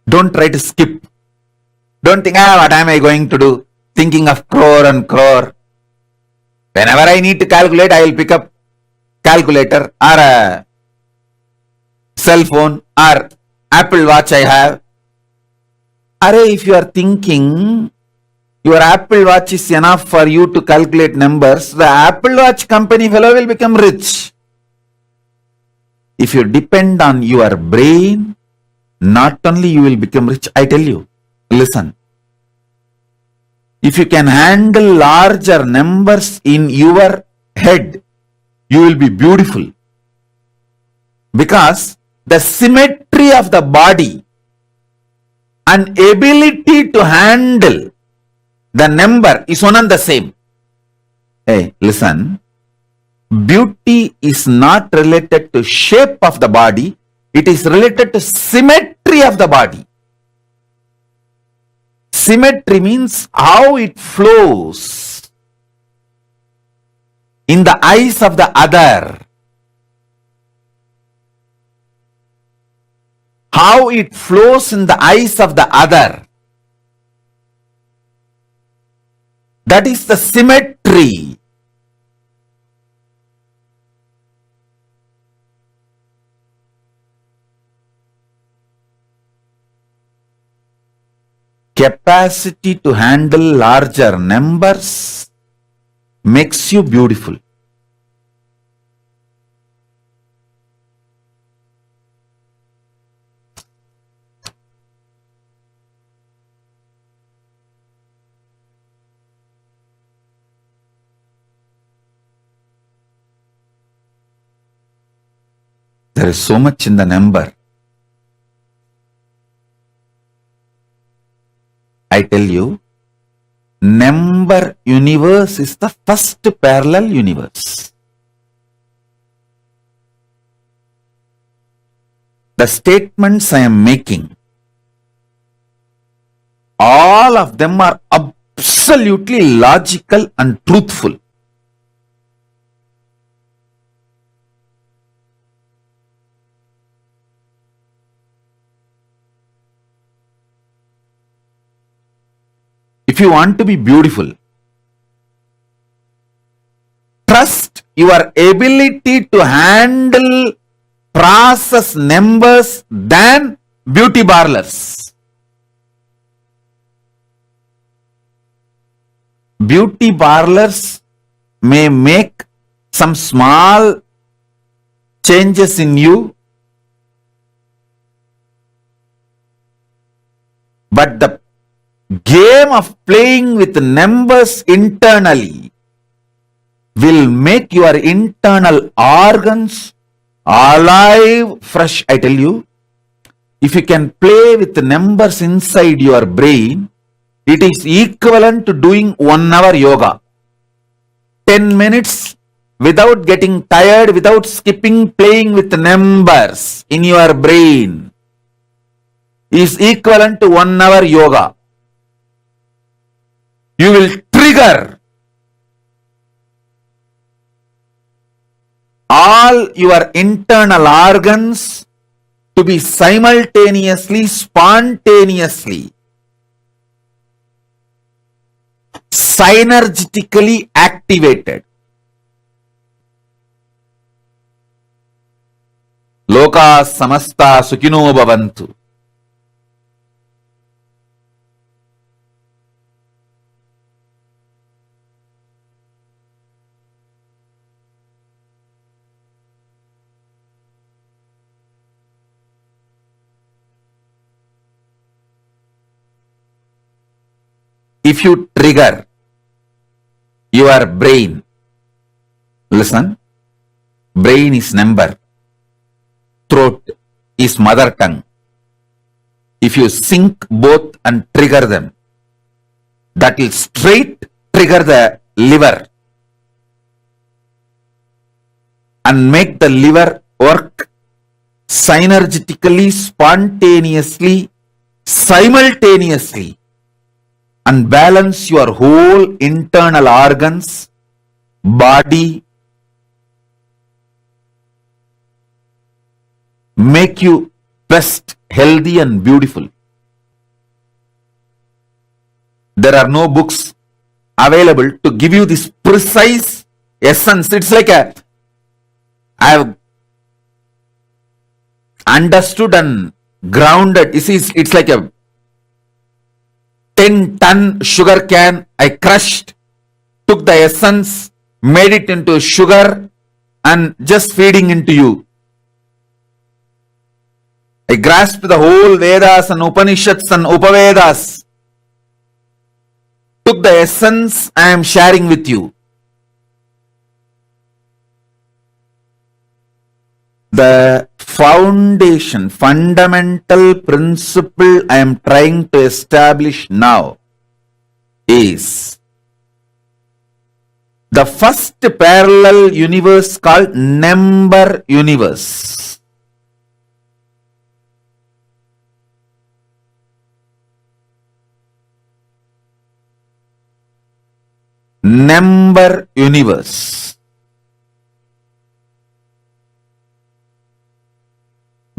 Don't try to skip. Don't think, what am I going to do? Thinking of crore and crore. Whenever I need to calculate, I will pick up calculator or a cell phone or Apple Watch I have. If you are thinking your Apple Watch is enough for you to calculate numbers, the Apple Watch company fellow will become rich. If you depend on your brain, not only you will become rich, I tell you, listen. If you can handle larger numbers in your head, you will be beautiful. Because the symmetry of the body and ability to handle the number is one and the same. Hey, listen. Beauty is not related to shape of the body. It is related to symmetry of the body. Symmetry means how it flows in the eyes of the other. How it flows in the eyes of the other. That is the symmetry. capacity to handle larger numbers makes you beautiful. There is so much in the number. I tell you, number universe is the first parallel universe. The statements I am making, all of them are absolutely logical and truthful. If you want to be beautiful, trust your ability to handle process numbers than beauty parlors. Beauty parlors may make some small changes in you, but the game of playing with numbers internally will make your internal organs alive, fresh. I tell you, if you can play with the numbers inside your brain, it is equivalent to doing 1 hour yoga. 10 minutes without getting tired, without skipping, playing with the numbers in your brain is equivalent to 1 hour yoga. You will trigger all your internal organs to be simultaneously, spontaneously, synergetically activated. Loka samasta sukhino bhavantu. If you trigger your brain, listen, brain is number, throat is mother tongue. If you sync both and trigger them, that will straight trigger the liver and make the liver work synergetically, spontaneously, simultaneously, and balance your whole internal organs, body, make you best, healthy and beautiful. There are no books available to give you this precise essence. It's like I have understood and grounded. It's like a 10-ton sugar can. I crushed, took the essence, made it into sugar and just feeding into you. I grasped the whole Vedas and Upanishads and Upavedas, took the essence I am sharing with you. The foundation, fundamental principle I am trying to establish now is the first parallel universe called number universe. Number universe.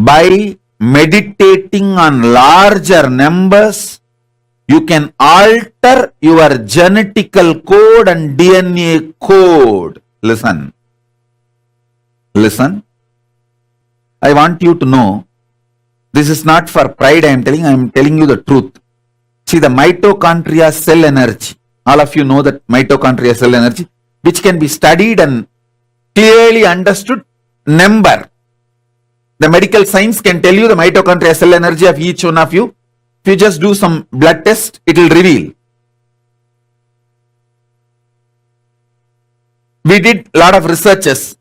By meditating on larger numbers, you can alter your genetical code and DNA code. Listen. Listen. I want you to know, this is not for pride I am telling you the truth. See the mitochondria cell energy. All of you know that mitochondria cell energy, which can be studied and clearly understood. Number. The medical science can tell you the mitochondria cell energy of each one of you. If you just do some blood test, it will reveal. We did a lot of researches.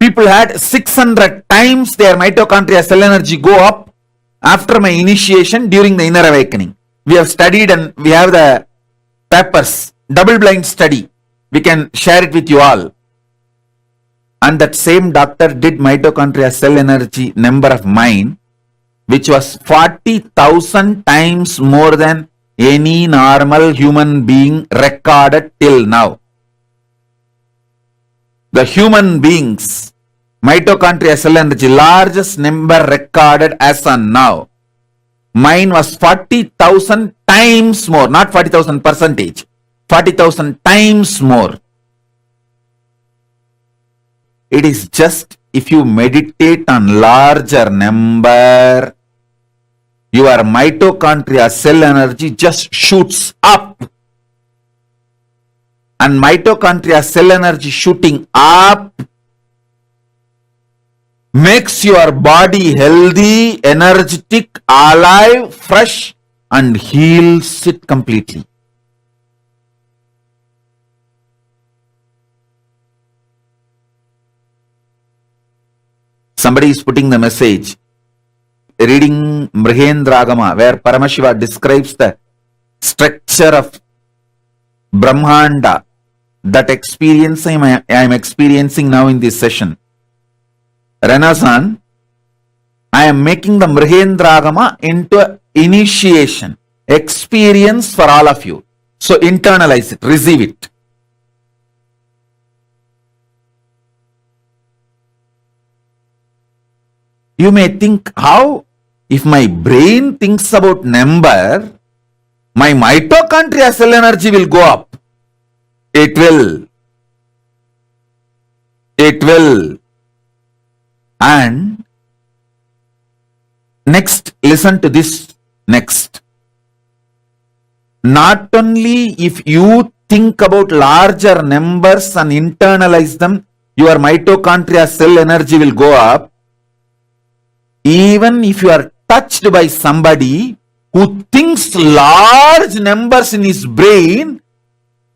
People had 600 times their mitochondria cell energy go up after my initiation during the inner awakening. We have studied and we have the papers, double blind study. We can share it with you all. And that same doctor did mitochondria cell energy number of mine, which was 40,000 times more than any normal human being recorded till now. The human beings, mitochondria cell energy, largest number recorded as on now. Mine was 40,000 times more, not 40,000 percentage, 40,000 times more. It is just if you meditate on larger number, your mitochondria cell energy just shoots up. And mitochondria cell energy shooting up makes your body healthy, energetic, alive, fresh, and heals it completely. Somebody is putting the message, reading Mrihendragama, where Paramashiva describes the structure of Brahmanda, that experience I am experiencing now in this session. Renaissance, I am making the Mrihendragama into an initiation, experience for all of you. So internalize it, receive it. You may think, how? If my brain thinks about number, my mitochondria cell energy will go up. It will. It will. And next, listen to this next. Not only if you think about larger numbers and internalize them, your mitochondria cell energy will go up. Even if you are touched by somebody who thinks large numbers in his brain,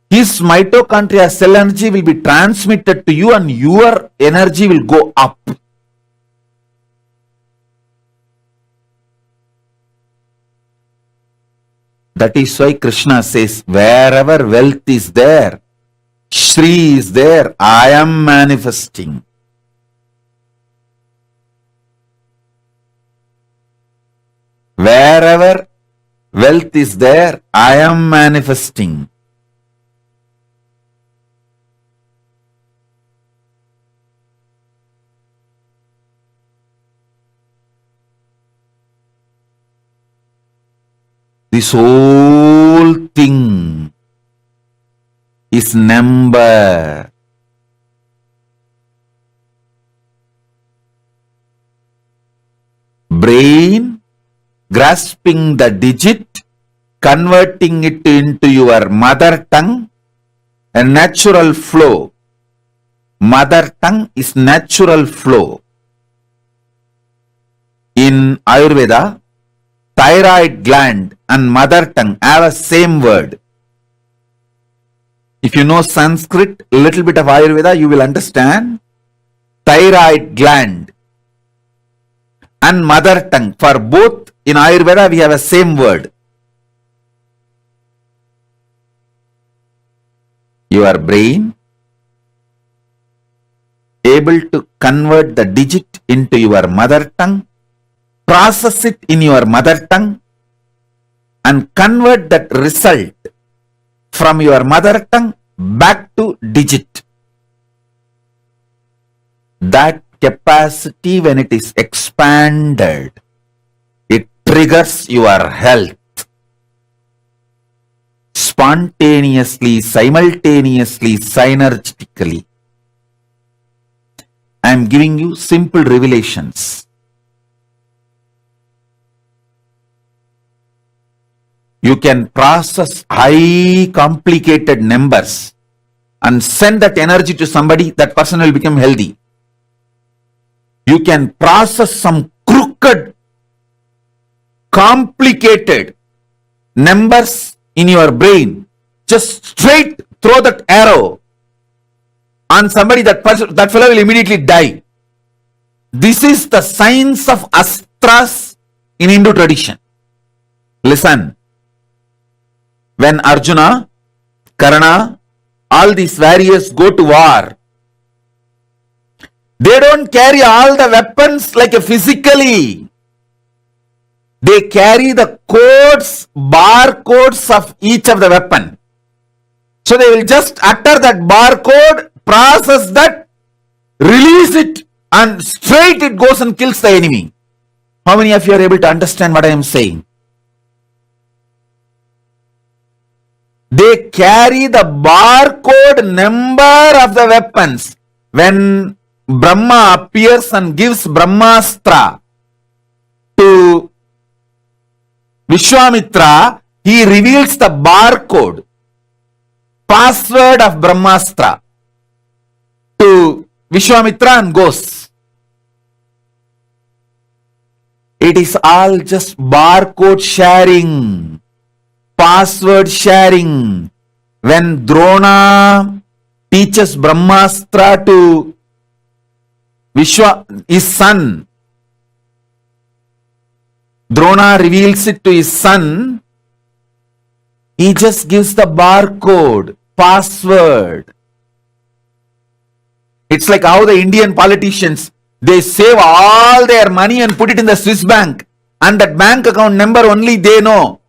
his mitochondria cell energy will be transmitted to you and your energy will go up. That is why Krishna says, wherever wealth is there, Shri is there, I am manifesting. Wherever wealth is there, I am manifesting. This whole thing is number. Brain grasping the digit, converting it into your mother tongue, a natural flow. Mother tongue is natural flow. In Ayurveda, thyroid gland and mother tongue have a same word. If you know Sanskrit, a little bit of Ayurveda, you will understand. Thyroid gland and mother tongue, for both in Ayurveda we have a same word. Your brain able to convert the digit into your mother tongue, process it in your mother tongue and convert that result from your mother tongue back to digit. That capacity, when it is expanded, it triggers your health. Spontaneously, simultaneously, synergistically. I am giving you simple revelations. You can process high complicated numbers and send that energy to somebody, that person will become healthy. You can process some crooked, complicated numbers in your brain. Just straight throw that arrow on somebody, that fellow will immediately die. This is the science of astras in Hindu tradition. Listen, when Arjuna, Karna, all these warriors go to war, they don't carry all the weapons like physically. They carry the codes, barcodes of each of the weapon. So they will just utter that barcode, process that, release it, and straight it goes and kills the enemy. How many of you are able to understand what I am saying? They carry the barcode number of the weapons. When Brahma appears and gives Brahmastra to Vishwamitra, he reveals the barcode, password of Brahmastra to Vishwamitra and goes. It is all just barcode sharing, password sharing. When Drona teaches Brahmastra to his son, Drona reveals it to his son, he just gives the barcode, password. It's like how the Indian politicians, they save all their money and put it in the Swiss bank, and that bank account number only they know.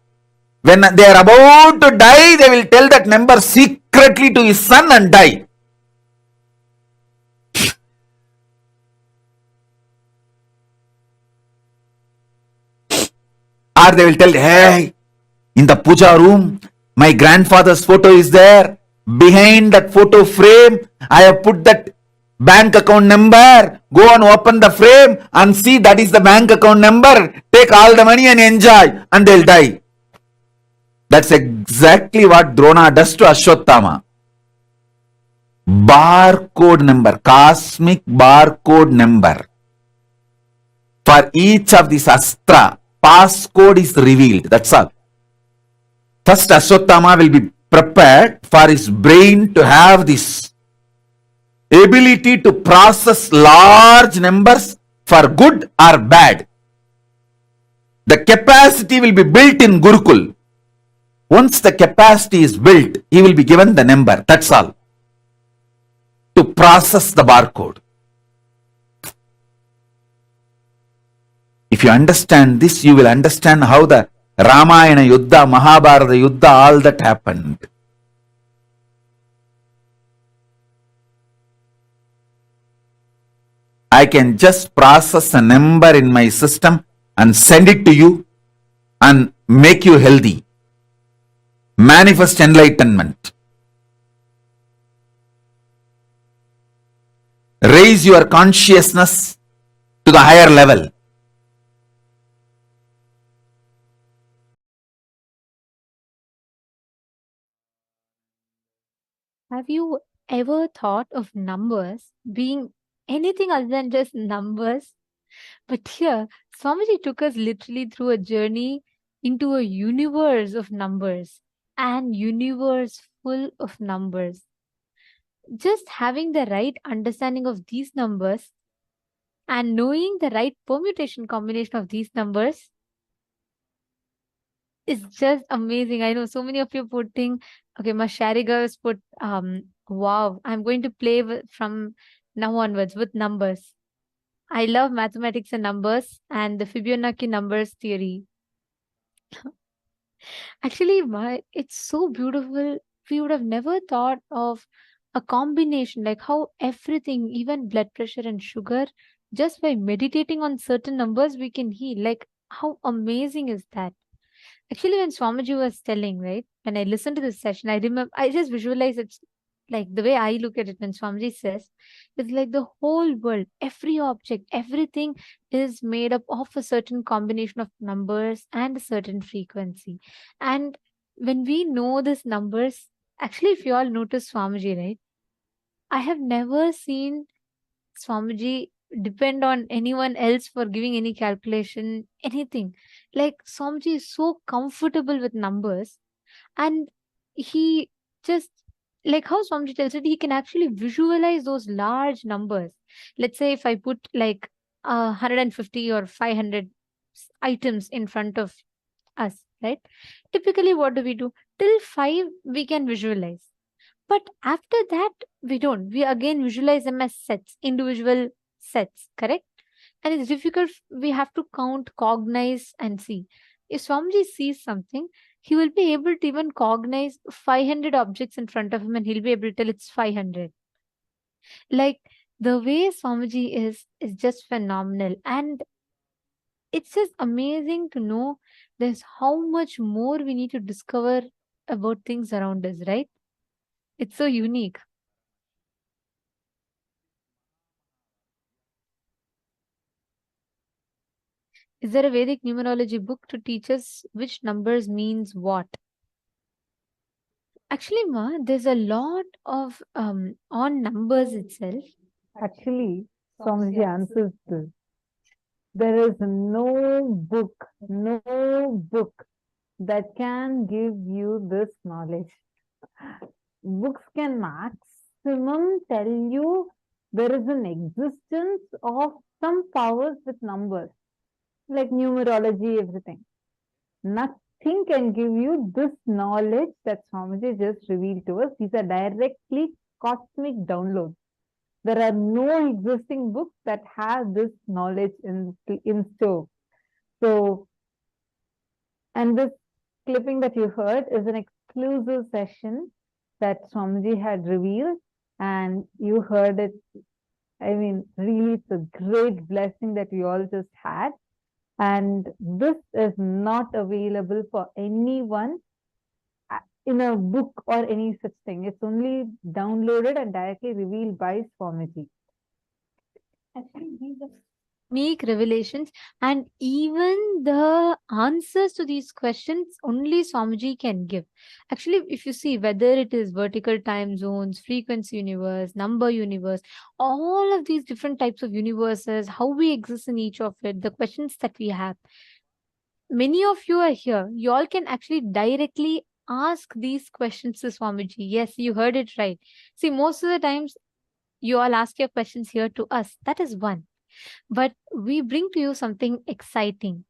When they are about to die, they will tell that number secretly to his son and die. Or they will tell, hey, in the puja room, my grandfather's photo is there. Behind that photo frame, I have put that bank account number. Go and open the frame and see that is the bank account number. Take all the money and enjoy, and they'll die. That's exactly what Drona does to Ashwatthama. Barcode number, cosmic barcode number. For each of these astra, passcode is revealed. That's all. First, Ashwatthama will be prepared for his brain to have this ability to process large numbers for good or bad. The capacity will be built in Gurukul. Once the capacity is built, he will be given the number. That's all. To process the barcode. If you understand this, you will understand how the Ramayana Yuddha, Mahabharata Yuddha, all that happened. I can just process a number in my system and send it to you and make you healthy. Manifest enlightenment. Raise your consciousness to the higher level. Have you ever thought of numbers being anything other than just numbers? But here, Swamiji took us literally through a journey into a universe of numbers, and universe full of numbers. Just having the right understanding of these numbers and knowing the right permutation combination of these numbers is just amazing. I know so many of you putting, okay, Mashariga has put, wow, I'm going to play from now onwards with numbers. I love mathematics and numbers and the Fibonacci numbers theory. Actually, it's so beautiful. We would have never thought of a combination, like how everything, even blood pressure and sugar, just by meditating on certain numbers, we can heal. Like, how amazing is that? Actually, when Swamiji was telling, right, when I listened to this session, I remember, I just visualized it. like the way I look at it when Swamiji says, it's like the whole world, every object, everything is made up of a certain combination of numbers and a certain frequency. And when we know these numbers, actually, if you all notice Swamiji, right? I have never seen Swamiji depend on anyone else for giving any calculation, anything. Like Swamiji is so comfortable with numbers, and he just, like how Swamiji tells it, he can actually visualize those large numbers. Let's say if I put like 150 or 500 items in front of us, right? Typically, what do we do? Till 5, we can visualize. But after that, we don't. We again visualize them as sets, individual sets, correct? And it's difficult. We have to count, cognize, and see. If Swamiji sees something, he will be able to even cognize 500 objects in front of him and he'll be able to tell it's 500. Like the way Swamiji is just phenomenal. And it's just amazing to know there's how much more we need to discover about things around us, right? It's so unique. Is there a Vedic numerology book to teach us which numbers means what? Actually, Ma, there's a lot of on numbers itself. Actually, Swamiji answers this. There is no book that can give you this knowledge. Books can maximum tell you there is an existence of some powers with numbers, like numerology, everything. Nothing can give you this knowledge that Swamiji just revealed to us. These are directly cosmic downloads. There are no existing books that have this knowledge in store. So, and this clipping that you heard is an exclusive session that Swamiji had revealed, and you heard it. I mean, really, it's a great blessing that we all just had. And this is not available for anyone in a book or any such thing. It's only downloaded and directly revealed by Swamiji. Actually, these are unique revelations, and even the answers to these questions only Swamiji can give. Actually, if you see whether it is vertical time zones, frequency universe, number universe, all of these different types of universes, how we exist in each of it, the questions that we have, many of you are here. You all can actually directly ask these questions to Swamiji. Yes, you heard it right. See, most of the times you all ask your questions here to us. That is one. But we bring to you something exciting.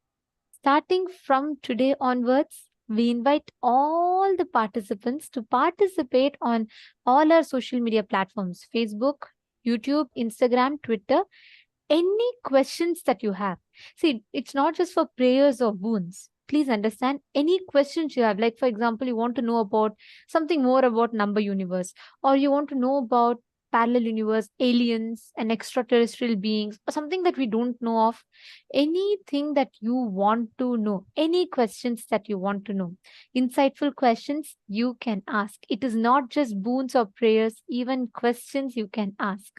Starting from today onwards, we invite all the participants to participate on all our social media platforms: Facebook, YouTube, Instagram, Twitter. Any questions that you have. See, it's not just for prayers or boons. Please understand, any questions you have, like for example, you want to know about something more about number universe, or you want to know about parallel universe, aliens, and extraterrestrial beings, or something that we don't know of, anything that you want to know, any questions that you want to know, insightful questions you can ask. It is not just boons or prayers, even questions you can ask.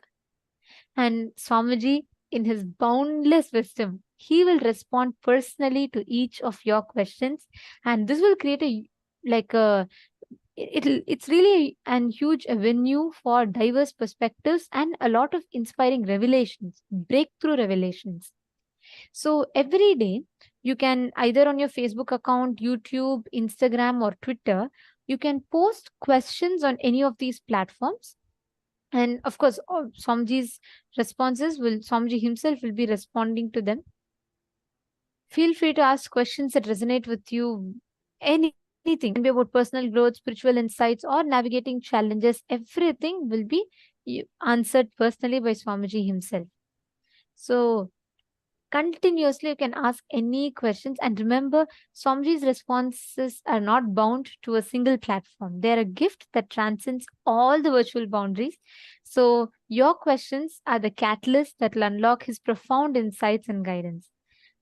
And Swamiji, in his boundless wisdom, he will respond personally to each of your questions, and this will create it's really an huge avenue for diverse perspectives and a lot of inspiring revelations, breakthrough revelations. So every day, you can either on your Facebook account, YouTube, Instagram, or Twitter, you can post questions on any of these platforms. And of course, Swamiji's responses Swamiji himself will be responding to them. Feel free to ask questions that resonate with you. Anything. It can be about personal growth, spiritual insights, or navigating challenges. Everything will be answered personally by Swamiji himself. So, continuously you can ask any questions, and remember, Swamiji's responses are not bound to a single platform. They are a gift that transcends all the virtual boundaries. So your questions are the catalyst that will unlock his profound insights and guidance.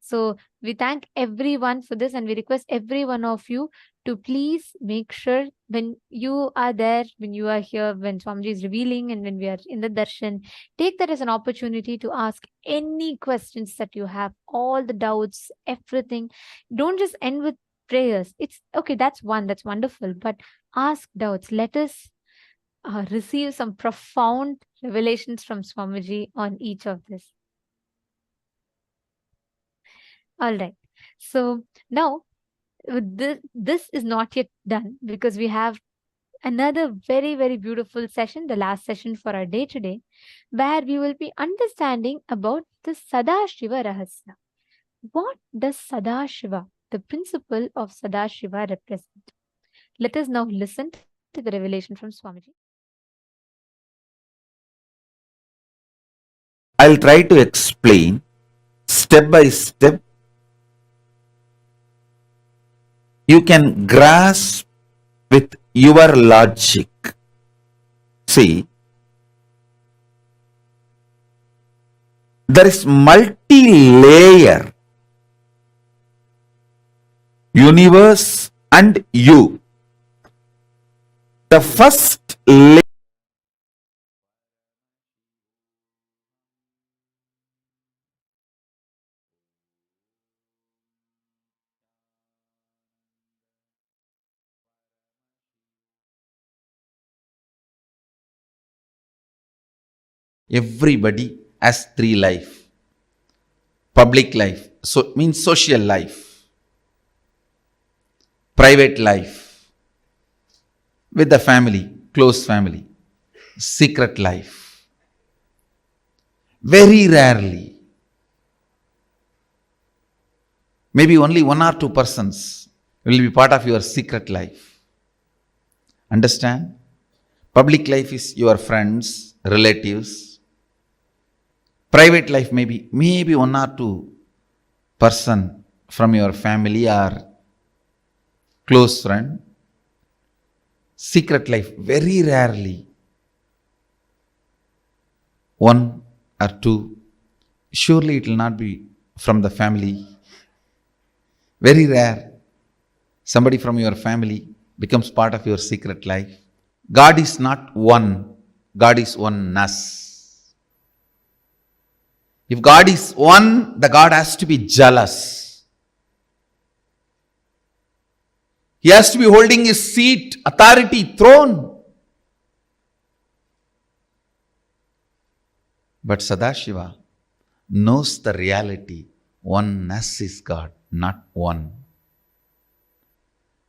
So we thank everyone for this, and we request every one of you to please make sure when you are there, when you are here, when Swamiji is revealing and when we are in the darshan, take that as an opportunity to ask any questions that you have, all the doubts, everything. Don't just end with prayers. It's okay, that's one, that's wonderful, but ask doubts. Let us receive some profound revelations from Swamiji on each of this. All right. So now this is not yet done because we have another very, very beautiful session, the last session for our day today, where we will be understanding about the Sadashiva Rahasya. What does Sadashiva, the principle of Sadashiva, represent? Let us now listen to the revelation from Swamiji. I'll try to explain step by step. You can grasp with your logic. See, there is multi-layer universe and you. The first layer everybody has three life. Public life, so means social life. Private life, with the family, close family. Secret life. Very rarely, maybe only 1 or 2 persons will be part of your secret life. Understand? Public life is your friends, relatives. Private life maybe 1 or 2 person from your family or close friend. Secret life, very rarely 1 or 2. Surely it will not be from the family. Very rare. Somebody from your family becomes part of your secret life. God is not one. God is oneness. If God is one, the God has to be jealous. He has to be holding his seat, authority, throne. But Sadashiva knows the reality. Oneness is God, not one.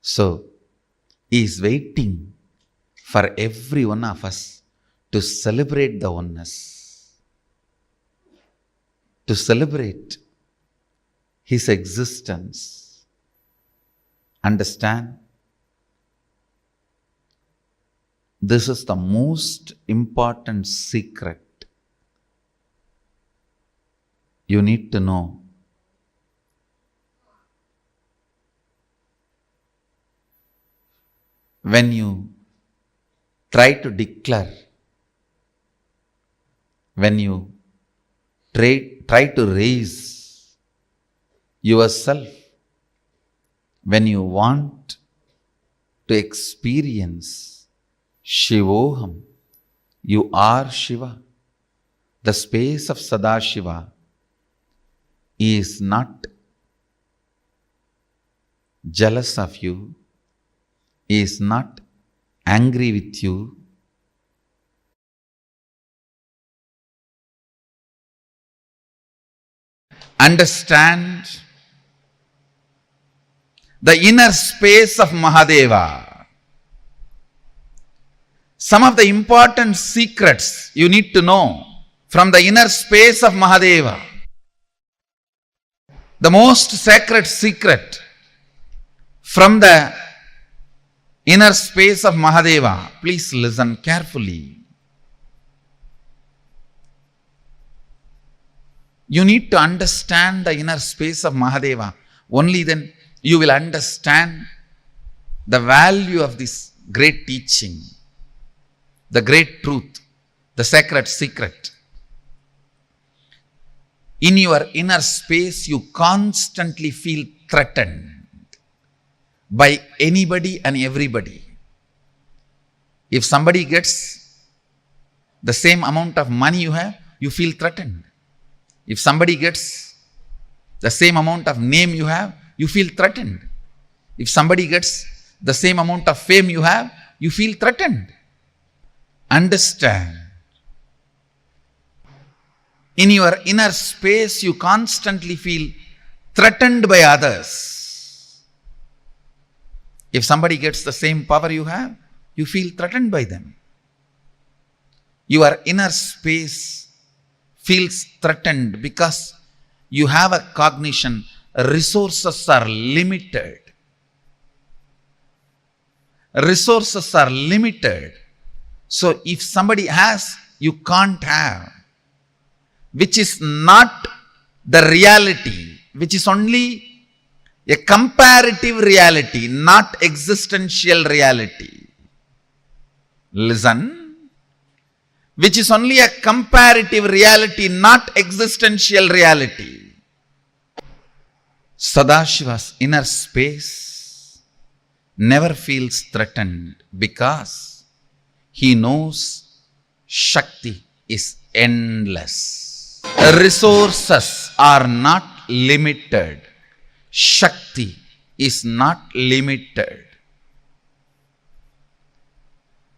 So, he is waiting for every one of us to celebrate the oneness, to celebrate his existence. Understand? This is the most important secret you need to know. When you try to declare, when you try to raise yourself, when you want to experience Shivoham, you are Shiva. The space of Sadashiva is not jealous of you, is not angry with you. Understand the inner space of Mahadeva. Some of the important secrets you need to know from the inner space of Mahadeva. The most sacred secret from the inner space of Mahadeva. Please listen carefully. You need to understand the inner space of Mahadeva. Only then you will understand the value of this great teaching, the great truth, the sacred secret. In your inner space, you constantly feel threatened. by anybody and everybody. If somebody gets the same amount of money you have, you feel threatened. If somebody gets the same amount of name you have, you feel threatened. If somebody gets the same amount of fame you have, you feel threatened. Understand. In your inner space, you constantly feel threatened by others. If somebody gets the same power you have, you feel threatened by them. Your inner space feels threatened because you have a cognition, resources are limited. Resources are limited. So if somebody has, you can't have. Which is not the reality, which is only a comparative reality, not existential reality. Listen. Which is only a comparative reality, not existential reality. Sadashiva's inner space never feels threatened because he knows Shakti is endless. Resources are not limited. Shakti is not limited.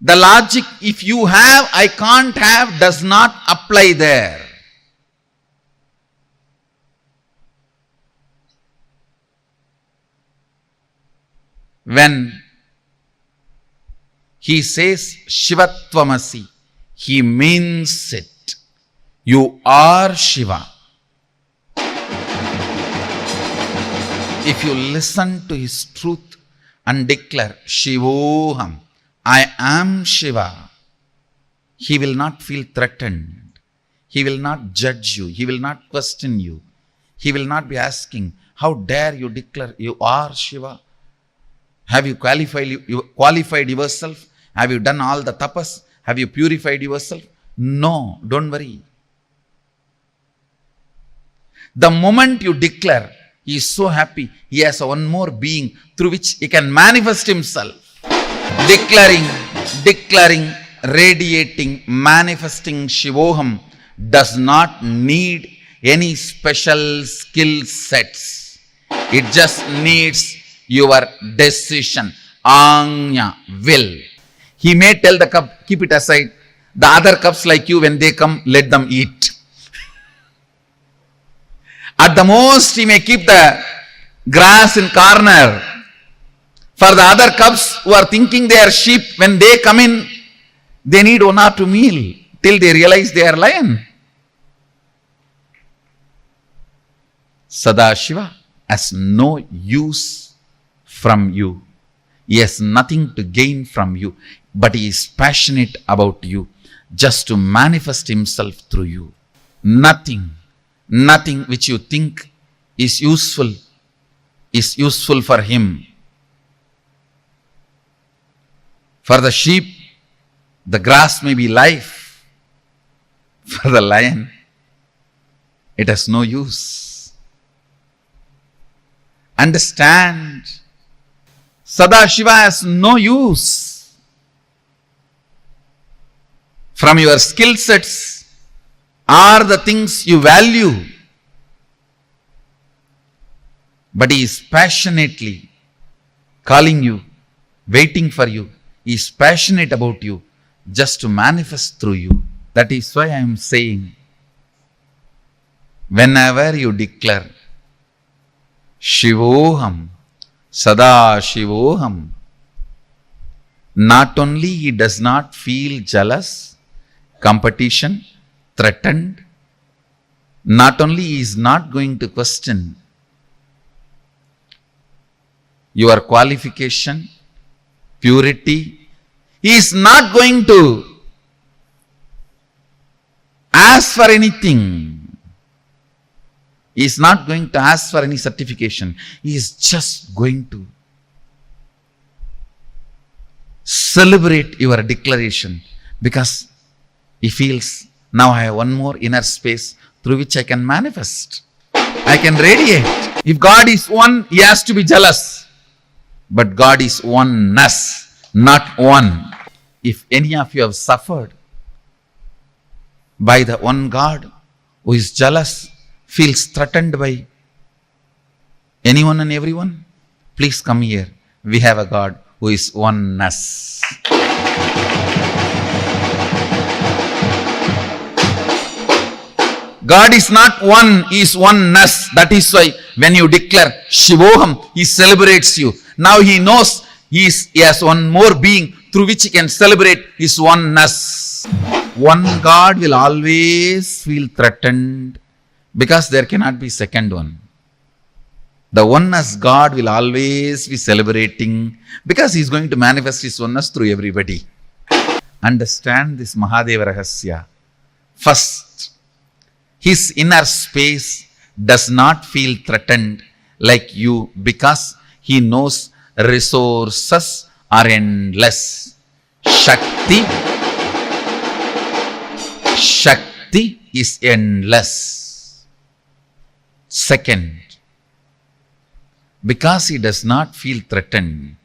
The logic, if you have, I can't have, does not apply there. When he says Shivatvamasi, he means it. You are Shiva. If you listen to his truth and declare Shivoham, I am Shiva, he will not feel threatened. He will not judge you. He will not question you. He will not be asking, how dare you declare you are Shiva? Have you qualified yourself? Have you done all the tapas? Have you purified yourself? No, don't worry. The moment you declare, he is so happy, he has one more being through which he can manifest himself. Declaring, radiating, manifesting Shivoham does not need any special skill sets. It just needs your decision, Anya, will. He may tell the cup, keep it aside. The other cups like you, when they come, let them eat. At the most, he may keep the grass in corner. For the other cubs who are thinking they are sheep, when they come in, they need 1 or 2 meal till they realize they are lion. Sadashiva has no use from you. He has nothing to gain from you, but he is passionate about you, just to manifest himself through you. Nothing which you think is useful for him. For the sheep, the grass may be life. For the lion, it has no use. Understand, Sadashiva has no use. From your skill sets are the things you value. But he is passionately calling you, waiting for you. He is passionate about you, just to manifest through you. That is why I am saying, whenever you declare Shivoham, Sadashivoham, not only he does not feel jealous, competition, threatened, not only he is not going to question your qualification, purity, he is not going to ask for anything. He is not going to ask for any certification. He is just going to celebrate your declaration, because he feels, now I have one more inner space through which I can manifest. I can radiate. If God is one, he has to be jealous. But God is oneness, not one. If any of you have suffered by the one God who is jealous, feels threatened by anyone and everyone, please come here. We have a God who is oneness. God is not one, He is oneness. That is why when you declare Shivoham, He celebrates you. Now He knows He has one more being through which He can celebrate His oneness. One God will always feel threatened because there cannot be second one. The oneness God will always be celebrating because He is going to manifest His oneness through everybody. Understand this Mahadeva Rahasya. First, His inner space does not feel threatened like you because He knows resources are endless. Shakti is endless. Second, because He does not feel threatened,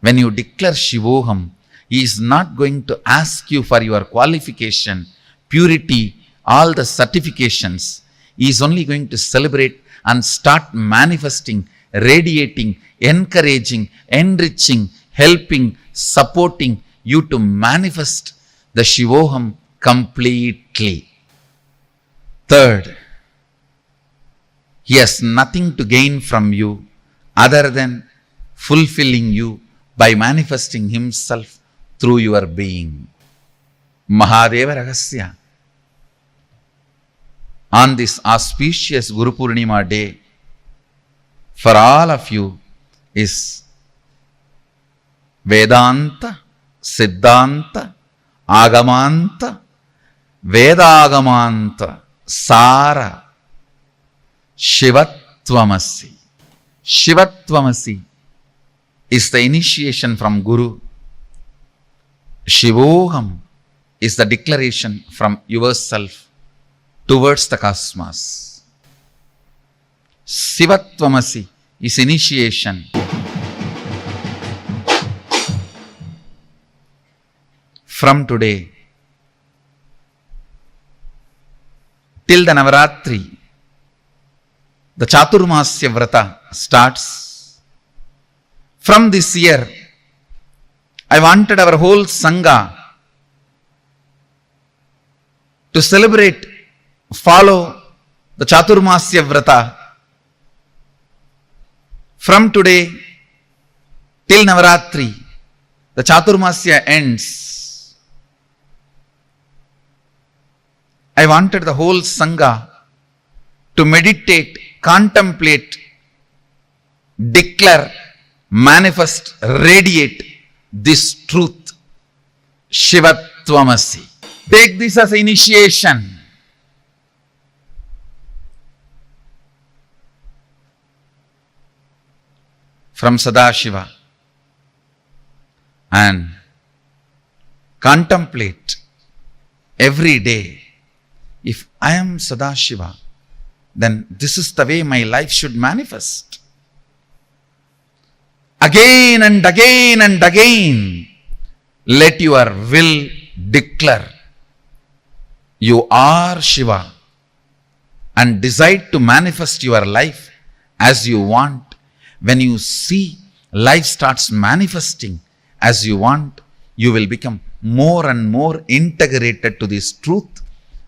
when you declare Shivoham, He is not going to ask you for your qualification, purity, all the certifications. He is only going to celebrate and start manifesting, radiating, encouraging, enriching, helping, supporting you to manifest the Shivoham completely. Third, He has nothing to gain from you other than fulfilling you by manifesting Himself through your being. Mahadeva Rahasya. On this auspicious Guru Purnima day, for all of you is Vedanta, Siddhanta, Agamanta, Vedagamanta, Sara, Shivatvamasi. Shivatvamasi is the initiation from Guru. Shivoham is the declaration from yourself towards the cosmos. Shivatvamasi is initiation. From today till the Navaratri, the Chaturmasya Vrata starts. From this year, I wanted our whole Sangha to celebrate, follow the Chaturmasya Vrata. From today till Navaratri, the Chaturmasya ends. I wanted the whole Sangha to meditate, contemplate, declare, manifest, radiate this truth. Shivatvamasi. Take this as initiation. From Sadashiva, and contemplate every day. If I am Sadashiva, then this is the way my life should manifest. Again and again and again, let your will declare you are Shiva and decide to manifest your life as you want. When you see life starts manifesting as you want, you will become more and more integrated to this truth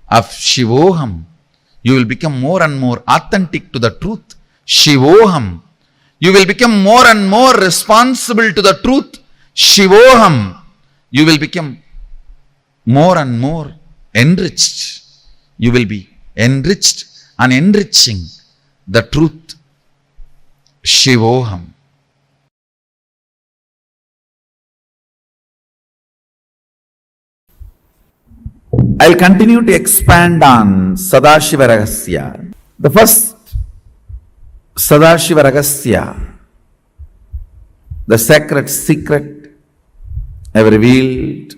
of Shivoham. You will become more and more authentic to the truth, Shivoham. You will become more and more responsible to the truth, Shivoham. You will become more and more enriched. You will be enriched and enriching the truth, Shivoham. I'll continue to expand on Sadashiva Rahasya. The first Sadashiva Rahasya, the sacred secret I've revealed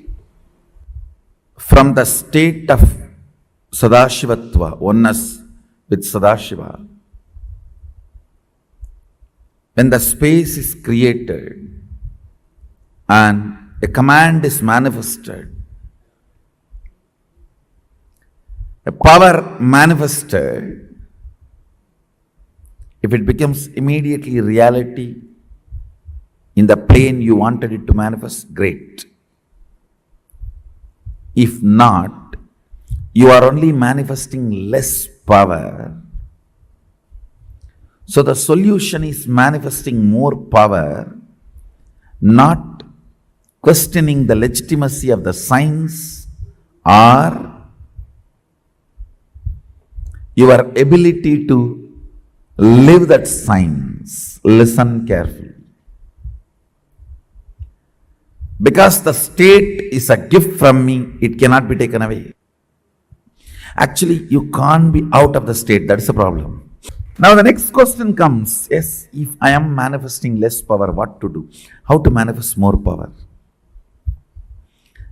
from the state of Sadashivatva, oneness with Sadashiva. when the space is created and a command is manifested, a power manifested, if it becomes immediately reality in the plane you wanted it to manifest, great. If not, you are only manifesting less power. So the solution is manifesting more power, not questioning the legitimacy of the science or your ability to live that science. Listen carefully. Because the state is a gift from me, it cannot be taken away. Actually, you can't be out of the state, that's the problem. Now the next question comes, yes, if I am manifesting less power, what to do? How to manifest more power?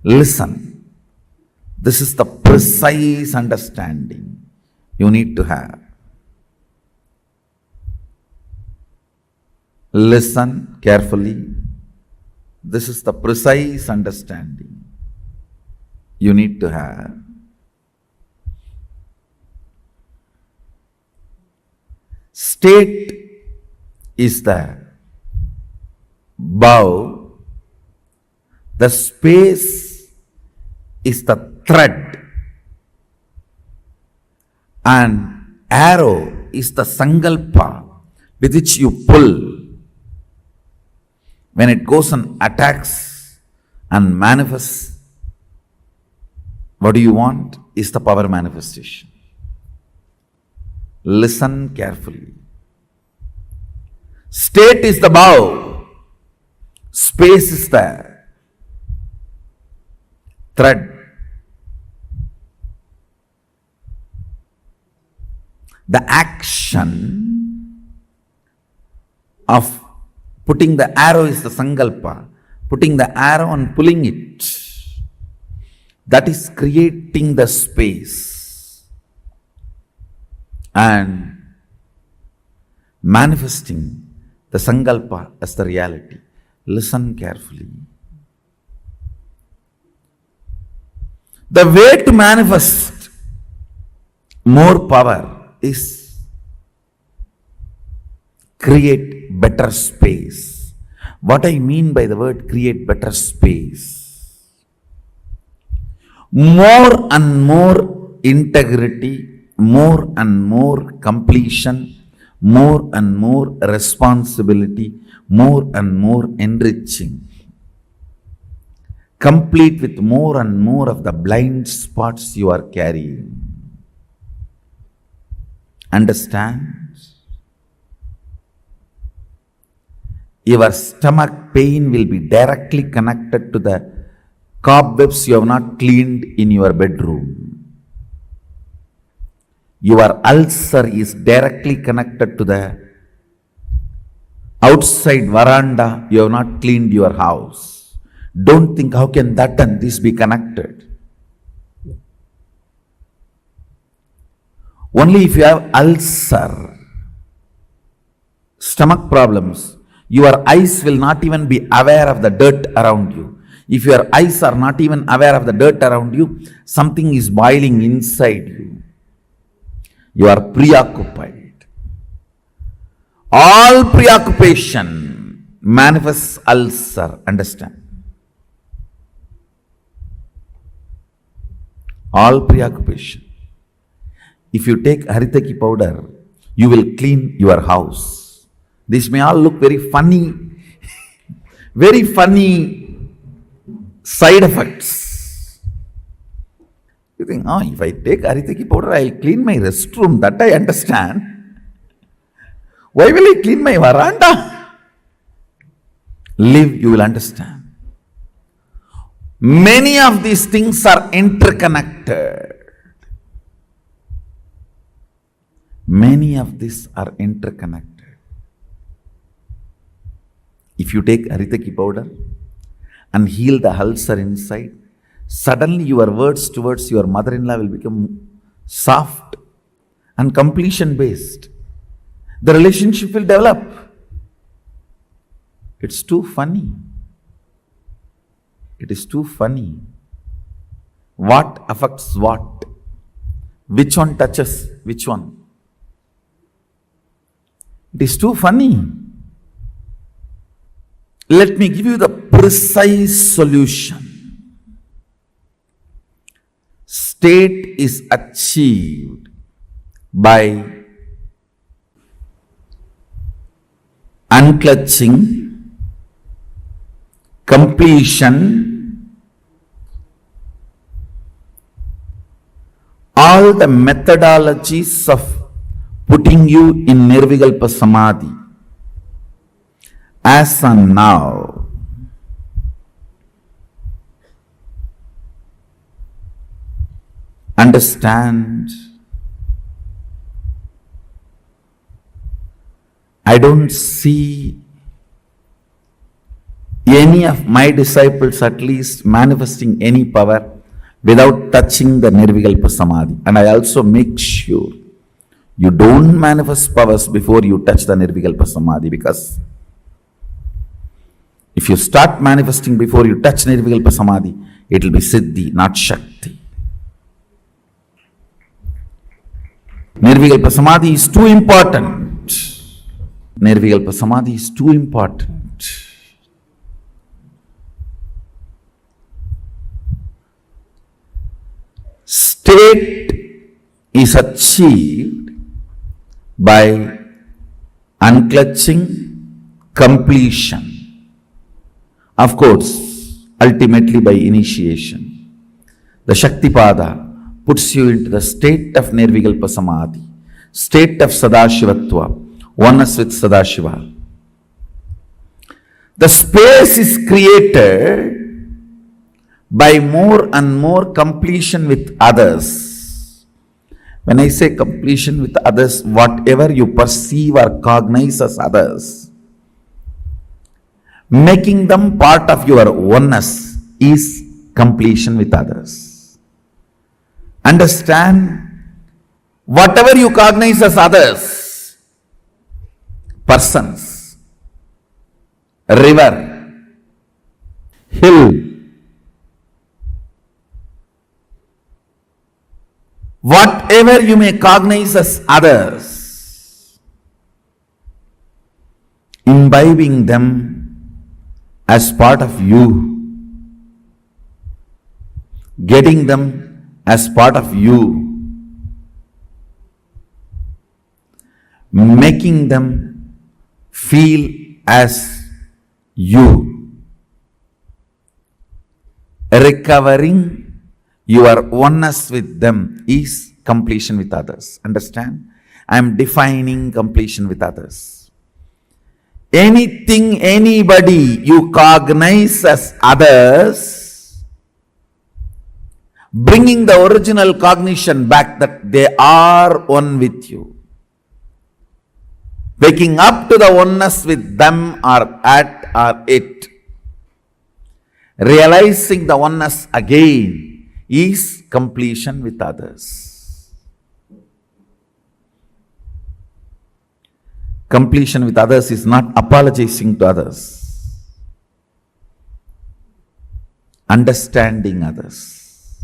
Listen, this is the precise understanding you need to have. Listen carefully. This is the precise understanding you need to have. State is the bow, the space is the thread, and arrow is the sankalpa with which you pull. When it goes and attacks and manifests, what do you want is the power manifestation. Listen carefully. State is the bow, space is the thread. The action of putting the arrow is the sankalpa, putting the arrow and pulling it, that is creating the space and manifesting the sankalpa as the reality. Listen carefully. The way to manifest more power is create better space. What I mean by the word create better space, more and more integrity, more and more completion, more and more responsibility, more and more enriching, complete with more and more of the blind spots you are carrying. Understand? Your stomach pain will be directly connected to the cobwebs you have not cleaned in your bedroom. Your ulcer is directly connected to the outside veranda you have not cleaned your house. Don't think how can that and this be connected. Only if you have ulcer, stomach problems, your eyes will not even be aware of the dirt around you. If your eyes are not even aware of the dirt around you, something is boiling inside you. You are preoccupied. All preoccupation manifests ulcer. Understand? All preoccupation. If you take haritaki powder, you will clean your house. This may all look very funny, very funny side effects. You think, if I take haritaki powder, I will clean my restroom. That I understand. Why will I clean my veranda? Live, you will understand. Many of these things are interconnected. Many of these are interconnected. If you take haritaki powder and heal the ulcer inside, suddenly your words towards your mother-in-law will become soft and completion based. The relationship will develop. It's too funny. It is too funny. What affects what? Which one touches which one? It is too funny. Let me give you the precise solution. State is achieved by unclutching, completion, all the methodologies of putting you in Nirvikalpa Samadhi. As and now, understand, I don't see any of my disciples at least manifesting any power without touching the Nirvikalpa Samadhi. And I also make sure you don't manifest powers before you touch the Nirvikalpa Samadhi, because if you start manifesting before you touch Nirvikalpa Samadhi, it will be Siddhi, not Shakti. Nirvikalpa Samadhi is too important. Nirvikalpa Samadhi is too important. State is achieved by unclutching, completion. Of course, ultimately by initiation. The Shaktipada puts you into the state of Nirvikalpa Samadhi, state of Sadashivatva, oneness with Sadashiva. The space is created by more and more completion with others. When I say completion with others, whatever you perceive or cognize as others, making them part of your oneness is completion with others. Understand, whatever you cognize as others, persons, river, hill, whatever you may cognize as others, imbibing them as part of you, getting them as part of you, making them feel as you, recovering your oneness with them is completion with others. Understand? I am defining completion with others. Anything, anybody you cognize as others, bringing the original cognition back that they are one with you, waking up to the oneness with them or at or it, realizing the oneness again is completion with others. Completion with others is not apologizing to others. Understanding others.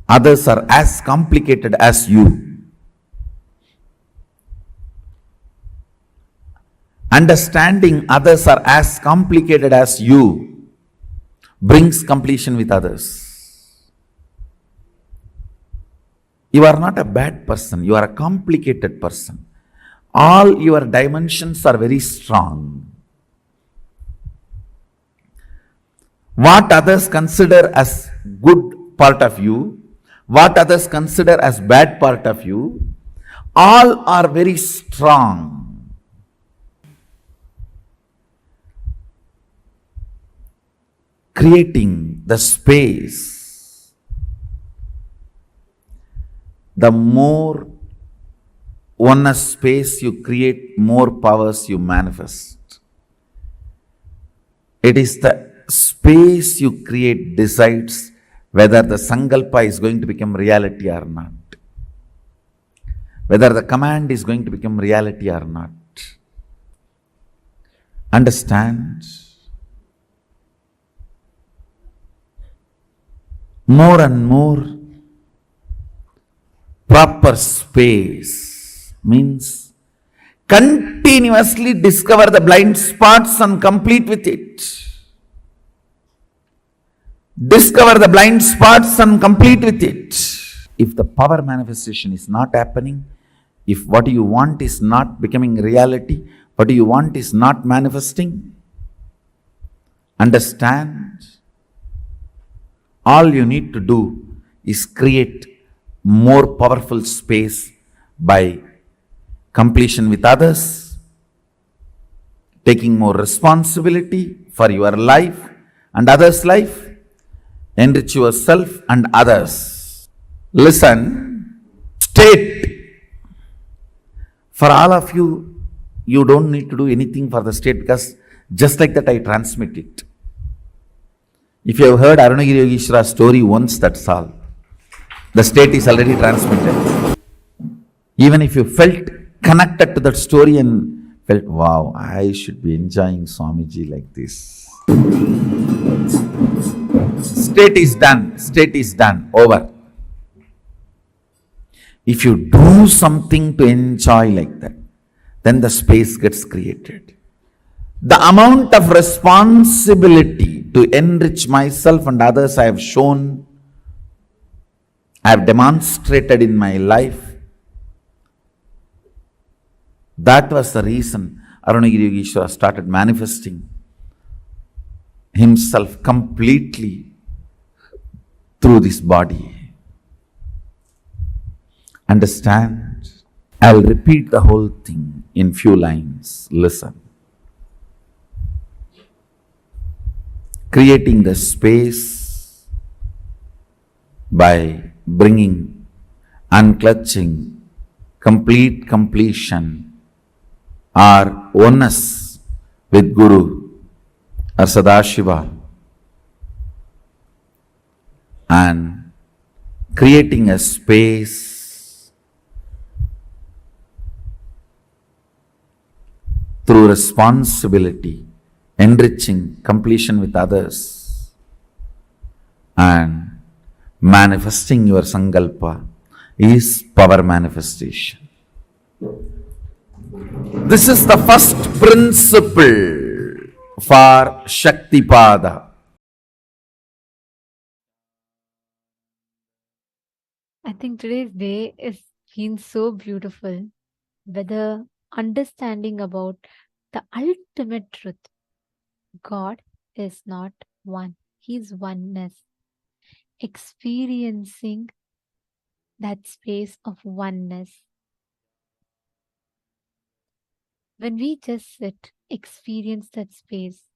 Others are as complicated as you. Understanding others are as complicated as you brings completion with others. You are not a bad person, you are a complicated person. All your dimensions are very strong. What others consider as good part of you, what others consider as bad part of you, all are very strong. Creating the space. The more oneness space you create, more powers you manifest. It is the space you create decides whether the sankalpa is going to become reality or not. Whether the command is going to become reality or not. Understand? More and more proper space means continuously discover the blind spots and complete with it. Discover the blind spots and complete with it. If the power manifestation is not happening, if what you want is not becoming reality, what you want is not manifesting, understand, all you need to do is create more powerful space by completion with others, taking more responsibility for your life and others' life, enrich yourself and others. Listen, state. For all of you, you don't need to do anything for the state because just like that I transmit it. If you have heard Arunagiri Yogeshwara's story once, that's all. The state is already transmitted. Even if you felt connected to that story and felt, wow, I should be enjoying Swamiji like this. State is done, over. If you do something to enjoy like that, then the space gets created. The amount of responsibility to enrich myself and others I have shown, I have demonstrated in my life. That was the reason Arunagiri Yogeshwara started manifesting himself completely through this body. Understand? I'll repeat the whole thing in few lines. Listen. Creating the space by bringing, unclutching, complete completion or oneness with Guru or Sadashiva, and creating a space through responsibility, enriching, completion with others, and manifesting your sankalpa is power manifestation. This is the first principle for Shaktipada. I think today's day is been so beautiful. Whether understanding about the ultimate truth, God is not one, He's oneness. Experiencing that space of oneness. When we just sit, experience that space.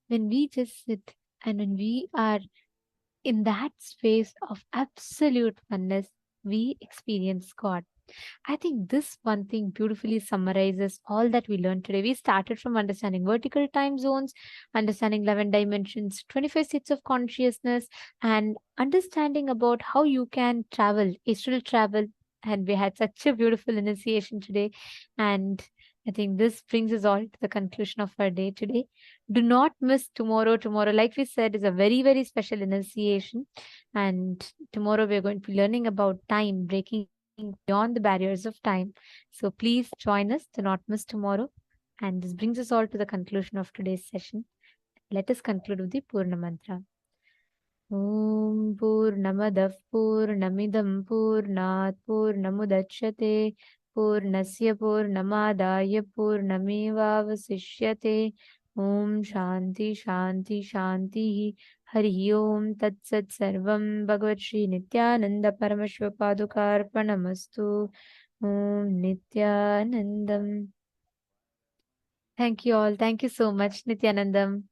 When we just sit and when we are in that space of absolute oneness, we experience God. I think this one thing beautifully summarizes all that we learned today. We started from understanding vertical time zones, understanding 11 dimensions, 25 states of consciousness, and understanding about how you can travel, astral travel. And we had such a beautiful initiation today. And I think this brings us all to the conclusion of our day today. Do not miss tomorrow. Tomorrow, like we said, is a very, very special initiation. And tomorrow we're going to be learning about time, breaking beyond the barriers of time. So please join us. Do not miss tomorrow. And this brings us all to the conclusion of today's session. Let us conclude with the Purna Mantra. Om Purnamadah Purnamidam Purnat Purnamudachyate Purnasya Purnamadaya Purnamevavasishyate. Om Shanti Shanti Shanti. Hari Om Tat Sat Sarvam Bhagavat Shri Nithyananda Paramashiva Padukarpanamastu. Om Nithyanandam. Thank you all. Thank you so much, Nithyanandam.